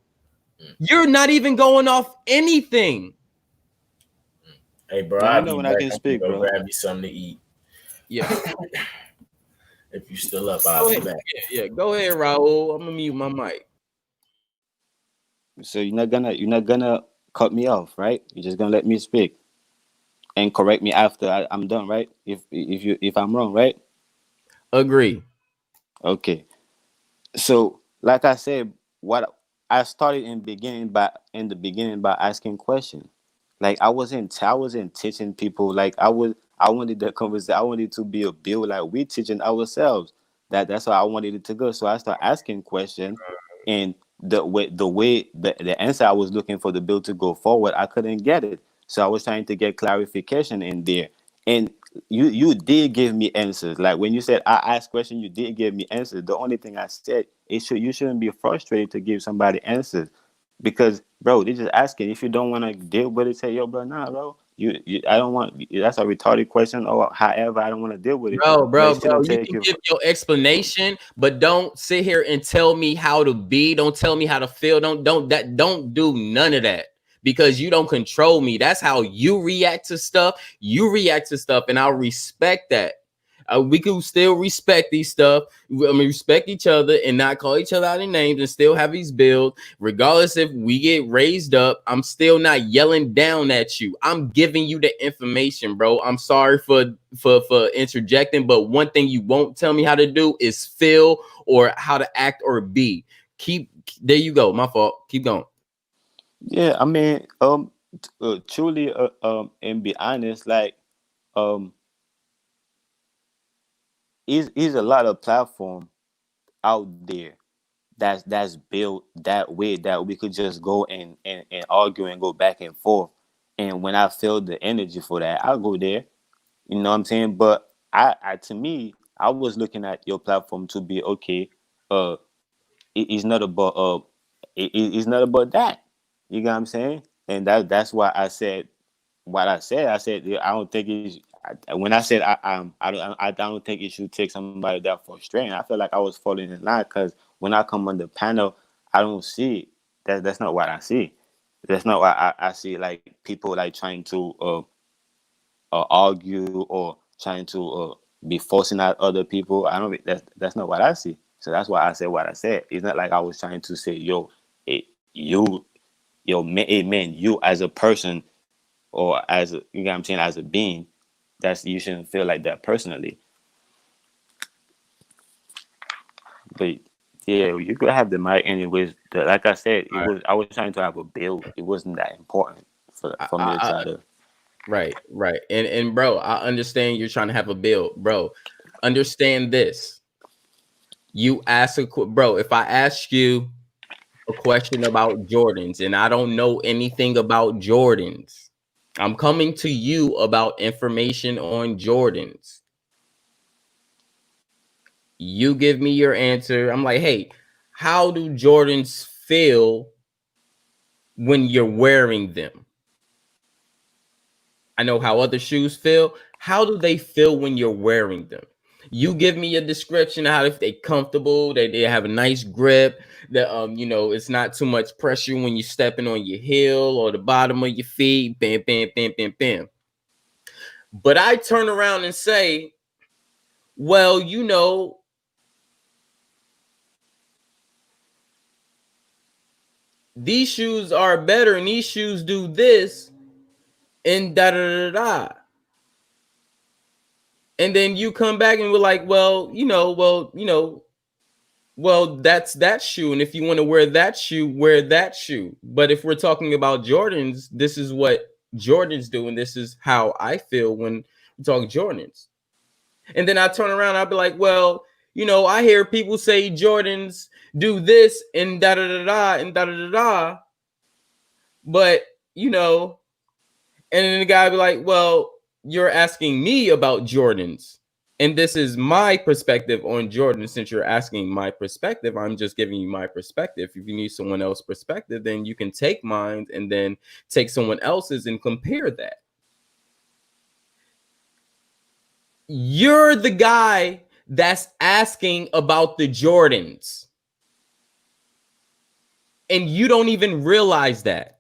You're not even going off anything. Hey, bro, Let me I'll know be when back. I can I'm speak, gonna go bro. grab me something to eat. Yeah. If you still up, I'll be back. Yeah. Go ahead, Raul. I'm gonna mute my mic. So you're not gonna cut me off, right? You're just gonna let me speak and correct me after I'm done, right? If I'm wrong, right? Agree. Okay. So, like I said, what I started in the beginning by asking questions. Like I wasn't teaching people. Like I wanted the conversation. I wanted to be a build. Like we teaching ourselves. That's how I wanted it to go. So I started asking questions, and the answer I was looking for the bill to go forward, I couldn't get it. So I was trying to get clarification in there, and you did give me answers. Like when you said I asked questions, you did give me answers. The only thing I said you shouldn't be frustrated to give somebody answers, because bro, they're just asking. If you don't want to deal with it, say yo, bro, nah, bro. I don't want. That's a retarded question, or however, I don't want to deal with it. But it Bro, shouldn't you take can you. give your explanation, but don't sit here and tell me how to be. Don't tell me how to feel. Don't do none of that because you don't control me. That's how you react to stuff. You react to stuff, and I'll respect that. We can still respect these stuff. Respect each other and not call each other out in names and still have these builds. Regardless if we get raised up, I'm still not yelling down at you. I'm giving you the information, bro. I'm sorry for interjecting, but one thing you won't tell me how to do is feel or how to act or be. There you go. My fault. Keep going. Yeah, I mean, truly, and be honest, like, um, is a lot of platform out there that's built that way that we could just go and argue and go back and forth. And when I feel the energy for that, I'll go there. You know what I'm saying? But I to me, I was looking at your platform to be okay. Uh, it's not about it's not about that. You know what I'm saying? And that's why I said what I said. I said yeah, I don't think it's when I said I don't think it should take somebody that frustrating. I feel like I was falling in line because when I come on the panel, I don't see it. That's not what I see. That's not what I see. Like people like trying to argue or trying to be forcing out other people. I don't. That's not what I see. So that's why I said what I said. It's not like I was trying to say, yo, you, yo, man, hey, man, you as a person or as a, you know what I'm saying, as a being, that's you shouldn't feel like that personally. But yeah, you could have the mic anyways. Like I said, it All right. was I was trying to have a build. It wasn't that important for me to try to. Right, right. And bro, I understand you're trying to have a build, bro. Understand this. You ask bro, if I ask you a question about Jordans and I don't know anything about Jordans, I'm coming to you about information on Jordans. You give me your answer. I'm like, hey, how do Jordans feel when you're wearing them? I know how other shoes feel. How do they feel when you're wearing them? You give me a description of how if they're comfortable, they have a nice grip, that it's not too much pressure when you're stepping on your heel or the bottom of your feet, bam, bam, bam, bam, bam. But I turn around and say, well, these shoes are better and these shoes do this and da da da da. And then you come back and we're like, well, that's that shoe. And if you want to wear that shoe, wear that shoe. But if we're talking about Jordans, this is what Jordans do. And this is how I feel when we talk Jordans. And then I turn around, I'll be like, well, I hear people say Jordans do this and da da da da and da da da da. But, and then the guy be like, well, you're asking me about Jordans. And this is my perspective on Jordan. Since you're asking my perspective, I'm just giving you my perspective. If you need someone else's perspective, then you can take mine and then take someone else's and compare that. You're the guy that's asking about the Jordans. And you don't even realize that.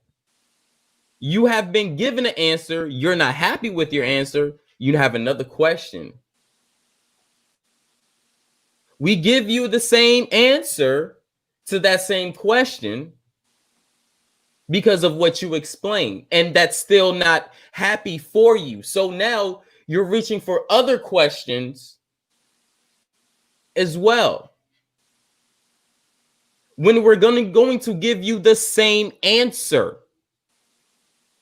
You have been given an answer. You're not happy with your answer. You have another question. We give you the same answer to that same question because of what you explained, and that's still not happy for you. So now you're reaching for other questions as well. When we're going to give you the same answer.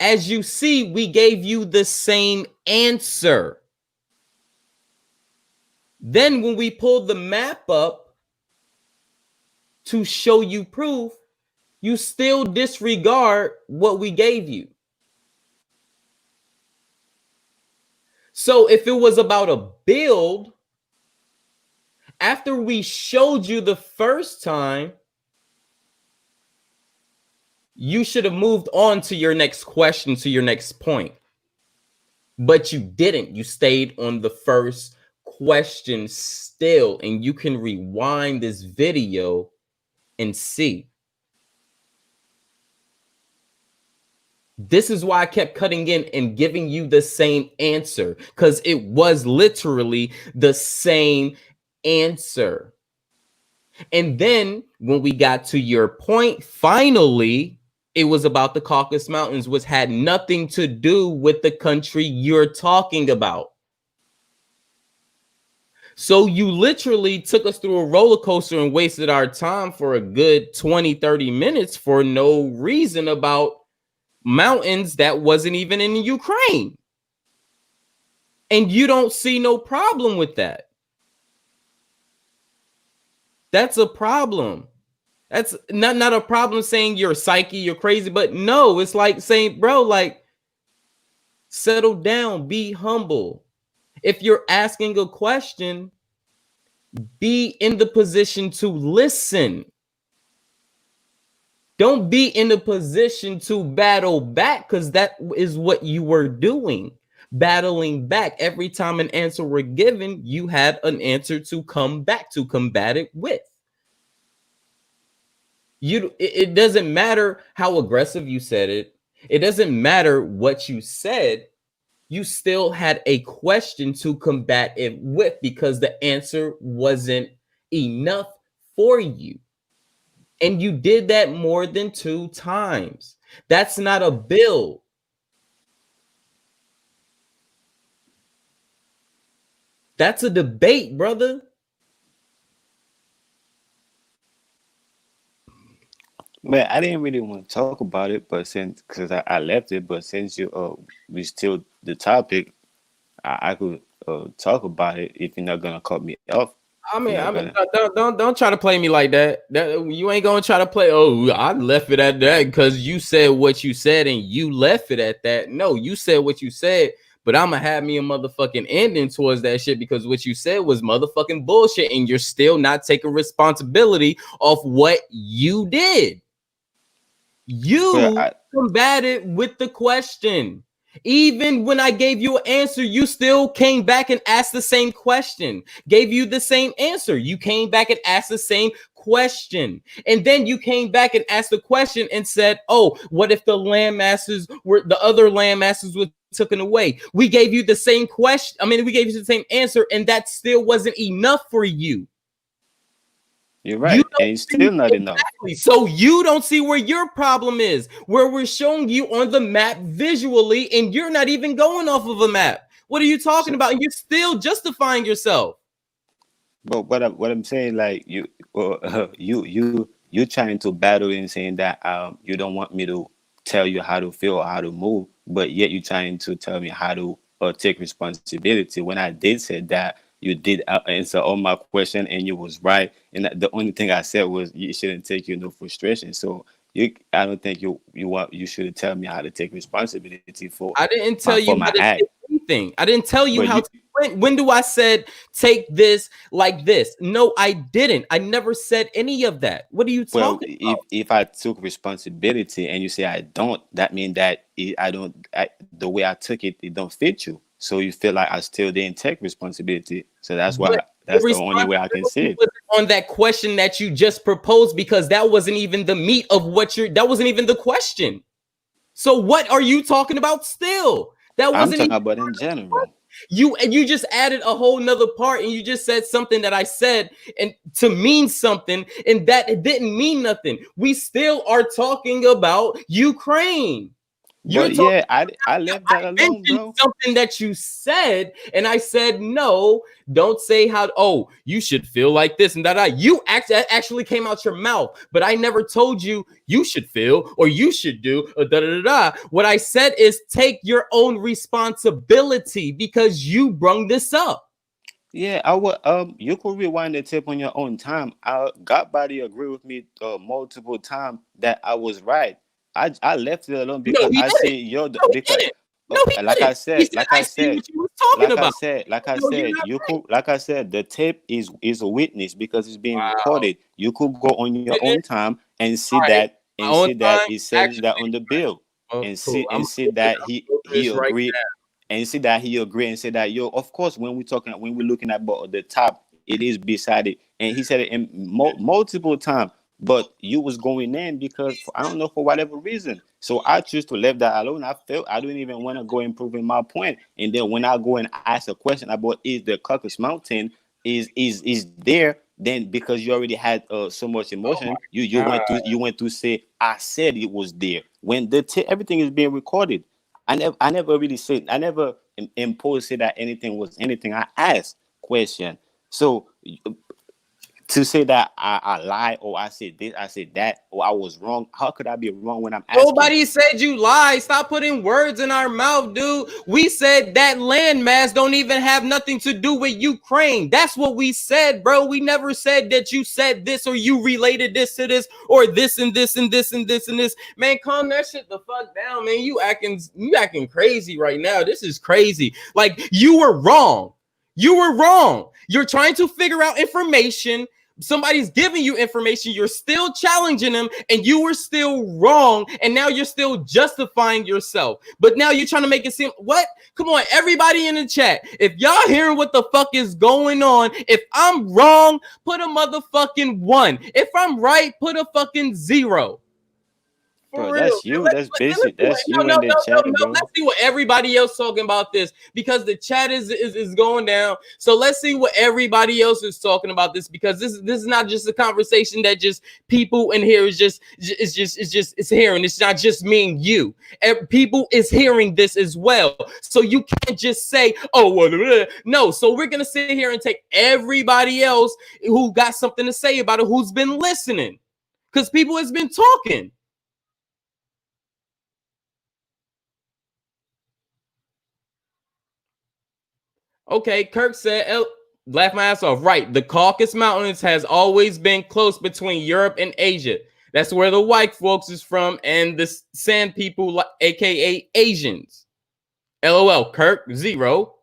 As you see, we gave you the same answer. Then when we pulled the map up to show you proof, you still disregard what we gave you. So if it was about a build, after we showed you the first time, you should have moved on to your next question, to your next point. But you didn't. You stayed on the first question still, and you can rewind this video and see. This is why I kept cutting in and giving you the same answer, because it was literally the same answer. And then when we got to your point, finally, it was about the Caucasus Mountains, which had nothing to do with the country you're talking about. So you literally took us through a roller coaster and wasted our time for a good 20, 30 minutes for no reason about mountains that wasn't even in Ukraine. And you don't see no problem with that. That's a problem. That's not a problem saying you're psyche, you're crazy, but no, it's like saying, bro, like settle down, be humble. If you're asking a question, be in the position to listen. Don't be in the position to battle back, because that is what you were doing. Battling back. Every time an answer were given, you had an answer to come back to combat it with. It doesn't matter how aggressive you said it. It doesn't matter what you said. You still had a question to combat it with because the answer wasn't enough for you. And you did that more than 2 times. That's not a bill. That's a debate, brother. Man, I didn't really want to talk about it, but since because I left it, but since you we still the topic, I could talk about it if you're not gonna cut me off. I You're mean, not I mean, gonna. don't try to play me like that. You ain't gonna try to play. Oh, I left it at that because you said what you said and you left it at that. No, you said what you said, but I'm gonna have me a motherfucking ending towards that shit because what you said was motherfucking bullshit, and you're still not taking responsibility of what you did. Well, You combated with the question. Even when I gave you an answer, you still came back and asked the same question. Gave you the same answer. You came back and asked the same question. And then you came back and asked the question and said, oh, what if the other land masters were taken away? We gave you the same question. I mean, we gave you the same answer, and that still wasn't enough for you. you're right, and it's still not enough. Exactly. So you don't see where your problem is, where we're showing you on the map visually, and you're not even going off of a map. What are you talking about? And you're still justifying yourself. But what I'm saying, like you trying to battle and saying that you don't want me to tell you how to feel or how to move, but yet you're trying to tell me how to take responsibility. When I did say that, you did answer all my question and you was right. And the only thing I said was you shouldn't take you no frustration. So I don't think you should tell me how to take responsibility for I didn't my tell for you my how to act. take anything. I didn't tell you But how you to. When do I said take this like this? No, I didn't. I never said any of that. What are you Well, talking about? if I took responsibility and you say I don't, that means that I don't. The way I took it, it don't fit you. So you feel like I still didn't take responsibility. So But the that's the only way I can say responsibility it. wasn't on that question that you just proposed because that wasn't even the meat of that wasn't even the question. So what are you talking about still? That I'm wasn't talking even about in general. you just added a whole nother part and you just said something that I said and to mean something and that it didn't mean nothing. We still are talking about Ukraine. You're But talking. yeah, I left that I alone, mentioned bro. something that you said, and I said no. Don't say how. Oh, you should feel like this and that. You actually came out your mouth, but I never told you you should feel or you should do. Da da da da. What I said is take your own responsibility because you brung this up. Yeah, I would. You could rewind the tape on your own time. God body agree with me multiple times that I was right. I left it alone No, because he I didn't. see your No, he because didn't. No, he like I didn't. He said, said, "I see what you was talking about." like I No, you're said, not you right. could, like I said, the tape is a witness because it's being recorded. You could go on your own Didn't. time All right. My and own see that time. it says that Actually, on the bill oh, cool. I'm and gonna see go through, that I'm gonna go through he this right agreed now. and see that he agreed and said that yo, of course, when we're looking at the top, it is beside it, and he said it in multiple times. But you was going in because I don't know for whatever reason. So I choose to leave that alone. I felt I don't even want to go improving my point. And then when I go and ask a question about is the Caucasus Mountain is there, then because you already had so much Oh emotion, my god. you went to say I said it was there when everything is being recorded. I never really said I never imposed say that anything was anything. I asked question. So to say that I lied or I said this, I said that, or I was wrong. How could I be wrong when I'm asking? Nobody said you lied. Stop putting words in our mouth, dude. We said that landmass don't even have nothing to do with Ukraine. That's what we said, bro. We never said that you said this or you related this to this or this and this and this and this and this. Man, calm that shit the fuck down, man. You acting crazy right now. This is crazy. Like, you were wrong. You were wrong. You're trying to figure out information. Somebody's giving you information, you're still challenging them, and you were still wrong, and now you're still justifying yourself. But now you're trying to make it seem, what? Come on, everybody in the chat, if y'all hearing what the fuck is going on, if I'm wrong, put a motherfucking 1. If I'm right, put a fucking 0. For Bro, real. that's you. That's basic. That's you in the chat, bro. Let's see what everybody else talking about this, because the chat is going down. So let's see what everybody else is talking about this, because this is not just a conversation that just people in here is hearing. It's not just me and you. People is hearing this as well. So you can't just say, oh, well, no. So we're gonna sit here and take everybody else who got something to say about it, who's been listening, because people has been talking. Okay, Kirk said, laugh my ass off. Right, the Caucasus Mountains has always been close between Europe and Asia. That's where the white folks is from, and the sand people, aka Asians. LOL, Kirk, 0.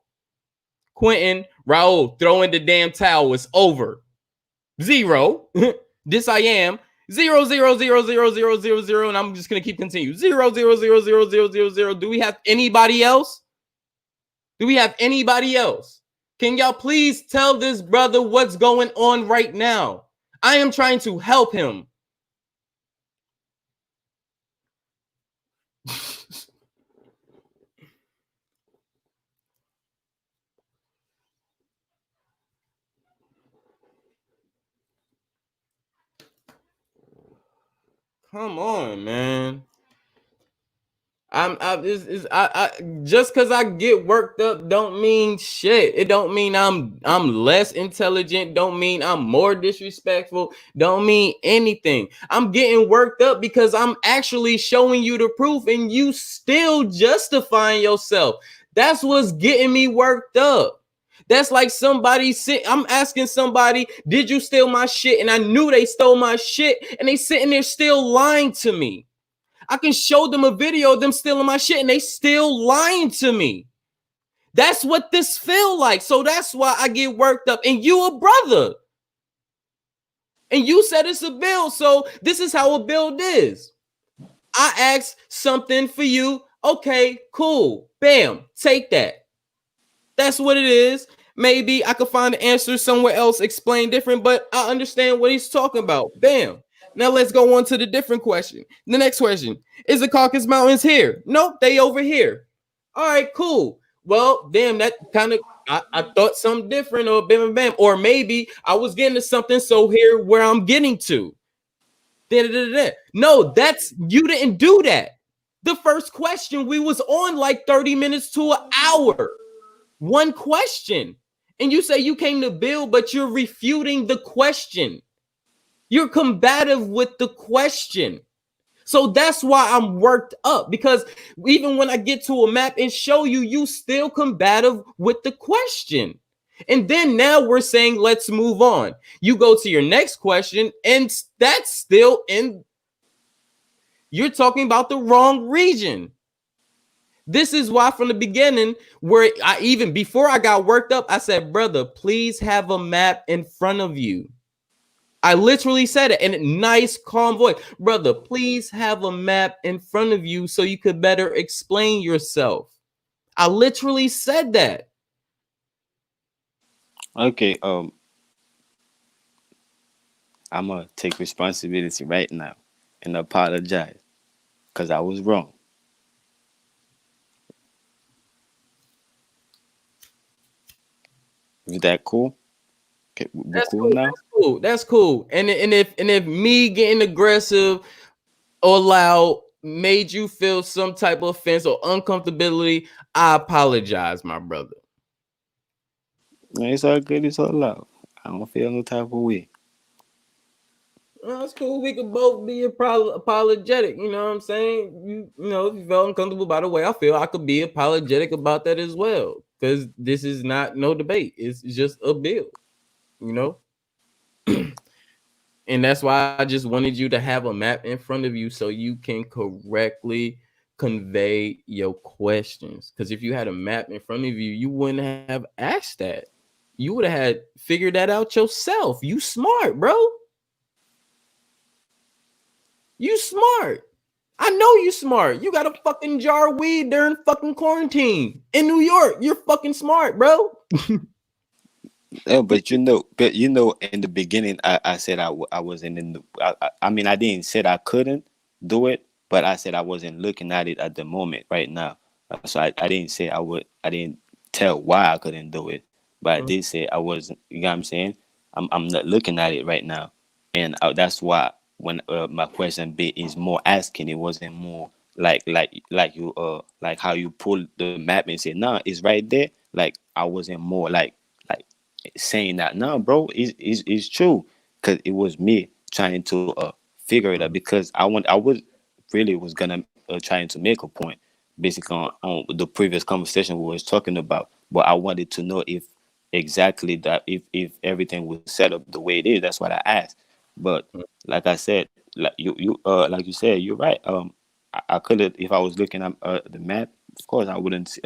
Quentin, Raul, throwing the damn towel is over. 0. This I am. 0, 0, 0, 0, 0, 0, 0, and I'm just gonna keep continuing. 0, 0, 0, 0, 0, 0, 0. Do we have anybody else? Do we have anybody else? Can y'all please tell this brother what's going on right now? I am trying to help him. Come on, man. Just because I get worked up don't mean shit. It don't mean I'm less intelligent. Don't mean I'm more disrespectful. Don't mean anything. I'm getting worked up because I'm actually showing you the proof, and you still justifying yourself. That's what's getting me worked up. That's like somebody I'm asking somebody, did you steal my shit? And I knew they stole my shit, and they sitting there still lying to me. I can show them a video of them stealing my shit, and they still lying to me. That's what this feel like. So that's why I get worked up. And you a brother. And you said it's a build. So this is how a build is. I asked something for you. Okay, cool. Bam. Take that. That's what it is. Maybe I could find the answer somewhere else, explain different, but I understand what he's talking about. Bam. Now let's go on to the different question. The next question, is the Caucasus Mountains here? Nope, they over here. All right, cool. Well, damn, that kind of, I thought something different, or bam, bam, bam. Or maybe I was getting to something, so here where I'm getting to. No, you didn't do that. The first question, we was on like 30 minutes to an hour. One question. And you say you came to build, but you're refuting the question. You're combative with the question. So that's why I'm worked up, because even when I get to a map and show you, you still combative with the question. And then now we're saying, let's move on. You go to your next question, and that's still in. You're talking about the wrong region. This is why from the beginning, where even before I got worked up, I said, brother, please have a map in front of you. I literally said it in a nice, calm voice. Brother, please have a map in front of you so you could better explain yourself. I literally said that. Okay, I'm gonna take responsibility right now and apologize because I was wrong. Is that cool? Okay, we're cool now. That's cool. And if me getting aggressive or loud made you feel some type of offense or uncomfortability, I apologize, my brother. It's all good. It's all loud. I don't feel no type of way. Well, that's cool. We could both be apologetic. You know what I'm saying? You know, if you felt uncomfortable by the way I feel, I could be apologetic about that as well. Because this is not no debate. It's just a bill. You know, and that's why I just wanted you to have a map in front of you so you can correctly convey your questions. Because if you had a map in front of you, you wouldn't have asked that. You would have had figured that out yourself. You smart, bro. You smart. I know you smart. You got a fucking jar of weed during fucking quarantine in New York. You're fucking smart, bro. Yeah, but in the beginning, I said I wasn't in the. I mean, I didn't said I couldn't do it, but I said I wasn't looking at it at the moment right now. So I didn't say I would. I didn't tell why I couldn't do it, but I did say I wasn't. You know what I'm saying? I'm not looking at it right now, and that's why when my question B is more asking, it wasn't more like you like how you pull the map and say nah, it's right there. Like I wasn't more like saying that no, bro, it's true because it was me trying to figure it out because I was really was gonna trying to make a point basically on the previous conversation we was talking about, but I wanted to know if exactly that if everything was set up the way it is. That's what I asked. But like I said, like you like you said, you're right. I could have if I was looking at the map. Of course, I wouldn't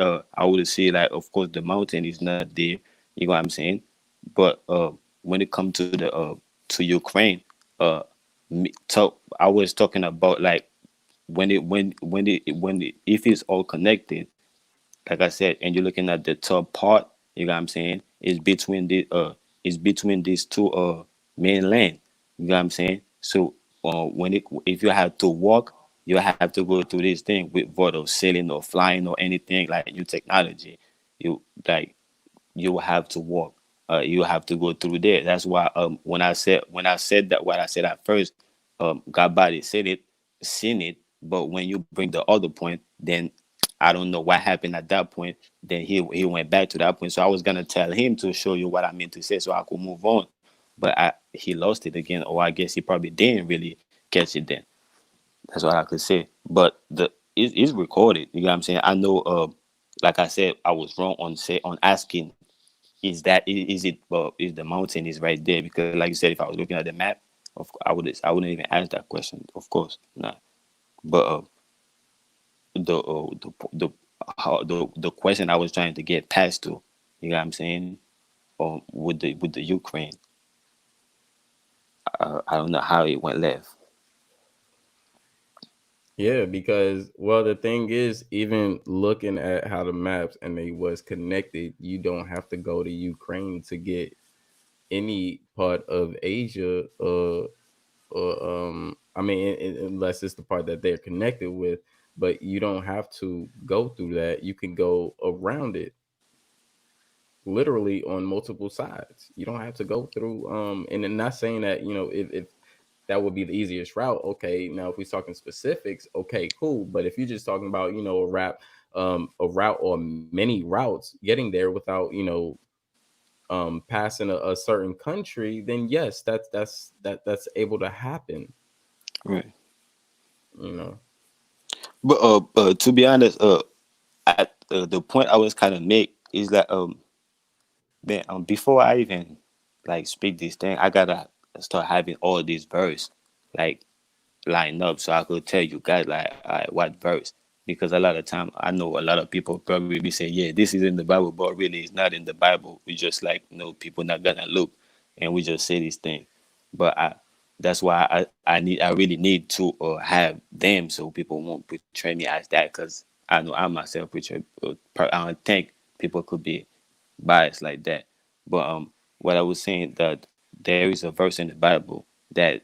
see like of course the mountain is not there. You know what I'm saying? But when it comes to Ukraine, I was talking about like if it's all connected, like I said, and you're looking at the top part, you know what I'm saying? It's between these two mainland. You know what I'm saying? So when it if you have to walk, you have to go through this thing without of sailing or flying or anything like new technology. You like you have to walk. You have to go through there. That's why when I said that what I said at first, God body said it, seen it, but when you bring the other point, then I don't know what happened at that point. Then he went back to that point. So I was gonna tell him to show you what I meant to say so I could move on. But he lost it again, or I guess he probably didn't really catch it then. That's what I could say. But it's recorded. You know what I'm saying? I know. Like I said, I was wrong on asking. Is it? Is the mountain is right there? Because like you said, if I was looking at the map, I wouldn't even ask that question. Of course, not. But the question I was trying to get past to, you know what I'm saying? With the Ukraine, I don't know how it went left. Yeah, because well, the thing is, even looking at how the maps and they was connected, you don't have to go to Ukraine to get any part of Asia. I mean, unless it's the part that they're connected with, but you don't have to go through that. You can go around it, literally on multiple sides. You don't have to go through. And I'm not saying that if that would be the easiest route. Okay, now if we're talking specifics, okay, cool. But if you're just talking about a route or many routes getting there without passing a certain country, then yes, that's able to happen. Right. You know. But to be honest, at the point I was kind of make is that man, before I even like speak this thing, I gotta start having all these verse like lined up so I could tell you guys like what verse. Because a lot of time I know a lot of people probably be saying, yeah, this is in the Bible, but really it's not in the Bible. We just like people not gonna look, and we just say these things. But that's why I really need to have them so people won't portray me as that because I know I myself portray. I don't think people could be biased like that. But what I was saying that there is a verse in the Bible that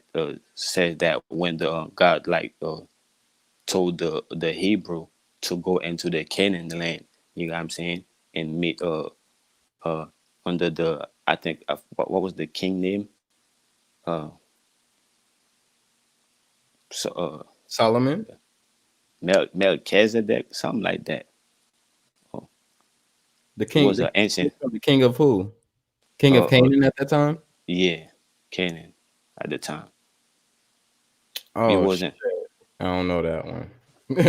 says that when the God like told the Hebrew to go into the Canaan land, you know what I'm saying, and meet uh under the I think what was the king name? Uh, so Solomon, Melchizedek, something like that. Oh, the it king, was an ancient, the king of who? King of uh, uh Canaan at that time. yeah, Canaan at the time. It Oh shit. wasn't. I don't know that one.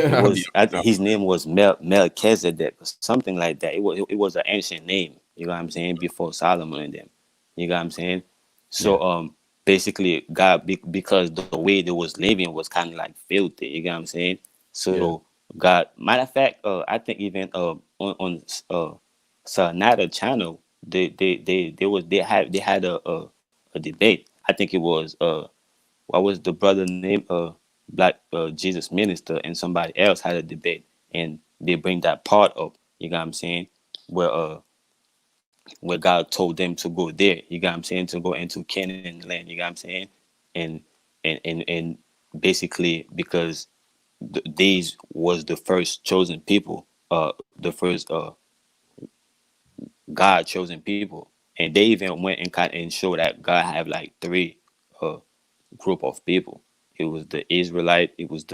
It I'll be was his name was Melchizedek or something like that. It was an ancient name. You know what I'm saying? Before Solomon and them. You know what I'm saying? yeah, So basically God because the way they was living was kind of like filthy. You know what I'm saying? yeah, So God, matter of fact, I think even on Sonata channel they had a debate. I think it was what was the brother name? Black Jesus Minister and somebody else had a debate, and they bring that part up. You got what I'm saying? Where where God told them to go there. You got what I'm saying? To go into Canaan land. You got what I'm saying? And and basically because these was the first chosen people, the first God chosen people, and they even went and kind and showed that God have like three uh group of people. It was the Israelite, it was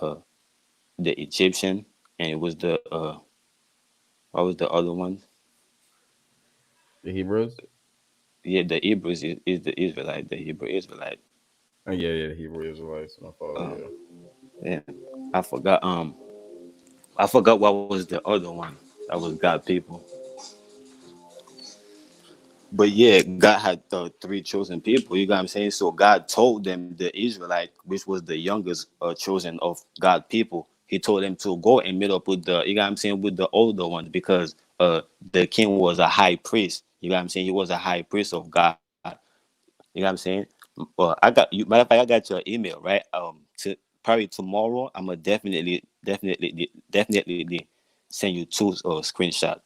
uh the Egyptian, and it was the what was the other one? the Hebrews. Yeah, the Hebrews is the Israelite, the Hebrew Israelite. Oh yeah, yeah, the Hebrew Israelites. My fault. Uh, Yeah. yeah, I forgot. I forgot what was the other one. That was God people. But yeah, God had the three chosen people. You got what I'm saying? So God told them, the Israelite, which was the youngest chosen of God people, He told them to go and meet up with the, you got what I'm saying, with the older ones, because the king was a high priest. You got what I'm saying? He was a high priest of God. You know what I'm saying? Well, I got you. Matter of fact, I got your email, right? To probably tomorrow, I'm gonna definitely send you two screenshot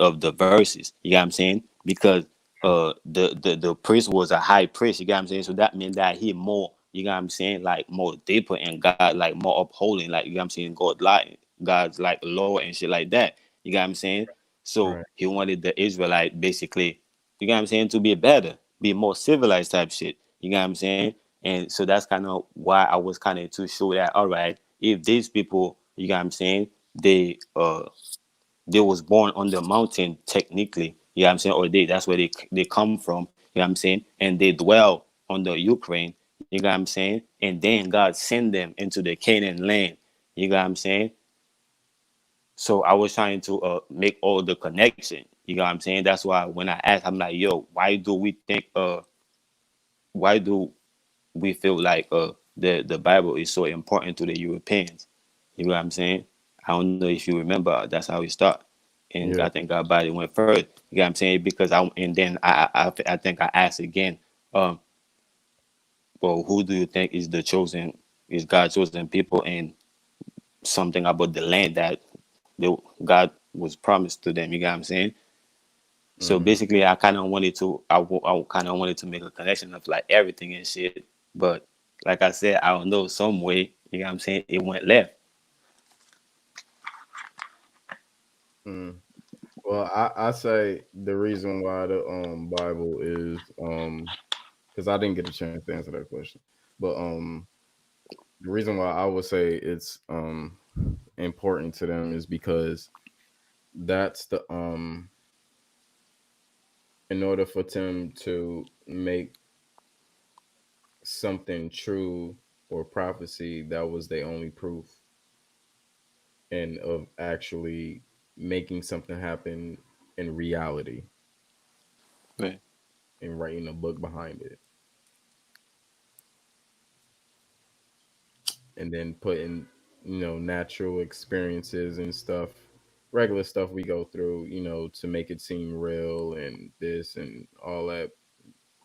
of the verses. You got what I'm saying? Because the priest was a high priest. You got what I'm saying? So that meant that he more. You got what I'm saying? Like more deeper in God, like more upholding. Like you got what I'm saying? God's like law and shit like that. You got what I'm saying? So Right. he wanted the Israelite basically, you got what I'm saying, to be better, be more civilized type shit. You got what I'm saying? And so that's kind of why I was kind of to show that, all right, if these people, you got what I'm saying, they was born on the mountain technically, you know what I'm saying, or that's where they come from, you know what I'm saying, and they dwell on the Ukraine, you got what I'm saying, and then God send them into the Canaan land, you got what I'm saying. So I was trying to make all the connection. You know what I'm saying? That's why when I asked, I'm like, yo, why do we feel like the Bible is so important to the Europeans? You know what I'm saying? I don't know if you remember. That's how we start, and I Yeah. think our body went first. You know what I'm saying? Because I and then I think I asked again. Um, well, who do you think is the chosen? Is God chosen people? And something about the land that God was promised to them. You got what I'm saying? So Mm-hmm. basically, I kind of wanted to, I kind of wanted to make a connection of like everything and shit. But like I said, I don't know, some way, you know what I'm saying, it went left. Mm. Well, I say the reason why the Bible is because I didn't get a chance to answer that question, but the reason why I would say it's important to them is because that's the in order for them to make something true or prophecy, that was their only proof and of actually making something happen in reality Right, and writing a book behind it and then putting natural experiences and stuff, regular stuff we go through, to make it seem real and this and all that,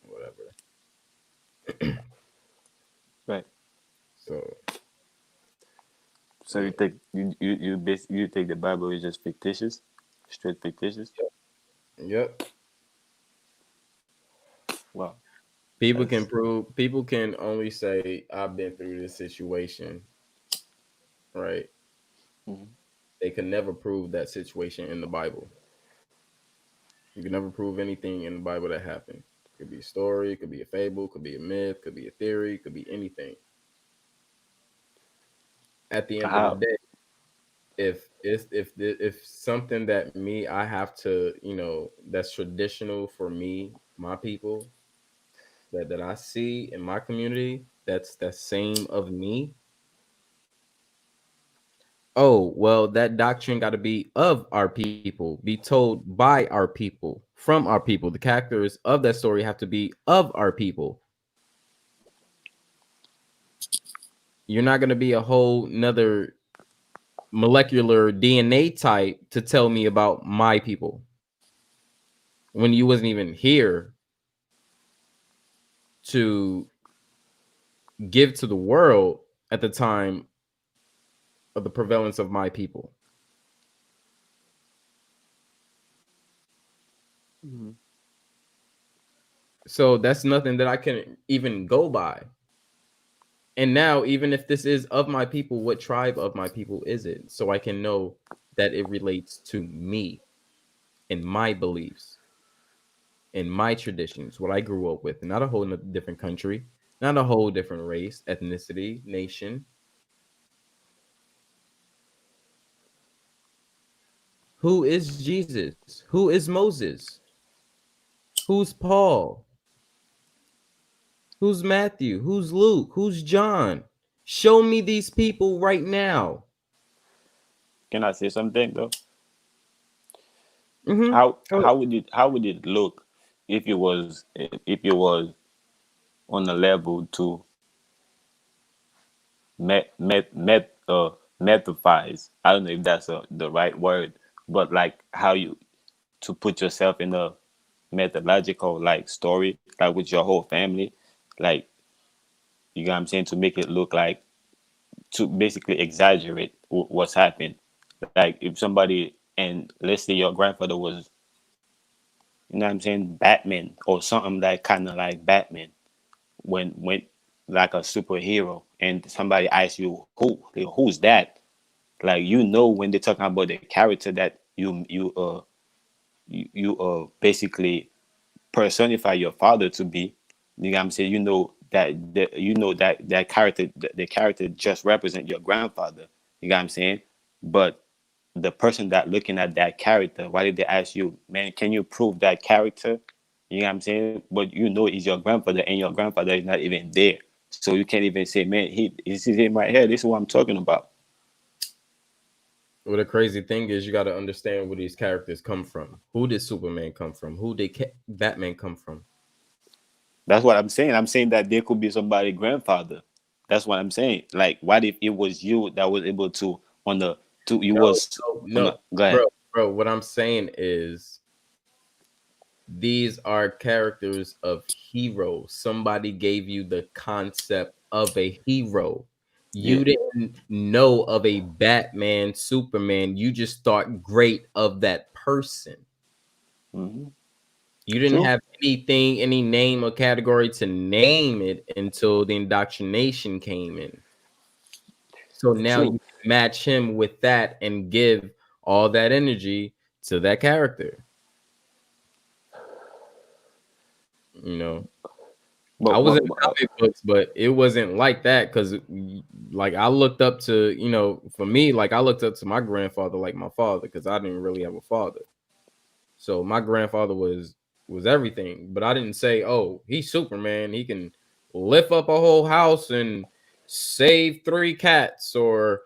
whatever. right. So So you yeah. think you think the Bible is just fictitious, straight fictitious? Yep. Wow, People that's can prove, people can only say I've been through this situation, right? mhm. They can never prove that situation in the Bible. You can never prove anything in the Bible that happened. It could be a story, it could be a fable, it could be a myth, could be a theory, it could be anything. At the end of the How? day, if something that me I have to, that's traditional for me, my people, that I see in my community that's that same of me. Oh, well, that doctrine got to be of our people, be told by our people, from our people. The characters of that story have to be of our people. You're not going to be a whole nother molecular DNA type to tell me about my people when you wasn't even here to give to the world at the time of the prevalence of my people. Mhm. So that's nothing that I can even go by. And now, even if this is of my people, what tribe of my people is it? So I can know that it relates to me and my beliefs and my traditions, what I grew up with, not a whole different country, not a whole different race, ethnicity, nation. Who is Jesus? Who is Moses? Who's Paul? Who's Matthew? Who's Luke? Who's John? Show me these people right now. Can I say something though? Mm-hmm. How would it look if you was on a level to metaphize? I don't know if that's the right word, but like how you to put yourself in a methodological like story, like with your whole family, like you know what I'm saying, to make it look like to basically exaggerate what's happened. Like if somebody and let's say your grandfather was, you know what I'm saying, Batman or something like kind of like Batman when like a superhero and somebody asks you who's that, like you know when they're talking about the character that you basically personify your father to be, you know what I'm saying, you know that that character, the character just represent your grandfather, you know what I'm saying, but the person that looking at that character, why did they ask you, man, can you prove that character, you know what I'm saying, but you know it's your grandfather and your grandfather is not even there, so you can't even say, man, he this is him right here, this is what I'm talking about. Well, the crazy thing is, you got to understand where these characters come from. Who did Superman come from? Who did Batman come from? That's what I'm saying. I'm saying that there could be somebody grandfather. That's what I'm saying. Like, what if it was you that was able to on the to you No, was no, on the no, go ahead. bro. What I'm saying is, these are characters of heroes. Somebody gave you the concept of a hero. Yeah. You didn't know of a Batman, Superman. You just thought great of that person. Hmm. You didn't True. have anything, any name or category to name it until the indoctrination came in. So now True. you can match him with that and give all that energy to that character. You know, I But was in but, but comic books, but it wasn't like that because, like, I looked up to, for me, like, I looked up to my grandfather like my father because I didn't really have a father. So my grandfather was everything, but I didn't say, "Oh, he's Superman. He can lift up a whole house and save three cats, or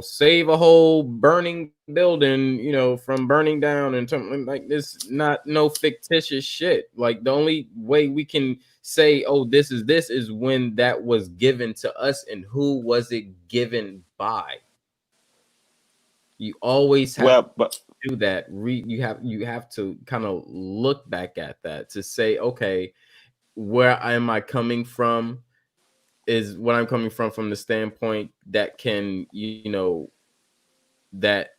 save a whole burning building, from burning down and something like this." Not no fictitious shit. Like the only way we can say, "Oh, this is when that was given to us, and who was it given by." You always have well, but do that. You have to kind of look back at that to say, okay, where am I coming from? Is what I'm coming from the standpoint that can that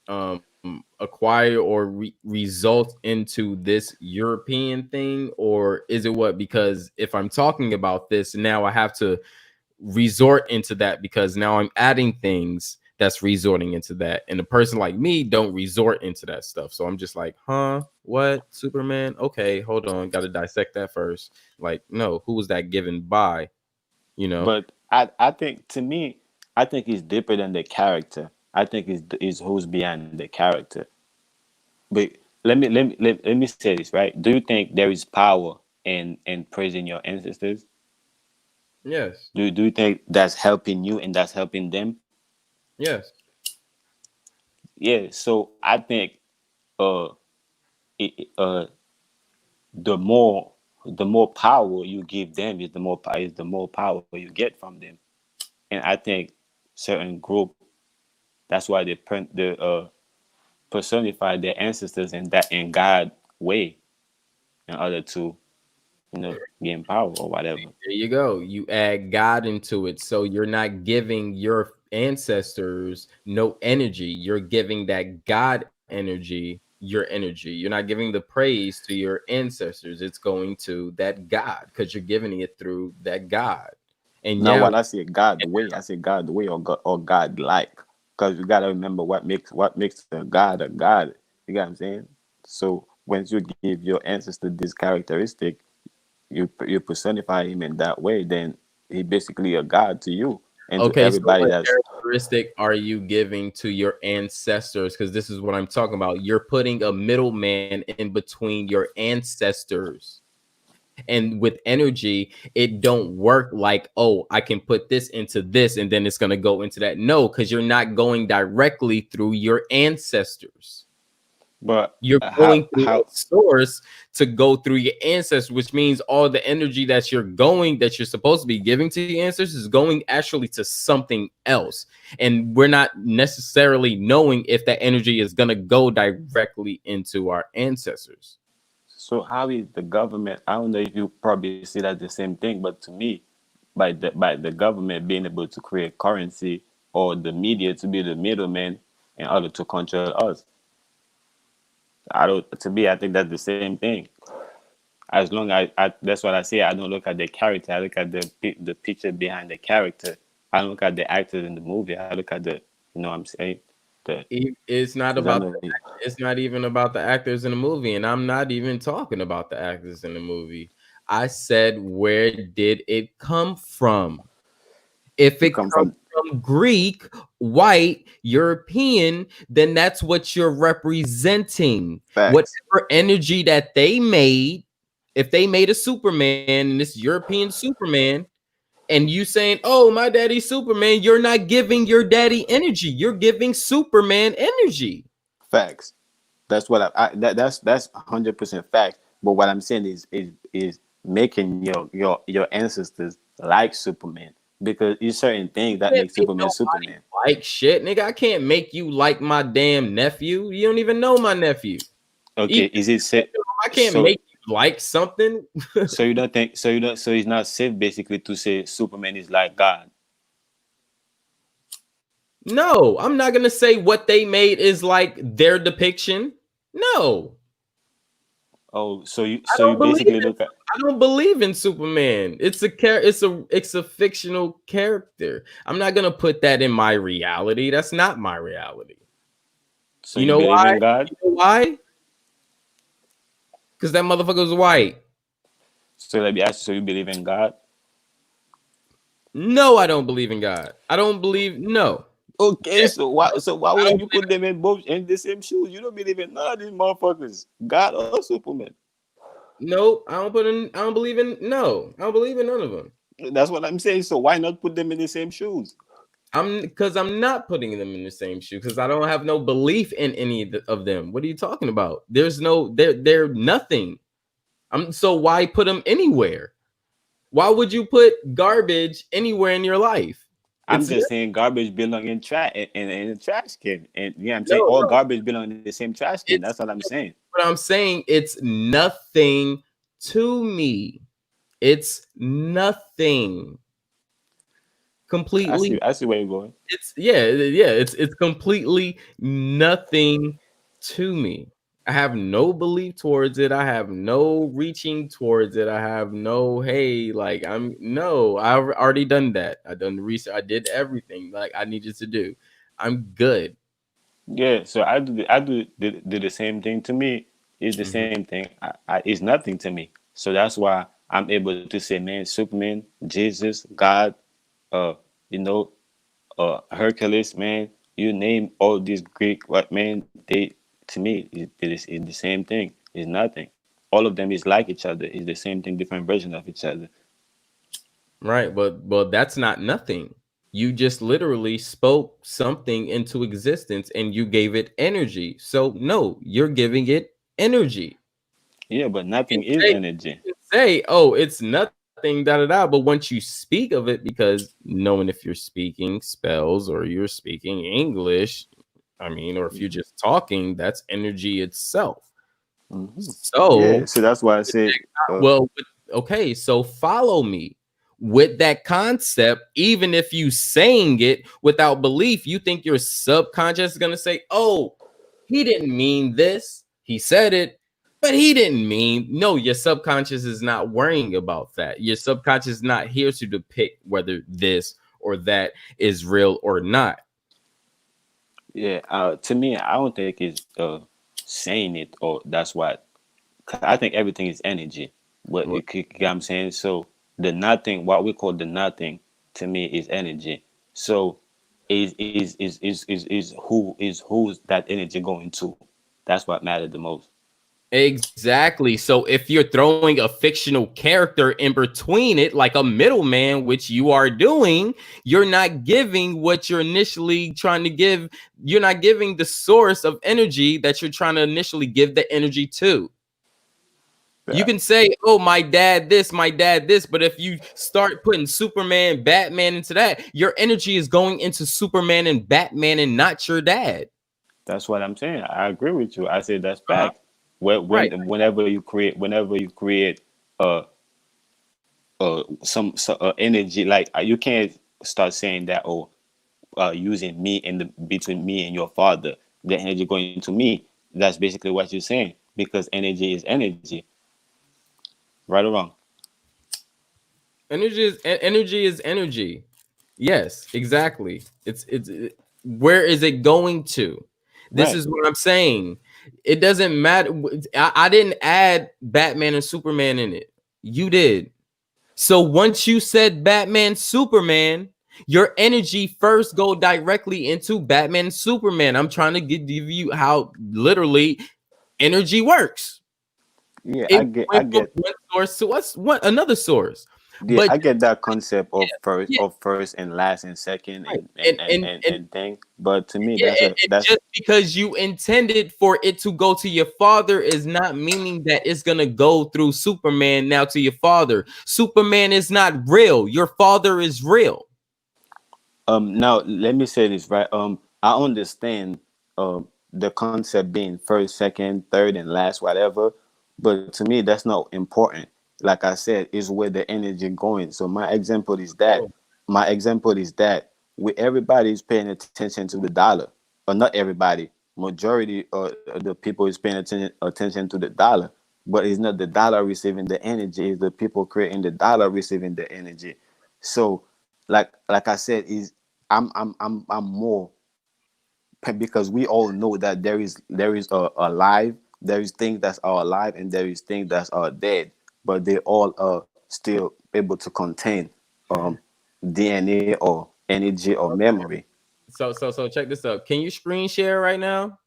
acquire or result into this European thing, or is it what? Because if I'm talking about this now, I have to resort into that because now I'm adding things that's resorting into that. And a person like me don't resort into that stuff. So I'm just like, huh? What? Superman? Okay, hold on. Got to dissect that first. Like, no, who was that given by? You know? but I think to me, I think it's deeper than the character. I think is who's behind the character. But let me say this, right? Do you think there is power in praising your ancestors? Yes. Do you think that's helping you and that's helping them? Yes. Yeah. So I think uh the more power you give them is the more power you get from them. And I think certain group, that's why they personify their ancestors in that in God way in order to gain power or whatever. There you go. You add God into it. So you're not giving your ancestors no energy. You're giving that God energy your energy. You're not giving the praise to your ancestors. It's going to that God because you're giving it through that God. And Now, yeah, when I say God the way, I say God the way or God like, because you gotta remember what makes a God a God. You got what I'm saying? So when you give your ancestor this characteristic, you personify him in that way, then he basically a God to you and to okay, so everybody what that's. characteristic are you giving to your ancestors? Because this is what I'm talking about. You're putting a middleman in between your ancestors. And with energy, it don't work like, oh, I can put this into this and then it's going to go into that. No, because you're not going directly through your ancestors. But You're how going through a how source to go through your ancestors, which means all the energy that you're supposed to be giving to your ancestors is going actually to something else. And we're not necessarily knowing if that energy is going to go directly into our ancestors. so how is the government? I don't know if you probably see that the same thing, but to me, by the government being able to create currency or the media to be the middleman in order to control us, I don't. To me, I think that's the same thing. As long as that's what I say. I don't look at the character. I look at the picture behind the character. I don't look at the actors in the movie. I look at the, what I'm saying, the It's not is that about no, it's not even about the actors in the movie, and I'm not even talking about the actors in the movie. I said, where did it come from? If it it come comes from from Greek, white, European, then that's what you're representing. facts, Whatever energy that they made, if they made a Superman and this European Superman, and you saying, "Oh, my daddy's Superman," you're not giving your daddy energy. You're giving Superman energy. facts. That's what that's 100% fact. But what I'm saying is making your ancestors like Superman, because it's certain things that Can't make make Superman nobody Superman. like shit, nigga. I can't make you like my damn nephew. You don't even know my nephew. Okay, Even is it safe? I can't So make you like something. you don't think so you don't so it's not safe basically to say Superman is like God. No, I'm not gonna say what they made is like their depiction. No, Oh, I you don't believe basically in. look at I don't believe in Superman. It's a fictional character. I'm not gonna put that in my reality. That's not my reality. so You you know believe why? in God. You know why? Because that motherfucker was white. So let me ask you, so you believe in God? No, I don't believe in God. I don't believe. No, Okay, yeah, so why I don't wouldn't you believe. put them in both in the same shoes? You don't believe in none of these motherfuckers, God or Superman. No, I don't put in. I don't believe in. No, I don't believe in none of them. That's what I'm saying. So why not put them in the same shoes? I'm not putting them in the same shoe because I don't have no belief in any of them. What are you talking about? There's no. They're nothing. So why put them anywhere? Why would you put garbage anywhere in your life? I'm It's just saying garbage belong in trash in a trash can, and yeah, I'm saying no, all no. garbage belong in the same trash can. That's It's all I'm saying. what I'm saying. It's nothing to me. It's nothing completely. I see where you're going. It's yeah. It's completely nothing to me. I have no belief towards it. I have no reaching towards it. I have no hey, like I'm no. I've already done that. I done the research. I did everything like I needed to do. I'm good. Yeah, so I do the same thing. To me, it's the Mhm. same thing. It's nothing to me. So that's why I'm able to say, man, Superman, Jesus, God, uh, you know, Hercules, man, you name all these Greek, what man, they to me is the same thing. It's nothing. All of them is like each other. It's the same thing, different version of each other. Right, but that's not nothing. You just literally spoke something into existence and you gave it energy. So no, you're giving it energy. Yeah, but You nothing can is say, energy. oh, it's nothing, da da da. But once you speak of it, because knowing if you're speaking spells or you're speaking English, I mean, or if you're just talking, that's energy itself. Yeah, So, so that's why I said, well, okay, so follow me with that concept. Even if you saying it without belief, you think your subconscious is gonna say, "Oh, he didn't mean this. He said it, but he didn't mean." No, your subconscious is not worrying about that. Your subconscious is not here to depict whether this or that is real or not. yeah. To me, I don't think it's saying it or that's what. 'Cause I think everything is energy. What you get what I'm saying? So the nothing, what we call the nothing, to me is energy. So who's that energy going to? That's what mattered the most. Exactly. So if you're throwing a fictional character in between it, like a middleman, which you are doing, you're not giving what you're initially trying to give. You're not giving the source of energy that you're trying to initially give the energy to. You Yeah, can say, "Oh, my dad this, my dad this," but if you start putting Superman, Batman into that, your energy is going into Superman and Batman and not your dad. that's what I'm saying. I agree with you. I said that's Uh-huh. fact. Right. Whenever you create energy, like you can't start saying that, oh, using me in the between me and your father, the energy going to me. That's basically what you're saying because energy is energy, right or wrong. Energy is energy. Yes, exactly. Where is it going to? This Right. is what I'm saying. It doesn't matter. I didn't add Batman and Superman in it. You did. So once you said Batman, Superman, your energy first go directly into Batman, Superman. I'm trying to give you how literally energy works. Yeah, It I went from get. one source to what's what another source. Yeah, But I get that concept yeah, of first and last and second right. And and thing. But to me, yeah, and that's just because you intended for it to go to your father is not meaning that it's gonna go through Superman now to your father. Superman is not real. Your father is real. now let me say this right. I understand the concept being first, second, third, and last, whatever. But to me, that's not important. Like I said, is where the energy going. So Oh, my example is that with everybody is paying attention to the dollar, or not everybody, majority of the people is paying attention to the dollar. But it's not the dollar receiving the energy; it's the people creating the dollar receiving the energy. So, like I said, is I'm more because we all know that there is a alive, there is things that are alive, and there is things that are dead, but they all are still able to contain um DNA or energy or okay. memory. So check this out. Can you screen share right now?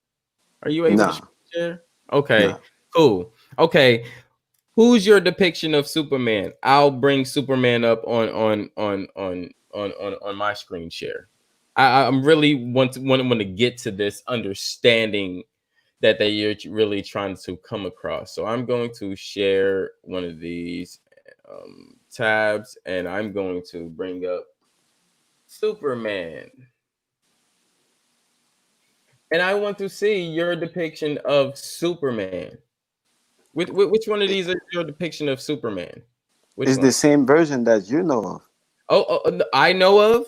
Are you able to Nah, screen share? Okay, nah. cool. Okay, who's your depiction of Superman? I'll bring Superman up on my screen share. I'm really want to get to this understanding that you're really trying to come across. So I'm going to share one of these tabs, and I'm going to bring up Superman, and I want to see your depiction of Superman. Which one of these is your depiction of Superman? Which It's one? the same version that you know of. I know of.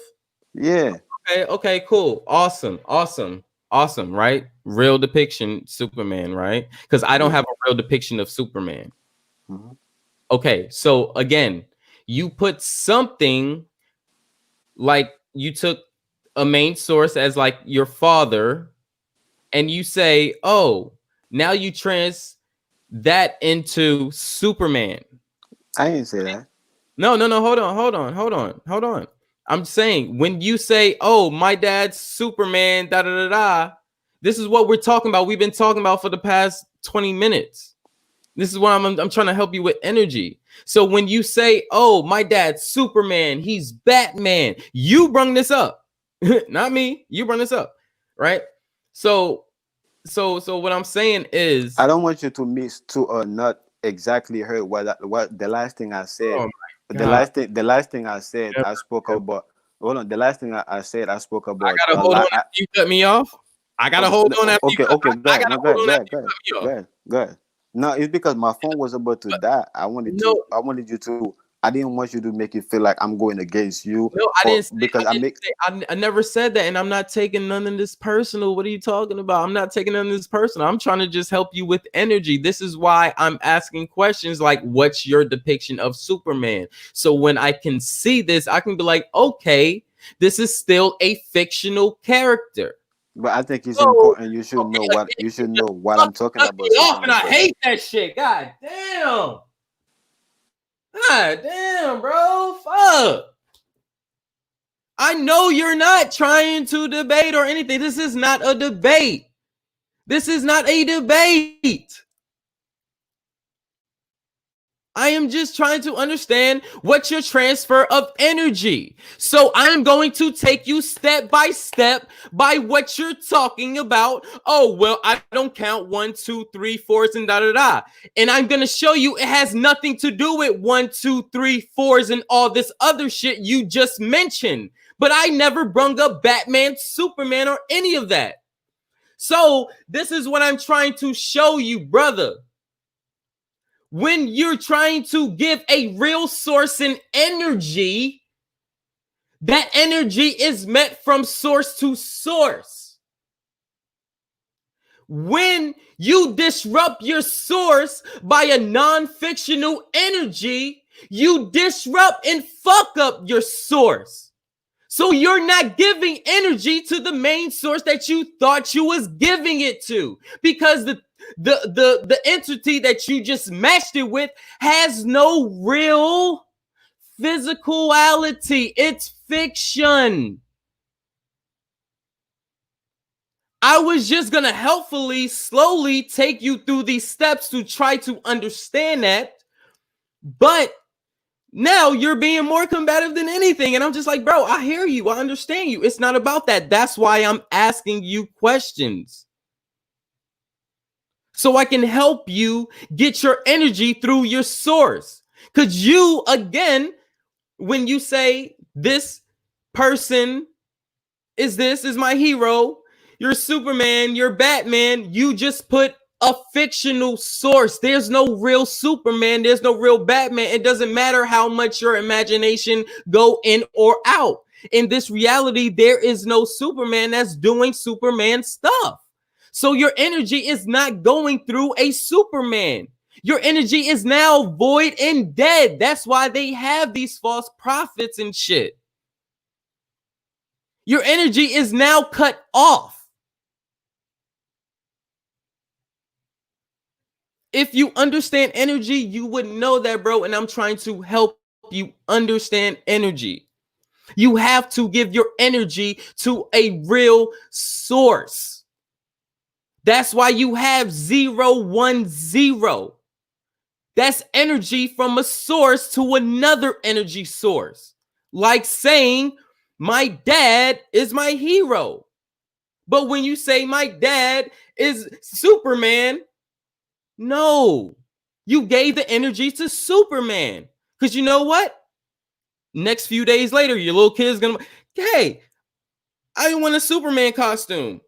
Yeah. Okay, okay, cool, awesome, awesome, awesome. Right, real depiction Superman. Right, because I don't Yeah. have a real depiction of Superman. Mhm. Okay, so again, you put something like you took a main source as like your father, and you say, "Oh, now you trans that into Superman." I didn't say that. No, no, no. Hold on. I'm saying when you say, "Oh, my dad's Superman," da da da da. This is what we're talking about. We've been talking about for the past 20 minutes. This is what I'm trying to help you with energy. So when you say, "Oh, my dad's Superman, he's Batman," you brung this up, not me. You brung this up, right? So, so what I'm saying is, I don't want you to miss to not exactly heard what the last thing I said. oh my The god, last thing I said, never, I spoke never. about. Hold on. The last thing I said, I spoke I about gotta a hold on lot. after you cut me off. I gotta Okay, hold on after you okay, cut. okay. Go I ahead. gotta No, go hold ahead. on Go after ahead. Go you ahead. cut me Go off. ahead. Go ahead. No, it's because my phone was about to die. I wanted No, to. I wanted you to. I didn't want you to make it feel like I'm going against you, no, I or didn't say. because I I didn't make. say. I never said that, and I'm not taking none of this personal. What are you talking about? I'm not taking none of this personal. I'm trying to just help you with energy. This is why I'm asking questions like, "What's your depiction of Superman?" So when I can see this, I can be like, "Okay, this is still a fictional character." But I think it's So important. You should know okay, what again, you you should know just what I'm fucking talking cut me about off, and Superman, I brother. hate that shit. God damn. God damn, bro. Fuck. I know you're not trying to debate or anything. This is not a debate. This is not a debate. I am just trying to understand what's your transfer of energy. So I am going to take you step by step by what you're talking about. Oh, well, I don't count 1, 2, 3, 4s and da da da. And I'm going to show you it has nothing to do with 1, 2, 3, 4s and all this other shit you just mentioned. But I never brung up Batman, Superman, or any of that. So this is what I'm trying to show you, brother. When you're trying to give a real source in energy, that energy is met from source to source. When you disrupt your source by a non-fictional energy, you disrupt and fuck up your source. So you're not giving energy to the main source that you thought you was giving it to, because the entity that you just matched it with has no real physicality. It's fiction. I was just gonna helpfully, slowly take you through these steps to try to understand that, but now you're being more combative than anything. And I'm just like, bro, I hear you. I understand you. It's not about that. That's why I'm asking you questions. So I can help you get your energy through your source. Because you, again, when you say this person is my hero, you're Superman, you're Batman, you just put a fictional source. There's no real Superman, there's no real Batman. It doesn't matter how much your imagination go in or out. In this reality, there is no Superman that's doing Superman stuff. So your energy is not going through a Superman. Your energy is now void and dead. That's why they have these false prophets and shit. Your energy is now cut off. If you understand energy, you would know that, bro. And I'm trying to help you understand energy. You have to give your energy to a real source. That's why you have 010. That's energy from a source to another energy source. Like saying, my dad is my hero. But when you say my dad is Superman, no, you gave the energy to Superman. Because you know what? Next few days later, your little kid's gonna, hey, I want a Superman costume.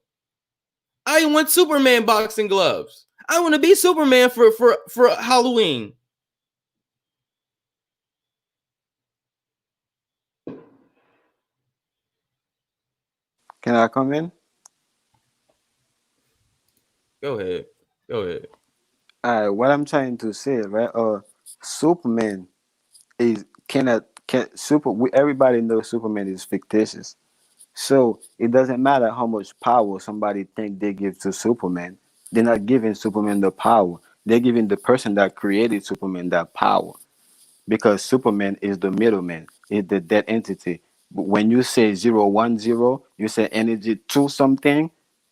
I want Superman boxing gloves. I want to be Superman for Halloween. Can I come in? Go ahead. Go ahead. All right. What I'm trying to say, right? Superman is cannot can super. Everybody knows Superman is fictitious. So it doesn't matter how much power somebody think they give to Superman. They're not giving Superman the power. They're giving the person that created Superman that power. Because Superman is the middleman, is the dead entity. But when you say 010, you say energy to something.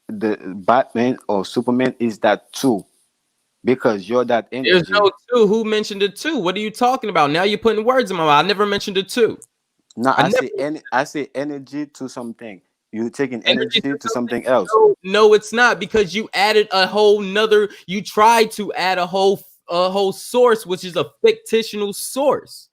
The Batman or Superman is that two, because you're that There's energy. no two. Who mentioned the two? What are you talking about? Now you're putting words in my mouth. I never mentioned the two. Now I never I say energy to something. You taking energy energy to to something. something else. No, it's not, because you added a whole nother. You tried to add a whole source, which is a fictional source.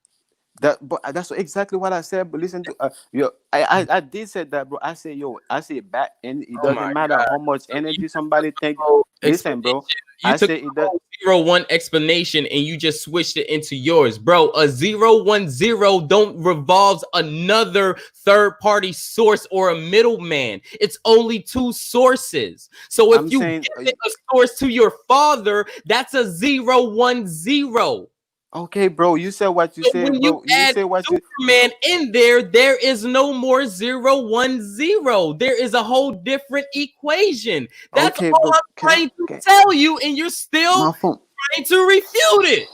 That, but that's exactly what I said. But listen to yo, I did say that, bro. I say yo, I say back, and it Oh my doesn't matter god! how much So you energy took somebody the think. whole Listen, explanation. bro. You I took say the it does. whole 0 1 explanation and you just switched it into yours, bro. A 0 1 0 don't revolves another third party source or a middleman. It's only two sources. So if I'm you saying, give it a source to your father, that's a 0 1 0. okay, bro. You said what you So said, when you bro. You add say what you. Superman in there, there is no more 0 1 0. There is a whole different equation. That's Okay, all bro. I'm Can I? trying to Can, tell you, and you're still my phone. trying to refute it.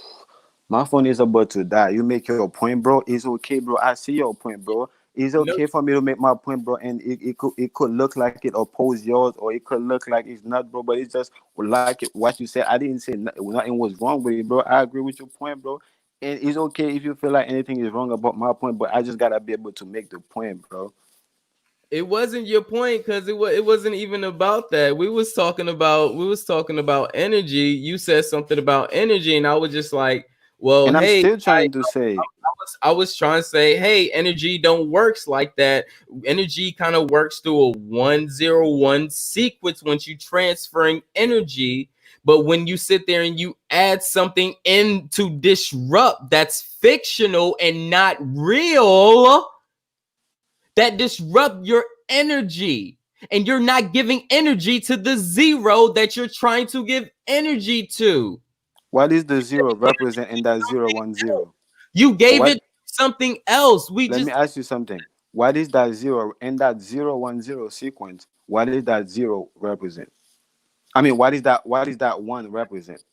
My phone is about to die. You make your point, bro. It's okay, bro. I see your point, bro. It's No, okay for me to make my point, bro. And it could look like it oppose yours, or it could look like it's not, bro. But it's just like what you said. I didn't say nothing was wrong with it, bro. I agree with your point, bro. And it's okay if you feel like anything is wrong about my point, but I just gotta be able to make the point, bro. it wasn't your point, because it wasn't even about that. We was talking about energy. You said something about energy, and I was just like, well, And I'm hey, still trying to say, I was trying to say, hey, energy don't works like that. Energy kind of works through a 1 0 1 sequence once you transferring energy. But when you sit there and you add something in to disrupt, that's fictional and not real, that disrupt your energy. And you're not giving energy to the zero that you're trying to give energy to. what is the zero represent in that 0 1 0? You gave What? it something else. We Let me just ask you something. What is that zero in that 0 1 0 sequence? What is that zero represent? I mean, what is that? What is that one represent?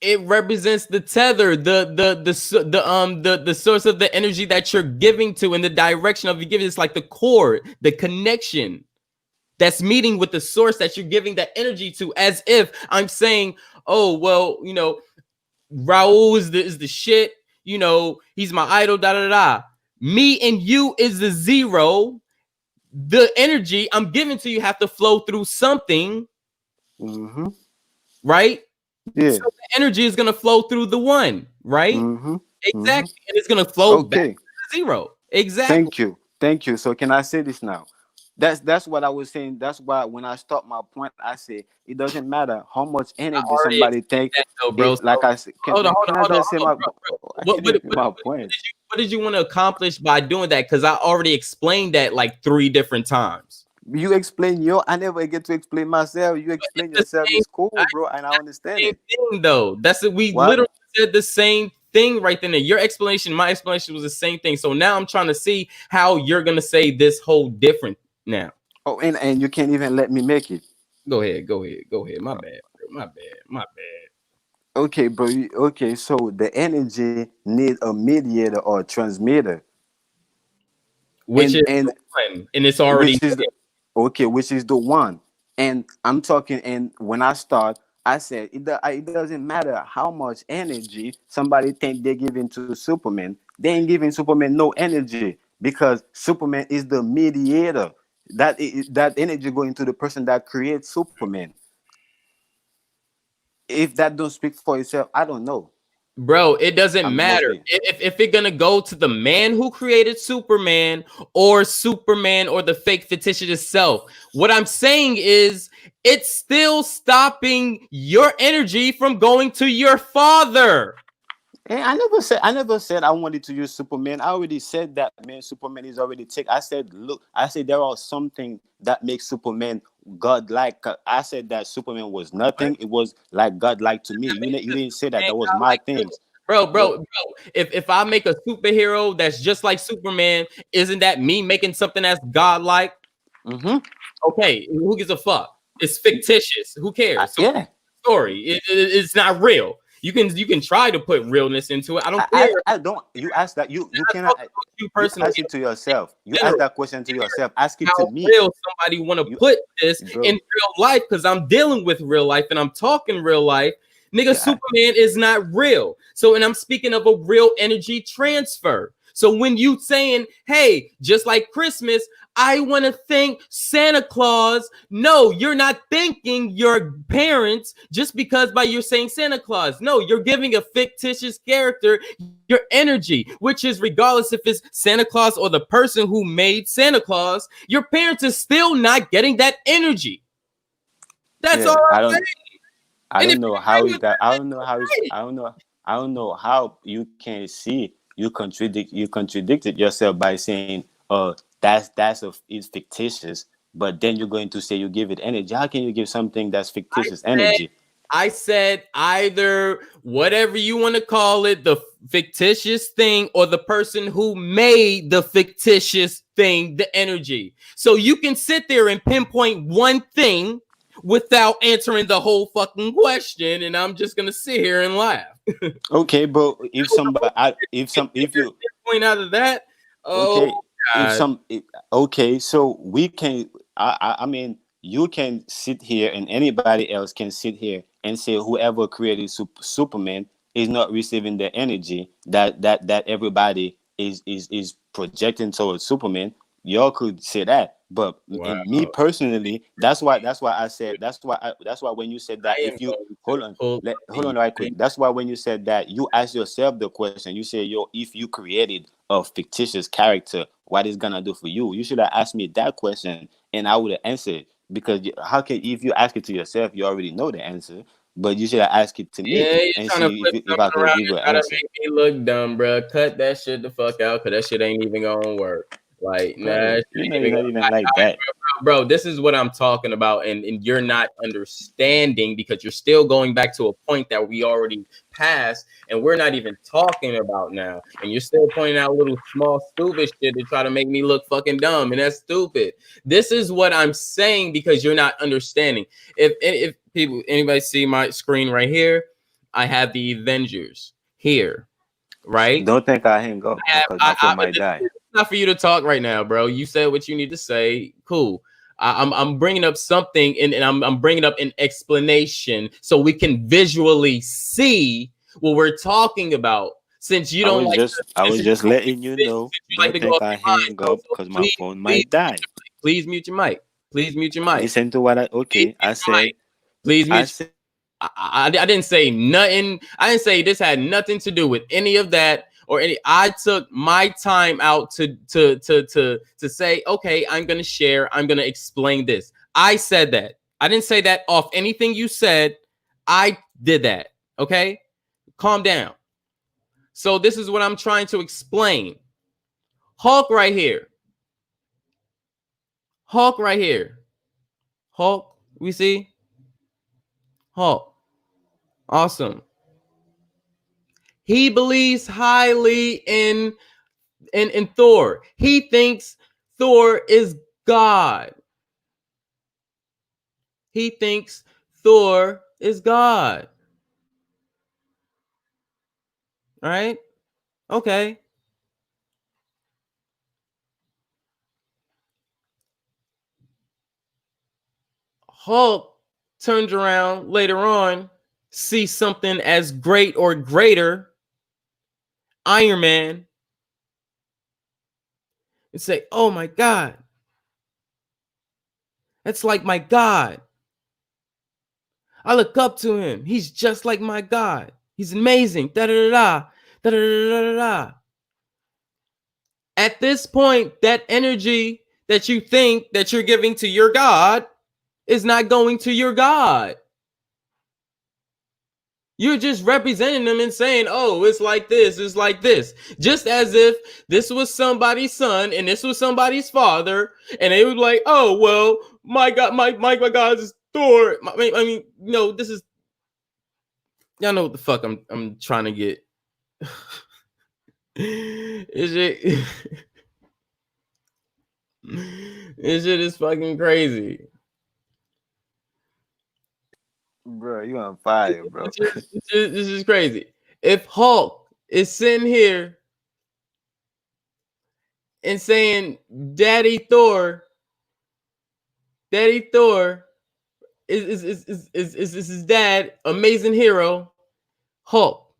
it represents the tether, the source of the energy that you're giving to, in the direction of you giving. It's like the cord, the connection that's meeting with the source that you're giving that energy to. As if I'm saying, oh well, Raul is the shit. He's my idol. Da da da. Me and you is the zero. The energy I'm giving to you have to flow through something, Mm-hmm. right? Yeah. So the energy is gonna flow through the one, right? Mm-hmm. Mm-hmm. Exactly, and it's gonna flow back Okay. to the zero. Exactly. Thank you. Thank you. So can I say this now? That's what I was saying. That's why when I start my point, I say it doesn't matter how much I energy already somebody explained take. that though, bro. If So like I said, hold on, hold on, can I hold on, just say hold on, my? bro, bro. I What can't what even what, feel my what point. did you what did you want to accomplish by doing that? Because I already explained that like 3 different times. You explain your. I never get to explain myself. You It's explain the yourself. same. It's cool, bro, and I understand Same it. thing though. That's it. We What? literally said the same thing right then. Your explanation, my explanation was the same thing. So now I'm trying to see how you're gonna say this whole different now. Oh, and you can't even let me make it. Go ahead, go ahead, go ahead. My bad, bro. My bad, my bad. Okay, bro. Okay, so the energy need a mediator or a transmitter, Which and is the and one, and it's already which is the, okay, which is the one. And I'm talking. And when I start, I said it doesn't matter how much energy somebody think they're giving to Superman. They ain't giving Superman no energy because Superman is the mediator. That energy going to the person that creates Superman. If that don't speak for itself, I don't know. bro. It doesn't I'm matter okay. if it's gonna go to the man who created Superman or the fake fictitious itself. What I'm saying is, it's still stopping your energy from going to your father. I never said I wanted to use Superman. I already said that, man. Superman is already take. I said, look, I said there are something that makes Superman godlike. I said that Superman was What? nothing. It was like godlike to me. That makes You the didn't say that. Superman That was not my like you. things. Bro, But If I make a superhero that's just like Superman, isn't that me making something that's godlike? mm-hmm. Okay, who gives a fuck? It's fictitious. Who cares? So Yeah. story. It's not real. You can try to put realness into it. I don't care. I don't. You ask that. You I'm cannot. talking about you You personally ask it to yourself. You in ask general. that question to yourself. Ask it How to me. real somebody want to You, put this in bro. real life, because I'm dealing with real life and I'm talking real life. Nigga, Yeah. Superman is not real. So, and I'm speaking of a real energy transfer. So when you saying, hey, just like Christmas, I want to thank Santa Claus. No, you're not thanking your parents just because by you're saying Santa Claus. No, you're giving a fictitious character your energy, which is regardless if it's Santa Claus or the person who made Santa Claus, your parents is still not getting that energy. That's all Yeah. I'm I saying. don't. I And if don't know you how agree is with that. I that, don't know how that's is. great. I don't know. I don't know how you can see you contradict. You contradicted yourself by saying, that's is fictitious." But then you're going to say you give it energy. How can you give something that's I fictitious said energy? I said either whatever you want to call it, the fictitious thing, or the person who made the fictitious thing, the energy. So you can sit there and pinpoint one thing without answering the whole fucking question, and I'm just gonna sit here and laugh. Okay, but if somebody, if you Point out of that, oh okay, if god, okay, so we can, I mean, you can sit here and anybody else can sit here and say whoever created Superman is not receiving the energy that everybody is projecting towards Superman. Y'all could say that, but wow, in me personally, that's why I said that's why when you said that, I am if you going to hold on, pull hold the on right quick. thing. That's why when you said that, you ask yourself the question. You say, "Yo, if you created a fictitious character, what is gonna do for you?" You should have asked me that question, and I would have answered. Because how can if you ask it to yourself, you already know the answer. But you should have asked it to me Yeah, you're and trying to see flip if I something could around give and you an try to answer, make me look dumb, bro. Cut that shit the fuck out, cause that shit ain't even gonna work. Like, nah, bro. that shit You ain't know, you're even not gonna. even like that. Bro, this is what I'm talking about, and you're not understanding because you're still going back to a point that we already passed, and we're not even talking about now. And you're still pointing out little small stupid shit to try to make me look fucking dumb, and that's stupid. This is what I'm saying because you're not understanding. If people anybody see my screen right here, I have the Avengers here, right? Don't think I hang up because my phone But might this die. is not for you to talk right now, bro. You said what you need to say. Cool. I'm bringing up something, and I'm bringing up an explanation so we can visually see what we're talking about. Since you don't like to, I since was you just don't like letting you since know. you like Don't to go think off I your mind, hang up because my please, phone please, might die. please mute your mic. Please mute your mic. Listen to what I Please okay. mute your mic. Please I mute. said I didn't say nothing. I didn't say this had nothing to do with any of that or any. I took my time out to say, okay, I'm gonna share. I'm gonna explain this. I said that. I didn't say that off anything you said. I did that. Okay, calm down. So this is what I'm trying to explain. Hulk right here. Hulk right here. Hulk. We see Hulk. Awesome. He believes highly in Thor. He thinks Thor is God. He thinks Thor is God. Right? Okay. Hulk turns around later on, sees something as great or greater, Iron Man, and say, "Oh my God, that's like my God. I look up to him. He's just like my God. He's amazing." Da da da da da da da da. At this point, that energy that you think that you're giving to your God is not going to your God. You're just representing them and saying, oh, it's like this, it's like this. Just as if this was somebody's son and this was somebody's father, and they would be like, oh, well, my God, my God is Thor. I mean, no, this is y'all know what the fuck I'm trying to get. Is it this shit is fucking crazy. Bro, you on fire, bro. This is crazy. If Hulk is sitting here and saying, "Daddy Thor, Daddy Thor is his dad, amazing hero." Hulk,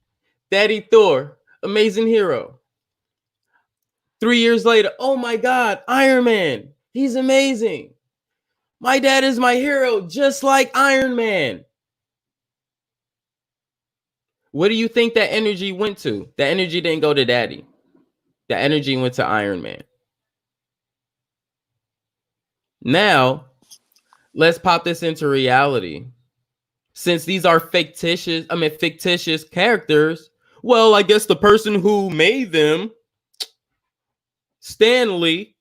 Daddy Thor, amazing hero. 3 years later, oh my God, Iron Man, he's amazing. My dad is my hero, just like Iron Man. What do you think that energy went to? That energy didn't go to Daddy. The energy went to Iron Man. Now, let's pop this into reality. Since these are fictitious characters, well, I guess the person who made them, Stanley,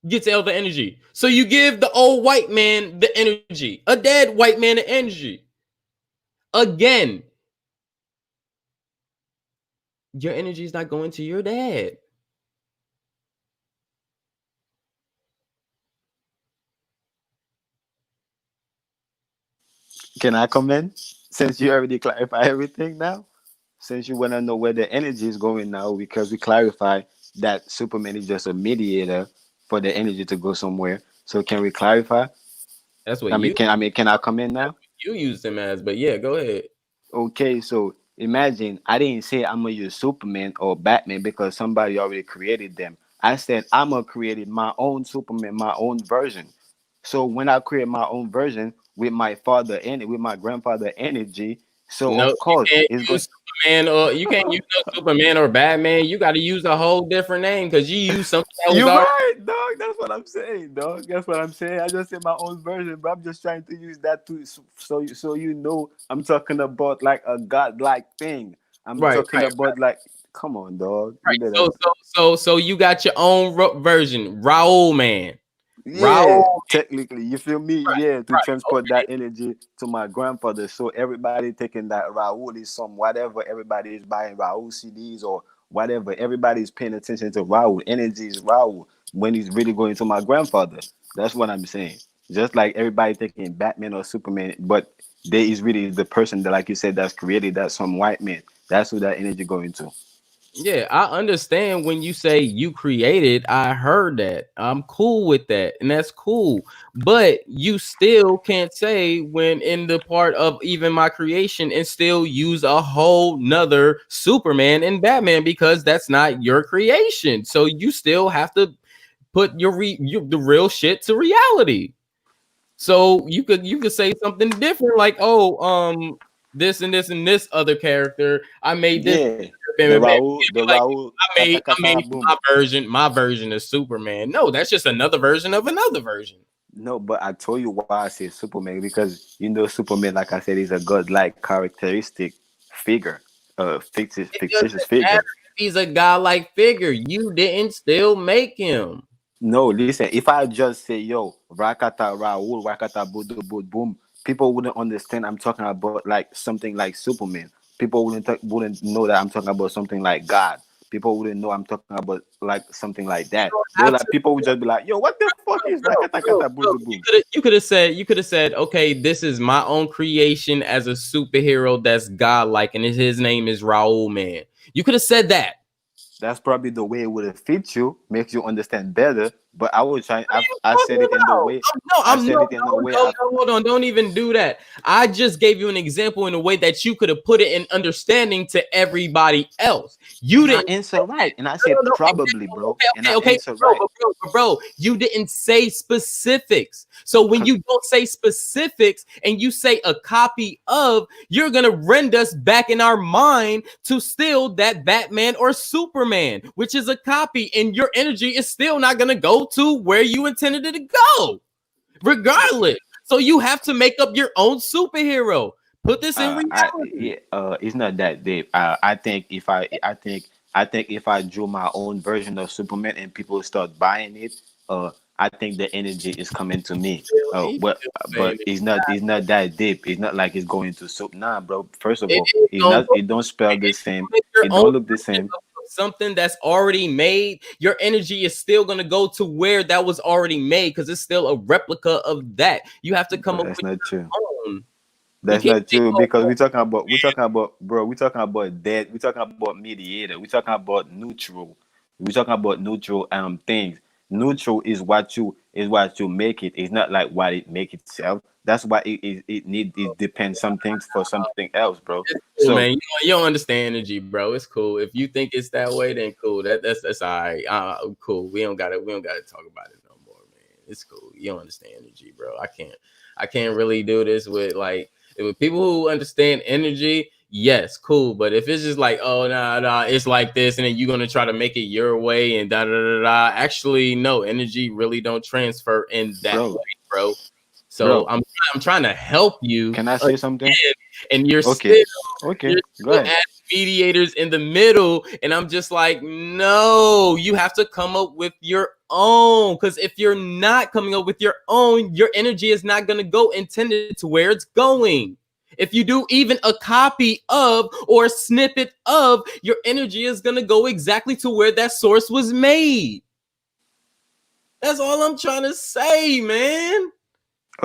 gets all the energy. So you give the old white man the energy, a dead white man the energy. Again, your energy is not going to your dad. Can I come in? Since you already clarify everything now? Since you want to know where the energy is going now, because we clarify that Superman is just a mediator for the energy to go somewhere. So can we clarify? That's what you Can I come in now? used him as, but yeah, go ahead. Okay, so imagine I didn't say I'm gonna use Superman or Batman because somebody already created them. I said I'm gonna create my own Superman, my own version. So when I create my own version with my father and with my grandfather energy, so No, of you course can't it's going. use Superman, or you can't use no Superman or Batman. You got to use a whole different name because you used something that was You're already. right, dog. That's what I'm saying, dog. That's what I'm saying. I just said my own version, but I'm just trying to use that to so you know I'm talking about like a godlike thing. I'm Right, talking right, about like, come on, dog. right. You know So, that. you got your own version, Raul man. Yeah, Raul, technically, you feel me? right, Yeah, to right. transport Okay. that energy to my grandfather. So everybody taking that Raul is some whatever. Everybody is buying Raul CDs or whatever. Everybody's paying attention to Raul. Energy is Raul when he's really going to my grandfather. That's what I'm saying. Just like everybody taking Batman or Superman, but there is really the person that, like you said, that's created that some white man. That's who that energy going to. Yeah, I understand when you say you created. I heard that. I'm cool with that, and that's cool. But you still can't say when in the part of even my creation and still use a whole nother Superman and Batman because that's not your creation. So you still have to put the real shit to reality. So you could say something different like, oh, this and this and this other character. I made this. Yeah, Bam, bam, bam. You The be like, Raul, kata I kata made boom. my version of Superman. No, that's just another version of another version. No, but I told you why I say Superman because you know Superman, like I said, is a godlike characteristic figure, It fictitious doesn't matter figure. if he's a godlike figure. You didn't still make him. No, listen, if I just say yo, Rakata Raul, Rakata Bodo Boom, boom, people wouldn't understand I'm talking about like something like Superman. People wouldn't know that I'm talking about something like God. People wouldn't know I'm talking about like something like that. They were like people would just be like, yo, what the fuck is Rakata Kata Bro, Boom Boom? you could have said, okay, this is my own creation as a superhero that's godlike, and his name is Raul Man. You could have said that. That's probably the way it would have fit you, makes you understand better. But I would try. What are you I said talking it in the about? way. No, I I'm said no, it in the way. no, hold on. Don't even do that. I just gave you an example in a way that you could have put it in understanding to everybody else. You And I didn't. answer right, and I No, said no, no. probably, bro, and I Okay, answer bro, right. bro, you didn't say specifics. So when Cause you don't say specifics and you say a copy of, you're gonna rend us back in our mind to still that Batman or Superman, which is a copy, and your energy is still not gonna go to where you intended it to go, regardless. So you have to make up your own superhero. Put this in reality. it's not that deep. I think I think if I drew my own version of Superman and people start buying it, I think the energy is coming to me. He's still saying But it's not that deep. It's not like it's going to soap. Nah, bro. First of it all, is going. it don't spell the If you same. make your It own don't look the version same. something that's already made, your energy is still gonna go to where that was already made because it's still a replica of that. You have to come But up that's with not true. your own. You That's can't not say, true oh, because we're talking about bro, we're talking about that, we're talking about mediator, we're talking about neutral. We're talking about neutral things. Neutral is what you make it. It's not like what it make itself. That's why it depends some things for something else, bro. it's cool, So man. You don't understand energy, bro. It's cool. If you think it's that way, then cool. That's all right. Cool. We don't gotta talk about it no more, man. It's cool. You don't understand energy, bro. I can't really do this with like with people who understand energy. Yes, cool. But if it's just like, oh nah, it's like this, and then you're gonna try to make it your way and da da da da. Actually, no, energy really don't transfer in that bro, way, bro. So bro, I'm trying to help you can I say something? again, and you're Okay, still okay, you're go still ahead. adding mediators in the middle, and I'm just like, no, you have to come up with your own. Because if you're not coming up with your own, your energy is not going to go intended to where it's going. If you do even a copy of or a snippet of, your energy is going to go exactly to where that source was made. That's all I'm trying to say, man.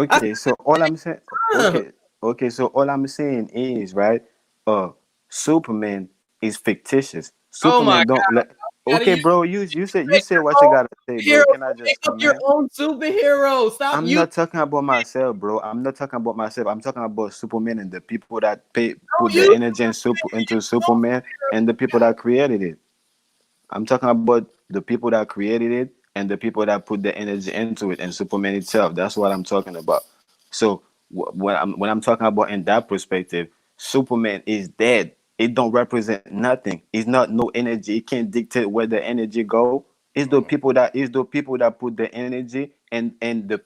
I Okay, so all I'm saying, said, okay, so all I'm saying is, right, uh, Superman is fictitious. oh my Superman don't let. God, Okay, bro, you say your what you own gotta say, bro. hero. Can I Make just, up your man? own superhero. Stop I'm you. not talking about myself, bro. I'm not talking about myself. I'm talking about Superman and the people that put Don't the use energy into Superman and the people that created it. I'm talking about the people that created it and the people that put the energy into it and Superman itself. That's what I'm talking about. So when I'm talking about in that perspective, Superman is dead. It don't represent nothing. It's not no energy. It can't dictate where the energy go. It's the people that put the energy and the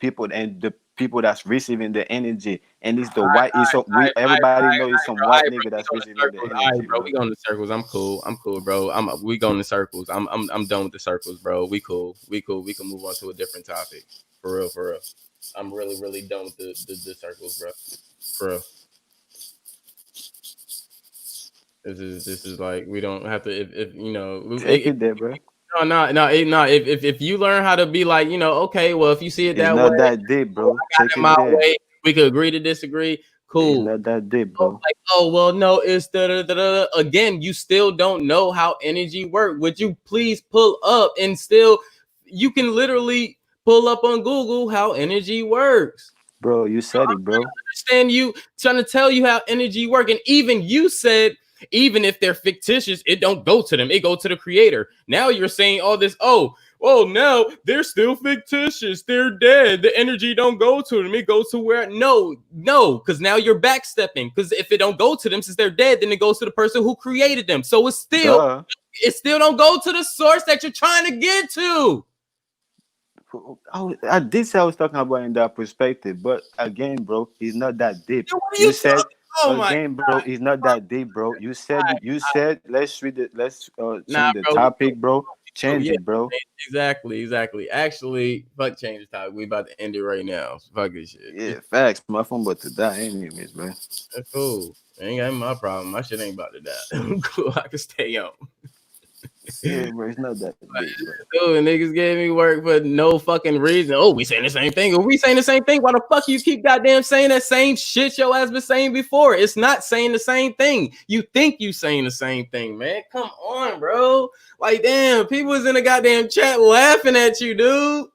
people that's receiving the energy. And it's the white. It's so we everybody know it's some All white right, bro. nigga We that's going to receiving the circles. All right, energy, bro. bro. We going to circles. I'm cool. I'm cool, bro. We going to circles. I'm done with the circles, bro. We cool. We cool. We can move on to a different topic. For real, for real. I'm really, really done with the circles, bro. For real. This is like we don't have to if you know Take it there, bro. no. If you learn how to be like, okay, well, if you see it It's that way, not that deep, oh, bro. I got Take it it my there. way. We could agree to disagree. It's Cool. not that deep, Oh, bro. like, oh well, no, it's da. Again, you still don't know how energy work. Would you please pull up and still? You can literally pull up on Google how energy works. Bro, you said it, bro. Understand you trying to tell you how energy work, and even you said even if they're fictitious, it don't go to them, it go to the creator. Now you're saying all this, oh well, now they're still fictitious, they're dead, the energy don't go to them, it goes to where no, because now you're backstepping, because if it don't go to them since they're dead, then it goes to the person who created them, so Duh. it still don't go to the source that you're trying to get to. I did say I was talking about in that perspective, but again, bro, it's not that deep. Then what are You you said talking? Oh my again, bro, it's not that deep, bro. You said it. You said let's read it. Let's Nah, change the bro. topic, bro. Oh, Change yeah, it, bro. exactly. Actually, fuck change the topic. We about to end it right now. Fuck this shit. Yeah, facts. My phone about to die, anyways, bro. That's cool. Ain't got my problem. My shit ain't about to die. I'm cool. I can stay on. Yeah, bro, it's not that deep, bro. Dude, niggas gave me work for no fucking reason. Oh, we saying the same thing. If we saying the same thing, why the fuck you keep goddamn saying that same shit your ass been saying before? It's not saying the same thing. You think you saying the same thing, man. Come on, bro. Like, damn, people was in the goddamn chat laughing at you, dude.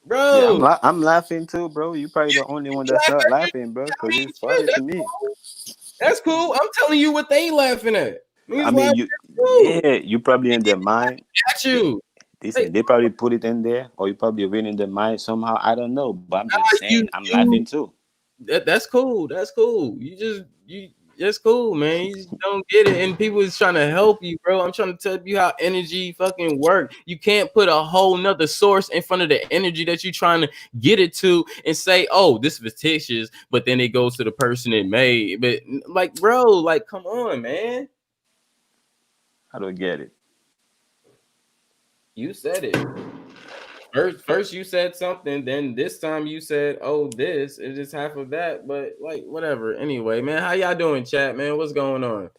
Yeah, Bro, I'm laughing too, bro. You probably the only one that's not laughing, bro, I because mean, it's shit, funny to me. that's cool. I'm telling you what they laughing at. I Niggas mean, laughing you, too. yeah, you probably in their mind. At you. Hey, Listen, they probably put it in there, or you probably reading the mind somehow. I don't know, but I'm just saying, you I'm laughing you too. that's cool. That's cool. You that's cool, man. You just don't get it. And people is trying to help you, bro. I'm trying to tell you how energy fucking work. You can't put a whole nother source in front of the energy that you're trying to get it to and say, oh, this is fictitious, but then it goes to the person it made. But like, bro, like, come on, man. I don't get it. You said it. First you said something, then this time you said, "Oh, this is just half of that." But like, whatever. Anyway, man, how y'all doing, chat? Man, what's going on?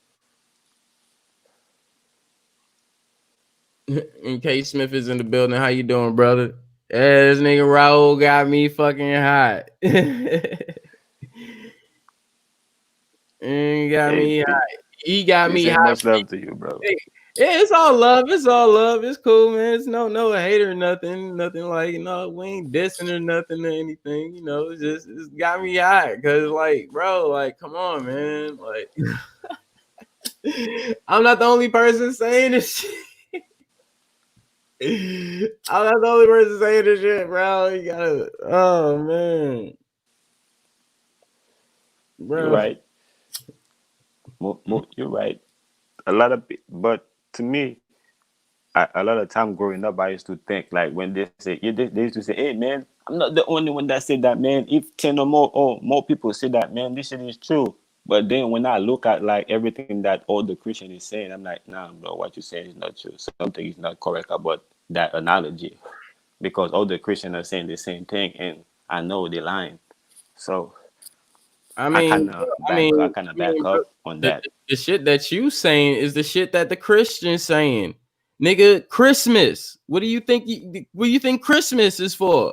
And K Smith is in the building. How you doing, brother? Yeah, this nigga Raul got me fucking hot. He got Hey, me hot. He got he me said hot. much love to you, bro. Yeah, it's all love. It's all love. It's cool, man. It's no hater, nothing like we ain't dissing or nothing or anything. It's got me hot because like, bro, like, come on, man. Like, I'm not the only person saying this shit. I'm not the only person saying this shit, bro. You gotta, oh man, You're bro. right. You're right. A lot of, but to me, a lot of time growing up, I used to think like when they say, yeah, they used to say, "Hey, man, I'm not the only one that said that, man. If 10 or more people say that, man, this shit is true." But then when I look at like everything that all the Christian is saying, I'm like, nah, bro, what you're saying is not true. Something is not correct about that analogy because all the Christians are saying the same thing, and I know they're lying. So I I mean, kind of I back, mean, I kind of back bro, up on the, that. the shit that you saying is the shit that the Christians saying, nigga. Christmas. What do you think? What do you think Christmas is for?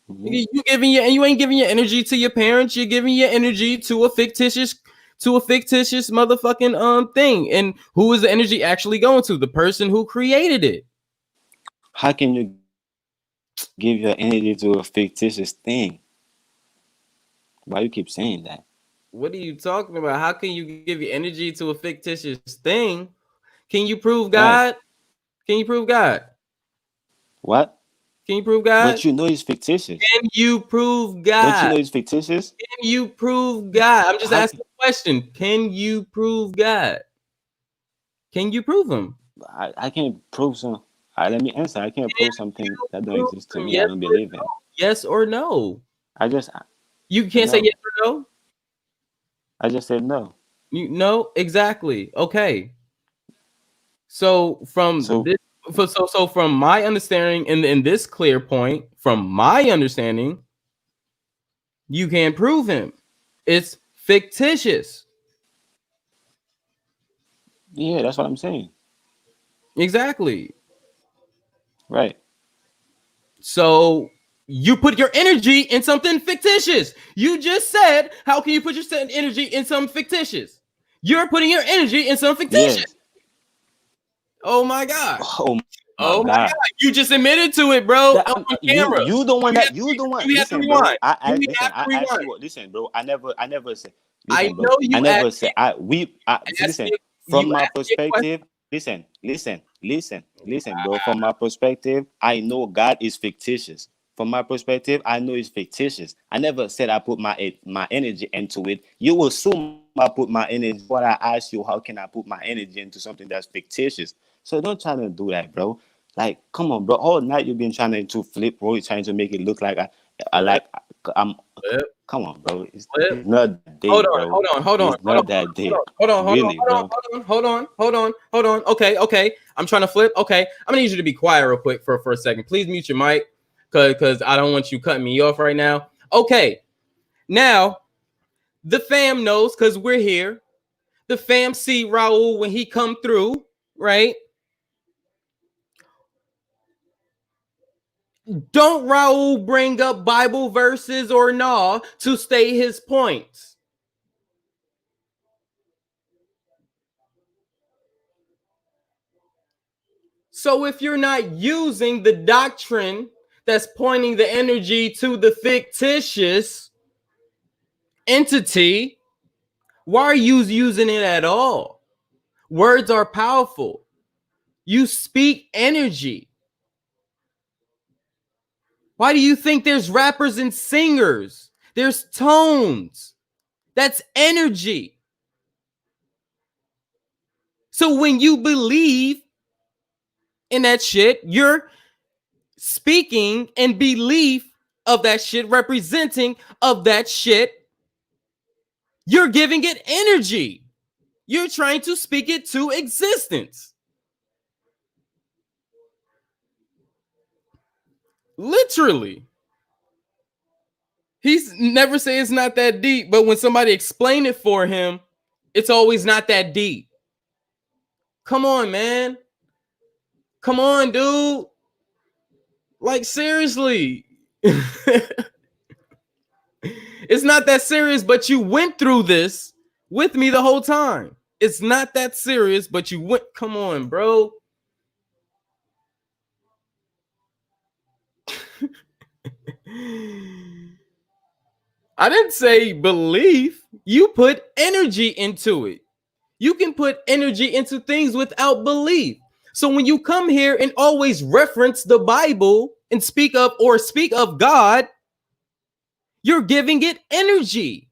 Hmm. You giving your and you ain't giving your energy to your parents. You're giving your energy to a fictitious motherfucking thing. And who is the energy actually going to? The person who created it. How can you give your energy to a fictitious thing? Why you keep saying that? What are you talking about? How can you give your energy to a fictitious thing? Can you prove Right. God? Can you prove God? What? Can you prove God? But you know it's fictitious. Can you prove Don't you God? know it's fictitious? Can you prove God? I'm just How asking a question. Can you prove God? Can you prove him? I can't prove some. Let me answer. I can't Can prove something you that don't prove exist to him? me. I don't believe in. Yes or no? I just You can't say yes no. or no. I just said no. You no, exactly. Okay. So from So this, so from my understanding, in this clear point, from my understanding, you can't prove him. It's fictitious. yeah, that's what I'm saying. Exactly. Right. So you put your energy in something fictitious. You just said, how can you put your energy in something fictitious? You're putting your energy in something fictitious. Yes. Oh my God. Oh my Oh my God. God. You just admitted to it, bro, That on you camera. you the one You have that to, you the one. you have to Listen, bro. rewind. I You listen. have to I asked rewind. you. Listen, bro. I never said. I Listen, bro. know I you never said. asked Listen. me, From you my asked me a question. perspective. Listen, bro. From my perspective, I know God is fictitious. From my perspective, I know it's fictitious. I never said I put my energy into it. You assume I put my energy. What I asked you, how can I put my energy into something that's fictitious? So don't try to do that, bro. Like, come on, bro. All night you've been trying to flip, bro. You're trying to make it look like I Flip, like I'm. flip, Come on, bro. flip. It's not that Hold deep, on, bro. hold on, hold on, It's hold on, not that hold deep, on, hold on, hold on, really, bro. hold on. Okay. I'm trying to flip. Okay. I'm gonna need you to be quiet real quick for a second. Please mute your mic, cause I don't want you cutting me off right now. Okay. Now the fam knows because we're here. The fam see Raul when he come through, right? Don't Raul bring up Bible verses or nah to state his points. So if you're not using the doctrine that's pointing the energy to the fictitious entity, why are you using it at all? Words are powerful. You speak energy. Why do you think there's rappers and singers? There's tones. That's energy. So when you believe in that shit, you're speaking and belief of that shit, representing of that shit, you're giving it energy. You're trying to speak it to existence. Literally. He's never say it's not that deep, but when somebody explain it for him, it's always not that deep. Come on, man. Come on, dude. Like, seriously. It's not that serious, but you went through this with me the whole time. It's not that serious, but you went. Come on, bro. I didn't say belief. You put energy into it. You can put energy into things without belief. So when you come here and always reference the Bible and speak of God, you're giving it energy.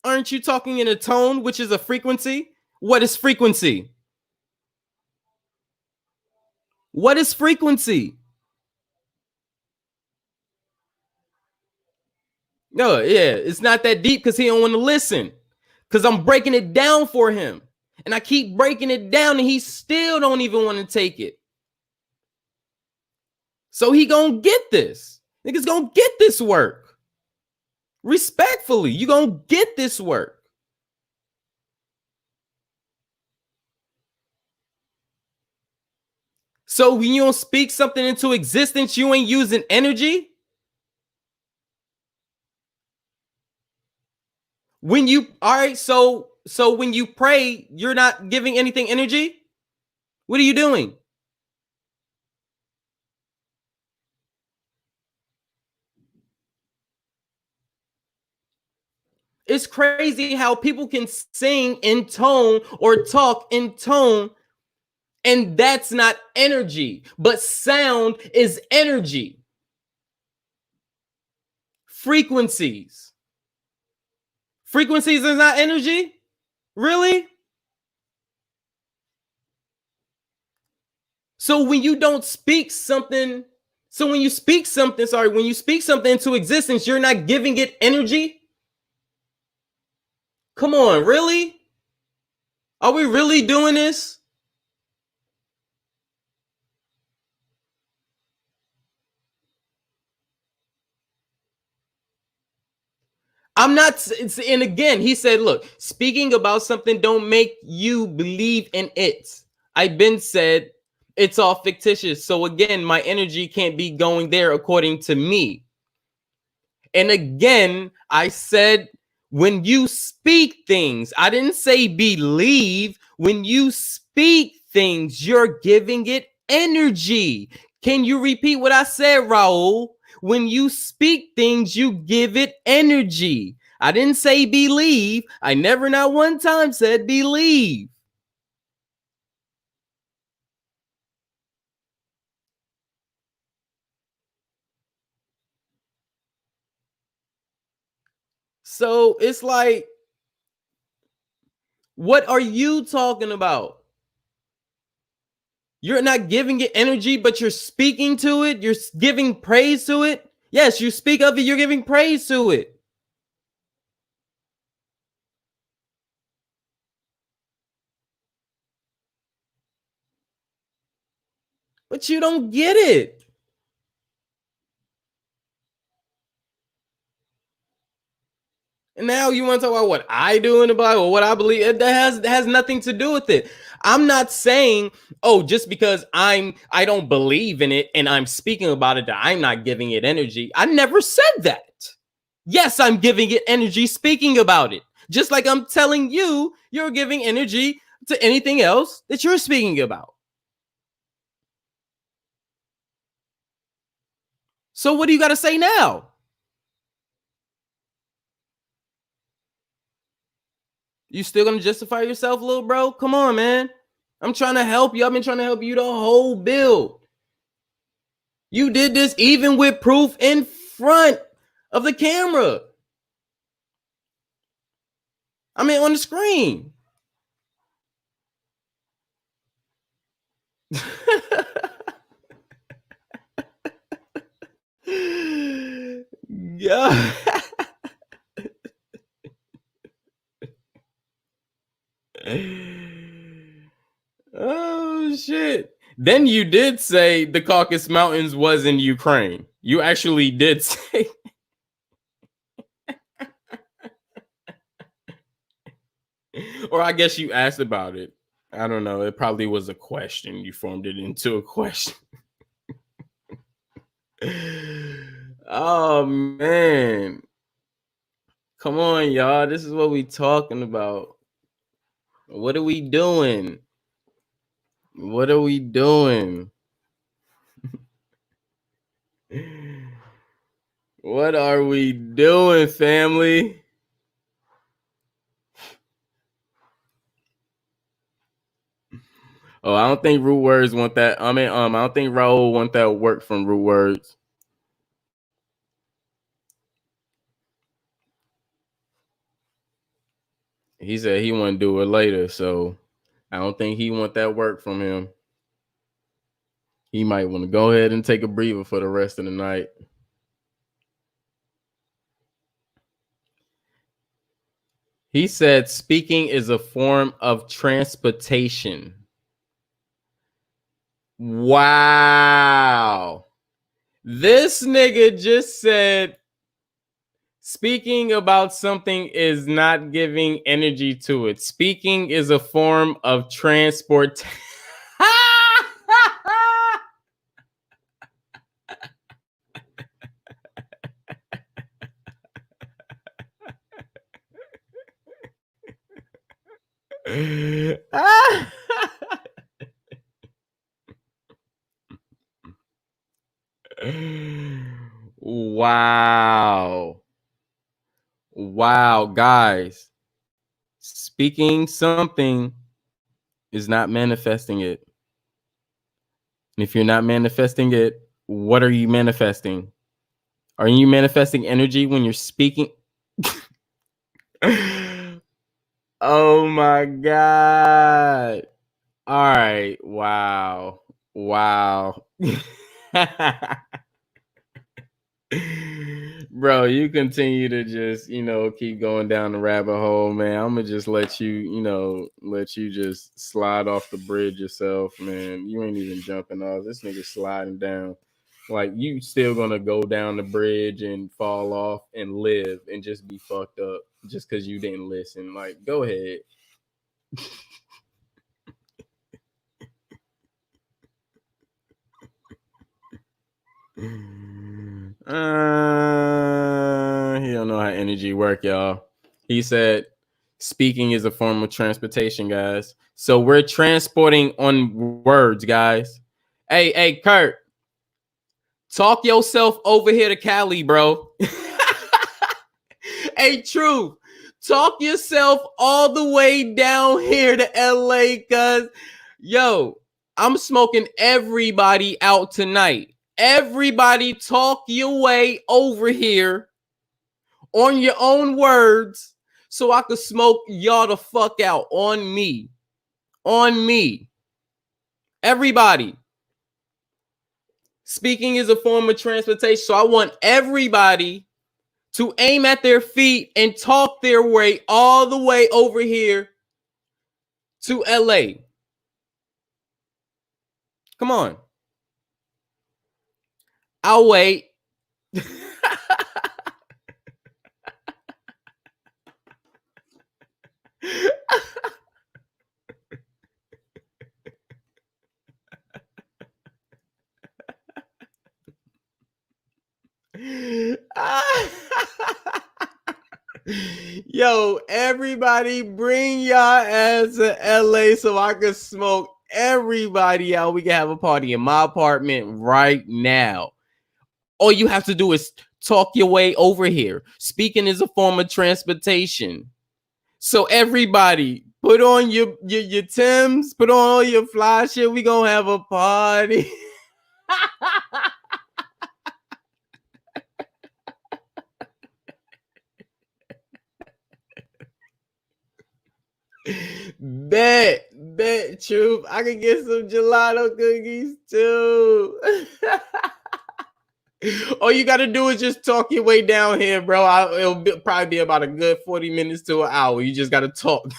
Aren't you talking in a tone, which is a frequency? What is frequency? What is frequency? No, yeah, it's not that deep because he don't want to listen. Because I'm breaking it down for him. And I keep breaking it down and he still don't even want to take it. So he gonna get this. Niggas gonna get this work. Respectfully, you gonna get this work. So when you don't speak something into existence, you ain't using energy. When you all right, so when you pray, you're not giving anything energy. What are you doing? It's crazy how people can sing in tone or talk in tone, and that's not energy, but sound is energy. Frequencies. Frequencies is not energy? Really? So when you don't speak something, when you speak something into existence, you're not giving it energy? Come on, really? Are we really doing this? I'm not, and again, he said, look, speaking about something don't make you believe in it. I've been said it's all fictitious. So again, my energy can't be going there according to me. And again, I said, when you speak things, I didn't say believe. When you speak things, you're giving it energy. Can you repeat what I said, Raul? When you speak things, you give it energy. I didn't say believe. I never, not one time, said believe. So it's like, what are you talking about? You're not giving it energy, but you're speaking to it. You're giving praise to it. Yes, you speak of it. You're giving praise to it. But you don't get it. And now you want to talk about what I do in the Bible, what I believe. That has nothing to do with it. I'm not saying, oh, just because I don't believe in it and I'm speaking about it, that I'm not giving it energy. I never said that. Yes, I'm giving it energy speaking about it. Just like I'm telling you, you're giving energy to anything else that you're speaking about. So what do you got to say now? You still gonna justify yourself, little bro? Come on, man. I'm trying to help you. I've been trying to help you the whole build. You did this even with proof in front of the camera. I mean, on the screen. Yeah. Oh shit. Then you did say the Caucasus Mountains was in Ukraine. You actually did say. Or I guess you asked about it. I don't know. It probably was a question. You formed it into a question. Oh man. Come on, y'all. This is what we talking about. What are we doing? What are we doing? What are we doing, family? Oh, I don't think Root Words want that. I don't think Raul want that work from Root Words. He said he want to do it later, so I don't think he want that work from him. He might want to go ahead and take a breather for the rest of the night. He said speaking is a form of transportation. Wow. This nigga just said speaking about something is not giving energy to it. Speaking is a form of transport. Wow. Wow, guys. Speaking something is not manifesting it. And if you're not manifesting it, what are you manifesting? Are you manifesting energy when you're speaking? Oh my God. All right. Wow. Wow. Bro, you continue to just, keep going down the rabbit hole, man. I'm gonna just let you just slide off the bridge yourself, man. You ain't even jumping off. This nigga sliding down. Like, you still gonna go down the bridge and fall off and live and just be fucked up just because you didn't listen. Like, go ahead. He don't know how energy work, y'all. He said speaking is a form of transportation, guys. So we're transporting on words, guys. Hey, Kurt, talk yourself over here to Cali, bro. Hey, Truth, talk yourself all the way down here to LA, cuz, yo, I'm smoking everybody out tonight. Everybody talk your way over here on your own words so I could smoke y'all the fuck out on me. On me. Everybody. Speaking is a form of transportation, so I want everybody to aim at their feet and talk their way all the way over here to LA. Come on. I'll wait. Yo, everybody bring y'all ass to LA so I can smoke everybody out. We can have a party in my apartment right now. All you have to do is talk your way over here. Speaking is a form of transportation. So everybody, put on your Timbs, put on all your fly shit. We gonna have a party. Bet, Truth. I can get some gelato cookies too. All you got to do is just talk your way down here, bro. It'll probably be about a good 40 minutes to an hour. You just got to talk.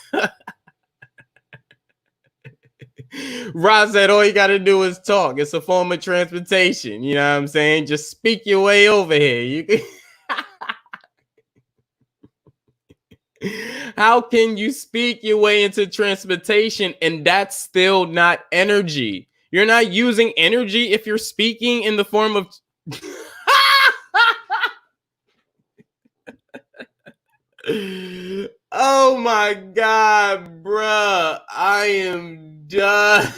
Rob said all you got to do is talk. It's a form of transportation. You know what I'm saying? Just speak your way over here. You can... How can you speak your way into transportation and that's still not energy? You're not using energy if you're speaking in the form of. Oh my God, bruh. I am done.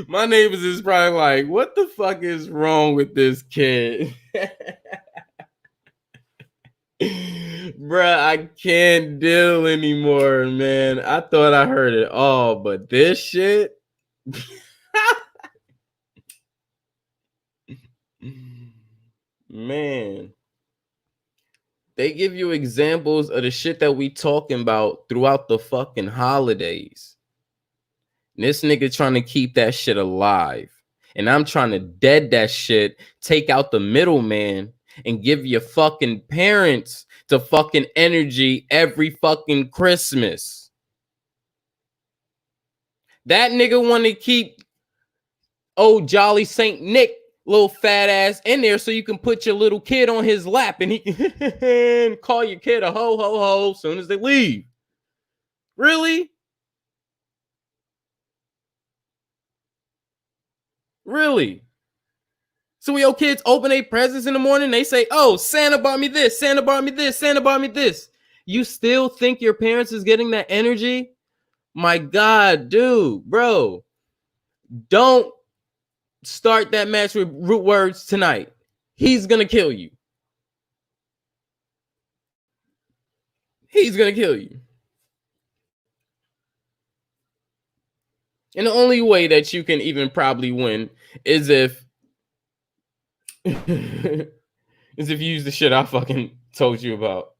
My neighbors is probably like, what the fuck is wrong with this kid? Bruh, I can't deal anymore, man. I thought I heard it all, but this shit. Man, they give you examples of the shit that we talking about throughout the fucking holidays. And this nigga trying to keep that shit alive. And I'm trying to dead that shit, take out the middleman, and give your fucking parents the fucking energy every fucking Christmas. That nigga want to keep old Jolly Saint Nick little fat ass in there so you can put your little kid on his lap and he can call your kid a ho ho ho as soon as they leave. Really? Really? So when your kids open their presents in the morning, they say, oh, Santa bought me this, Santa bought me this, Santa bought me this. You still think your parents is getting that energy? My God, dude, bro. Don't start that match with root words tonight. He's going to kill you. He's going to kill you. And the only way that you can even probably win is if you use the shit I fucking told you about.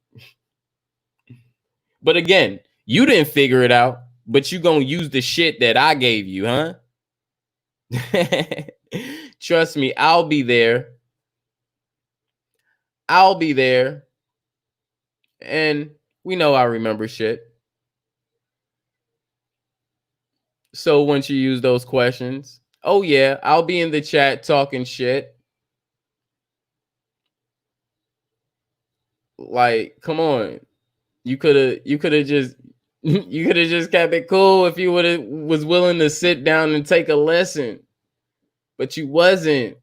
But again, you didn't figure it out, but you gonna use the shit that I gave you, huh? Trust me, I'll be there. I'll be there. And we know I remember shit. So once you use those questions, oh yeah, I'll be in the chat talking shit. Like, come on. You could have just kept it cool if you was willing to sit down and take a lesson. But you wasn't.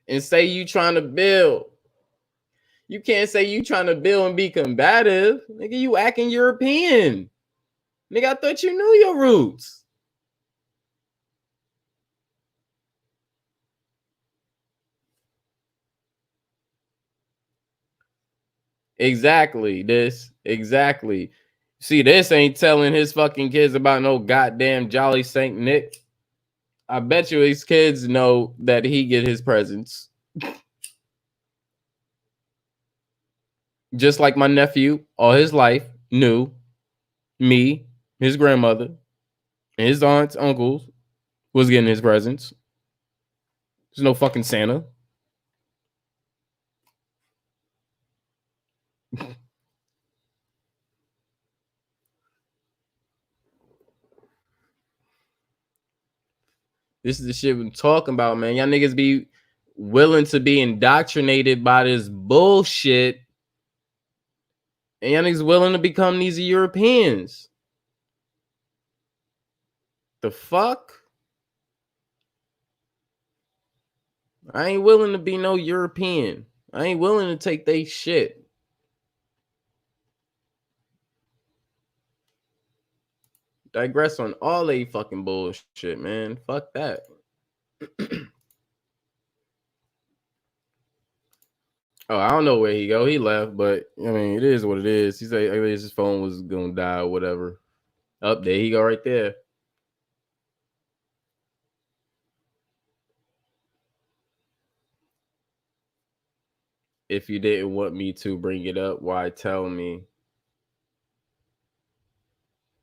And say you trying to build. You can't say you trying to build and be combative. Nigga, you acting European. Nigga, I thought you knew your roots. Exactly. See, this ain't telling his fucking kids about no goddamn Jolly Saint Nick. I bet you his kids know that he get his presents. Just like my nephew, all his life, knew me, his grandmother, and his aunts, uncles was getting his presents. There's no fucking Santa. This is the shit we're talking about, man. Y'all niggas be willing to be indoctrinated by this bullshit. And y'all niggas willing to become these Europeans. The fuck? I ain't willing to be no European. I ain't willing to take they shit. Digress on all they fucking bullshit, man. Fuck that. Oh, I don't know where he go. He left, but I mean, it is what it is. He said his phone was gonna die or whatever. Up there, he go right there. If you didn't want me to bring it up, why tell me?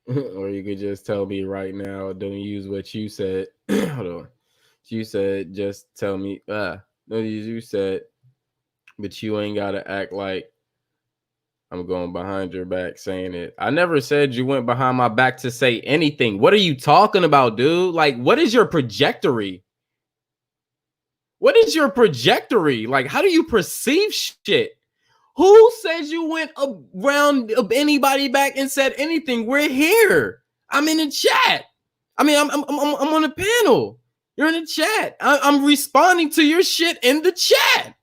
Or you could just tell me right now. Don't use what you said. Hold on. You said just tell me. Don't use you said, but you ain't gotta act like I'm going behind your back saying it. I never said you went behind my back to say anything. What are you talking about, dude? Like, what is your trajectory? What is your trajectory? Like, how do you perceive shit? Who says you went around anybody back and said anything? We're here. I'm in the chat. I mean, I'm on the panel. You're in the chat. I'm responding to your shit in the chat.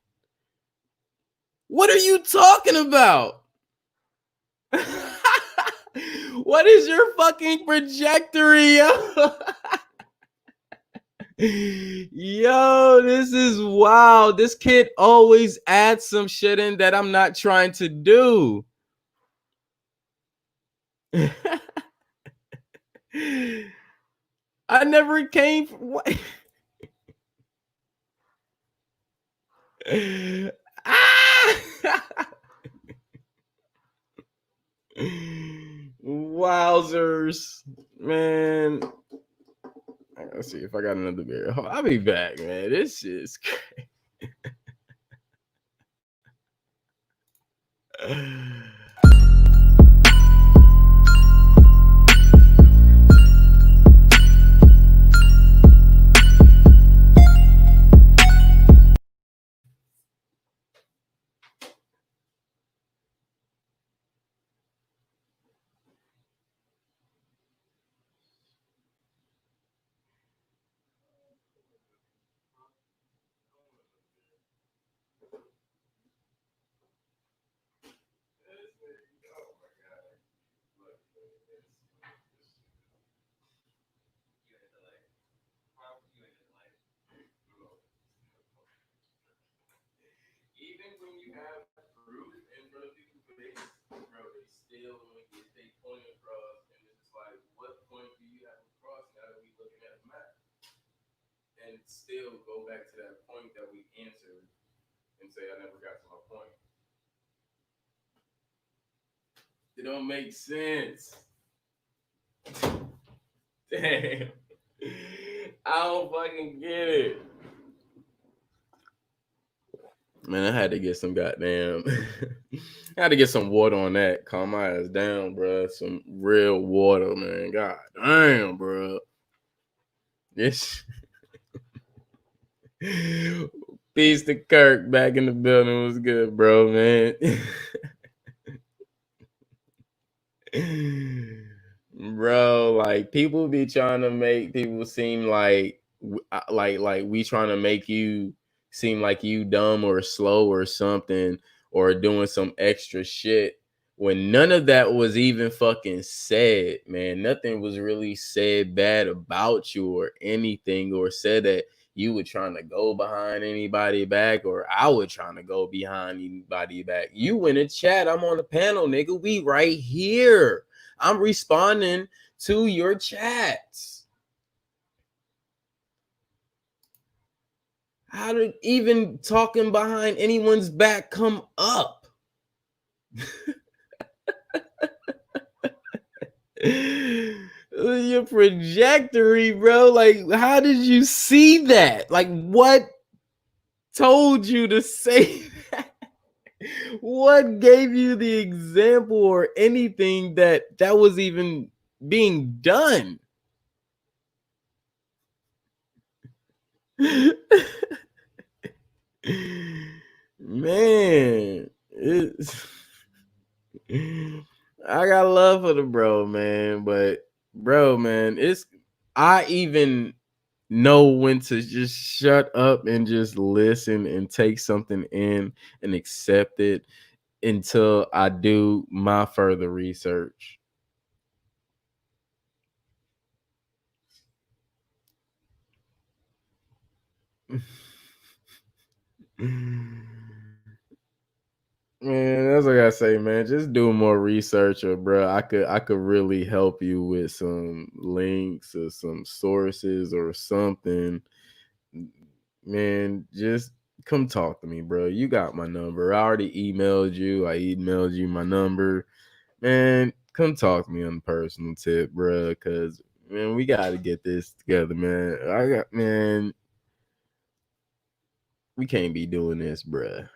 What are you talking about? What is your fucking trajectory, yo? Yo, this is wild. This kid always adds some shit in that I'm not trying to do. I never came from what? Wowzers, man. Let's see if I got another beer. I'll be back, man. This is crazy. Even when you have proof in front of people's face, bro, they still want to get their point across, and it's just like, what point do you have across now that we looking at a map? And still go back to that point that we answered and say, I never got to my point. It don't make sense. Damn. I don't fucking get it. Man, I had to get some goddamn. I had to get some water on that. Calm my ass down, bro. Some real water, man. God damn, bro. This. Peace to Kirk back in the building. Was good, bro, man. Bro, like people be trying to make people seem like we trying to make you seem like you dumb or slow or something or doing some extra shit when none of that was even fucking said, man. Nothing was really said bad about you or anything, or said that you were trying to go behind anybody back or I was trying to go behind anybody back. You in the chat, I'm on the panel, nigga. We right here. I'm responding to your chats. How did even talking behind anyone's back come up? Your trajectory, bro. Like, how did you see that? Like, what told you to say that? What gave you the example or anything that was even being done? Man, it's I got love for the bro, man, but bro, man, I even know when to just shut up and just listen and take something in and accept it until I do my further research. Man, that's what I gotta say, man. Just do more research, or bro, I could really help you with some links or some sources or something. Man, just come talk to me, bro. You got my number. I already emailed you. I emailed you my number. Man, come talk to me on the personal tip, bro. Cause man, we gotta get this together, man. We can't be doing this, bro.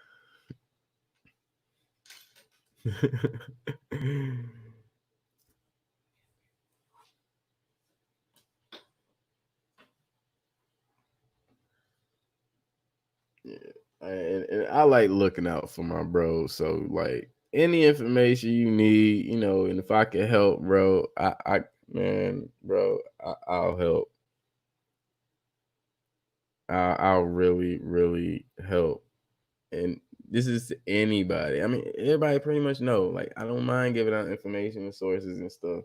and I like looking out for my bro. So like any information you need, and if I can help, bro, I man, bro, I'll help. I'll really, really help. And this is to anybody. I mean, everybody pretty much know. Like, I don't mind giving out information and sources and stuff.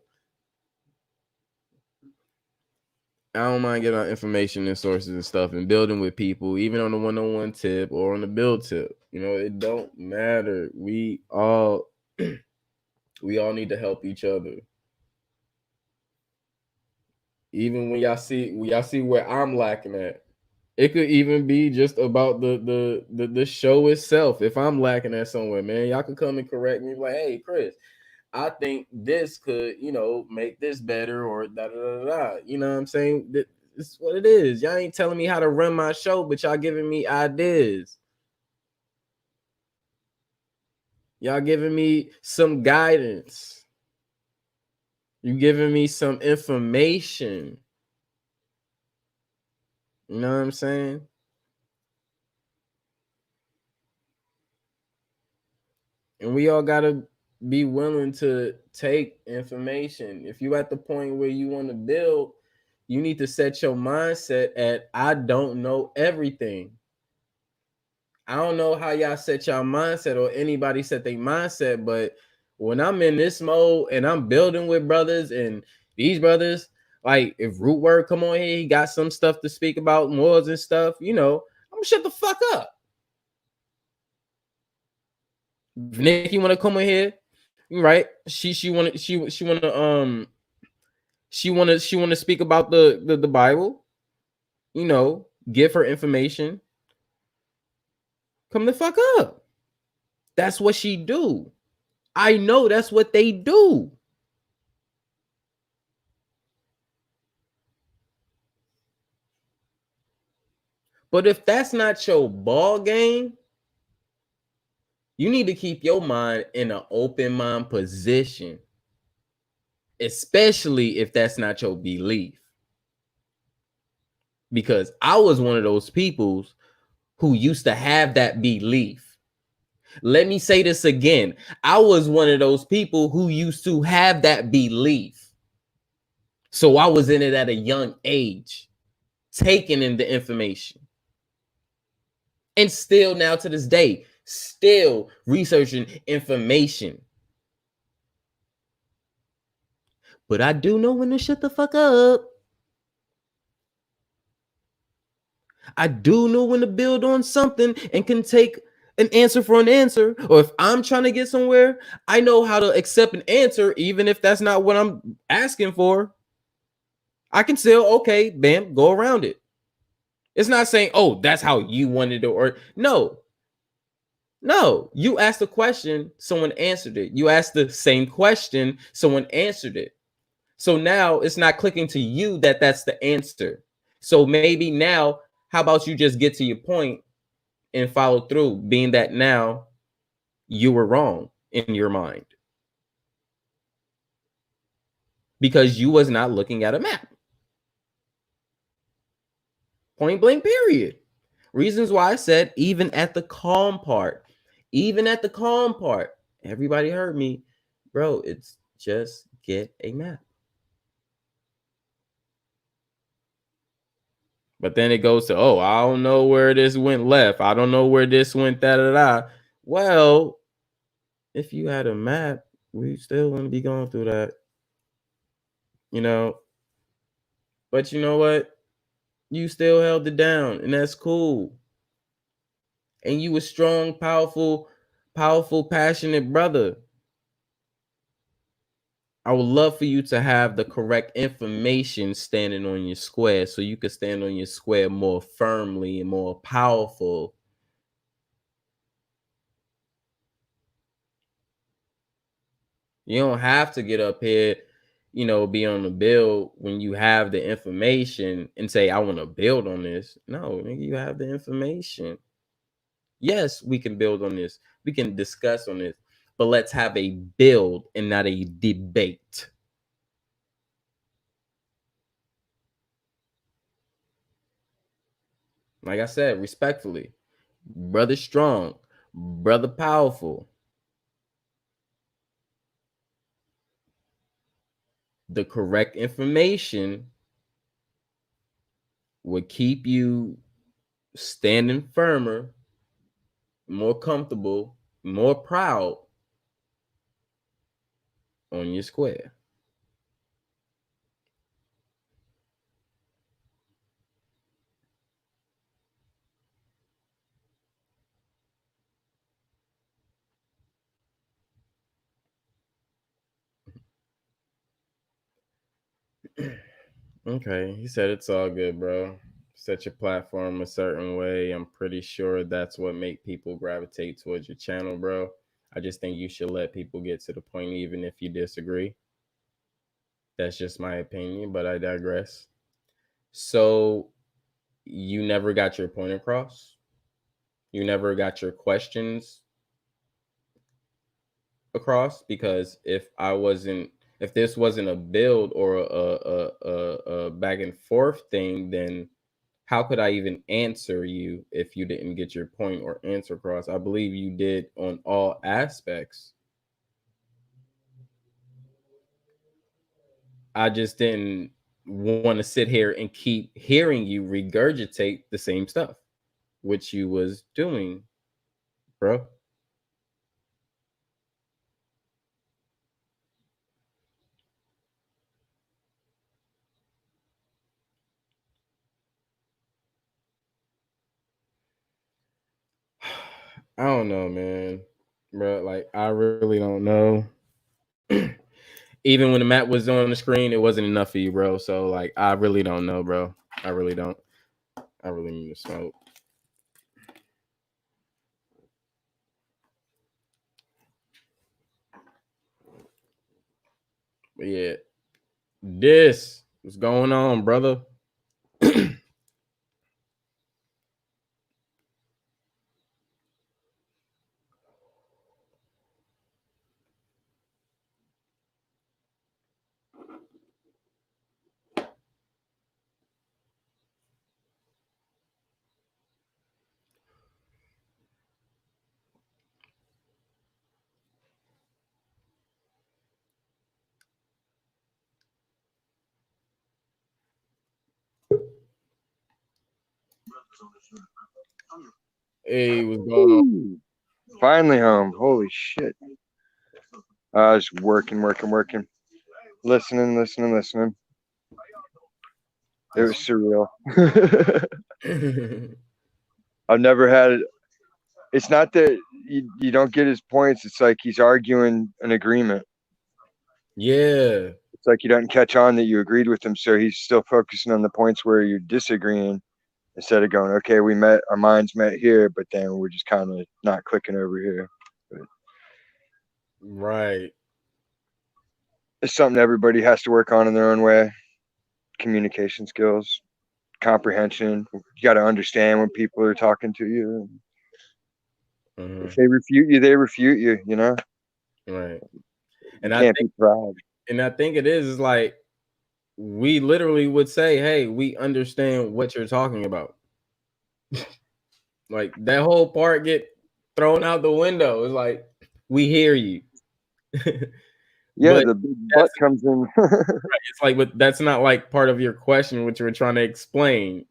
I don't mind giving out information and sources and stuff and building with people, even on the one-on-one tip or on the build tip. It don't matter. We all need to help each other. Even when y'all see where I'm lacking at. It could even be just about the show itself. If I'm lacking at somewhere, man, y'all can come and correct me. Like, hey, Chris, I think this could, make this better or da da da da. You know what I'm saying? This is what it is. Y'all ain't telling me how to run my show, but y'all giving me ideas. Y'all giving me some guidance. You giving me some information. You know what I'm saying? And we all gotta be willing to take information. If you at the point where you want to build, you need to set your mindset at I don't know everything. I don't know how y'all set your mindset or anybody set their mindset, but when I'm in this mode and I'm building with brothers and these brothers, like if Root Word come on here, he got some stuff to speak about Moors and stuff, I'm gonna shut the fuck up. If Nikki wanna come in here, right? She wanna speak about the Bible, give her information. Come the fuck up. That's what she do. I know that's what they do. But if that's not your ball game, you need to keep your mind in an open mind position, especially if that's not your belief. Because I was one of those people who used to have that belief. Let me say this again. I was one of those people who used to have that belief. So I was in it at a young age, taking in the information. And still now to this day, still researching information. But I do know when to shut the fuck up. I do know when to build on something and can take an answer for an answer. Or if I'm trying to get somewhere, I know how to accept an answer, even if that's not what I'm asking for. I can still, okay, bam, go around it. It's not saying, oh, that's how you wanted it, or no. No, you asked a question, someone answered it. You asked the same question, someone answered it. So now it's not clicking to you that that's the answer. So maybe now, how about you just get to your point and follow through, being that now you were wrong in your mind because you was not looking at a map. Point blank, period. Reasons why I said even at the calm part, everybody heard me, bro. It's just get a map. But then it goes to, oh, I don't know where this went left. I don't know where this went, da da da. Well, if you had a map, we still wouldn't be going through that. But you know what? You still held it down, and that's cool. And you a strong, powerful, passionate brother. I would love for you to have the correct information standing on your square so you can stand on your square more firmly and more powerful. You don't have to get up here, be on the build when you have the information and say, I want to build on this. No, nigga, you have the information. Yes, we can build on this. We can discuss on this, but let's have a build and not a debate. Like I said, respectfully, brother strong, brother powerful. The correct information would keep you standing firmer, more comfortable, more proud on your square. Okay, he said it's all good, bro. Set your platform a certain way. I'm pretty sure that's what make people gravitate towards your channel, bro. I just think you should let people get to the point, even if you disagree. That's just my opinion, but I digress. So you never got your point across. You never got your questions across, because if this wasn't a build or a back and forth thing, then how could I even answer you if you didn't get your point or answer across? I believe you did on all aspects. I just didn't want to sit here and keep hearing you regurgitate the same stuff, which you was doing, bro. I don't know, man. Bro, like I really don't know. Even when the map was on the screen, it wasn't enough for you, bro. So like I really don't know, bro. I really don't. I really need to smoke. But yeah, this what's going on, brother? Hey, what's going on? Woo! Finally home. Holy shit. I was working. Listening. It was surreal. I've never had. It's not that you don't get his points. It's like he's arguing an agreement. Yeah. It's like you don't catch on that you agreed with him, so he's still focusing on the points where you're disagreeing instead of going, okay, we met, our minds met here, but then we're just kind of not clicking over here. But Right. it's something everybody has to work on in their own way. Communication skills, comprehension. You got to understand when people are talking to you. If Mhm. they refute you, they refute you. You know, Right. you And can't be proud. I think it is like we literally would say, "Hey, we understand what you're talking about." Like that whole part get thrown out the window. It's like we hear you, Yeah, but the big butt that's comes in. right. It's like, but that's not like part of your question, what you were trying to explain.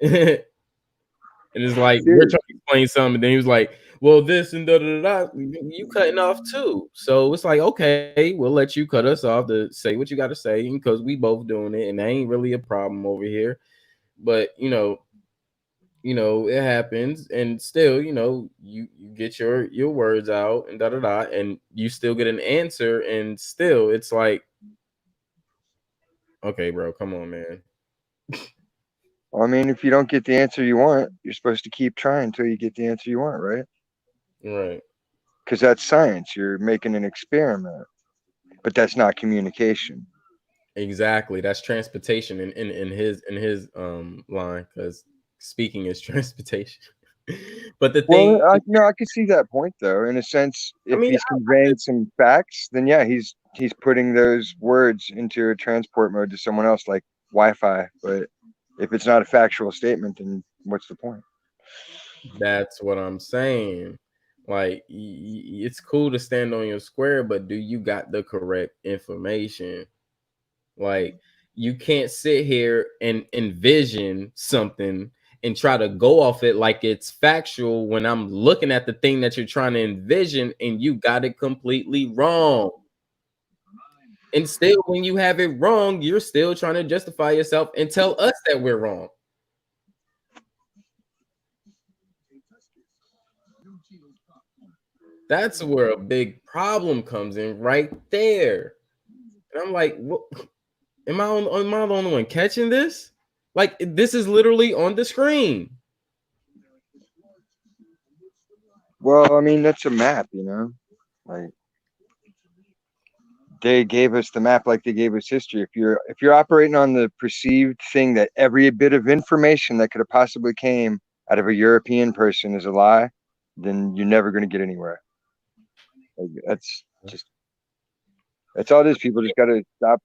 And it's like we're trying to Seriously. explain something, and then he was like, "Well, this and da da da." You cutting off too, so it's like, okay, we'll let you cut us off to say what you got to say, because we both doing it, and that ain't really a problem over here. But it happens, and still, you get your words out and da da da, and you still get an answer, and still, it's like, okay, bro, come on, man, I mean, if you don't get the answer you want, you're supposed to keep trying until you get the answer you want, right? right? Because that's science. You're making an experiment, but that's not communication. Exactly. That's transportation in his line, because speaking is transportation. But the Well, thing, no, I could see that point though. In a sense, I if mean, he's conveying some facts, then yeah, he's putting those words into a transport mode to someone else, like Wi-Fi. But if it's not a factual statement, then what's the point? That's what I'm saying. Like, it's cool to stand on your square, but do you got the correct information? Like, you can't sit here and envision something and try to go off it like it's factual when I'm looking at the thing that you're trying to envision and you got it completely wrong. And still, when you have it wrong, you're still trying to justify yourself and tell us that we're wrong. That's where a big problem comes in right there. And I'm like, what? Am I the only one catching this? Like, this is literally on the screen. Well, I mean, that's a map, you know. Like they gave us the map, like they gave us history. If you're operating on the perceived thing that every bit of information that could have possibly came out of a European person is a lie, then you're never going to get anywhere. Like, that's all it is. People just got to stop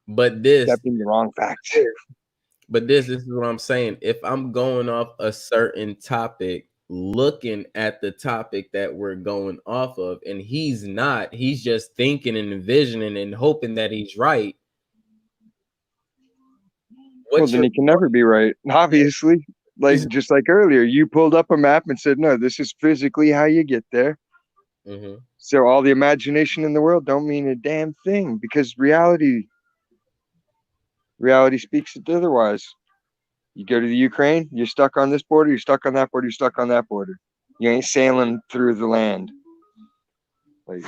But this, accepting the wrong facts. this is what I'm saying. If I'm going off a certain topic, looking at the topic that we're going off of, and he's not, he's just thinking and envisioning and hoping that he's right. Well, What's then your he can never be right. Obviously, like just like earlier, you pulled up a map and said, "No, this is physically how you get there." Mhm. So all the imagination in the world don't mean a damn thing because reality speaks it otherwise. You go to the Ukraine, you're stuck on this border, you're stuck on that border, you're stuck on that border. You ain't sailing through the land. Like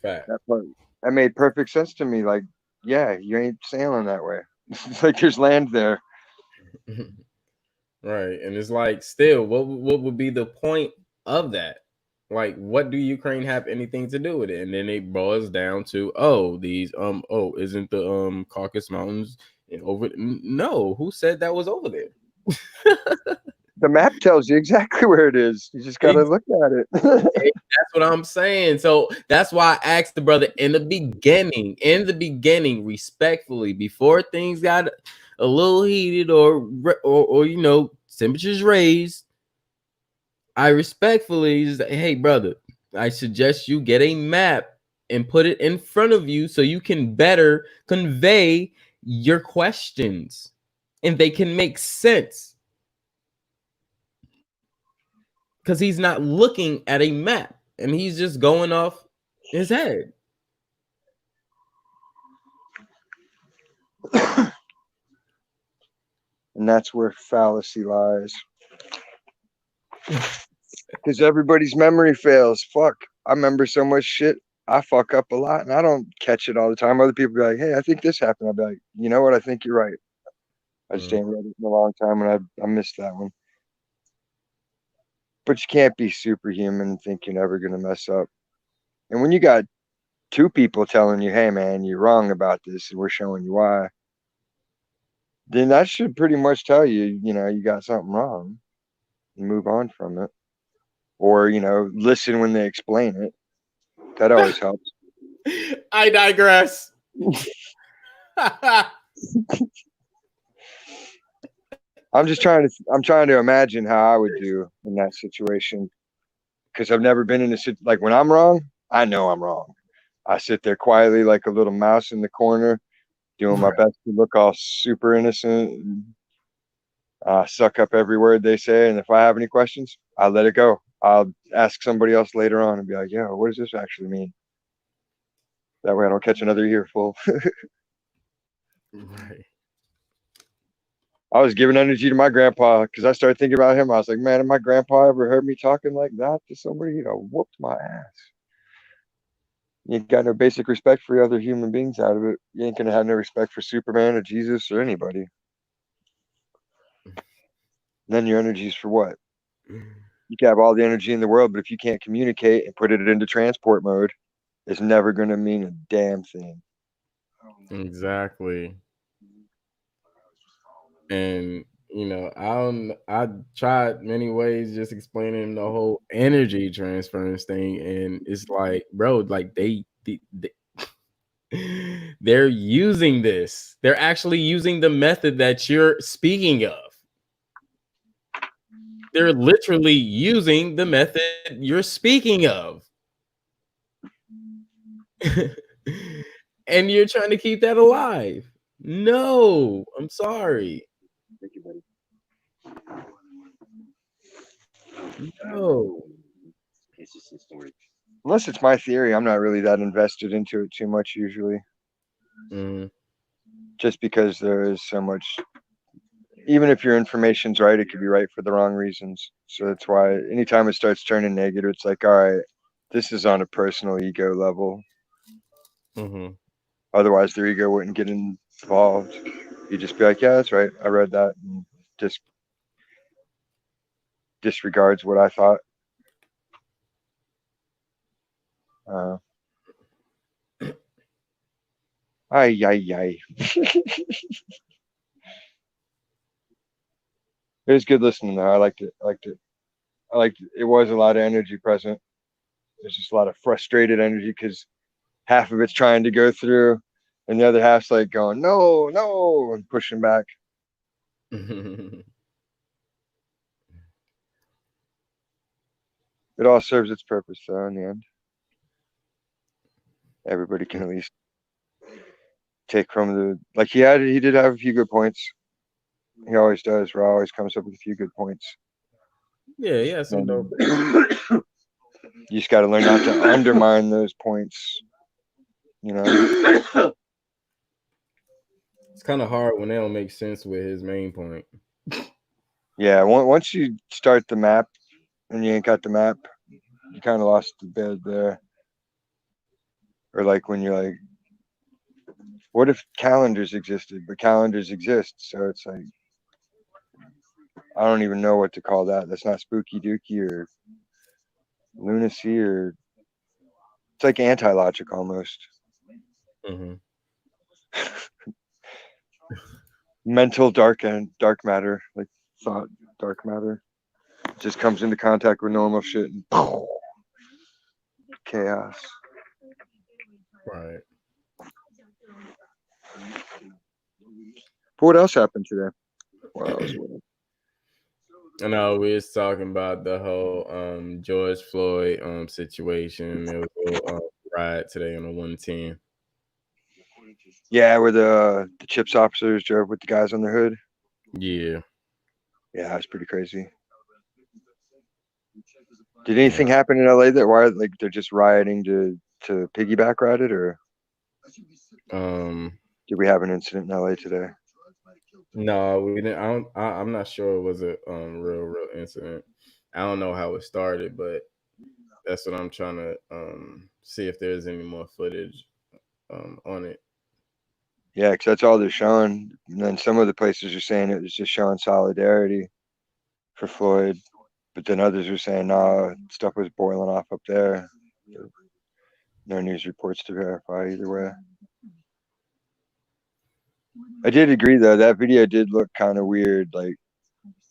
fact? that part, that made perfect sense to me. Like, yeah, you ain't sailing that way. Like there's land there. Right. And it's like, still, what would be the point of that? Like, what do Ukraine have anything to do with it? And then it boils down to, oh, these isn't the Caucasus Mountains and over? No, who said that was over there? The map tells you exactly where it is. You just got to look at it. That's what I'm saying. So that's why I asked the brother in the beginning, respectfully, before things got a little heated or you know, temperatures raised. I respectfully just, hey brother, I suggest you get a map and put it in front of you so you can better convey your questions and they can make sense. Because he's not looking at a map and he's just going off his head. And that's where fallacy lies. Because everybody's memory fails. Fuck. I remember so much shit. I fuck up a lot and I don't catch it all the time. Other people be like, hey, I think this happened. I'll be like, you know what? I think you're right. I just ain't read it in a long time and I missed that one. But you can't be superhuman and think you're never going to mess up. And when you got two people telling you, hey, man, you're wrong about this and we're showing you why, then that should pretty much tell you, you know, you got something wrong and move on from it. Or, you know, listen when they explain it. That always helps. I digress. I'm trying to imagine how I would do in that situation because I've never been in a situation like when I'm wrong, I know I'm wrong. I sit there quietly like a little mouse in the corner, doing my best to look all super innocent and suck up every word they say. And if I have any questions, I'll let it go. I'll ask somebody else later on and be like, "Yo, what does this actually mean?" That way I don't catch another earful. Right. I was giving energy to my grandpa because I started thinking about him. I was like, man, if my grandpa ever heard me talking like that to somebody, you know, whooped my ass. You ain't got no basic respect for other human beings out of it. You ain't gonna have no respect for Superman or Jesus or anybody. Then your energy is for what? You can have all the energy in the world, but if you can't communicate and put it into transport mode, it's never gonna mean a damn thing. Exactly. And you know, I tried many ways just explaining the whole energy transference thing, and it's like, bro, like they're using this. They're actually using the method that you're speaking of. They're literally using the method you're speaking of. And you're trying to keep that alive. No, I'm sorry. Thank you, buddy. No. It's just a story. Unless it's my theory, I'm not really that invested into it too much usually. Mm. Just because there is so much. Even if your information's right, it could be right for the wrong reasons. So that's why anytime it starts turning negative, it's like, all right, this is on a personal ego level. Mm-hmm. Otherwise, their ego wouldn't get involved. You'd just be like, yeah, that's right. I read that, and just disregards what I thought. Ay, ay, ay. It was good listening though. I liked it. I liked it. I liked it. It was a lot of energy present. There's just a lot of frustrated energy because half of it's trying to go through, and the other half's like going, no, no, and pushing back. It all serves its purpose though in the end. Everybody can at least take from the like he did have a few good points. He always does. Raw always comes up with a few good points. Yeah, some dope. You just got to learn not to undermine those points. You know, It's kind of hard when they don't make sense with his main point. yeah. Once you start the map and you ain't got the map, you kind of lost the bed there. Or like when you're like, what if calendars existed? But calendars exist, so it's like I don't even know what to call that. That's not spooky dooky or lunacy or it's like anti-logic almost. Mm-hmm. Mental dark matter, like thought dark matter, just comes into contact with normal shit and chaos. Right. But what else happened today? What else? I know we was talking about the whole George Floyd situation. There was a little riot today on the 110. Yeah, where the chips officers drove with the guys on the hood. Yeah. Yeah, that's pretty crazy. Did anything happen in LA that why like they're just rioting to piggyback ride it, or did we have an incident in LA today? No, we didn't. I'm not sure it was a real incident. I don't know how it started, but that's what I'm trying to see if there's any more footage on it. Yeah, because that's all they're showing. And then some of the places are saying it was just showing solidarity for Floyd, but then others are saying, nah, stuff was boiling off up there. No news reports to verify either way. I did agree though, that video did look kind of weird. Like,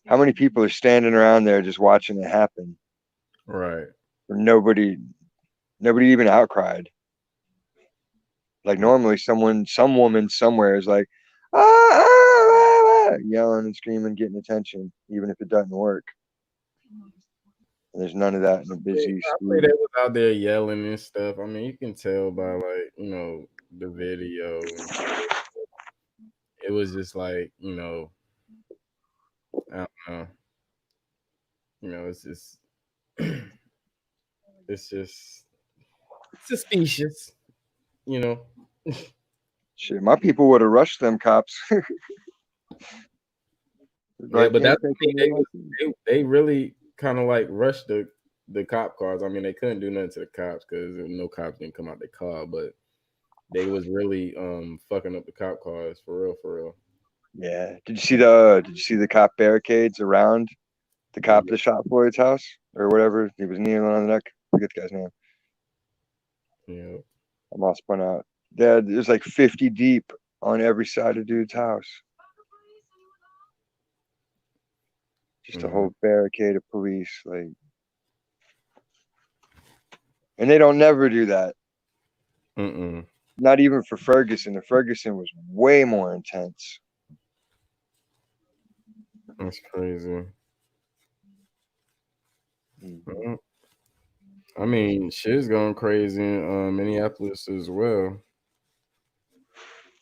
how many people are standing around there just watching it happen? Right. Nobody even outcried. Like normally some woman somewhere is like, yelling and screaming, getting attention, even if it doesn't work. And there's none of that in a busy street. They was out there yelling and stuff. I mean, you can tell by like, the video. It was just like, I don't know. It's just it's just suspicious, Shit, my people would have rushed them cops. Yeah, but that's the thing. They really kind of like rushed the cop cars. I mean, they couldn't do nothing to the cops because no cops didn't come out the car, but they was really fucking up the cop cars for real. Yeah. Did you see the cop barricades around the cop that shot Floyd's house or whatever? He was kneeling on the neck. I forget the guy's name. Yeah. I'm all spun out. Yeah, there's like 50 deep on every side of dude's house. Just a whole barricade of police, like, and they don't never do that. Not even for Ferguson. The Ferguson was way more intense. That's crazy. Mhm. I mean, shit's going crazy in Minneapolis as well.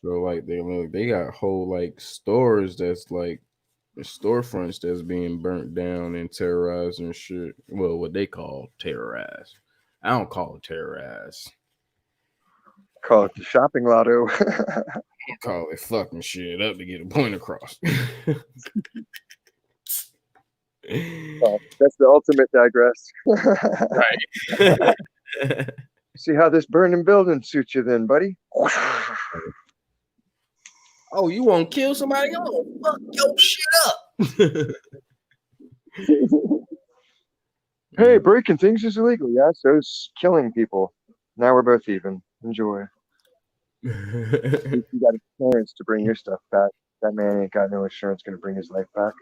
So like they got whole like stores that's like storefronts that's being burnt down and terrorized and shit. Well, what they call terrorized. I don't call it terrorized. Call it the shopping lotto. I call it fucking shit up to get a point across. Well, that's the ultimate digress. Right. See how this burning building suits you then, buddy? Oh, you want to kill somebody? Oh, fuck your shit up. Hey, breaking things is illegal. Yeah, so is killing people. Now we're both even. Enjoy. You got insurance to bring your stuff back. That man ain't got no insurance going to bring his life back.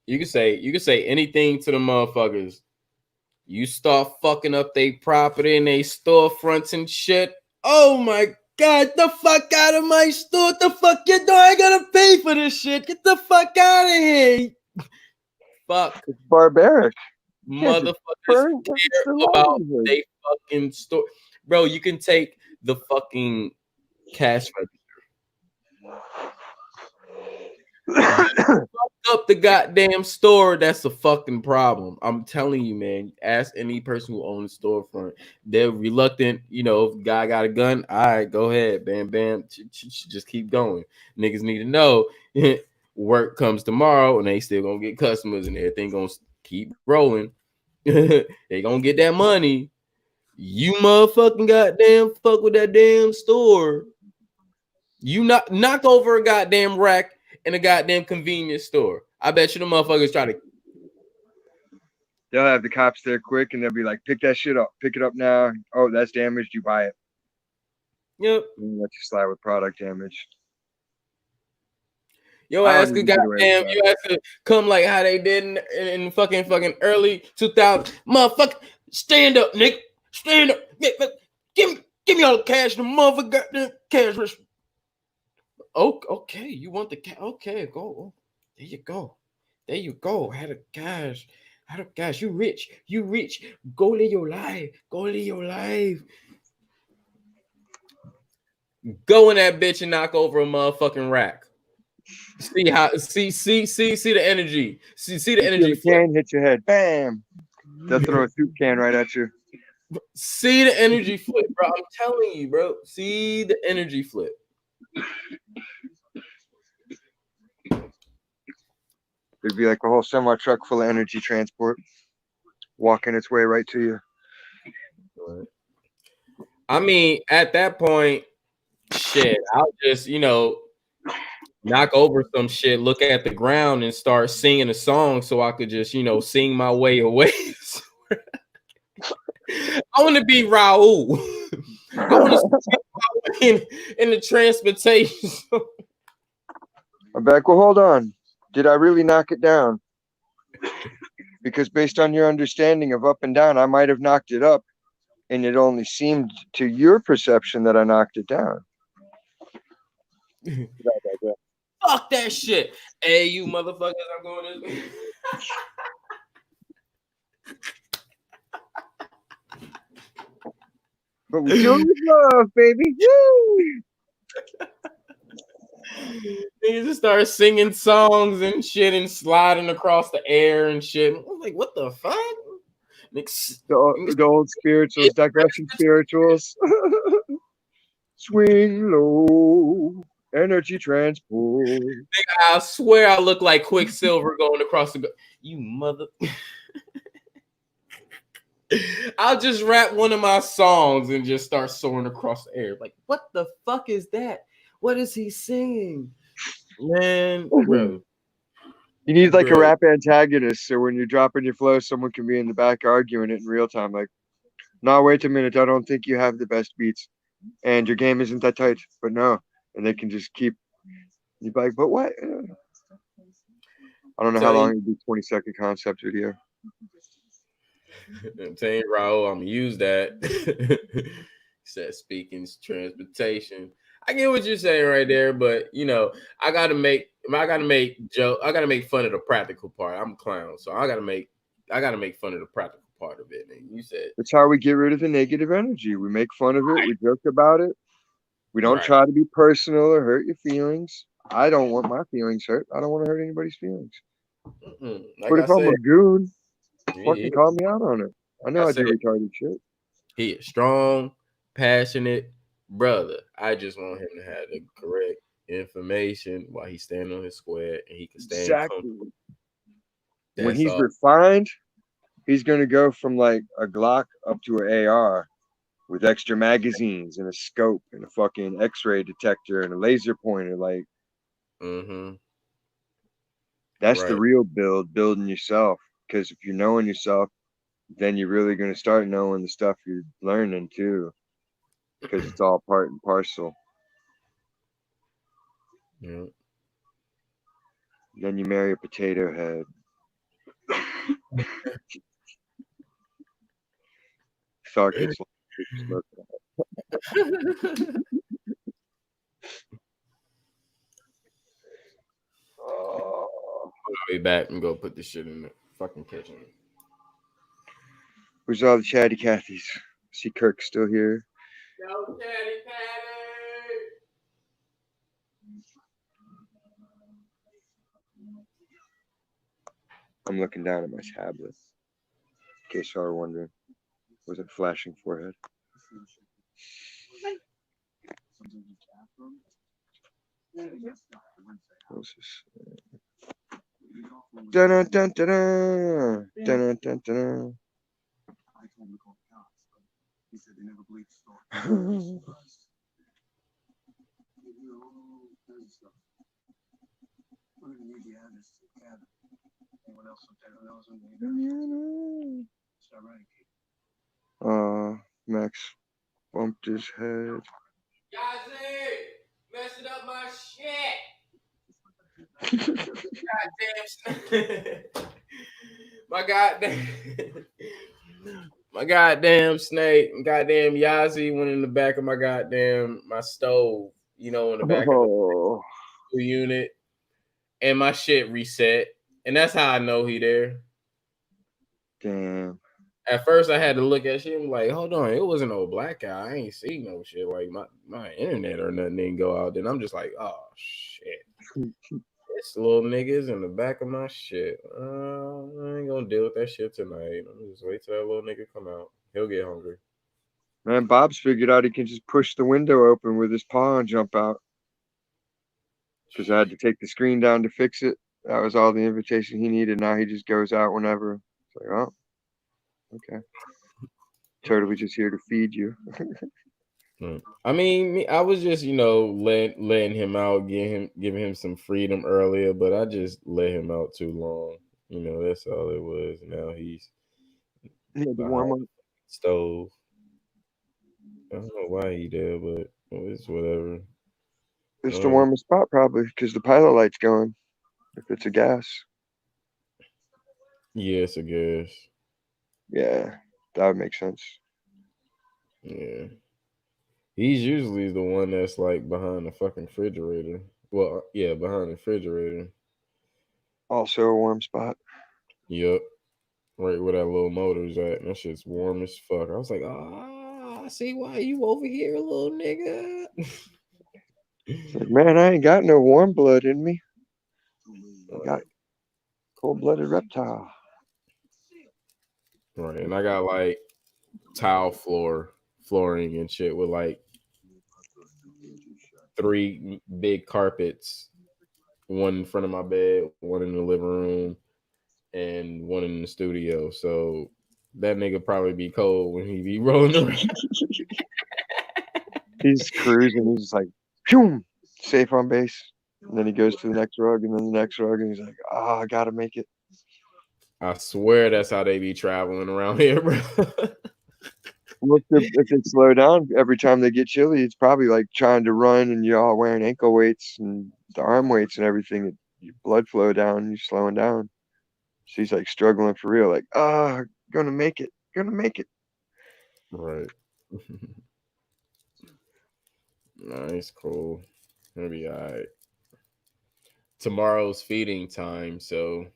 You can say anything to the motherfuckers. You start fucking up their property and they storefronts and shit. Oh my god, the fuck out of my store. What the fuck you doing? I gotta pay for this shit. Get the fuck out of here. Fuck. It's barbaric. Motherfuckers care about they fucking store. Bro, you can take the fucking cash register. Fuck up the goddamn store. That's a fucking problem. I'm telling you, man. Ask any person who owns a storefront. They're reluctant. You know, if guy got a gun, all right, go ahead, bam, bam. Just keep going. Niggas need to know work comes tomorrow and they still gonna get customers and everything gonna keep rolling. They gonna get that money. You motherfucking goddamn fuck with that damn store. You knock over a goddamn rack in a goddamn convenience store. I bet you the motherfuckers try to. They'll have the cops there quick and they'll be like, pick that shit up. Pick it up now. Oh, that's damaged. You buy it. Yep. And let you slide with product damage. Yo, ask a goddamn, you have to come like how they did in fucking early 2000. Motherfucker, stand up, Nick. Stand up. Give me all the cash. The motherfucker got the cash. Oh, okay. You want the cash? Okay, go. Oh, there you go. There you go. Had a cash. Had a cash. You rich. You rich. Go live your life. Go live your life. Go in that bitch and knock over a motherfucking rack. See the energy. See the energy. Can hit your head. Bam. They'll throw a soup can right at you. See the energy flip, bro. I'm telling you, bro. See the energy flip. It'd be like a whole semi truck full of energy transport walking its way right to you. I mean, at that point, shit, I'll just, knock over some shit, look at the ground and start singing a song so I could just, sing my way away. I want to be Raul. I want to speak in the transportation. I'm back. Well, hold on. Did I really knock it down? Because based on your understanding of up and down, I might have knocked it up, and it only seemed to your perception that I knocked it down. Fuck that shit. Hey, you motherfuckers, I'm going this way. But we do it with love, baby. Woo! They just start singing songs and shit and sliding across the air and shit. I'm like, what the fuck? The old spirituals, digression spirituals. Swing low, energy transport. I swear I look like Quicksilver going across the. You mother. I'll just rap one of my songs and just start soaring across the air. Like, what the fuck is that? What is he singing? Man, bro. You need like a rap antagonist, so when you're dropping your flow, someone can be in the back arguing it in real time. Like, no, wait a minute, I don't think you have the best beats, and your game isn't that tight. But no, and they can just keep. You're like, but what? I don't know how long it'd be. 20-second concept video. I'm telling you, Raul, I'm gonna use that. Said speaking transportation. I get what you're saying right there, but I gotta make fun of the practical part. I'm a clown, so I gotta make I gotta make fun of the practical part of it. And you said It's how we get rid of the negative energy. We make fun of it. We joke about it. We don't right. try to be personal or hurt your feelings. I don't want my feelings hurt. I don't want to hurt anybody's feelings. Like But I if I'm said, a goon, yeah, fucking call me out on it. I know I I said do retarded shit. he is strong, passionate brother. I just want him to have the correct information while he's standing on his square and he can stand Exactly. comfortable. When That's he's all. refined, he's gonna go from like a Glock up to an AR with extra magazines and a scope and a fucking X-ray detector and a laser pointer. Like Mm-hmm. that's the Right. real building yourself. Because if you're knowing yourself, then you're really gonna start knowing the stuff you're learning too. Because it's all part and parcel. Yeah. Then you marry a potato head. Thought gets smoke. Oh, I'll be back and go put this shit in the fucking kitchen. where's all the chatty Cathys? See Kirk still here. No chatty patty. I'm looking down at my tablet. In case y'all are wondering. Was it flashing forehead? What's this? Dun dun dun dun dun dun dun. Max bumped his head. Yazzie, messing up my shit. Goddamn. my goddamn. My goddamn snake, goddamn Yazzie went in the back of my stove, in the back of the Oh, unit, and my shit reset. And that's how I know he there. damn. At first I had to look at shit. I'm like, hold on, it wasn't no blackout. I ain't see no shit. Like my internet or nothing didn't go out. Then I'm just like, oh shit. This little niggas in the back of my shit. I ain't gonna deal with that shit tonight. I'm just wait till that little nigga come out. He'll get hungry. Man, Bob's figured out he can just push the window open with his paw and jump out. Because I had to take the screen down to fix it. That was all the invitation he needed. Now he just goes out whenever. It's like, oh, okay. Totally just here to feed you. I mean, I was just, letting him out, giving him some freedom earlier, but I just let him out too long. That's all it was. Now he's He had to behind warm up. the stove. I don't know why he there, but it's whatever. It's the warmest spot probably because the pilot light's going. If it's a gas. Yes, I guess. Yeah, that would make sense. Yeah. He's usually the one that's like behind the fucking refrigerator. Well, yeah, behind the refrigerator. Also a warm spot. Yep. Right where that little motor's at. That shit's warm as fuck. I was like, I see why you over here, little nigga. It's like, man, I ain't got no warm blood in me. I got cold-blooded reptile. Right. And I got like tile flooring and shit with like 3 big carpets. One in front of my bed, one in the living room, and one in the studio. So that nigga probably be cold when he be rolling around. He's cruising. He's just like, phew, safe on base. And then he goes to the next rug and then the next rug. And he's like, I got to make it. I swear that's how they be traveling around here, bro. Well, if they slow down every time they get chilly, it's probably like trying to run and you're all wearing ankle weights and the arm weights and everything. Your blood flow down, you're slowing down. So he's like struggling for real, like, gonna make it, gonna make it. Right. Nice, cool. It'll be all right. Tomorrow's feeding time, so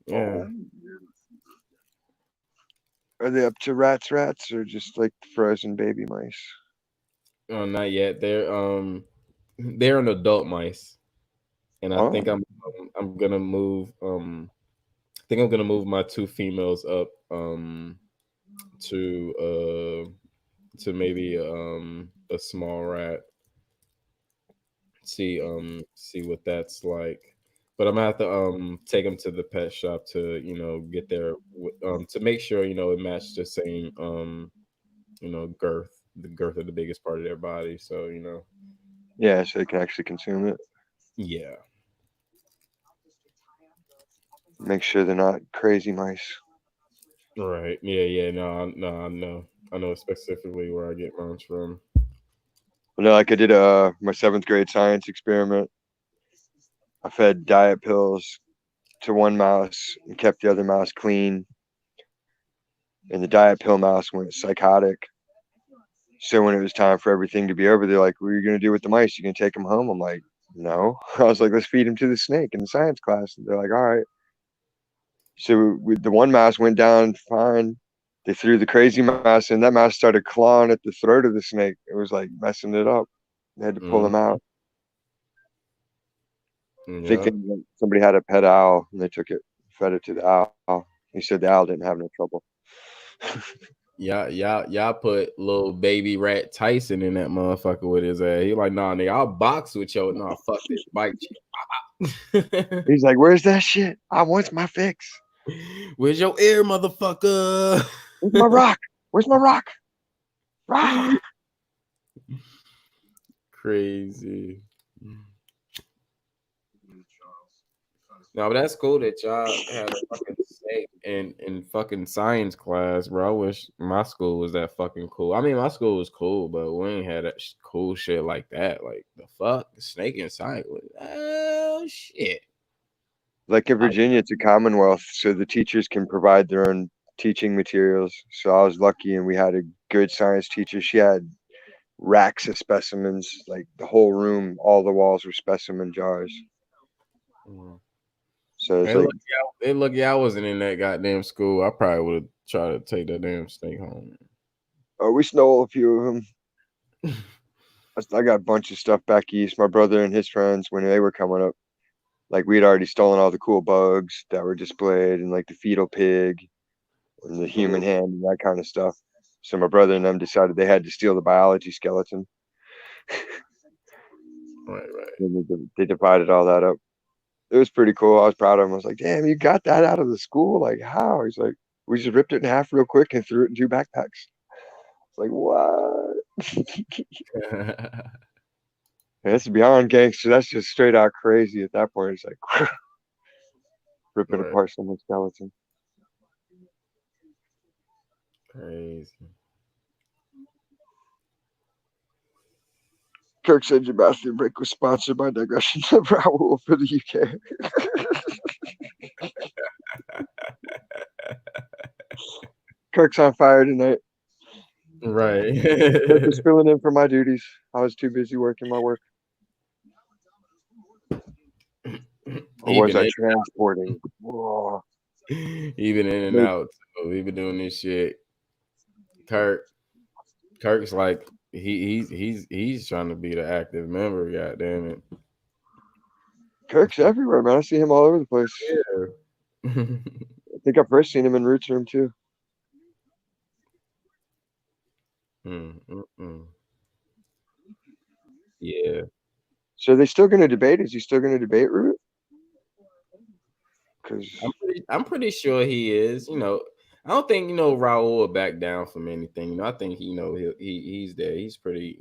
yeah. Are they up to rats, or just like frozen baby mice? Oh, not yet. They're an adult mice, and I think Oh, I'm gonna move. I think I'm gonna move my two females up to maybe a small rat. See what that's like. But I'm gonna have to take them to the pet shop to get their to make sure it matched the same girth, the girth of the biggest part of their body. So yeah, so they can actually consume it. yeah. Make sure they're not crazy mice. Right. Yeah, yeah. No, no, I know. I know specifically where I get mine from. Well, no, like I did my 7th grade science experiment. I fed diet pills to one mouse and kept the other mouse clean, and the diet pill mouse went psychotic. So when it was time for everything to be over, they're like, "What are you gonna do with the mice? You gonna take them home?" I'm like, "No." I was like, "Let's feed them to the snake in the science class." And they're like, "All right." So the one mouse went down fine. They threw the crazy mouse in. That mouse started clawing at the throat of the snake. It was like messing it up. They had to pull Mm, him out. I think yeah. somebody had a pet owl and they took it, fed it to the owl. He said the owl didn't have no trouble. Y'all put little baby rat Tyson in that motherfucker with his ass. He like, nah, nigga, I'll box with you. Nah, fuck this, bite you. He's like, "Where's that shit? I want my fix. Where's your ear, motherfucker? Where's my rock? Where's my rock? Rock." Crazy. No, but that's cool that y'all had a fucking snake in fucking science class, bro. I wish my school was that fucking cool. I mean, my school was cool, but we ain't had that cool shit like that. Like the fuck, the snake in science. Oh shit. Like in I, Virginia, it's a commonwealth, so the teachers can provide their own teaching materials. So I was lucky, and we had a good science teacher. She had racks of specimens, like the whole room, all the walls were specimen jars. mm. So it's Hey, like, look, I wasn't in that goddamn school. I probably would have tried to take that damn snake home. oh, we stole a few of them. I got a bunch of stuff back east. My brother and his friends, when they were coming up, like we had already stolen all the cool bugs that were displayed, and like the fetal pig and the human hand and that kind of stuff. So my brother and them decided they had to steal the biology skeleton. Right, right. And they divided all that up. It was pretty cool. I was proud of him. I was like, "Damn, you got that out of the school? Like, how?" He's like, "We just ripped it in half real quick and threw it in 2 backpacks." It's like, what? That's beyond gangster. That's just straight out crazy at that point. It's like ripping Right. apart someone's skeleton. Crazy. Kirk said your bathroom break was sponsored by Digression of Raoul for the UK. Kirk's on fire tonight. Right. Kirk was filling in for my duties. I was too busy working my work. Or he was been I in, transporting? Whoa. he been in and out. So he been doing this shit. Kirk's like he's trying to be the active member. God damn it. Kirk's everywhere, man. I see him all over the place. Yeah. I think I first seen him in Roots Room too. Mm. Yeah. So are they still going to debate? Is he still going to debate Root? Because I'm pretty sure he is. I don't think Raul will back down from anything. I think he's there. He's pretty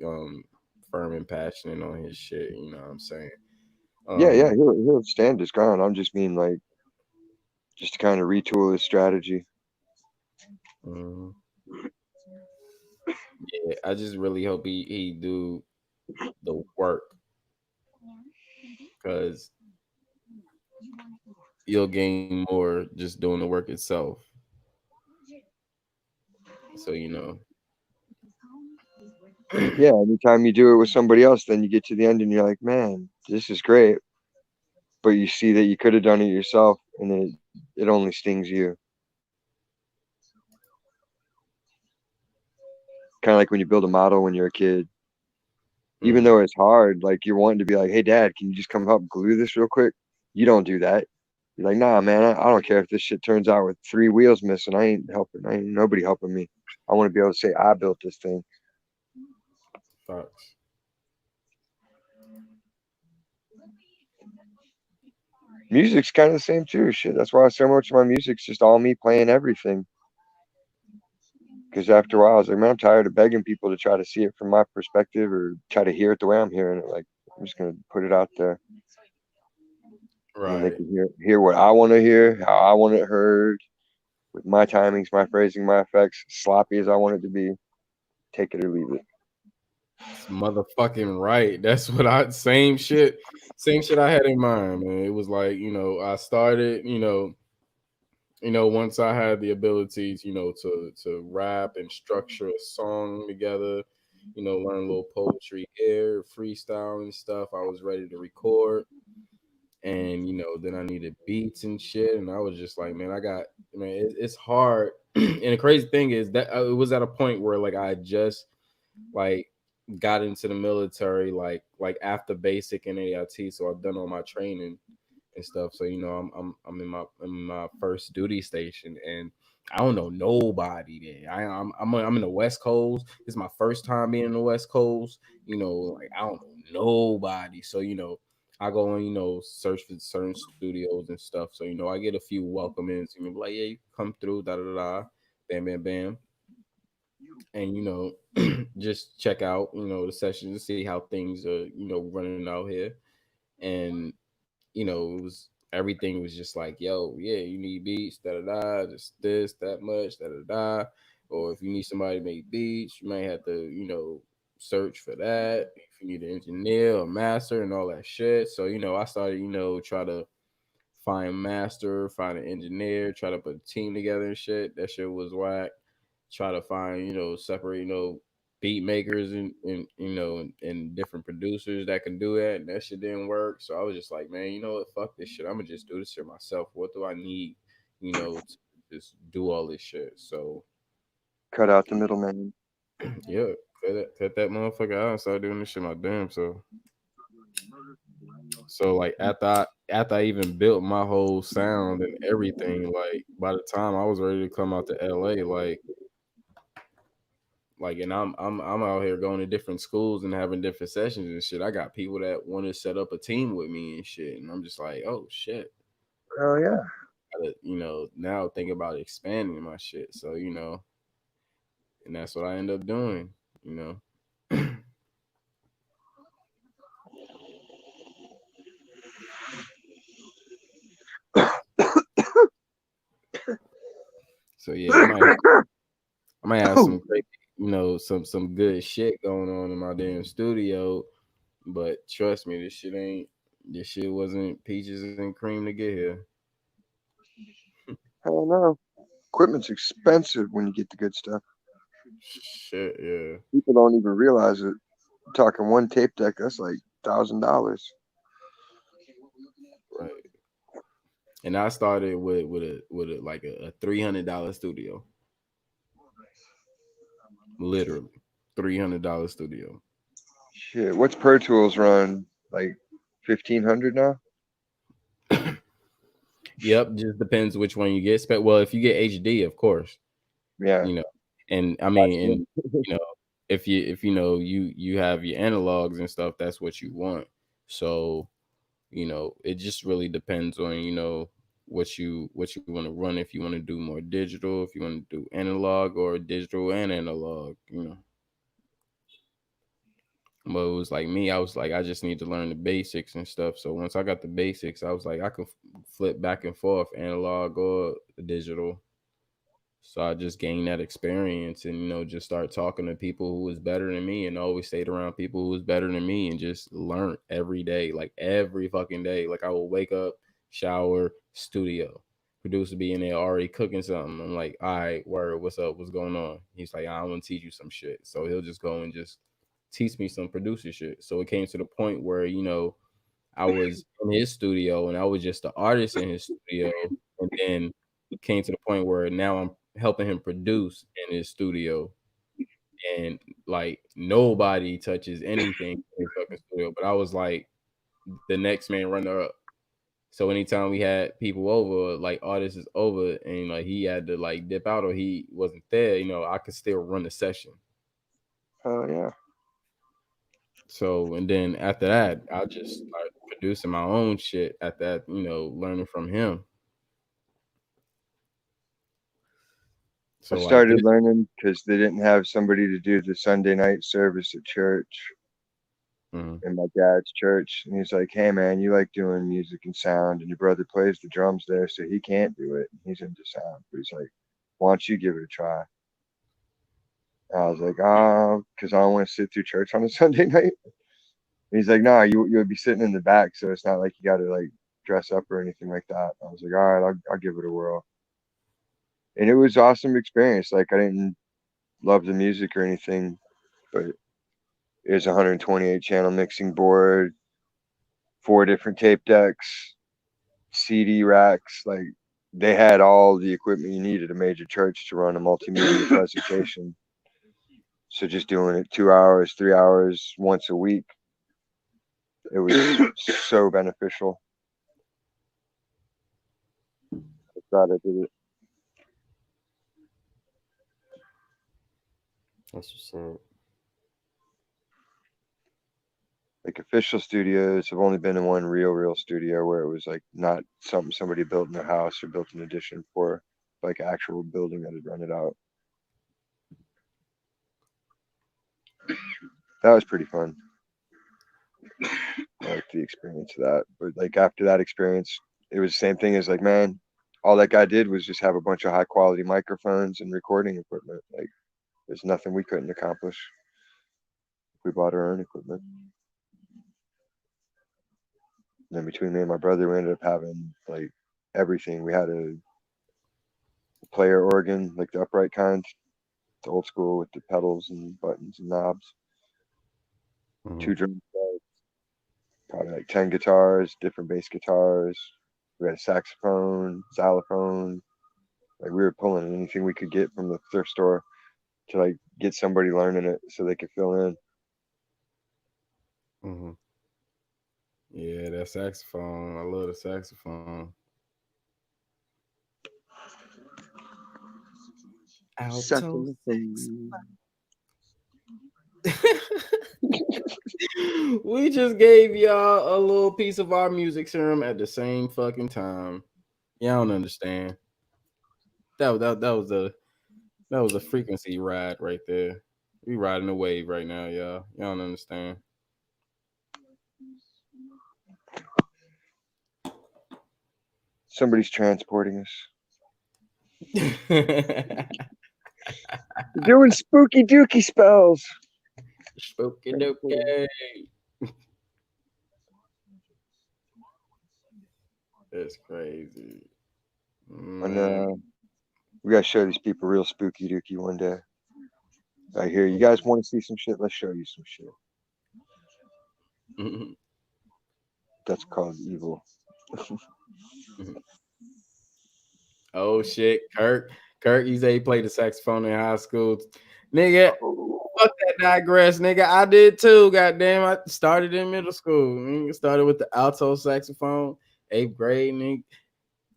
firm and passionate on his shit. You know what I'm saying? yeah, he'll stand his ground. I'm just mean like just to kind of retool his strategy. Mhm. Yeah, I just really hope he do the work because you'll gain more just doing the work itself. So Yeah, anytime you do it with somebody else, then you get to the end and you're like, man, this is great. But you see that you could have done it yourself, and it only stings you. Kind of like when you build a model when you're a kid. Even Mm. though it's hard, like you're wanting to be like, "Hey, Dad, can you just come help glue this real quick?" You don't do that. You're like, "Nah, man, I don't care if this shit turns out with 3 wheels missing. I ain't helping. I ain't nobody helping me. I want to be able to say I built this thing." Facts. Music's kind of the same too. Shit, that's why so much of my music's just all me playing everything. Because after a while, I was like, man, I'm tired of begging people to try to see it from my perspective or try to hear it the way I'm hearing it. Like, I'm just gonna put it out there, and then they Right. can hear what I want to hear, how I want it heard, with my timings, my phrasing, my effects, sloppy as I want it to be. Take it or leave it. It's motherfucking right. That's what I same shit. Same shit I had in mind, man. It was like, I started, once I had the abilities, to rap and structure a song together, learn a little poetry here, freestyle and stuff. I was ready to record, and then I needed beats and shit, and I was just like, man, it's hard. And the crazy thing is that it was at a point where like I just like got into the military like after basic and AIT, so I've done all my training and stuff. So I'm in my first duty station, and I don't know nobody there. I'm in the West Coast. It's my first time being in the West Coast. Like I don't know nobody. So I go and search for certain studios and stuff. So I get a few welcome ins. Like, yeah, you can come through, da da da, bam bam bam, and just check out the sessions to see how things are running out here. And it was everything was just like, yo, yeah, you need beats, da da da, just this, that much, da da da. Or if you need somebody to make beats, you might have to, search for that. If you need an engineer or master and all that shit. So, I started, try to find master, find an engineer, try to put a team together and shit. That shit was whack. Try to find, separate, beat makers and different producers that can do that. And that shit didn't work. So I was just like, man, you know what? Fuck this shit. I'm gonna just do this shit myself. What do I need, to just do all this shit? So Cut out the middleman. yeah, cut that motherfucker out and start doing this shit my damn so. So like after I even built my whole sound and everything, like by the time I was ready to come out to LA, and I'm out here going to different schools and having different sessions and shit. I got people that want to set up a team with me and shit, and I'm just like, oh shit. Oh yeah. Gotta, now think about expanding my shit. So and that's what I end up doing. You know. So yeah, I might have some great, some good shit going on in my damn studio. But trust me, this shit wasn't peaches and cream to get here. I don't know. Equipment's expensive when you get the good stuff. Shit, yeah. People don't even realize it. Talking one tape deck, that's like $1,000. Right. And I started with a like a $300 studio, literally $300 studio. Shit, what's Pro Tools run? Like 1,500 now? Yep, just depends which one you get. Well, if you get HD, of course, Yeah. you know, and I mean, and you know, if you have your analogs and stuff, that's what you want. So it just really depends on what you want to run. If you want to do more digital, if you want to do analog or digital and analog. But it was like me, I was like, I just need to learn the basics and stuff. So once I got the basics, I was like, I could flip back and forth, analog or digital. So I just gained that experience and just start talking to people who was better than me and always stayed around people who was better than me and just learned every day, like every fucking day. Like I will wake up, shower, studio. Producer be in there already cooking something. I'm like, all right, word, what's up? What's going on? He's like, I want to teach you some shit. So he'll just go and just teach me some producer shit. So it came to the point where, I was in his studio and I was just the artist in his studio. And then came to the point where now I'm helping him produce in his studio. and like nobody touches anything in the fucking studio. But I was like the next man runner up. So anytime we had people over, like artists is over, and like he had to like dip out or he wasn't there, I could still run the session. Oh yeah. So and then after that, I just started producing my own shit at that, learning from him. I So like started this. learning because they didn't have somebody to do the Sunday night service at church Mhm. in my dad's church. And he's like, hey, man, you like doing music and sound, and your brother plays the drums there, so he can't do it. He's into sound. But he's like, why don't you give it a try? And I was like, oh, because I don't want to sit through church on a Sunday night. And he's like, no, you would be sitting in the back, so it's not like you got to like dress up or anything like that. I was like, all right, I'll give it a whirl. And it was awesome experience. Like I didn't love the music or anything, but it was a 128 channel mixing board, 4 different tape decks, CD racks. Like they had all the equipment you needed a major church to run a multimedia presentation. So just doing it 2 hours, 3 hours once a week, it was so beneficial. I'm glad I did it. That's what's up. Like official studios, I've only been in one real studio where it was like not something somebody built in their house or built an addition for, like actual building that had run it out. That was pretty fun. I liked the experience of that. But like after that experience, it was the same thing as like, man, all that guy did was just have a bunch of high quality microphones and recording equipment. Like there's nothing we couldn't accomplish if we bought our own equipment. And then between me and my brother, we ended up having like everything. We had a player organ, like the upright kind, the old school with the pedals and buttons and knobs, Mhm. 2 drum sets, probably like 10 guitars, different bass guitars. We had a saxophone, xylophone. Like we were pulling anything we could get from the thrift store to like get somebody learning it so they could fill in. Mhm. Yeah, that saxophone. I love the saxophone. Alto Saxophone. We just gave y'all a little piece of our music serum at the same fucking time. Y'all don't understand. That was a frequency ride right there. We riding a wave right now, y'all. Y'all don't understand. Somebody's transporting us. Doing spooky dookie spells. Spooky Pretty cool. dookie. That's crazy. And Man. we gotta show these people real spooky dookie one day. I hear you guys want to see some shit. Let's show you some shit. That's called evil. Oh shit, Kirk. Kirk, he said he played the saxophone in high school. Nigga, fuck that digress, nigga. I did too. Goddamn, I started in middle school. Nigga. Started with the alto saxophone, 8th grade, nigga.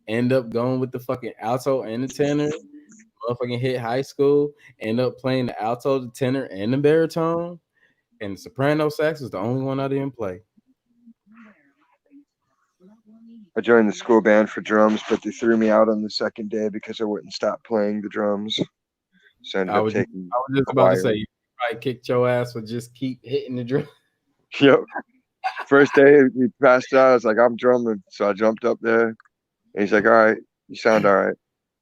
End up going with the fucking alto and the tenor. Motherfucking hit high school. End up playing the alto, the tenor, and the baritone. And the soprano sax was the only one I didn't play. I joined the school band for drums, but they threw me out on the second day because I wouldn't stop playing the drums. So I ended I up was taking I was just about to say choir. you probably kicked your ass for just keep hitting the drum. Yep. First day we passed out, I was like, I'm drumming. So I jumped up there. And he's like, all right, you sound all right,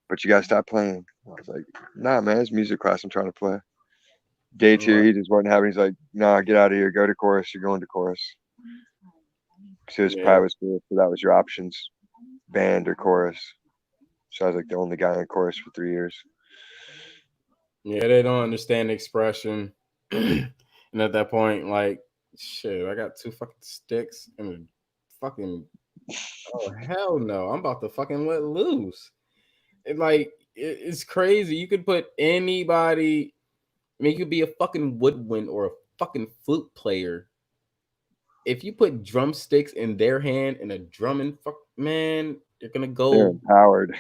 but you gotta stop playing. I was like, nah, man, it's music class. I'm trying to play. Day 2, he just wasn't having. He's like, nah, get out of here. Go to chorus. You're going to chorus. Because it was Yeah. private school, so that was your options: band or chorus. So I was like the only guy in chorus for 3 years. Yeah, they don't understand the expression. And at that point, like, shit, I got 2 fucking sticks and a fucking oh hell no. I'm about to fucking let loose. It's crazy. You could put anybody I mean, you could be a fucking woodwind or a fucking flute player. If you put drumsticks in their hand and a drum in, fuck, man, they're gonna They're go empowered.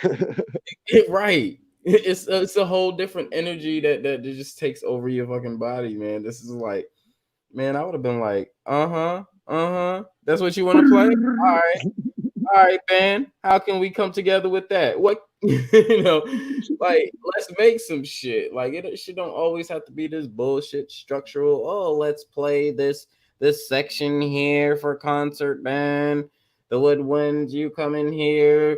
right. It's a whole different energy that just takes over your fucking body, man. This is like, man, I would have been like, that's what you want to play? All right, man. How can we come together with that? What like let's make some shit. Like it shit don't always have to be this bullshit structural. Oh, let's play this section here for concert band. The woodwinds, you come in here.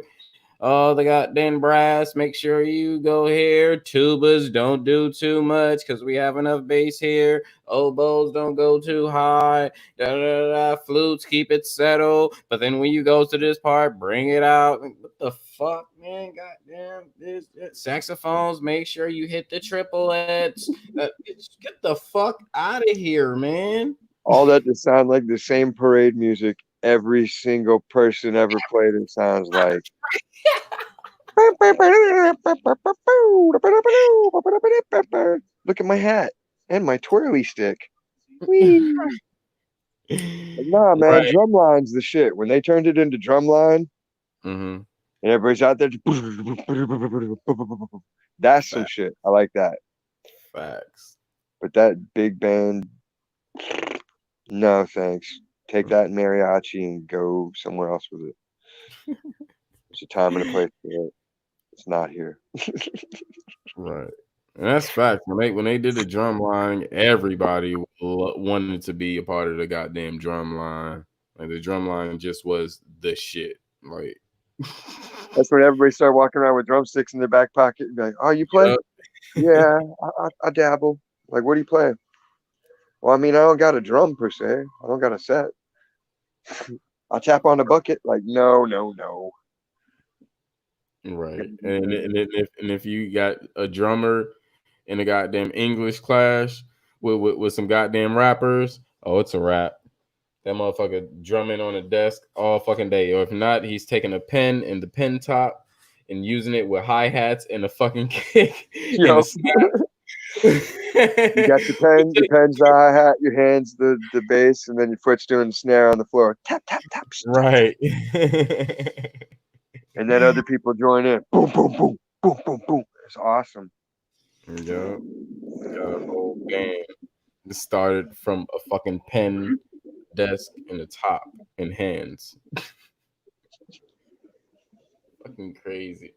Oh, the goddamn brass, make sure you go here. Tubas, don't do too much because we have enough bass here. Oboes, don't go too high. Da, da, da, da. Flutes, keep it settled. But then when you go to this part, bring it out. What the fuck, man? Goddamn. Saxophones, make sure you hit the triplets. Get the fuck out of here, man. All that to sound like the same parade music every single person ever played it sounds like. Look at my hat and my twirly stick. Whee! Nah, man, Right. drumline's the shit. When they turned it into drumline Mm-hmm. and everybody's out there, that's some Facts. shit. I like that. Facts. But that big band, no thanks. Take that mariachi and go somewhere else with it. There's a time and a place for it. It's not here. Right. And that's fact. When they did the drum line, everybody wanted to be a part of the goddamn drum line. Like the drum line just was the shit. Like That's when everybody started walking around with drumsticks in their back pocket and be like, "Oh, you play? Yeah, I dabble. Like, what do you play? Well, I mean, I don't got a drum per se. I don't got a set. I tap on the bucket. Like, no. right. And if you got a drummer in a goddamn English class with some goddamn rappers, oh, it's a rap. That motherfucker drumming on a desk all fucking day. Or if not, he's taking a pen and the pen top and using it with hi-hats and a fucking kick and a Yo, snap. you got your pen's the hi hat, your hands the bass, and then your foot's doing the snare on the floor. Tap tap tap. Right. And then other people join in. Boom boom boom boom boom boom. It's awesome. Yeah. Got a whole band. It started from a fucking pen, desk, and the top and hands. Fucking crazy.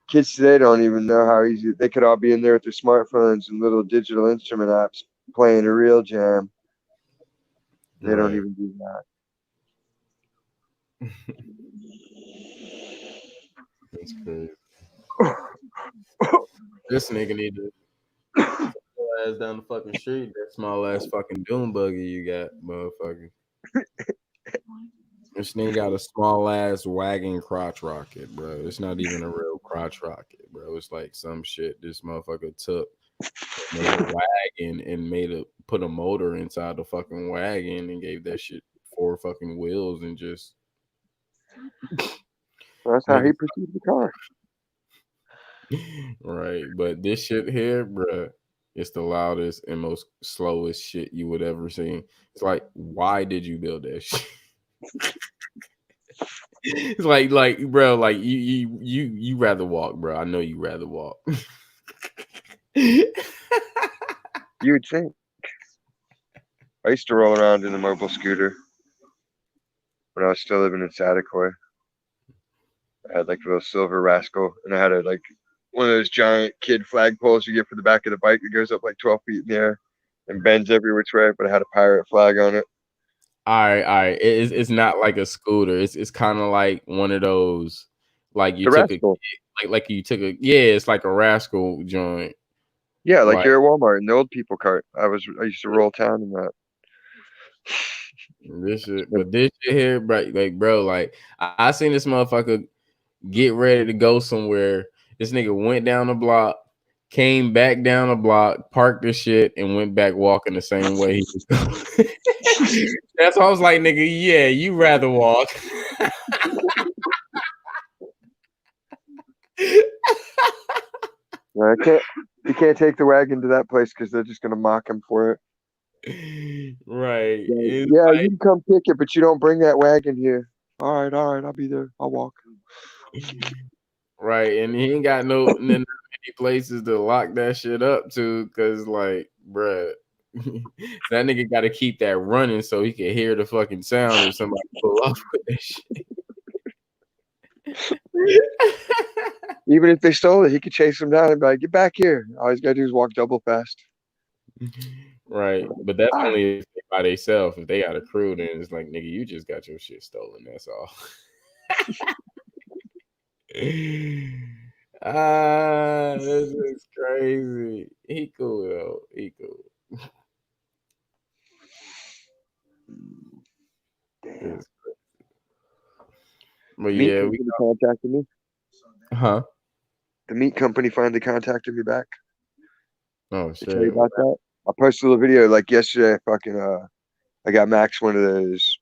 Kids today don't even know how easy they could all be in there with their smartphones and little digital instrument apps playing a real jam. They don't even do that. That's crazy. This nigga need to ass down the fucking street. That small ass fucking doom buggy you got, motherfucker. This nigga got a small ass wagon crotch rocket, bro. It's not even a real crotch rocket, bro. It's like some shit this motherfucker took, made a wagon and put a motor inside the fucking wagon and gave that shit 4 fucking wheels and just. That's how he perceived the car. Right, but this shit here, bruh, it's the loudest and most slowest shit you would ever see. It's like, why did you build that shit? It's like, bro, like you rather walk, bro. I know you rather walk. You would think. I used to roll around in a mobile scooter when I was still living in Saticoy. I had like a little silver rascal, and I had one of those giant kid flagpoles you get for the back of the bike that goes up like 12 feet in the air and bends every which way, but I had a pirate flag on it. All right. It's not like a scooter. It's kind of like one of those, like you took rascal. it's like a rascal joint. Yeah, like you're at Walmart in the old people cart. I used to roll town in that. This shit here, bro, like I seen this motherfucker get ready to go somewhere. This nigga went down the block, came back down the block, parked the shit, and went back walking the same way he was going. That's why I was like, nigga, yeah, you rather walk. I He can't take the wagon to that place because they're just gonna mock him for it. Right. Like, It's yeah, like you can come pick it, but you don't bring that wagon here. All right, I'll be there. I'll walk. right, and he ain't got no many places to lock that shit up to, cause like, bruh, that nigga got to keep that running so he can hear the fucking sound if somebody pull off with that shit. Even if they stole it, he could chase them down and be like, "Get back here!" All he's gotta do is walk double fast. Right, but that's Ah. only if they by themselves. If they got a crew, then it's like, nigga, you just got your shit stolen. That's all. This is crazy. He cool though. He cool. Damn. It's- But The meat yeah, we company contacted me. huh? The meat company finally contacted me back. Oh To tell you shit. about that. I posted a video like yesterday. I got Max one of those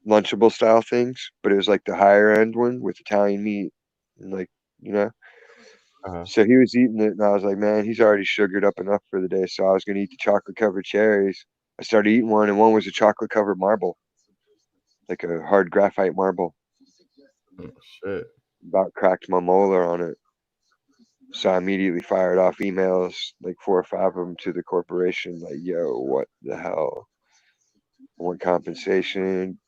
Lunchable style things, but it was like the higher end one with Italian meat and like you know. Uh-huh. So he was eating it, and I was like, man, he's already sugared up enough for the day. So I was gonna eat the chocolate covered cherries. I started eating one, and one was a chocolate covered marble, like a hard graphite marble. Oh, shit. About cracked my molar on it. So I immediately fired off emails, like 4 or 5 of them, to the corporation, like, yo, what the hell? I want compensation.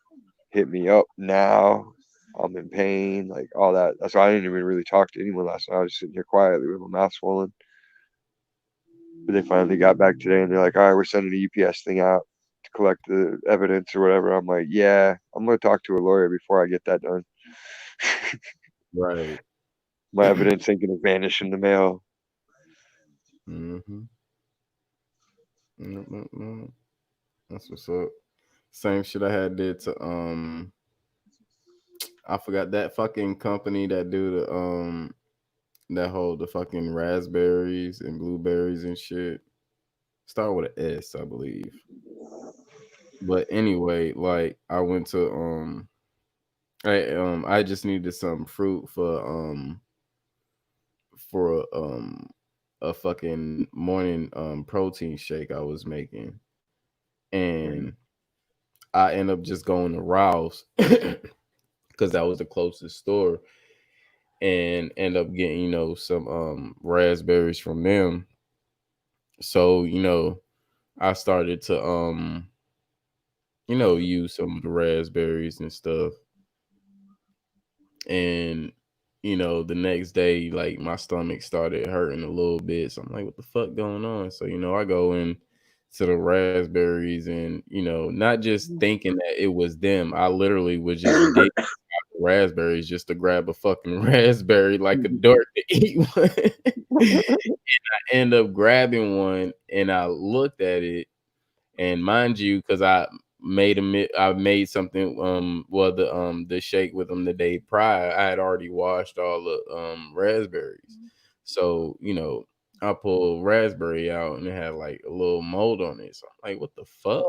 Hit me up now. I'm in pain, like all that. That's why I didn't even really talk to anyone last night. I was just sitting here quietly with my mouth swollen. But they finally got back today and they're like, all right, we're sending a UPS thing out to collect the evidence or whatever. I'm like, yeah, I'm going to talk to a lawyer before I get that done. Right. My evidence ain't going to vanish in the mail. Mm-hmm. That's what's up. Same shit I had did to I forgot that fucking company that do the that hold the fucking raspberries and blueberries and shit. Start with an S, I believe. But anyway, like I went to I just needed some fruit for a fucking morning protein shake I was making. And I end up just going to Rouse because that was the closest store and end up getting, some raspberries from them. So, I started to use some of the raspberries and stuff. And the next day, like my stomach started hurting a little bit. So I'm like, what the fuck going on? So, I go in to the raspberries and, not just thinking that it was them. I literally was just digging raspberries just to grab a fucking raspberry like a dork to eat one. And I end up grabbing one and I looked at it, and mind you, because I made something the shake with them the day prior. I had already washed all the raspberries. So, I pulled raspberry out and it had like a little mold on it. So I'm like, what the fuck?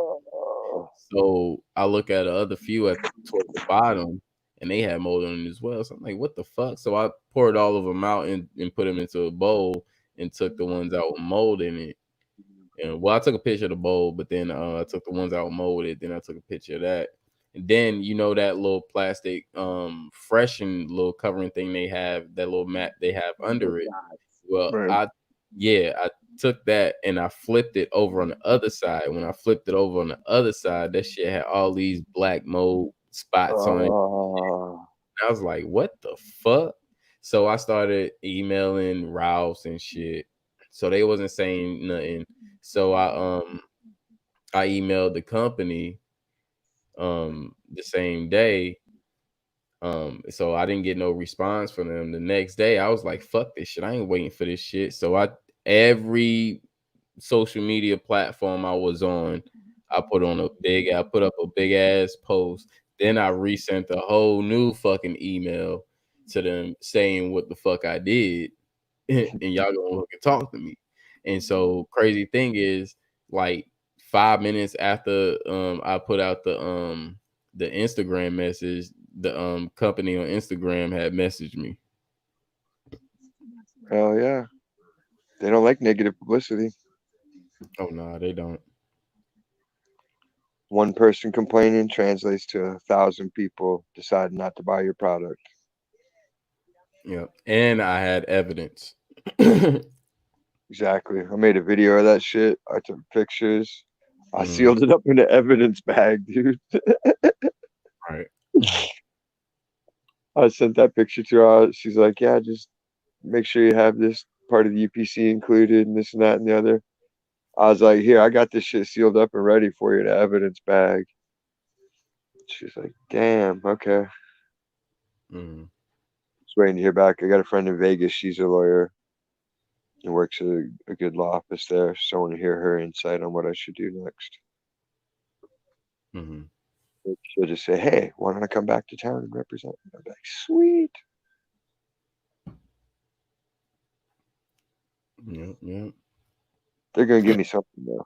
So I look at the other few towards the bottom, and they had mold on it as well. So I'm like, what the fuck? So I poured all of them out and put them into a bowl and took the ones out with mold in it. And well, I took a picture of the bowl, but then I took the ones out molded. Then I took a picture of that. And then that little plastic freshen little covering thing they have, that little mat they have under it. Well, Right. I took that and I flipped it over on the other side. When I flipped it over on the other side, that shit had all these black mold spots on it. I was like, what the fuck? So I started emailing Rouse and shit. So they wasn't saying nothing. So I emailed the company the same day. So I didn't get no response from them. The next day, I was like, fuck this shit. I ain't waiting for this shit. So every social media platform I was on, I put up a big ass post. Then I resent a whole new fucking email to them saying what the fuck I did, and y'all gonna look and talk to me. And so crazy thing is, like 5 minutes after I put out the Instagram message, the company on Instagram had messaged me. Hell yeah. They don't like negative publicity. Oh no, they don't. One person complaining translates to 1,000 people deciding not to buy your product. Yeah, and I had evidence. Exactly. I made a video of that shit. I took pictures. I Mhm. sealed it up in an evidence bag, dude. Right. I sent that picture to her. She's like, "Yeah, just make sure you have this part of the UPC included, and this and that and the other." I was like, "Here, I got this shit sealed up and ready for you in an evidence bag." She's like, "Damn, okay." Mhm. Just waiting to hear back. I got a friend in Vegas. She's a lawyer and works at a good law office there. So I want to hear her insight on what I should do next. Mhm. She'll just say, "Hey, why don't I come back to town and represent?" I'm like, "Sweet." Yep. Yep. They're gonna give me something though.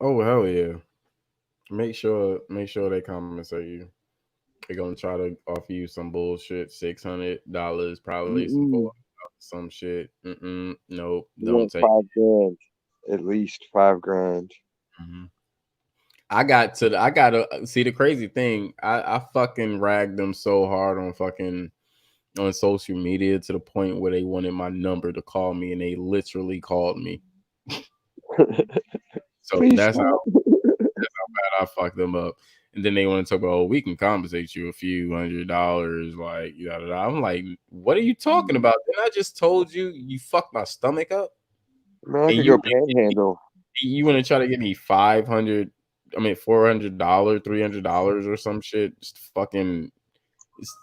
Oh hell yeah! Make sure they compensate you. They're gonna try to offer you some bullshit, $600, probably some Mm-mm. some shit. Nope, They don't want take. 5 grand, at least 5 grand. Mhm. I gotta see the crazy thing. I fucking ragged them so hard on fucking on social media to the point where they wanted my number to call me, and they literally called me. So Please that's stop. how bad I fucked them up. And then they want to talk about, oh, we can compensate you a few $100, like yada, yada. I'm like, what are you talking about? Didn't I just told you you fucked my stomach up? Man, I And could go you panhandle. you want to try to give me 500, I mean $400, $300 or some shit? Just fucking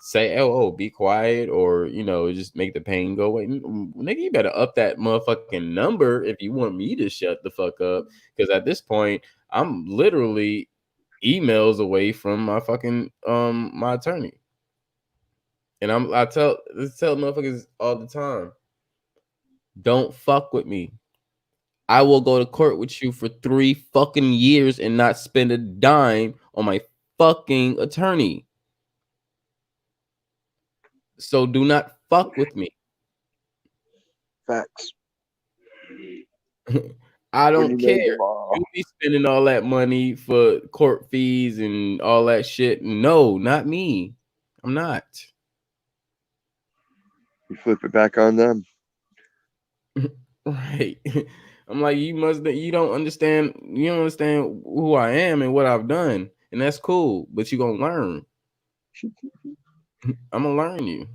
say, oh, be quiet, or just make the pain go away. Nigga, you better up that motherfucking number if you want me to shut the fuck up. Because at this point, I'm literally emails away from my fucking my attorney. And I tell motherfuckers all the time, don't fuck with me. I will go to court with you for 3 fucking years and not spend a dime on my fucking attorney. So do not fuck with me. Facts. I When don't you know care. the law. You be spending all that money for court fees and all that shit. No, not me. I'm not. You flip it back on them. Right. I'm like, you don't understand who I am and what I've done. And that's cool, but you're gonna learn. I'm gonna learn you.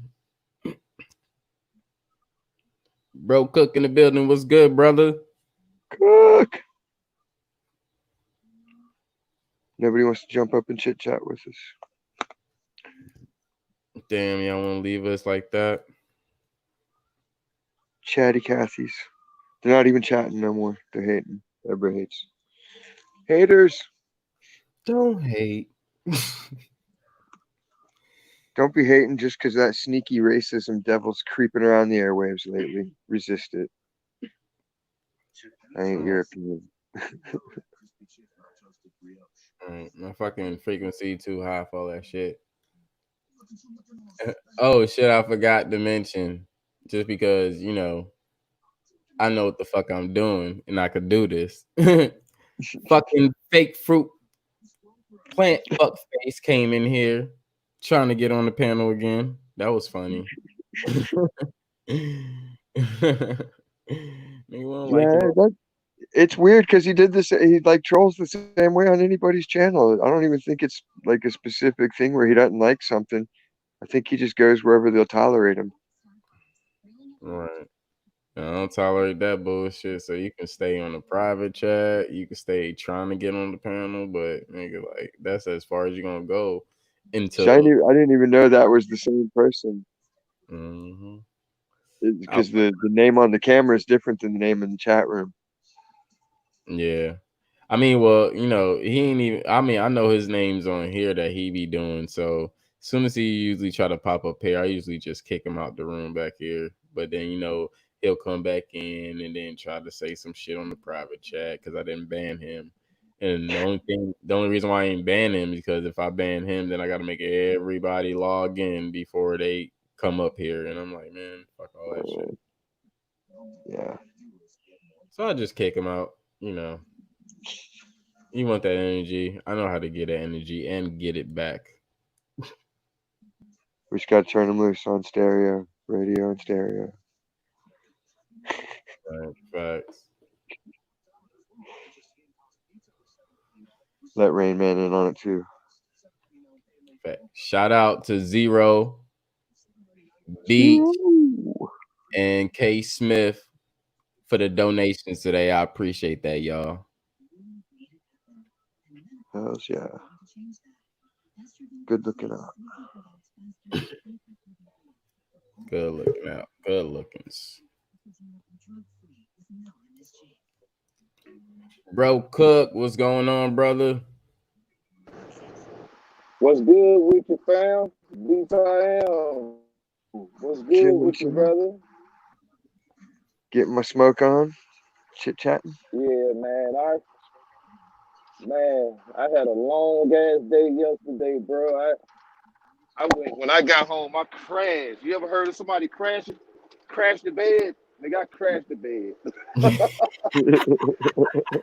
Bro, Cook in the building. What's good, brother? Cook. Nobody wants to jump up and chit chat with us. Damn, y'all wanna leave us like that? Chatty Cathy's. They're not even chatting no more. They're hating. Everybody hates. Haters. Don't hate. Don't be hating just because that sneaky racism devil's creeping around the airwaves lately. Resist it. I ain't your opinion. My fucking frequency too high for all that shit. Oh shit, I forgot to mention. Just because, I know what the fuck I'm doing and I could do this. Fucking fake fruit plant fuck face came in here trying to get on the panel again. That was funny. Nigga, we don't like Yeah, you. it's weird because he did this. He like trolls the same way on anybody's channel. I don't even think it's like a specific thing where he doesn't like something. I think he just goes wherever they'll tolerate him. Right. I don't tolerate that bullshit. So you can stay on the private chat. You can stay trying to get on the panel, but nigga, like that's as far as you're gonna go So until. I didn't even know that was the same person Mhm. because the name on the camera is different than the name in the chat room. Yeah. I mean, well, he ain't even. I mean, I know his name's on here that he be doing. So as soon as he usually try to pop up here, I usually just kick him out the room back here. But then he'll come back in and then try to say some shit on the private chat because I didn't ban him. And the only reason why I ain't ban him is because if I ban him, then I got to make everybody log in before they come up here. And I'm like, man, fuck all that shit. Yeah. So I just kick him out. You know, you want that energy. I know how to get that energy and get it back. We just got to turn them loose on stereo, radio, and stereo. Right, facts. Let Rain Man in on it too. Fact. Shout out to Zero Beat Zero. and K Smith for the donations today. I appreciate that, y'all. Hells yeah. Good looking out. Good looking out. Good lookings. Bro Cook, what's going on, brother? What's good with you, fam? BTM. What's good Chilling, with you, chilling. brother? Getting my smoke on. Chit chatting. Yeah, I had a long ass day yesterday, bro. I went when I got home, I crashed. You ever heard of somebody crash the bed? They got crashed the bed.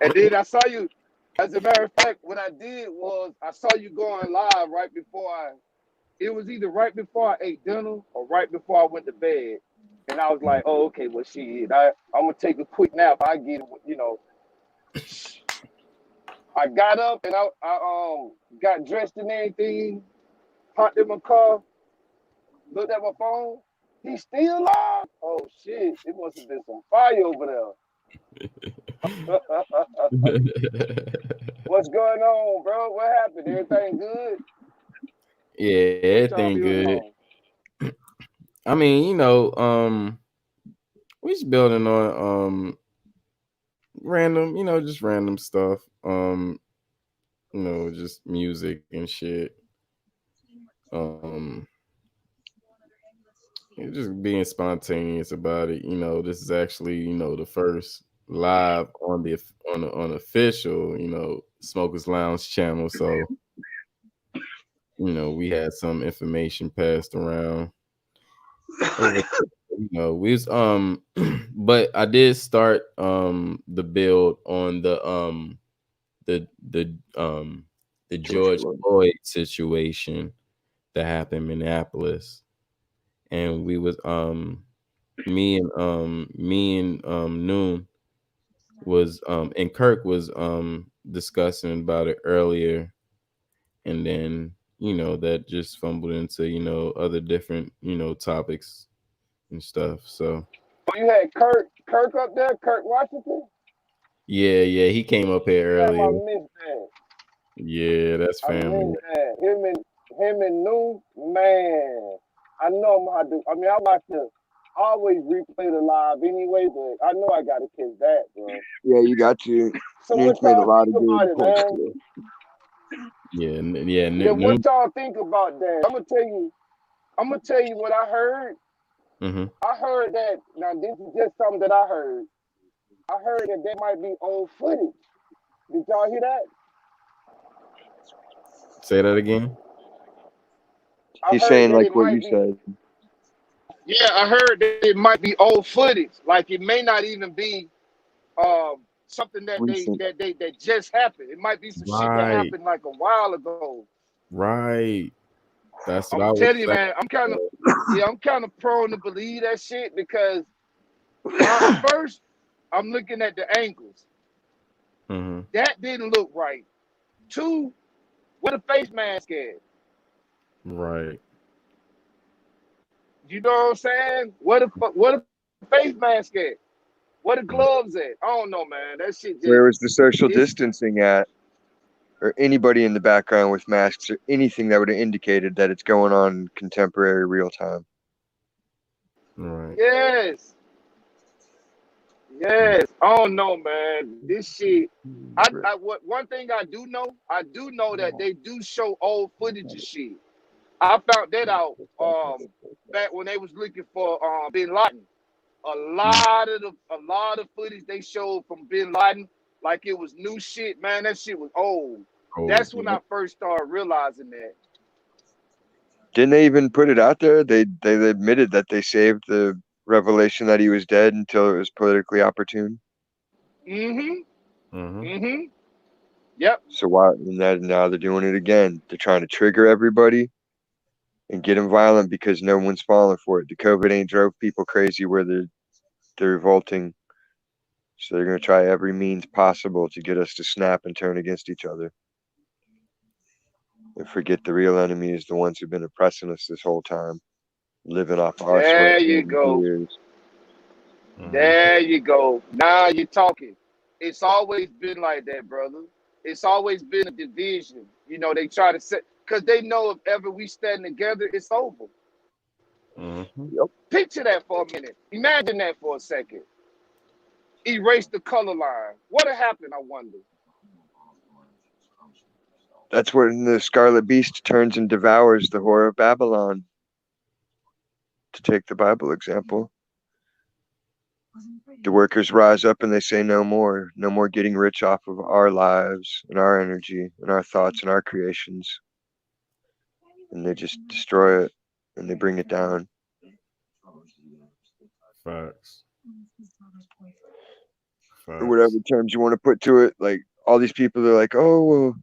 And then I saw you. As a matter of fact, what I did was I saw you going live right before it was either right before I ate dinner or right before I went to bed. And I was like, oh, okay, well, shit, I'm going to take a quick nap. I get, I got up and I got dressed and everything, hopped in my car, looked at my phone. He's still alive? Oh, shit, it must have been some fire over there. What's going on, bro? What happened? Everything good? Yeah, What y'all everything building good. on? I mean, we just building on random, just random stuff. Just music and shit. Um just being spontaneous about it. This is actually, the first live on official, Smokers Lounge channel. So, we had some information passed around over we was but I did start the build on the George George Floyd. Floyd situation that happened in Minneapolis. And we was me and Noon was and Kirk was discussing about it earlier, and then that just fumbled into other different topics and stuff. So Oh, you had Kirk up there, Kirk Washington? yeah, he came up here Damn, I earlier. missed that. Yeah, that's I family. missed that. Him and New, man. I know I'm gonna have to. I mean, I like to always replay the live anyway, but I know I gotta catch that, bro. Yeah, you got to. So Nune's what made a y'all lot think of about good it, points man? today. Yeah, Yeah, Noon. what y'all think about that? I'm gonna tell you what I heard. Mm-hmm. I heard that. Now this is just something that I heard. I heard that there might be old footage. Did y'all hear that? Say that again. I He's heard saying that like it what you might be. said. Yeah, I heard that it might be old footage. Like it may not even be something Recent. that just happened. It might be some shit that Right, happened like a while ago. right. That's what I'm I was telling you, man. I'm kind of prone to believe that shit because first I'm looking at the angles. saying. Mm-hmm. That didn't look right. Two, what a face mask at? Right. You know what I'm saying? What a face mask at? What the gloves at? I don't know, man. That shit Where just was the social it's distancing at? Or anybody in the background with masks or anything that would have indicated that it's going on in contemporary real time. Right. yes. Yes. I don't know, man. This shit. What one thing I do know that they do show old footage of shit. I found that out back when they was looking for Bin Laden. A lot of footage they showed from Bin Laden, like it was new shit, man. That shit was old. Oh, That's when yeah. I first started realizing Didn't they even put it out there? They admitted that they saved the revelation that he was dead until it was politically opportune. Mm-hmm. Mm-hmm. Mm-hmm. Yep. So why? And that now they're doing it again. They're trying to trigger everybody and get them violent because no one's falling for it. The COVID ain't drove people crazy where they're revolting. So they're going to try every means possible to get us to snap and turn against each other. And forget the real enemy is the ones who've been oppressing us this whole time, living off our sweat There you and go. tears. Mm-hmm. There you go. Now you're talking. It's always been like that, brother. It's always been a division. You know, they try to set because they know if ever we stand together, it's over. Mm-hmm. Yep. Picture that for a minute. Imagine that for a second. Erase the color line. What'd happen, I wonder? That's when the Scarlet Beast turns and devours the whore of Babylon. To take the Bible example, the workers rise up and they say no more. No more getting rich off of our lives and our energy and our thoughts and our creations. And they just destroy it and they bring it down. Facts. Or whatever Facts. terms you want to put to it. Like all these people are like, oh, well,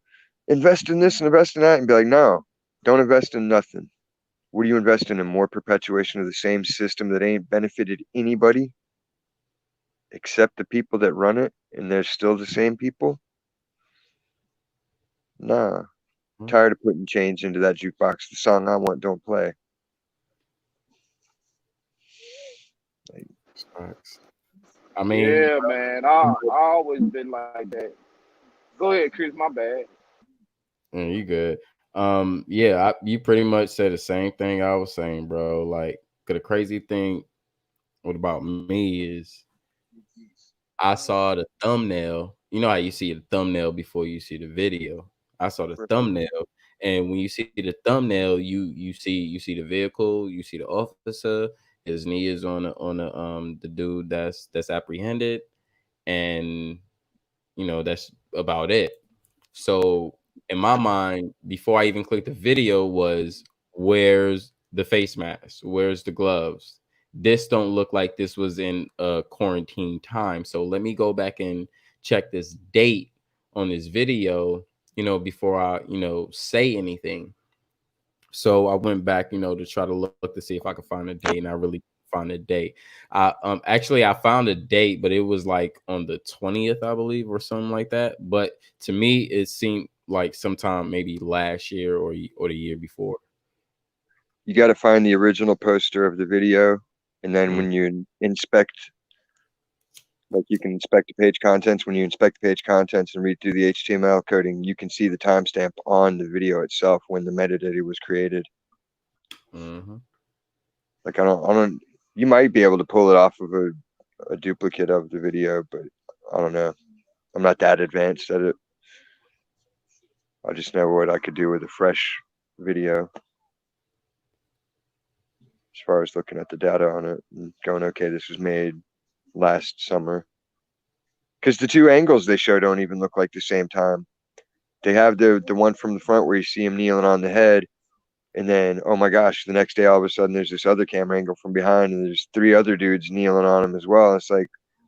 invest in this and invest in that. And be like, no, don't invest in nothing. What are you investing in? More perpetuation of the same system that ain't benefited anybody except the people that run it, and they're still the same people? Nah. Tired of putting change into that jukebox. The song I want don't play. Like, Facts. I mean, Yeah, man. I always been like that. Go ahead, Chris. My bad. you good. Yeah, you pretty much said the same thing I was saying, bro. Like, 'cause the crazy thing what about me is I saw the thumbnail. You know how you see the thumbnail before you see the video. I saw the thumbnail, and when you see the thumbnail, you see the vehicle, you see the officer. His knee is on the dude that's apprehended, and that's about it. So in my mind, before I even clicked the video, was where's the face mask? Where's the gloves? This don't look like this was in a quarantine time. So let me go back and check this date on this video, before I, say anything. So I went back, to try to look to see if I could find a date, and I really find a date. I found a date, but it was like on the 20th, I believe, or something like that. But to me, it seemed like sometime maybe last year or the year before. you got to find the original poster of the video, and then Mm, when you inspect, like you can inspect the page contents. When you inspect the page contents and read through the HTML coding, you can see the timestamp on the video itself when the metadata was created. mhm. Like I don't. You might be able to pull it off of a duplicate of the video, but I don't know. I'm not that advanced at it. I just know what I could do with a fresh video as far as looking at the data on it and going, okay, this was made last summer. Because the two angles they show don't even look like the same time. They have the one from the front where you see him kneeling on the head, and then oh my gosh, the next day all of a sudden there's this other camera angle from behind, and there's three other dudes kneeling on him as well. It's like,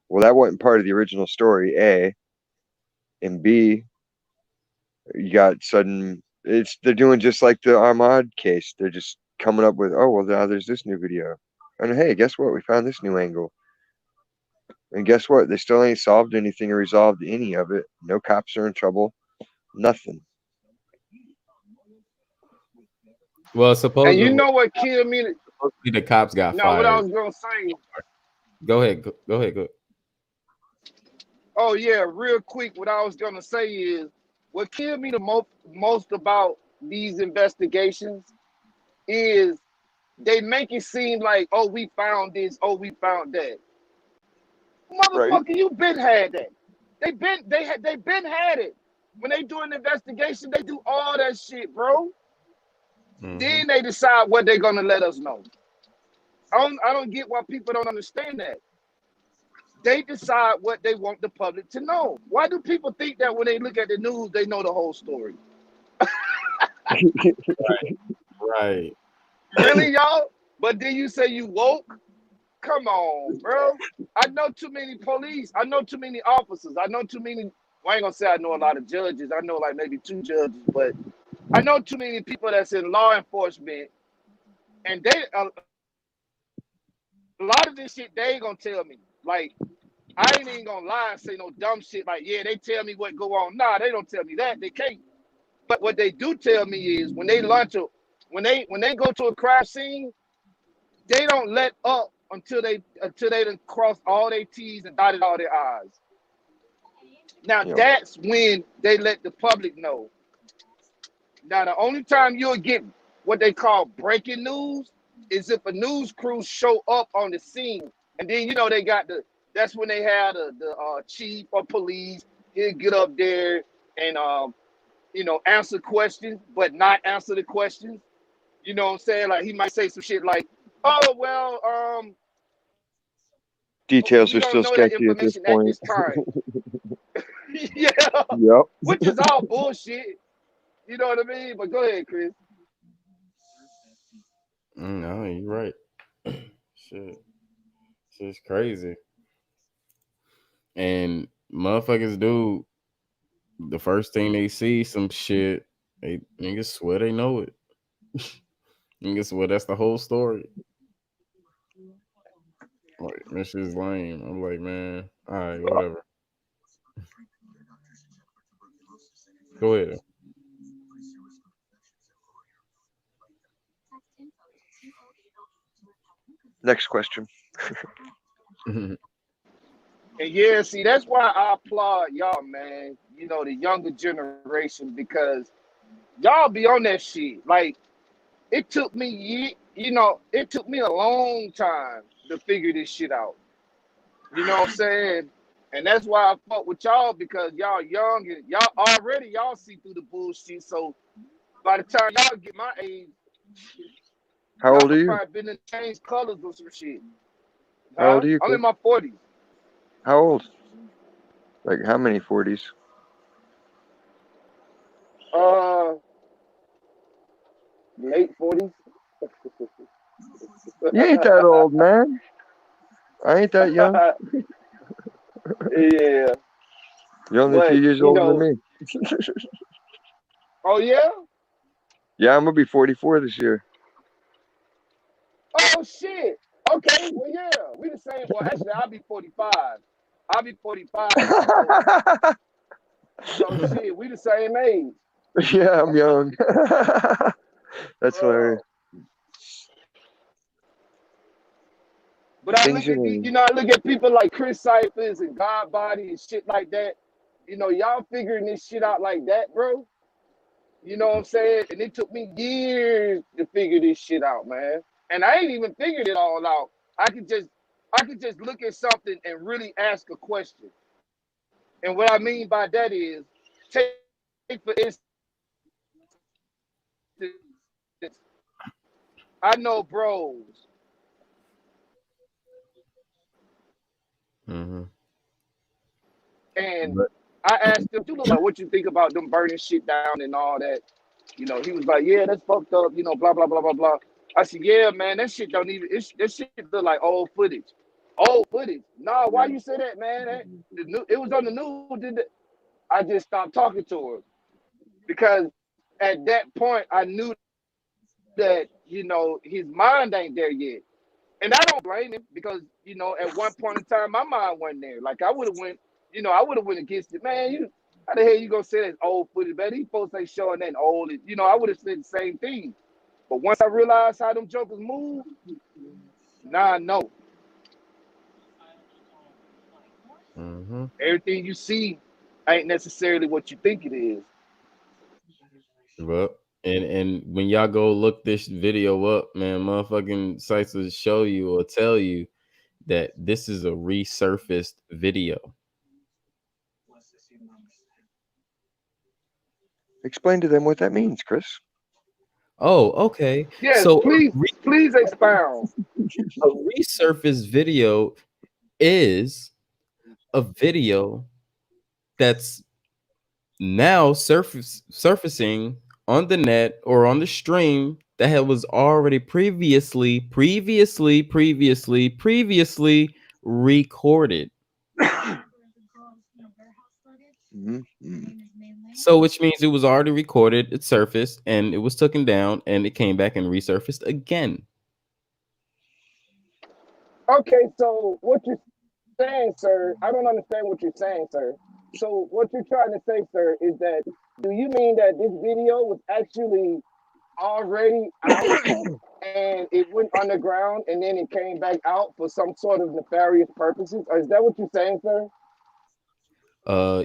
well, that wasn't part of the original story, A, and B, you got sudden. They're doing just like the Ahmad case. They're just coming up with, oh well, now there's this new video, and hey, guess what? We found this new angle, and guess what? They still ain't solved anything or resolved any of it. No cops are in trouble. Nothing. Well, And you supposedly, know what killed me? the cops got No, what I fired. was gonna say. Go ahead. Go ahead. Go. Oh yeah, real quick. What I was gonna say is what killed me the most about these investigations is they make it seem like, oh, we found this, oh, we found that. Right. Motherfucker, you been had that. They been had it. When they do an investigation, they do all that shit, bro. Mm-hmm. Then they decide what they're gonna let us know. I don't get why people don't understand that. They decide what they want the public to know. Why do people think that when they look at the news, they know the whole story? Right. Really, y'all? But then you say you woke? come on, bro. I know too many police. I know too many officers. I know too many. Well, I ain't gonna say I know a lot of judges. I know like maybe 2 judges, but I know too many people that's in law enforcement, and a lot of this shit they ain't gonna tell me. Like I ain't even gonna lie and say no dumb shit. Like yeah, they tell me what go on. Nah, they don't tell me that. They can't. But what they do tell me is when they go to a crime scene, they don't let up until they done crossed all their T's and dotted all their I's. Now Yep. that's when they let the public know. Now the only time you'll get what they call breaking news is if a news crew show up on the scene, and then they got that's when they have the chief of police. He'll get up there and answer questions, but not answer the questions. You know what I'm saying? Like he might say some shit like, "Oh well, Details we are don't still know that sketchy at this information at point. this time." Yeah, Yep. which is all bullshit. You know what I mean? But go ahead, Chris. No, you're right. Shit, shit's crazy. And motherfuckers do the first thing they see some shit, they niggas swear they know it. Niggas swear that's the whole story. Like that shit's lame. I'm like, man, all right, whatever. Go ahead. Next question. And yeah, see, that's why I applaud y'all, man. The younger generation, because y'all be on that shit. Like it took me, it took me a long time to figure this shit out. You know what I'm saying? And that's why I fuck with y'all because y'all young and y'all see through the bullshit. So by the time y'all get my age, How y'all old are you? probably been in change colors or some shit. How old Huh? are you, I'm Chris? in my 40s. How old? Like how many 40s? Uh, late 40s. You ain't that old, man. I ain't that young. Yeah, You're only a few but years older than me. oh yeah, Yeah, I'm gonna be 44 this year. oh shit. Okay, well yeah, we the same. Well, actually, I'll be 45. I'll be 45. So shit, we the same age. Yeah, I'm young. That's hilarious. Uh, but I Things look are at moving. I look at people like Chris Cyphers and God Body and shit like that. Y'all figuring this shit out like that, bro. You know what I'm saying? And it took me years to figure this shit out, man. And I ain't even figured it all out. I could just look at something and really ask a question. And what I mean by that is, take for instance, I know bros, Hmm. and But I asked them, "You look like what you think about them burning shit down and all that?" He was like, "Yeah, that's fucked up." Blah blah blah blah blah. I said, "Yeah, man, that shit don't even. That shit look like old footage. Old footage. Nah, why you say that, man? It was on the news. I just stopped talking to her because at that point I knew that his mind ain't there yet, and I don't blame him because at one point in time my mind wasn't there. Like I would have went, I would have went against it, man. How the hell you gonna say that's old footage, man? These folks ain't showing that old. I would have said the same thing. But once I realized how them jokers move, now I know hmm. everything you see ain't necessarily what you think it is. Well, and when y'all go look this video up, man, motherfucking sites will show you or tell you that this is a resurfaced video. Explain to them what that means, Chris. Oh, okay. Yes, So please expound. a resurfaced video is a video that's now surfacing on the net or on the stream that was already previously recorded. So which means it was already recorded, it surfaced, and it was taken down, and it came back and resurfaced again. Okay, so what you're saying, sir, I don't understand what you're saying, sir. So what you're trying to say, sir, is that do you mean that this video was actually already out and it went underground and then it came back out for some sort of nefarious purposes? Or is that what you're saying, sir?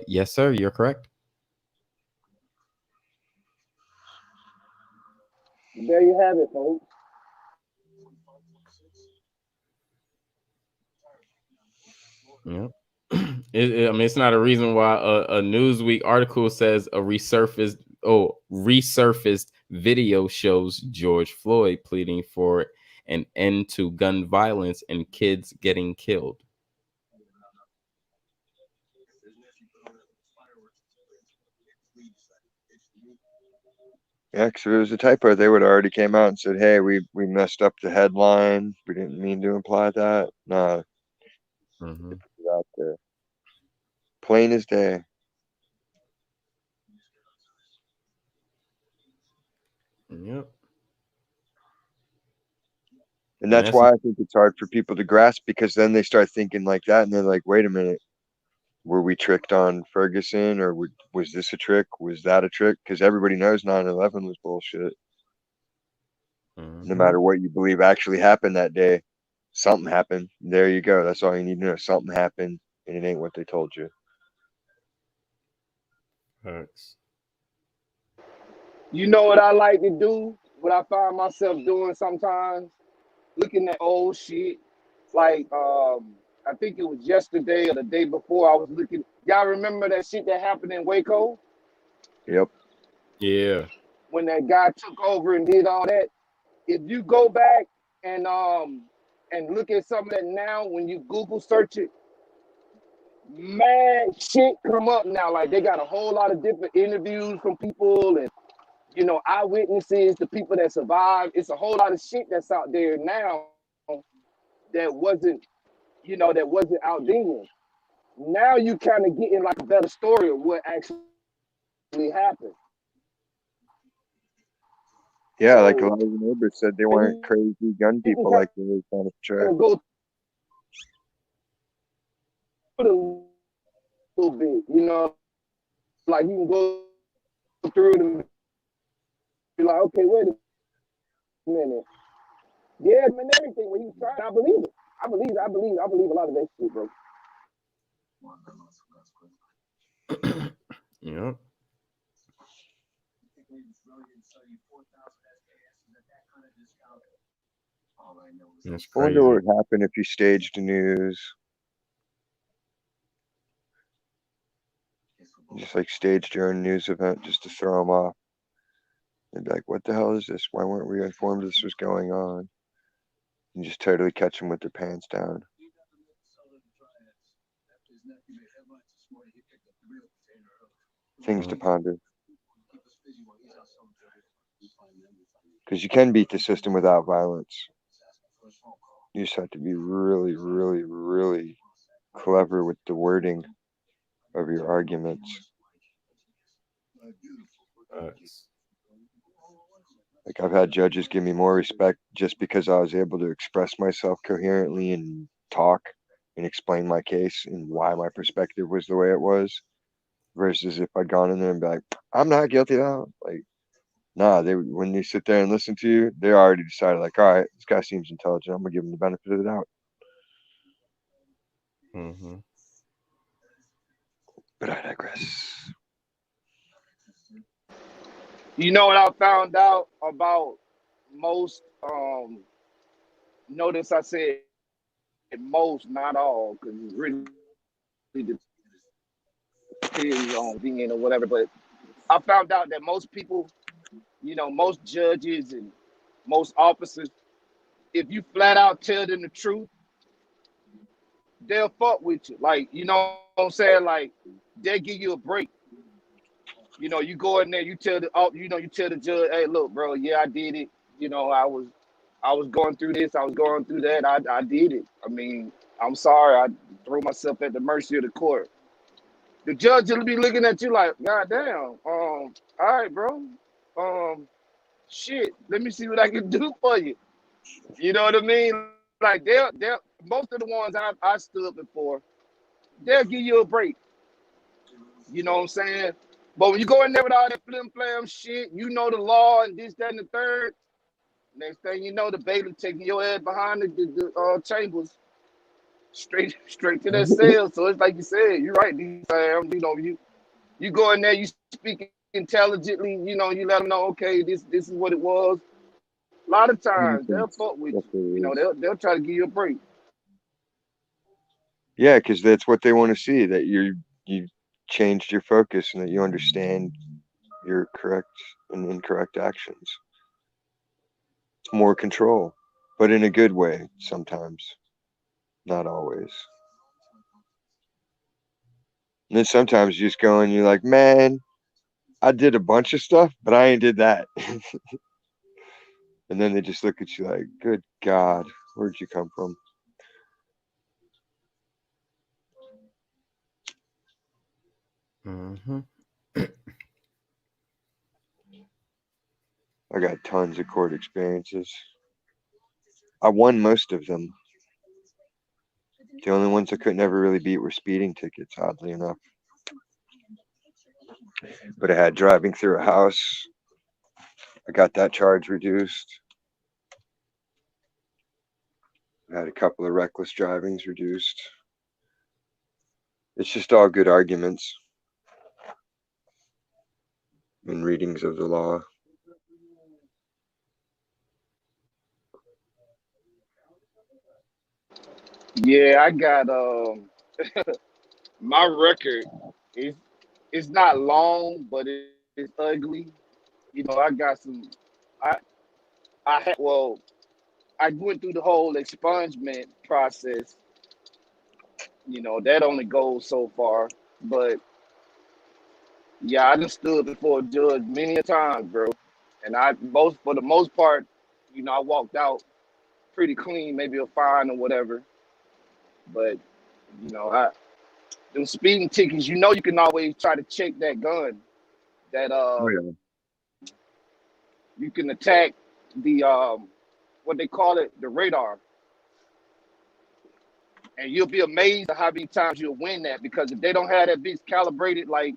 Yes, sir, you're correct. There you have it, folks. Yep. I mean, it's not a reason why a Newsweek article says resurfaced video shows George Floyd pleading for an end to gun violence and kids getting killed. Yeah, because if it was a typo, they would have already came out and said, "Hey, we messed up the headline. We didn't mean to imply that." No, Mm-hmm. it's out there, plain as day. Yep. And And that's that's why I think it's hard for people to grasp because then they start thinking like that, and they're like, "Wait a minute, were we tricked on Ferguson, or was this a trick? Was that a trick?" Because everybody knows 9/11 was bullshit. No mm-hmm. matter what you believe actually happened that day, something happened. There you go. That's all you need to know. Something happened, and it ain't what they told you. Facts. You know what I like to do? What I find myself doing sometimes? Looking at old shit. Like I think it was yesterday or the day before I was looking. Y'all remember that shit that happened in Waco Yep. Yeah. when that guy took over and did all that? If you go back and look at some of that now when you Google search it, mad shit come up now. Like they got a whole lot of different interviews from people and eyewitnesses, the people that survived. It's a whole lot of shit that's out there now that wasn't out then. Now you kind of getting like a better story of what actually happened. Yeah, like a So lot of the neighbors said they and weren't crazy gun you can people kind like they were trying to portray. of go through a little bit, like you can go through it and be like, okay, wait a minute. Yeah, man, everything when he was trying, I believe it. I believe a lot of that shit, bro. Yep. That's I wonder what crazy. would happen if you staged the news, just like staged your own news event just to throw them off. They'd be like, "What the hell is this? Why weren't we informed this was going on?" And just totally catch them with their pants down. Things to ponder. Because you can beat the system without violence. You just have to be really, really, really clever with the wording of your arguments. Facts. Like I've had judges give me more respect just because I was able to express myself coherently and talk and explain my case and why my perspective was the way it was, versus if I'd gone in there and be like, "I'm not guilty now." Like, nah, they when they sit there and listen to you, they already decided like, all right, this guy seems intelligent. I'm gonna give him the benefit of the doubt. Mm-hmm. But I digress. You know what I found out about most notice I said most, not all, because it really depends on opinion or whatever. But I found out that most people, most judges and most officers, if you flat out tell them the truth, they'll fuck with you. Like, you know what I'm saying? Like, they'll give you a break. You go in there, you tell the judge, hey, look, bro, yeah, I did it. I was going through this, I was going through that. I did it. I mean, I'm sorry. I throw myself at the mercy of the court. The judge will be looking at you like, God damn. All right, bro. Shit. Let me see what I can do for you. You know what I mean? Like they'll most of the ones I stood before, they'll give you a break. You know what I'm saying? But when you go in there with all that flim flam shit, you know the law and this, that, and the third. Next thing you know, the bailiff taking your head behind the chambers, straight to that cell. So it's like you said, you're right, Sam. You go in there, you speak intelligently. You let them know, okay, this is what it was. A lot of times they'll fuck with you. That's what it is. They'll try to give you a break. Yeah, because that's what they want to see, that you changed your focus and that you understand your correct and incorrect actions. It's more control, but in a good way sometimes, not always. And then sometimes you just go and you're like, man, I did a bunch of stuff, but I ain't did that. And then they just look at you like, good God, where'd you come from? Mm-hmm. I got tons of court experiences. I won most of them. The only ones I couldn't ever really beat were speeding tickets, oddly enough. But I had driving through a house. I got that charge reduced. I had a couple of reckless drivings reduced. It's just all good arguments and readings of the law. Yeah, I got my record is it's not long, but it's ugly. I got some. I I had well, I went through the whole expungement process. That only goes so far, but yeah, I done stood before a judge many a times, bro. And I most for the most part, I walked out pretty clean, maybe a fine or whatever. But I them speeding tickets, you can always try to check that gun. That Oh yeah. you can attack the what they call it, the radar, and you'll be amazed at how many times you'll win that because if they don't have that bitch calibrated like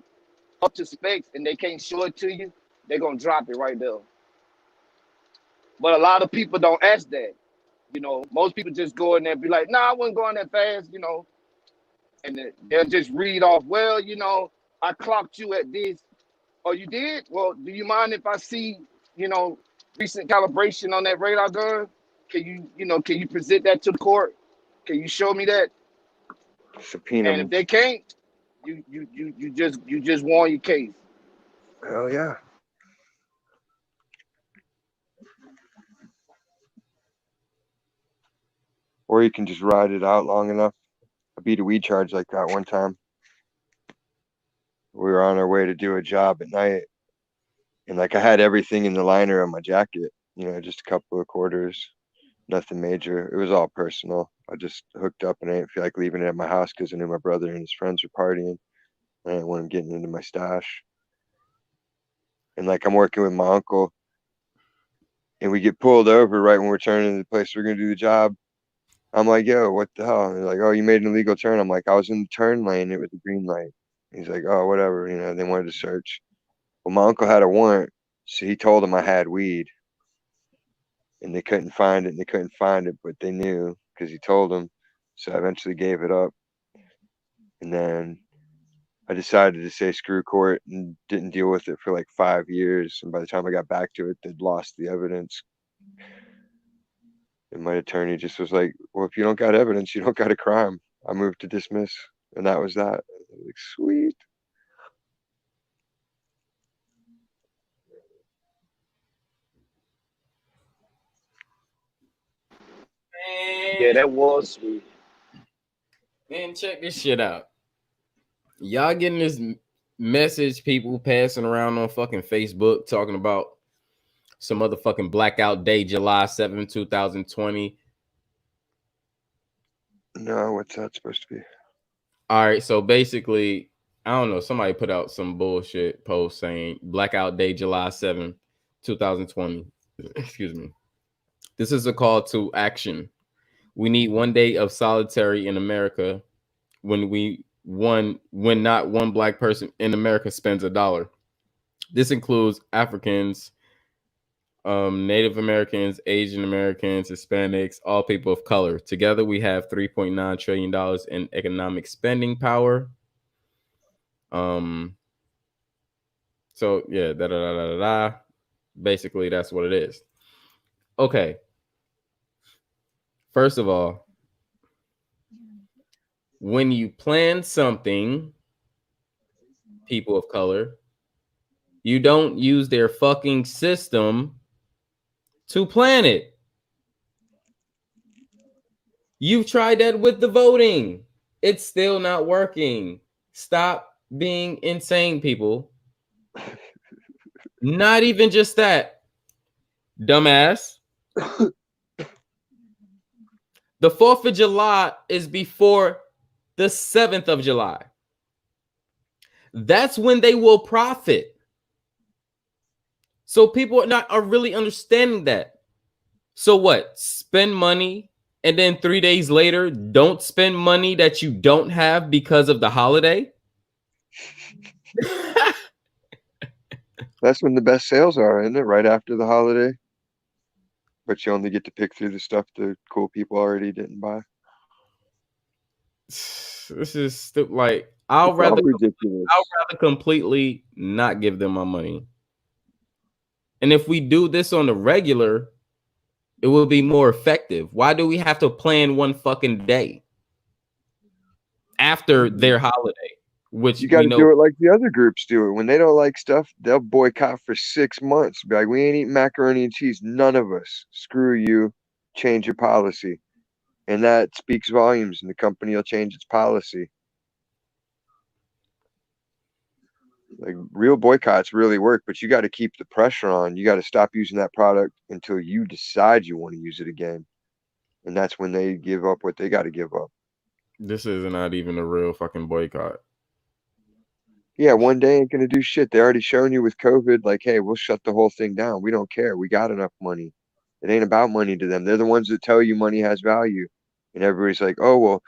up to specs and they can't show it to you, they're gonna drop it right there. But a lot of people don't ask that. Most people just go in there and be like, "Nah, I wasn't going that fast," and they'll just read off. Well, I clocked you at this. Oh, you did? Well, do you mind if I see, you know, recent calibration on that radar gun? Can you present that to the court? Can you show me that? Subpoena And if 'em. they can't, you just won your case. Hell yeah. Or you can just ride it out long enough. I beat a weed charge like that one time. We were on our way to do a job at night, and like I had everything in the liner of my jacket, just a couple of quarters, nothing major. It was all personal. I just hooked up and I didn't feel like leaving it at my house because I knew my brother and his friends were partying. I didn't want him getting into my stash. And like I'm working with my uncle, and we get pulled over right when we're turning to the place we're gonna do the job. I'm like, yo, what the hell? And they're like, oh, you made an illegal turn. I'm like, I was in the turn lane. It was a green light. He's like, oh, whatever. They wanted to search. Well, my uncle had a warrant, so he told them I had weed, and they couldn't find it, and they couldn't find it, but they knew because he told them. So I eventually gave it up, and then I decided to say screw court and didn't deal with it for like 5 years. And by the time I got back to it, they'd lost the evidence. And my attorney just was like, well, if you don't got evidence, you don't got a crime. I moved to dismiss, and that was that. I was like, sweet. Yeah, Man, that was sweet. man, check this shit out. Y'all getting this message people passing around on fucking Facebook talking about Some motherfucking blackout day, July 7th, 2020. No, what's that supposed to be? All right, so basically, I don't know. Somebody put out some bullshit post saying blackout day, July 7th, 2020. Excuse me. This is a call to action. We need 1 day of solitary in America when not one black person in America spends $1. This includes Africans, Native Americans, Asian Americans, Hispanics, all people of color. Together, we have $3.9 trillion in economic spending power. So yeah, da da da da da. Basically, that's what it is. Okay. First of all, when you plan something, people of color, you don't use their fucking system to plan it. You've tried that with the voting. It's still not working. Stop being insane, people. Not even just that. Dumbass. The 4th of July is before the 7th of July. That's when they will profit. So people are really understanding that. So what? Spend money and then 3 days later don't spend money that you don't have because of the holiday? That's when the best sales are, isn't it? Right after the holiday. But you only get to pick through the stuff the cool people already didn't buy. This is like It's all ridiculous. I'll rather completely not give them my money. And if we do this on the regular, it will be more effective. Why do we have to plan one fucking day after their holiday? Which you got we to know do it like the other groups do it. When they don't like stuff, they'll boycott for 6 months. Be like, we ain't eating macaroni and cheese. None of us. Screw you. Change your policy. And that speaks volumes, and the company will change its policy. Like, real boycotts really work, but you got to keep the pressure on. You got to stop using that product until you decide you want to use it again. And that's when they give up what they got to give up. this is not even a real fucking boycott. Yeah, 1 day ain't gonna do shit. They already shown you with COVID, like, hey, we'll shut the whole thing down. We don't care. We got enough money. It ain't about money to them. They're the ones that tell you money has value. And everybody's like, oh, well,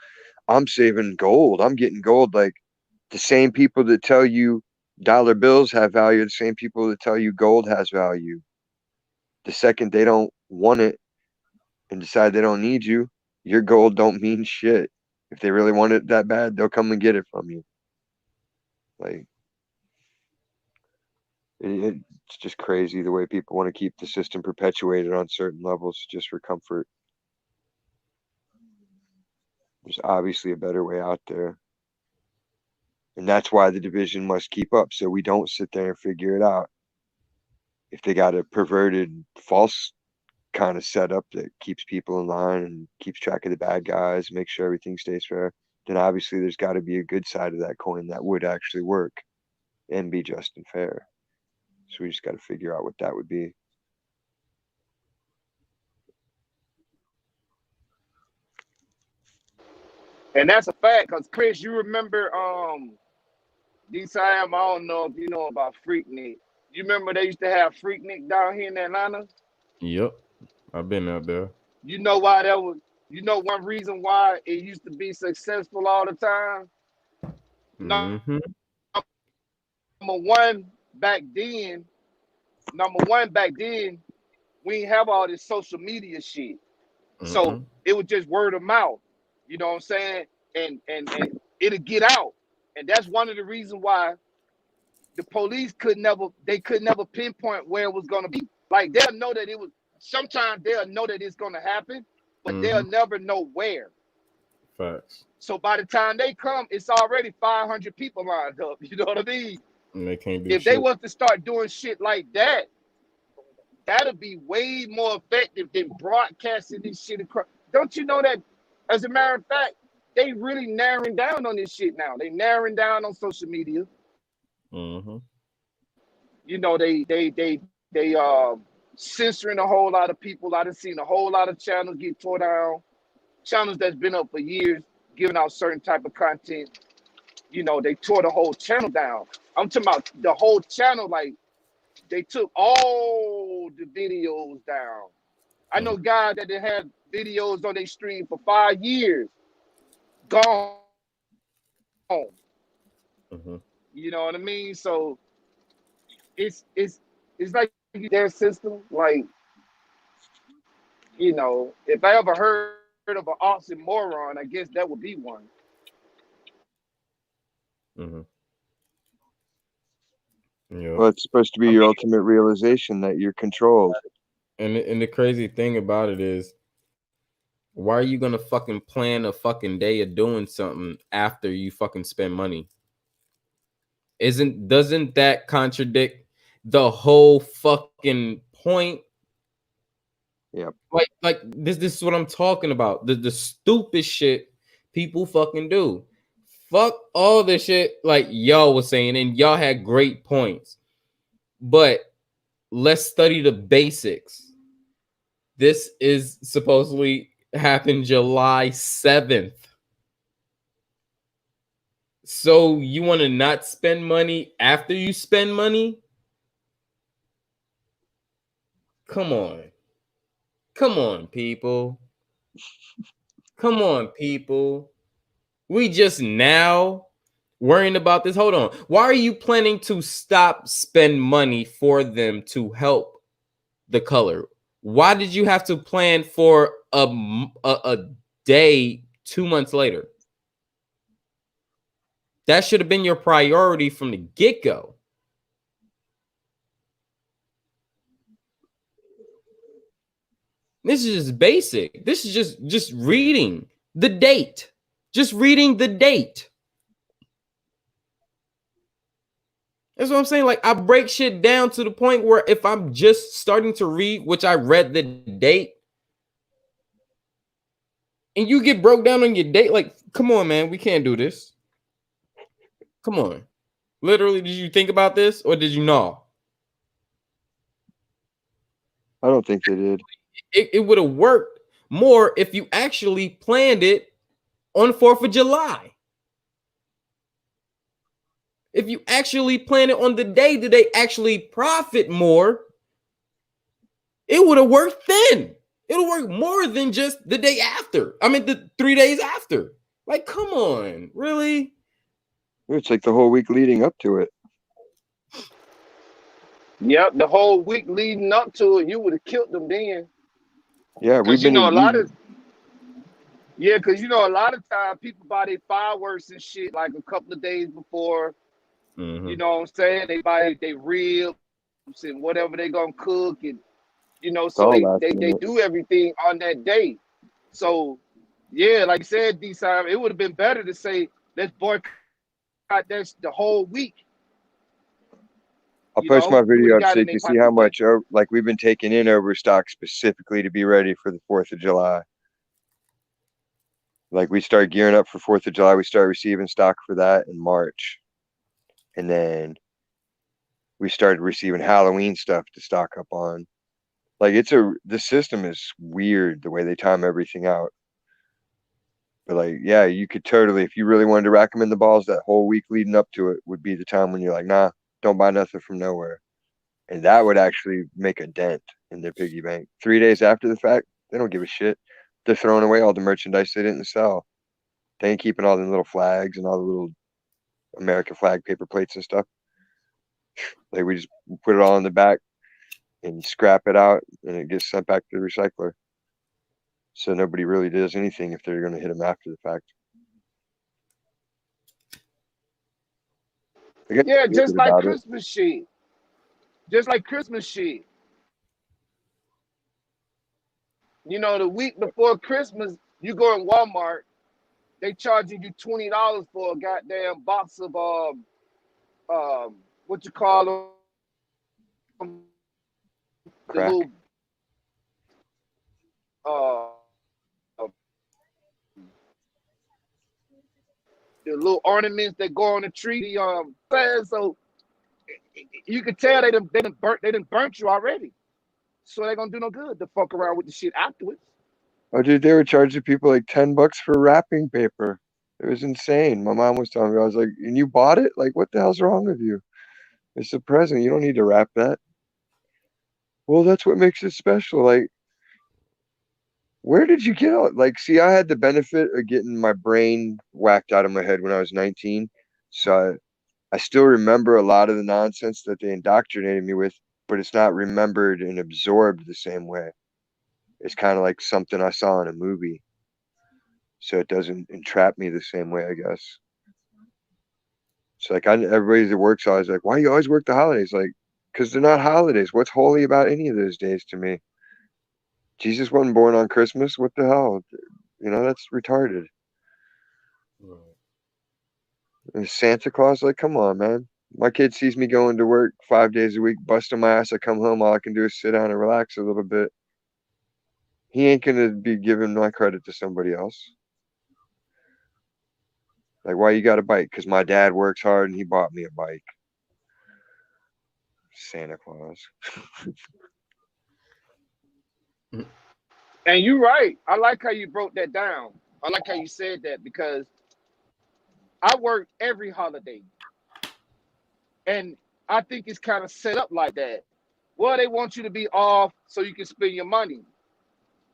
I'm saving gold. I'm getting gold. Like, the same people that tell you dollar bills have value are the same people that tell you gold has value. The second they don't want it and decide they don't need you, your gold don't mean shit. If they really want it that bad, they'll come and get it from you. Like, it's just crazy the way people want to keep the system perpetuated on certain levels just for comfort. There's obviously a better way out there. And that's why the division must keep up, so we don't sit there and figure it out. If they got a perverted, false kind of setup that keeps people in line and keeps track of the bad guys, make sure everything stays fair, then obviously there's got to be a good side of that coin that would actually work and be just and fair. So we just got to figure out what that would be. And that's a fact, because Chris, you remember D-Time, I don't know if you know about Freaknik. You remember they used to have Freaknik down here in Atlanta? Yep. I've been out there. You know why that was, you know one reason why it used to be successful all the time? Mm-hmm. Number one, back then, we didn't have all this social media shit. So Mm-hmm. it was just word of mouth. You know what I'm saying? And it'll get out. And that's one of the reasons why the police could never pinpoint where it was gonna be. Like they'll know that it was sometimes they'll know that it's gonna happen, but Mm-hmm. they'll never know where. Facts. So by the time they come, it's already 500 people lined up. You know what I mean? And they can't do If they shit. was to start doing shit like that, that'll be way more effective than broadcasting this shit across. Don't you know that? As a matter of fact, they really narrowing down on this shit now. They narrowing down on social media. Mm-hmm. You know, they censoring a whole lot of people. I done seen a whole lot of channels get tore down. Channels that's been up for years, giving out certain type of content. You know, they tore the whole channel down. I'm talking about the whole channel, like they took all the videos down. I know guys that they had videos on their stream for 5 years, gone. Mm-hmm. You know what I mean? So it's like their system. Like, you know, if I ever heard of an oxymoron, I guess that would be one. Mm-hmm. Yep. Well, it's supposed to be I your mean, ultimate realization that you're controlled. and the crazy thing about it is, why are you gonna fucking plan a fucking day of doing something after you fucking spend money? Doesn't that contradict the whole fucking point? Yep. Like this is what I'm talking about. The stupid shit people fucking do. Fuck all this shit like y'all was saying, and y'all had great points. But let's study the basics. This is supposedly happened July 7th. So you want to not spend money after you spend money? Come on. Come on, people. Come on, people. We just now worrying about this. Hold on. Why are you planning to stop spend money for them to help the color? Why did you have to plan for a day 2 months later? That should have been your priority from the get-go. This is just basic. This is just reading the date. Just reading the date. That's what I'm saying. Like, I break shit down to the point where if I'm just starting to read, which I read the date, and you get broke down on your date, like, come on, man, we can't do this. Come on. Literally, did you think about this or did you know? I don't think they did. It would have worked more if you actually planned it on 4th of July. If you actually plan it on the day that they actually profit more, it would have worked then. It'll work more than just the day after. I mean, the 3 days after. Like, come on, really? It's like the whole week leading up to it. Yep, the whole week leading up to it, you would have killed them then. Yeah, we've Cause you been know a lot in. of yeah, cause you know a lot of time people buy their fireworks and shit like a couple of days before. Mm-hmm. You know what I'm saying? They buy their ribs and whatever they gonna cook, and you know, It's so all they last do everything on that day. So yeah, like I said, D-Side, it would have been better to say let's boycott that's the whole week. I'll You post my know, it would video have up so got you in their can see how pocket quick. much like we've been taking in overstock specifically to be ready for the 4th of July. Like we start gearing up for 4th of July, we start receiving stock for that in March, and then we started receiving Halloween stuff to stock up on. Like the system is weird the way they time everything out. But like, yeah, you could totally, if you really wanted to rack them in the balls, that whole week leading up to it would be the time when you're like, nah, don't buy nothing from nowhere. And that would actually make a dent in their piggy bank. 3 days after the fact, they don't give a shit. They're throwing away all the merchandise they didn't sell. They ain't keeping all the little flags and all the little American flag paper plates and stuff. Like we just put it all in the back and scrap it out, and it gets sent back to the recycler. So nobody really does anything if they're going to hit them after the fact. I guess Yeah, feel just good like about it. Christmas shit. Just like Christmas shit. You know, the week before Christmas, you go in Walmart, they charging you $20 for a goddamn box of what you call them, the Crack. little the little ornaments that go on the tree. So you can tell they done burnt you already. so they gonna do no good to fuck around with the shit afterwards. Oh, dude, they were charging people like $10 for wrapping paper. It was insane. My mom was telling me, I was like, and you bought it? Like, what the hell's wrong with you? It's a present. You don't need to wrap that. Well, that's what makes it special. Like, where did you get all like see, I had the benefit of getting my brain whacked out of my head when I was 19. So I still remember a lot of the nonsense that they indoctrinated me with, but it's not remembered and absorbed the same way. It's kind of like something I saw in a movie. So it doesn't entrap me the same way, I guess. It's like everybody that works always like, why you always work the holidays? Like, because they're not holidays. What's holy about any of those days to me? Jesus wasn't born on Christmas. What the hell? That's retarded. And Santa Claus, like, come on, man. My kid sees me going to work 5 days a week, busting my ass. I come home, all I can do is sit down and relax a little bit. He ain't gonna be giving my credit to somebody else. Like, why you got a bike? Because my dad works hard and he bought me a bike. Santa Claus. And you're right. I like how you broke that down. I like how you said that because I work every holiday. And I think it's kind of set up like that. Well, they want you to be off so you can spend your money.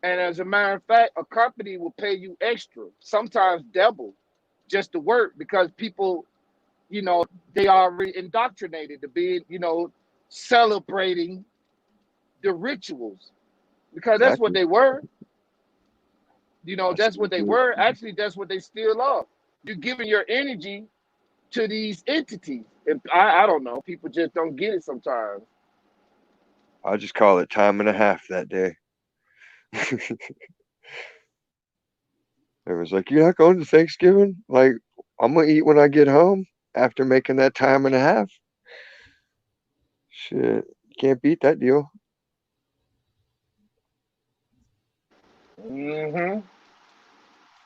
And as a matter of fact, a company will pay you extra, sometimes double, just to work because people, they are indoctrinated to be, celebrating the rituals because that's what Exactly. they were. I That's still what they do were. it. Actually, that's what they still are. You're giving your energy to these entities. And I don't know. People just don't get it sometimes. I'll just call it time and a half that day. It was like, you're not going to Thanksgiving? Like, I'm gonna eat when I get home after making that time and a half. Shit, you can't beat that deal. Hmm.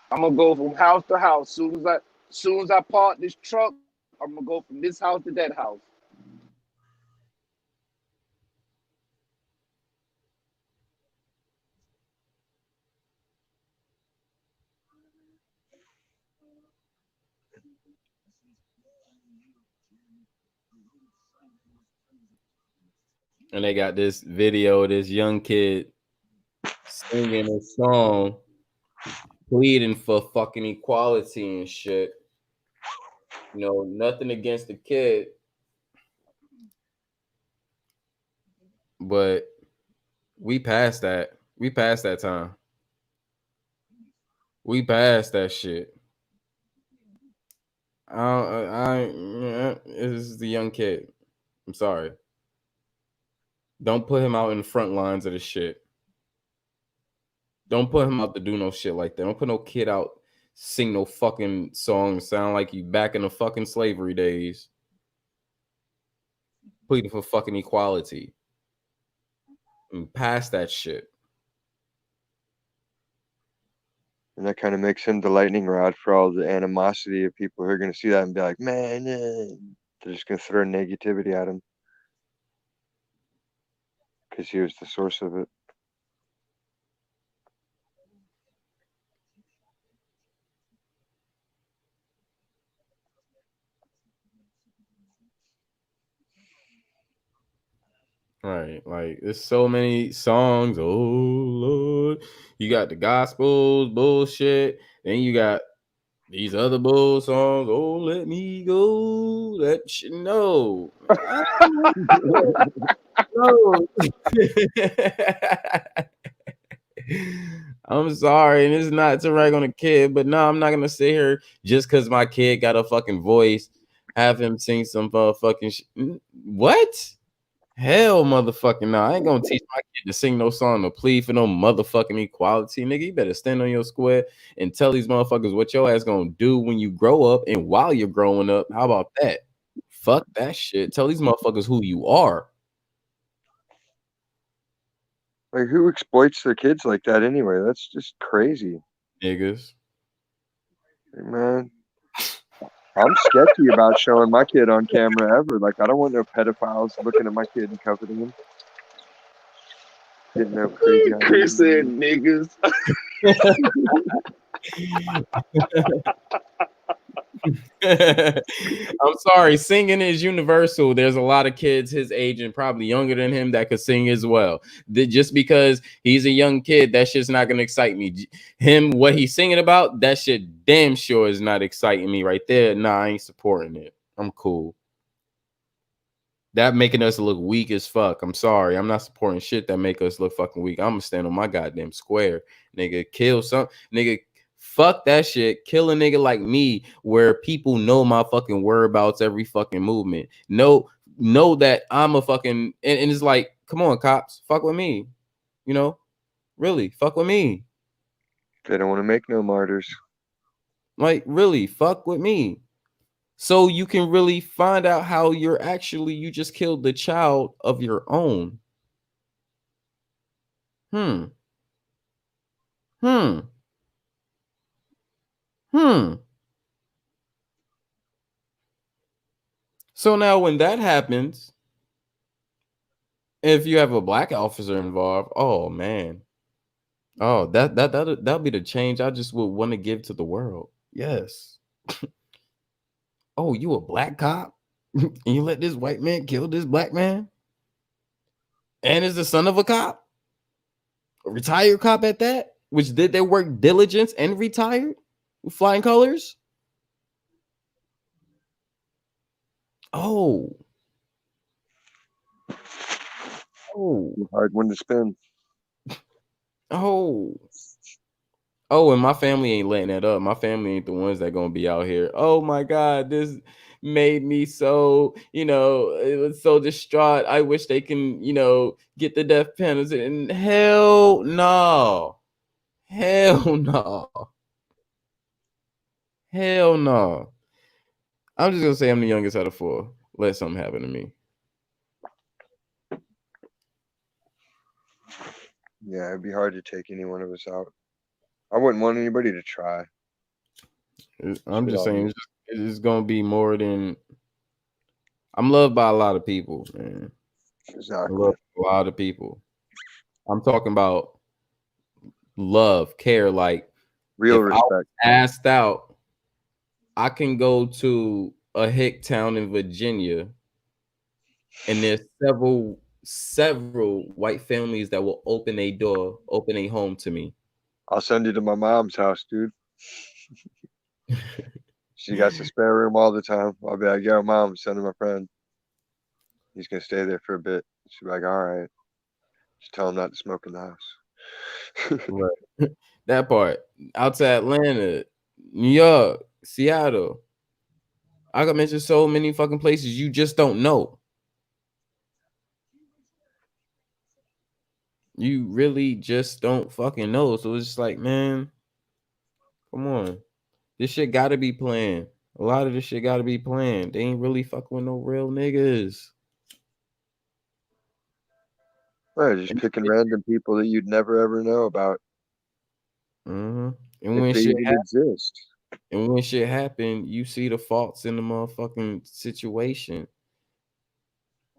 I'm gonna go from house to house. Soon as I park this truck, I'm gonna go from this house to that house. And they got this video of this young kid singing a song, pleading for fucking equality and shit. Nothing against the kid, but we passed that. We passed that time. We passed that shit. This is the young kid. I'm sorry. Don't put him out in the front lines of the shit. Don't put him out to do no shit like that. Don't put no kid out sing no fucking song sound like you back in the fucking slavery days. Pleading for fucking equality. And pass that shit. And that kind of makes him the lightning rod for all the animosity of people who are going to see that and be like, man, they're just going to throw negativity at him because he was the source of it. Right. Like there's so many songs. Oh Lord. You got the gospels, bullshit. Then you got these other bull songs. Oh, let me go. That shit. No. No. I'm sorry, and it's not to rag on a kid, but no, I'm not gonna sit here just because my kid got a fucking voice, have him sing some fucking what? Hell, motherfucking no! I ain't gonna teach my kid to sing no song or plead for no motherfucking equality, nigga. You better stand on your square and tell these motherfuckers what your ass gonna do when you grow up and while you're growing up. How about that? Fuck that shit. Tell these motherfuckers who you are, Like, who exploits their kids like that anyway? That's just crazy. niggas. Like, man, I'm sketchy about showing my kid on camera ever. Like, I don't want no pedophiles looking at my kid and coveting him. Getting them crazy Chris said ideas. niggas. I'm sorry, singing is universal. There's a lot of kids his age and probably younger than him that could sing as well. Just because he's a young kid, that shit's not gonna excite me. Him, what he's singing about, that shit damn sure is not exciting me right there. Nah, I ain't supporting it. I'm cool. That making us look weak as fuck. I'm sorry. I'm not supporting shit that make us look fucking weak. I'm gonna stand on my goddamn square. Nigga, kill some nigga. Fuck that shit. Kill a nigga like me where people know my fucking whereabouts, every fucking movement. Know that I'm a fucking and it's like, come on, cops, fuck with me. You know, really, fuck with me. They don't want to make no martyrs. Like, really, fuck with me. So you can really find out how you just killed the child of your own. Hmm. Hmm. Hmm. So now when that happens, if you have a black officer involved, oh man. Oh, that'll be the change I just would want to give to the world. Yes. Oh, you a black cop? And you let this white man kill this black man? And is the son of a cop? A retired cop at that? Which did their work diligence and retired with flying colors? Oh. Oh. Hard one to spin. Oh. Oh, and my family ain't letting that up. My family ain't the ones that gonna be out here. Oh my God, this made me so, it was so distraught. I wish they can, get the death penalty. And hell no. Hell no. Hell no. I'm just gonna say I'm the youngest out of four. Let something happen to me. Yeah, it'd be hard to take any one of us out. I wouldn't want anybody to try. I'm just saying it's gonna be more than I'm loved by a lot of people, man. Exactly. I love a lot of people. I'm talking about love, care. Like real if respect. I was asked out, I can go to a hick town in Virginia, and there's several white families that will open a door, open a home to me. I'll send you to my mom's house, dude. She got the spare room all the time. I'll be like, yo, mom, send him my friend. He's gonna stay there for a bit. She'll be like, all right. Just tell him not to smoke in the house. Right. That part. Out to Atlanta, New York, Seattle. I could mention so many fucking places you just don't know. You really just don't fucking know. So it's just like, man, come on. This shit gotta be planned. A lot of this shit gotta be planned. They ain't really fucking with no real niggas. Right, just picking random people that you'd never ever know about. And if when they shit even happen, exist. and when shit happen, you see the faults in the motherfucking situation.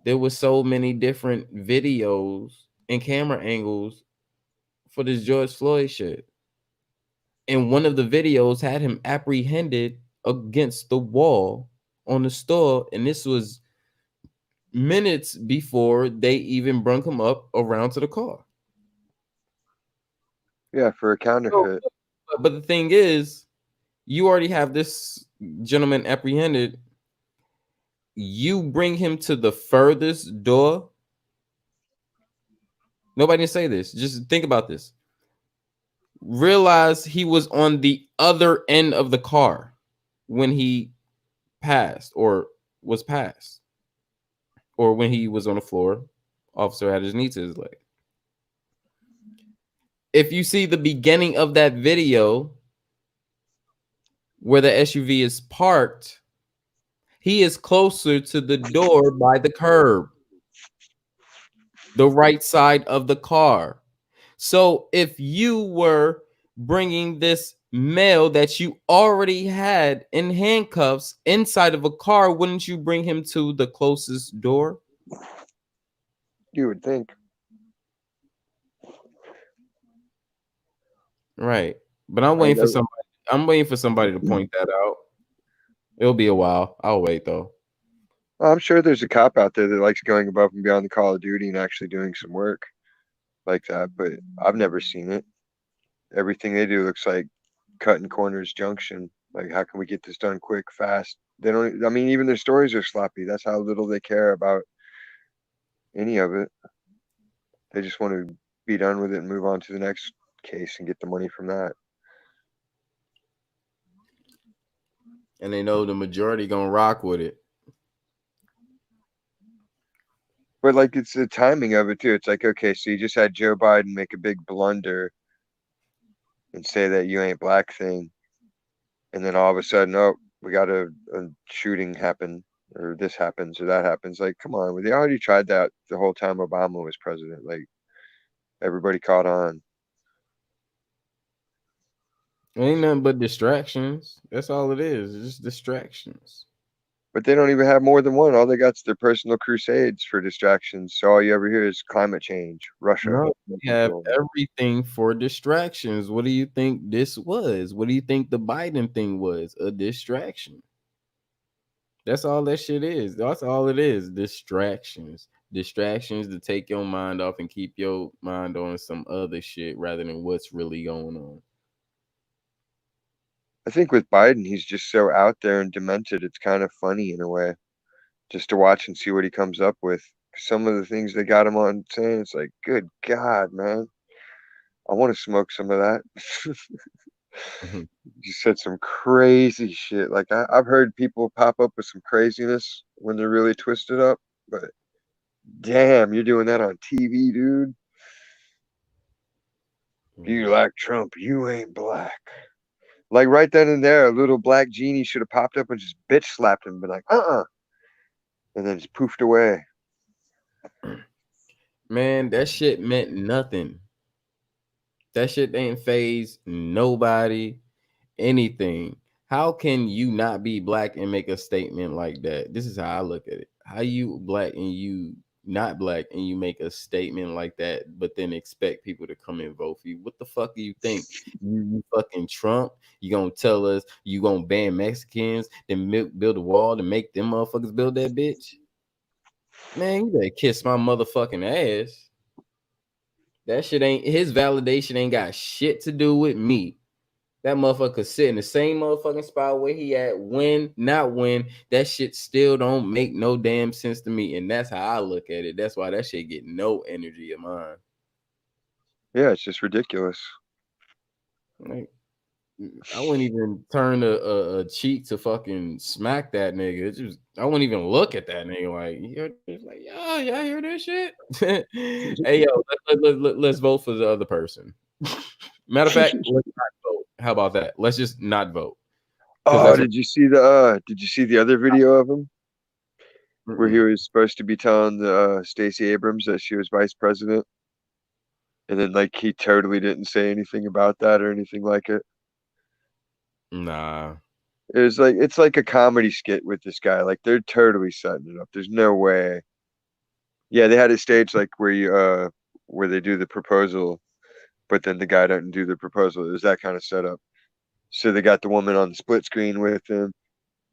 There was so many different videos and camera angles for this George Floyd shit. And one of the videos had him apprehended against the wall on the store, and this was minutes before they even brung him up around to the car. Yeah, for a counterfeit. But the thing is, you already have this gentleman apprehended. You bring him to the furthest door. Nobody didn't say this. Just think about this. Realize he was on the other end of the car when he passed or was passed, or when he was on the floor. Officer had his knee to his leg. If you see the beginning of that video where the SUV is parked, he is closer to the door by the curb, the right side of the car. So if you were bringing this male that you already had in handcuffs inside of a car, wouldn't you bring him to the closest door? You would think. Right. But I'm I waiting for never. somebody. I'm waiting for somebody to point that out. It'll be a while. I'll wait though. I'm sure there's a cop out there that likes going above and beyond the Call of Duty and actually doing some work like that, but I've never seen it. Everything they do looks like cutting corners junction. Like, how can we get this done quick, fast? They don't. I mean, even their stories are sloppy. That's how little they care about any of it. They just want to be done with it and move on to the next case and get the money from that. And they know the majority gonna rock with it. But like, it's the timing of it too. It's like, okay, so you just had Joe Biden make a big blunder and say that you ain't black thing, and then all of a sudden, oh, we got a shooting happen, or this happens, or that happens. Like, come on, they already tried that the whole time Obama was president. Like, everybody caught on. Ain't nothing but distractions. That's all it is. It's just distractions. But they don't even have more than one. All they got is their personal crusades for distractions. So all you ever hear is climate change, Russia. No, we have everything for distractions. What do you think this was? What do you think the Biden thing was? A distraction. That's all that shit is. That's all it is. Distractions. Distractions to take your mind off and keep your mind on some other shit rather than what's really going on. I think with Biden, he's just so out there and demented. It's kind of funny in a way, just to watch and see what he comes up with. Some of the things they got him on saying, it's like, good God, man. I want to smoke some of that. Mhm. You said some crazy shit. Like, I've heard people pop up with some craziness when they're really twisted up, but damn, you're doing that on TV, dude. You like Trump, you ain't black. Like, right then and there, a little black genie should have popped up and just bitch slapped him, but like, and then just poofed away. Man, that shit meant nothing. That shit ain't phase nobody, anything. How can you not be black and make a statement like that? This is how I look at it. How you black and you not black and you make a statement like that, but then expect people to come and vote for you? What the fuck do you think? You fucking Trump? You gonna tell us you gonna ban Mexicans, then build a wall to make them motherfuckers build that bitch? Man, you better kiss my motherfucking ass. That shit ain't his validation ain't got shit to do with me. That motherfucker could sit in the same motherfucking spot where he at, win, not win. That shit still don't make no damn sense to me. And that's how I look at it. That's why that shit get no energy of mine. Yeah, it's just ridiculous. Like, I wouldn't even turn a cheek to fucking smack that nigga. It's just I wouldn't even look at that nigga like you hear this? Like, yo, y'all hear this shit? Hey yo, let's vote for the other person. Matter of fact, let's not vote. How about that? Let's just not vote. Because Oh, that's did you see the other video of him where he mm-mm. was supposed to be telling Stacey Abrams that she was vice president, and then like he totally didn't say anything about that or anything like it. Nah. It was like it's like a comedy skit with this guy. Like, they're totally setting it up. There's no way. Yeah, they had a stage like where they do the proposal, but then the guy doesn't do the proposal. It was that kind of setup. So they got the woman on the split screen with him,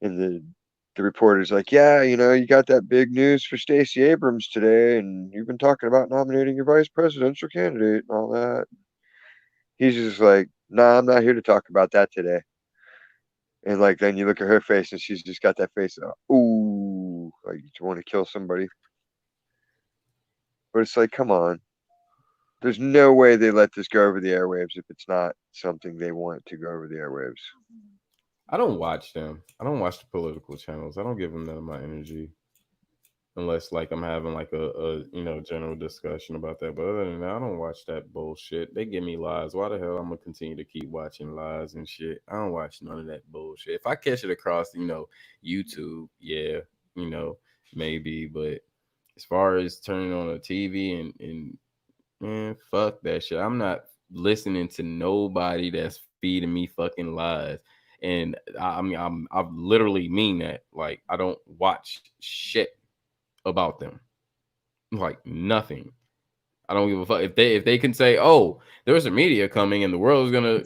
and the reporter's like, "Yeah, you got that big news for Stacey Abrams today, and you've been talking about nominating your vice presidential candidate and all that." He's just like, "Nah, I'm not here to talk about that today." And like, then you look at her face, and she's just got that face of, ooh, like you want to kill somebody. But it's like, come on. There's no way they let this go over the airwaves if it's not something they want to go over the airwaves. I don't watch them. I don't watch the political channels. I don't give them none of my energy. Unless like I'm having like a general discussion about that. But other than that, I don't watch that bullshit. They give me lies. Why the hell I'm gonna continue to keep watching lies and shit? I don't watch none of that bullshit. If I catch it across, YouTube, yeah, maybe. But as far as turning on a TV and man, fuck that shit. I'm not listening to nobody that's feeding me fucking lies. And I mean, I literally mean that. Like, I don't watch shit about them. Like, nothing. I don't give a fuck if they can say, "Oh, there's a media coming and the world is gonna,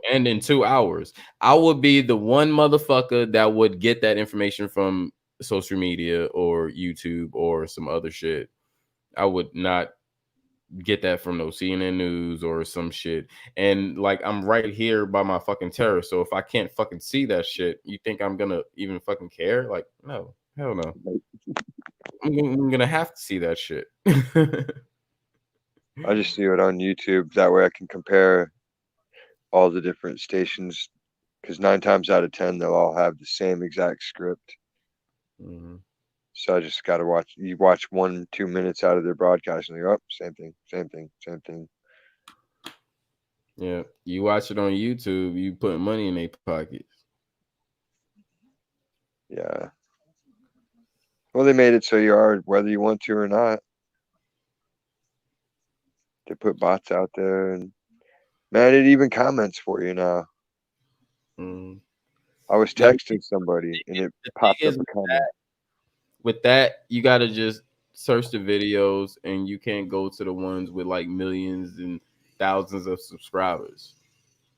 end in 2 hours." I would be the one motherfucker that would get that information from social media or YouTube or some other shit. I would not get that from no CNN news or some shit. And like I'm right here by my fucking terrace, so if I can't fucking see that shit, you think I'm gonna even fucking care? Like, no, hell no. I'm gonna have to see that shit. I just see it on YouTube. That way I can compare all the different stations because 9 times out of 10 they'll all have the same exact script. Mhm. So I just got to watch. You watch 1-2 minutes out of their broadcast, and you're up. Same thing, same thing, same thing. Yeah, you watch it on YouTube, you put money in their pockets. Yeah. Well, they made it so you are whether you want to or not. They put bots out there, and man, it even comments for you now. Mm. I was Now, texting somebody, and it the thing popped up is a comment. with that, you gotta just search the videos, and you can't go to the ones with like millions and thousands of subscribers.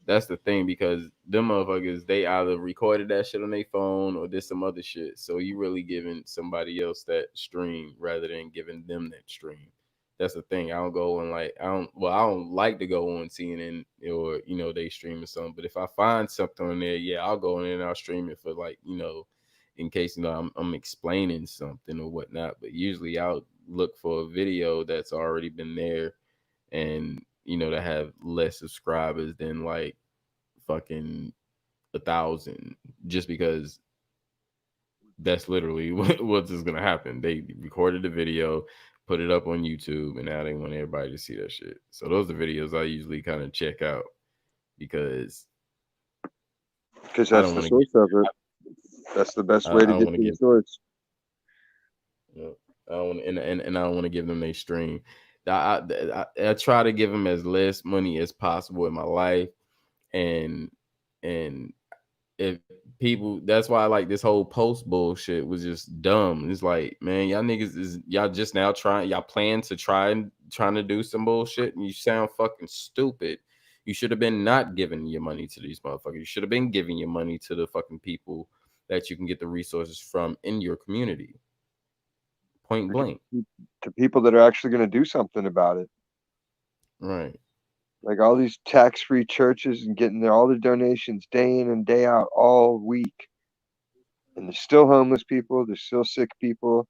That's the thing because them motherfuckers, they either recorded that shit on their phone or did some other shit. So you really giving somebody else that stream rather than giving them that stream. That's the thing. I don't go on like I don't like to go on CNN or they streaming something. But if I find something on there, yeah, I'll go in and I'll stream it for like, in case I'm explaining something or whatnot. But usually I'll look for a video that's already been there and that have less subscribers than like fucking 1,000 just because that's literally what's just gonna happen. They recorded the video, put it up on YouTube, and now they want everybody to see that shit. So those are videos I usually kind of check out because I that's don't the want to get source of it. That's the best I way to don't get want to to the give source. I don't and I don't want to give them their stream. I try to give them as less money as possible in my life, and and if people, that's why I like this whole post bullshit was just dumb. It's like, man, y'all niggas is y'all just now y'all plan to trying to do some bullshit and you sound fucking stupid. You should have been not giving your money to these motherfuckers. You should have been giving your money to the fucking people that you can get the resources from in your community. Point blank. To people that are actually going to do something about it. Right. Like all these tax-free churches and getting all the donations day in and day out all week. And there's still homeless people. There's still sick people.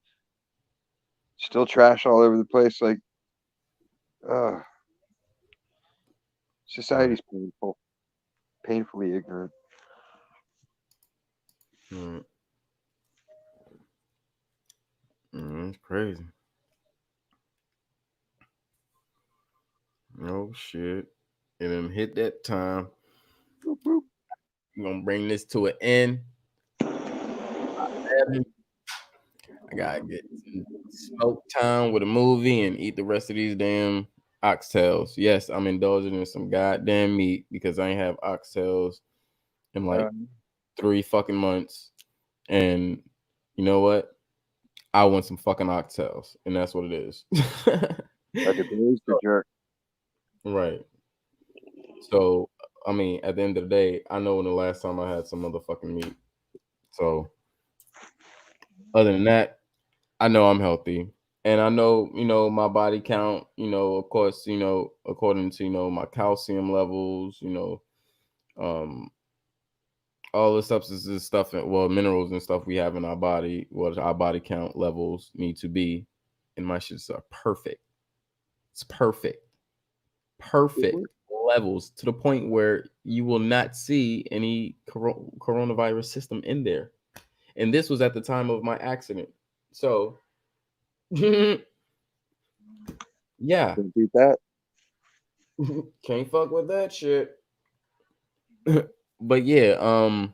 Still trash all over the place. Like, society's painful. Painfully ignorant. It's crazy. Oh shit. And then hit that time. Boop, boop. We're gonna bring this to an end. I gotta get some smoke time with a movie and eat the rest of these damn oxtails. Yes, I'm indulging in some goddamn meat because I ain't have oxtails in like 3 fucking months. And you know what? I want some fucking oxtails, and that's what it is. Like a the jerk. Right. So, I mean, at the end of the day, I know when the last time I had some motherfucking meat. So, other than that, I know I'm healthy. And I know, my body count, of course, according to, my calcium levels, um, all the substances and stuff, well, minerals and stuff we have in our body, what our body count levels need to be. And my shits are perfect. It's perfect. Perfect levels to the point where you will not see any coronavirus system in there. And this was at the time of my accident. So, yeah. Can't beat that. Can't fuck with that shit. But yeah,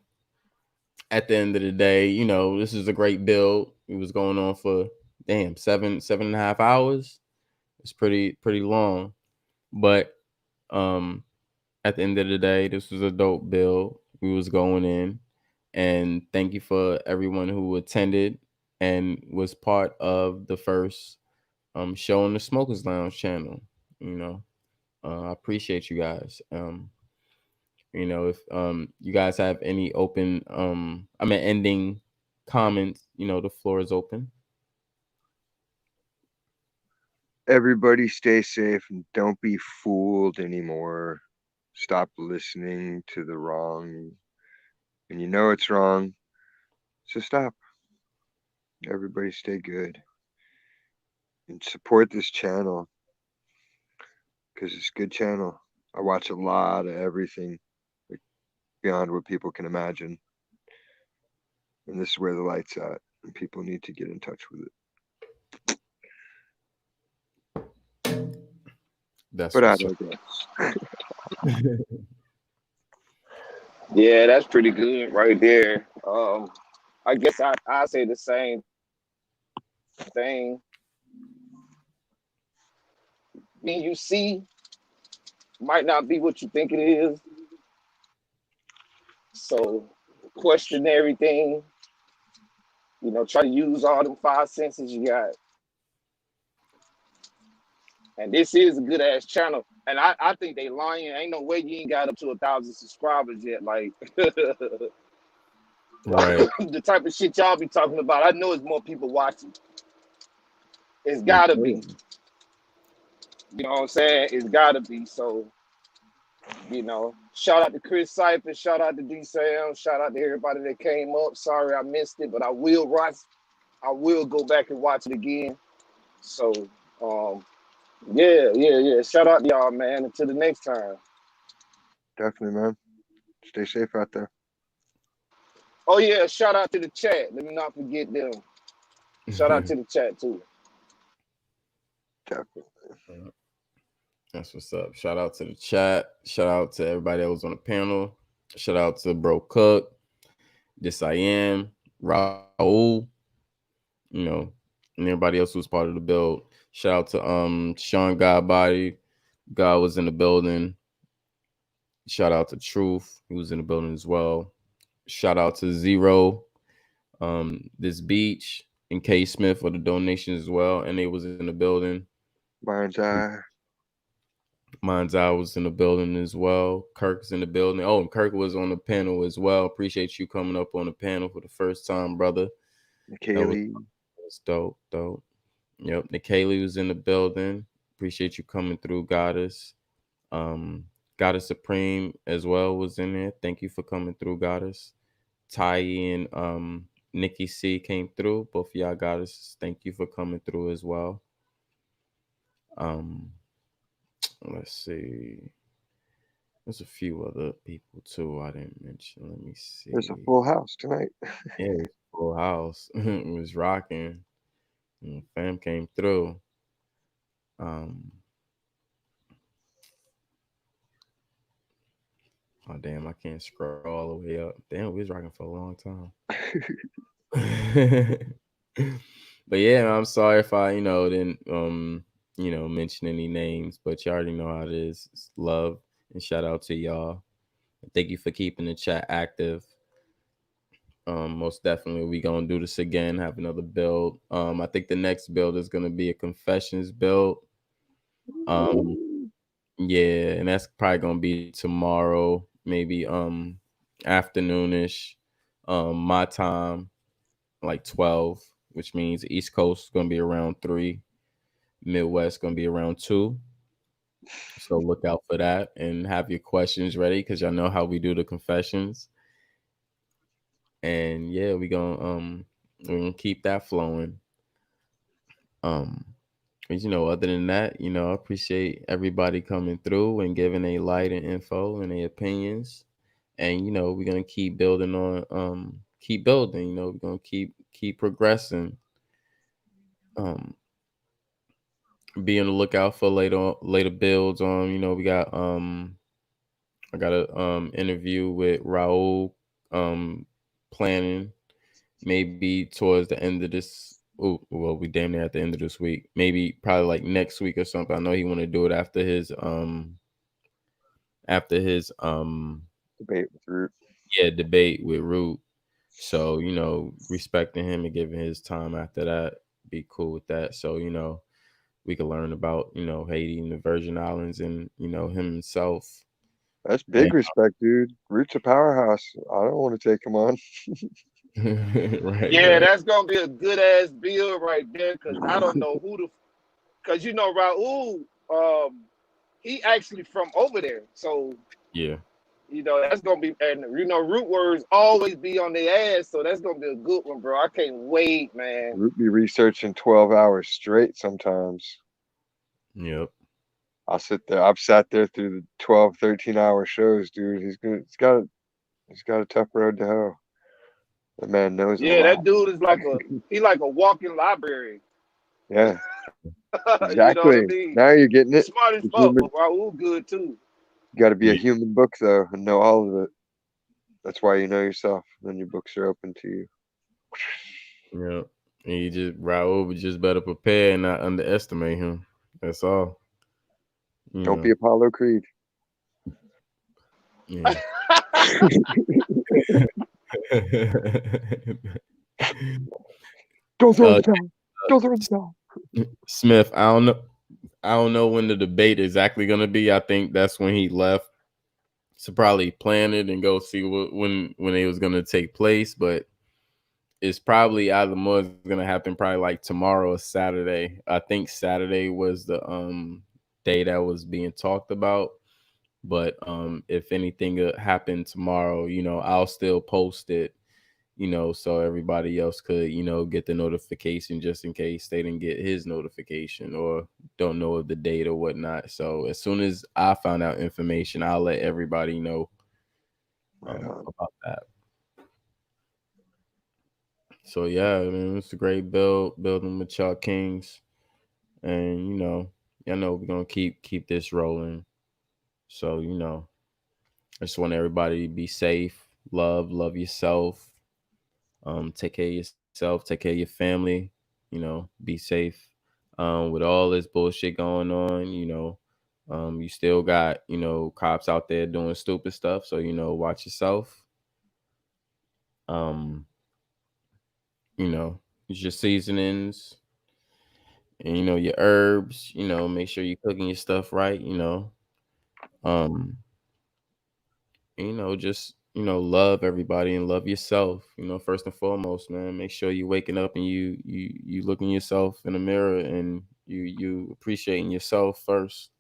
at the end of the day, this is a great build. It was going on for 7.5 hours. It's pretty long. But at the end of the day, this was a dope build. We was going in. And thank you for everyone who attended and was part of the first show on the Smokers Lounge channel. You know, I appreciate you guys. If you guys have any open ending comments, the floor is open. Everybody stay safe and don't be fooled anymore. Stop listening to the wrong. And you know it's wrong, so stop. Everybody stay good and support this channel because it's a good channel. I watch a lot of everything, like, beyond what people can imagine. And this is where the light's at, and people need to get in touch with it. That's But I what's up. digress. Yeah, that's pretty good right there. I guess I say the same thing. When you see might not be what you think it is. So question everything. Try to use all them five senses you got. And this is a good ass channel. And I think they lying. Ain't no way you ain't got up to 1,000 subscribers yet. Like Right. the type of shit y'all be talking about. I know it's more people watching. It's Yeah. gotta be. You know what I'm saying? It's gotta be. So, shout out to Chris Cypher, shout out to D Sam, shout out to everybody that came up. Sorry I missed it, but I will watch. I will go back and watch it again. So, yeah. Shout out to y'all, man. Until the next time. Definitely, man. Stay safe out there. Oh yeah, shout out to the chat. Let me not forget them. Shout out to the chat too. Definitely. That's what's up. Shout out to the chat. Shout out to everybody that was on the panel. Shout out to Bro Cook, This I Am, Raul, and everybody else who was part of the build. Shout out to Sean Godbody. God was in the building. Shout out to Truth. He was in the building as well. Shout out to Zero, This Beach, and K Smith for the donations as well. And they was in the building. Mind's Eye. Mind's Eye was in the building as well. Kirk's in the building. Oh, and Kirk was on the panel as well. Appreciate you coming up on the panel for the first time, brother. That was dope. Yep, Nikaylee was in the building. Appreciate you coming through, Goddess. Goddess Supreme as well was in there. Thank you for coming through, Goddess. Ty and Nikki C came through. Both of y'all Goddesses. Thank you for coming through as well. Let's see. There's a few other people too I didn't mention. Let me see. There's a full house tonight. Yeah, it was a full house. It was rocking. Fam came through. Oh damn, I can't scroll all the way up. Damn, we was rocking for a long time. But yeah, I'm sorry if I, didn't mention any names, but you already know how it is. It's love and shout out to y'all. Thank you for keeping the chat active. Most definitely we gonna do this again, have another build. I think the next build is gonna be a confessions build. Yeah, and that's probably gonna be tomorrow, maybe afternoonish, my time, like 12, which means East Coast is gonna be around 3, Midwest gonna be around 2. So look out for that and have your questions ready because y'all know how we do the confessions. And yeah, we're gonna keep that flowing. But, other than that, I appreciate everybody coming through and giving a light and info and their opinions. And we're gonna keep building on keep building, we're gonna keep progressing. Be on the lookout for later builds on, we got I got a interview with Raul planning maybe towards the end of this. Oh, well, we damn near at the end of this week. Maybe probably like next week or something. I know he want to do it after his debate with Root. Yeah, debate with Root. So, respecting him and giving his time after that, be cool with that. So, we could learn about, Haiti and the Virgin Islands and, him himself. That's And big respect, dude. Root's a powerhouse. I don't want to take him on. right, Yeah, right. that's gonna be a good ass bill right there. Cause I don't know who the, cause Raul, he actually from over there, so Yeah. that's gonna be, and root words always be on their ass, so that's gonna be a good one, bro. I can't wait, man. Root be researching 12 hours straight sometimes. Yep. I'll sit there. I've sat there through the 12, 13-hour shows, dude. He's good. He's got a tough road to hoe. The man knows a Yeah, lot. that dude is like a walking library. Yeah, You know what I exactly. mean? Now you're getting He's it. smart as The fuck, human. but Raul good too. You got to be a Yeah. human book though, and know all of it. That's why you know yourself. Then your books are open to you. Yep. And Raul was just better prepare and not underestimate him. That's all. You Don't be know. Apollo Creed. Yeah. Don't throw in uh, the towel. Don't throw in the towel. Smith, I don't know. I don't know when the debate exactly gonna be. I think that's when he left. So probably plan it and go see when it was gonna take place. But it's probably either more is gonna happen probably like tomorrow or Saturday. I think Saturday was the day that was being talked about. But if anything happened tomorrow, I'll still post it, so everybody else could, get the notification just in case they didn't get his notification or don't know of the date or whatnot. So as soon as I found out information, I'll let everybody know Right on. about that. So yeah, I mean, it's a great building with y'all Kings, and y'all know we're gonna keep this rolling. So I just want everybody to be safe, love yourself, take care of yourself, take care of your family, be safe. With all this bullshit going on, you still got, cops out there doing stupid stuff. So, watch yourself. Um, use your seasonings and your herbs, make sure you're cooking your stuff right, Um, just love everybody and love yourself, first and foremost, man. Make sure you waking up and you looking yourself in the mirror and you appreciating yourself first,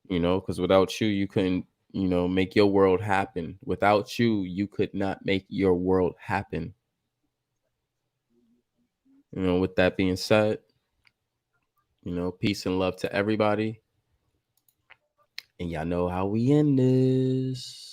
because without you couldn't, make your world happen. Without you could not make your world happen. With that being said, peace and love to everybody, and y'all know how we end this.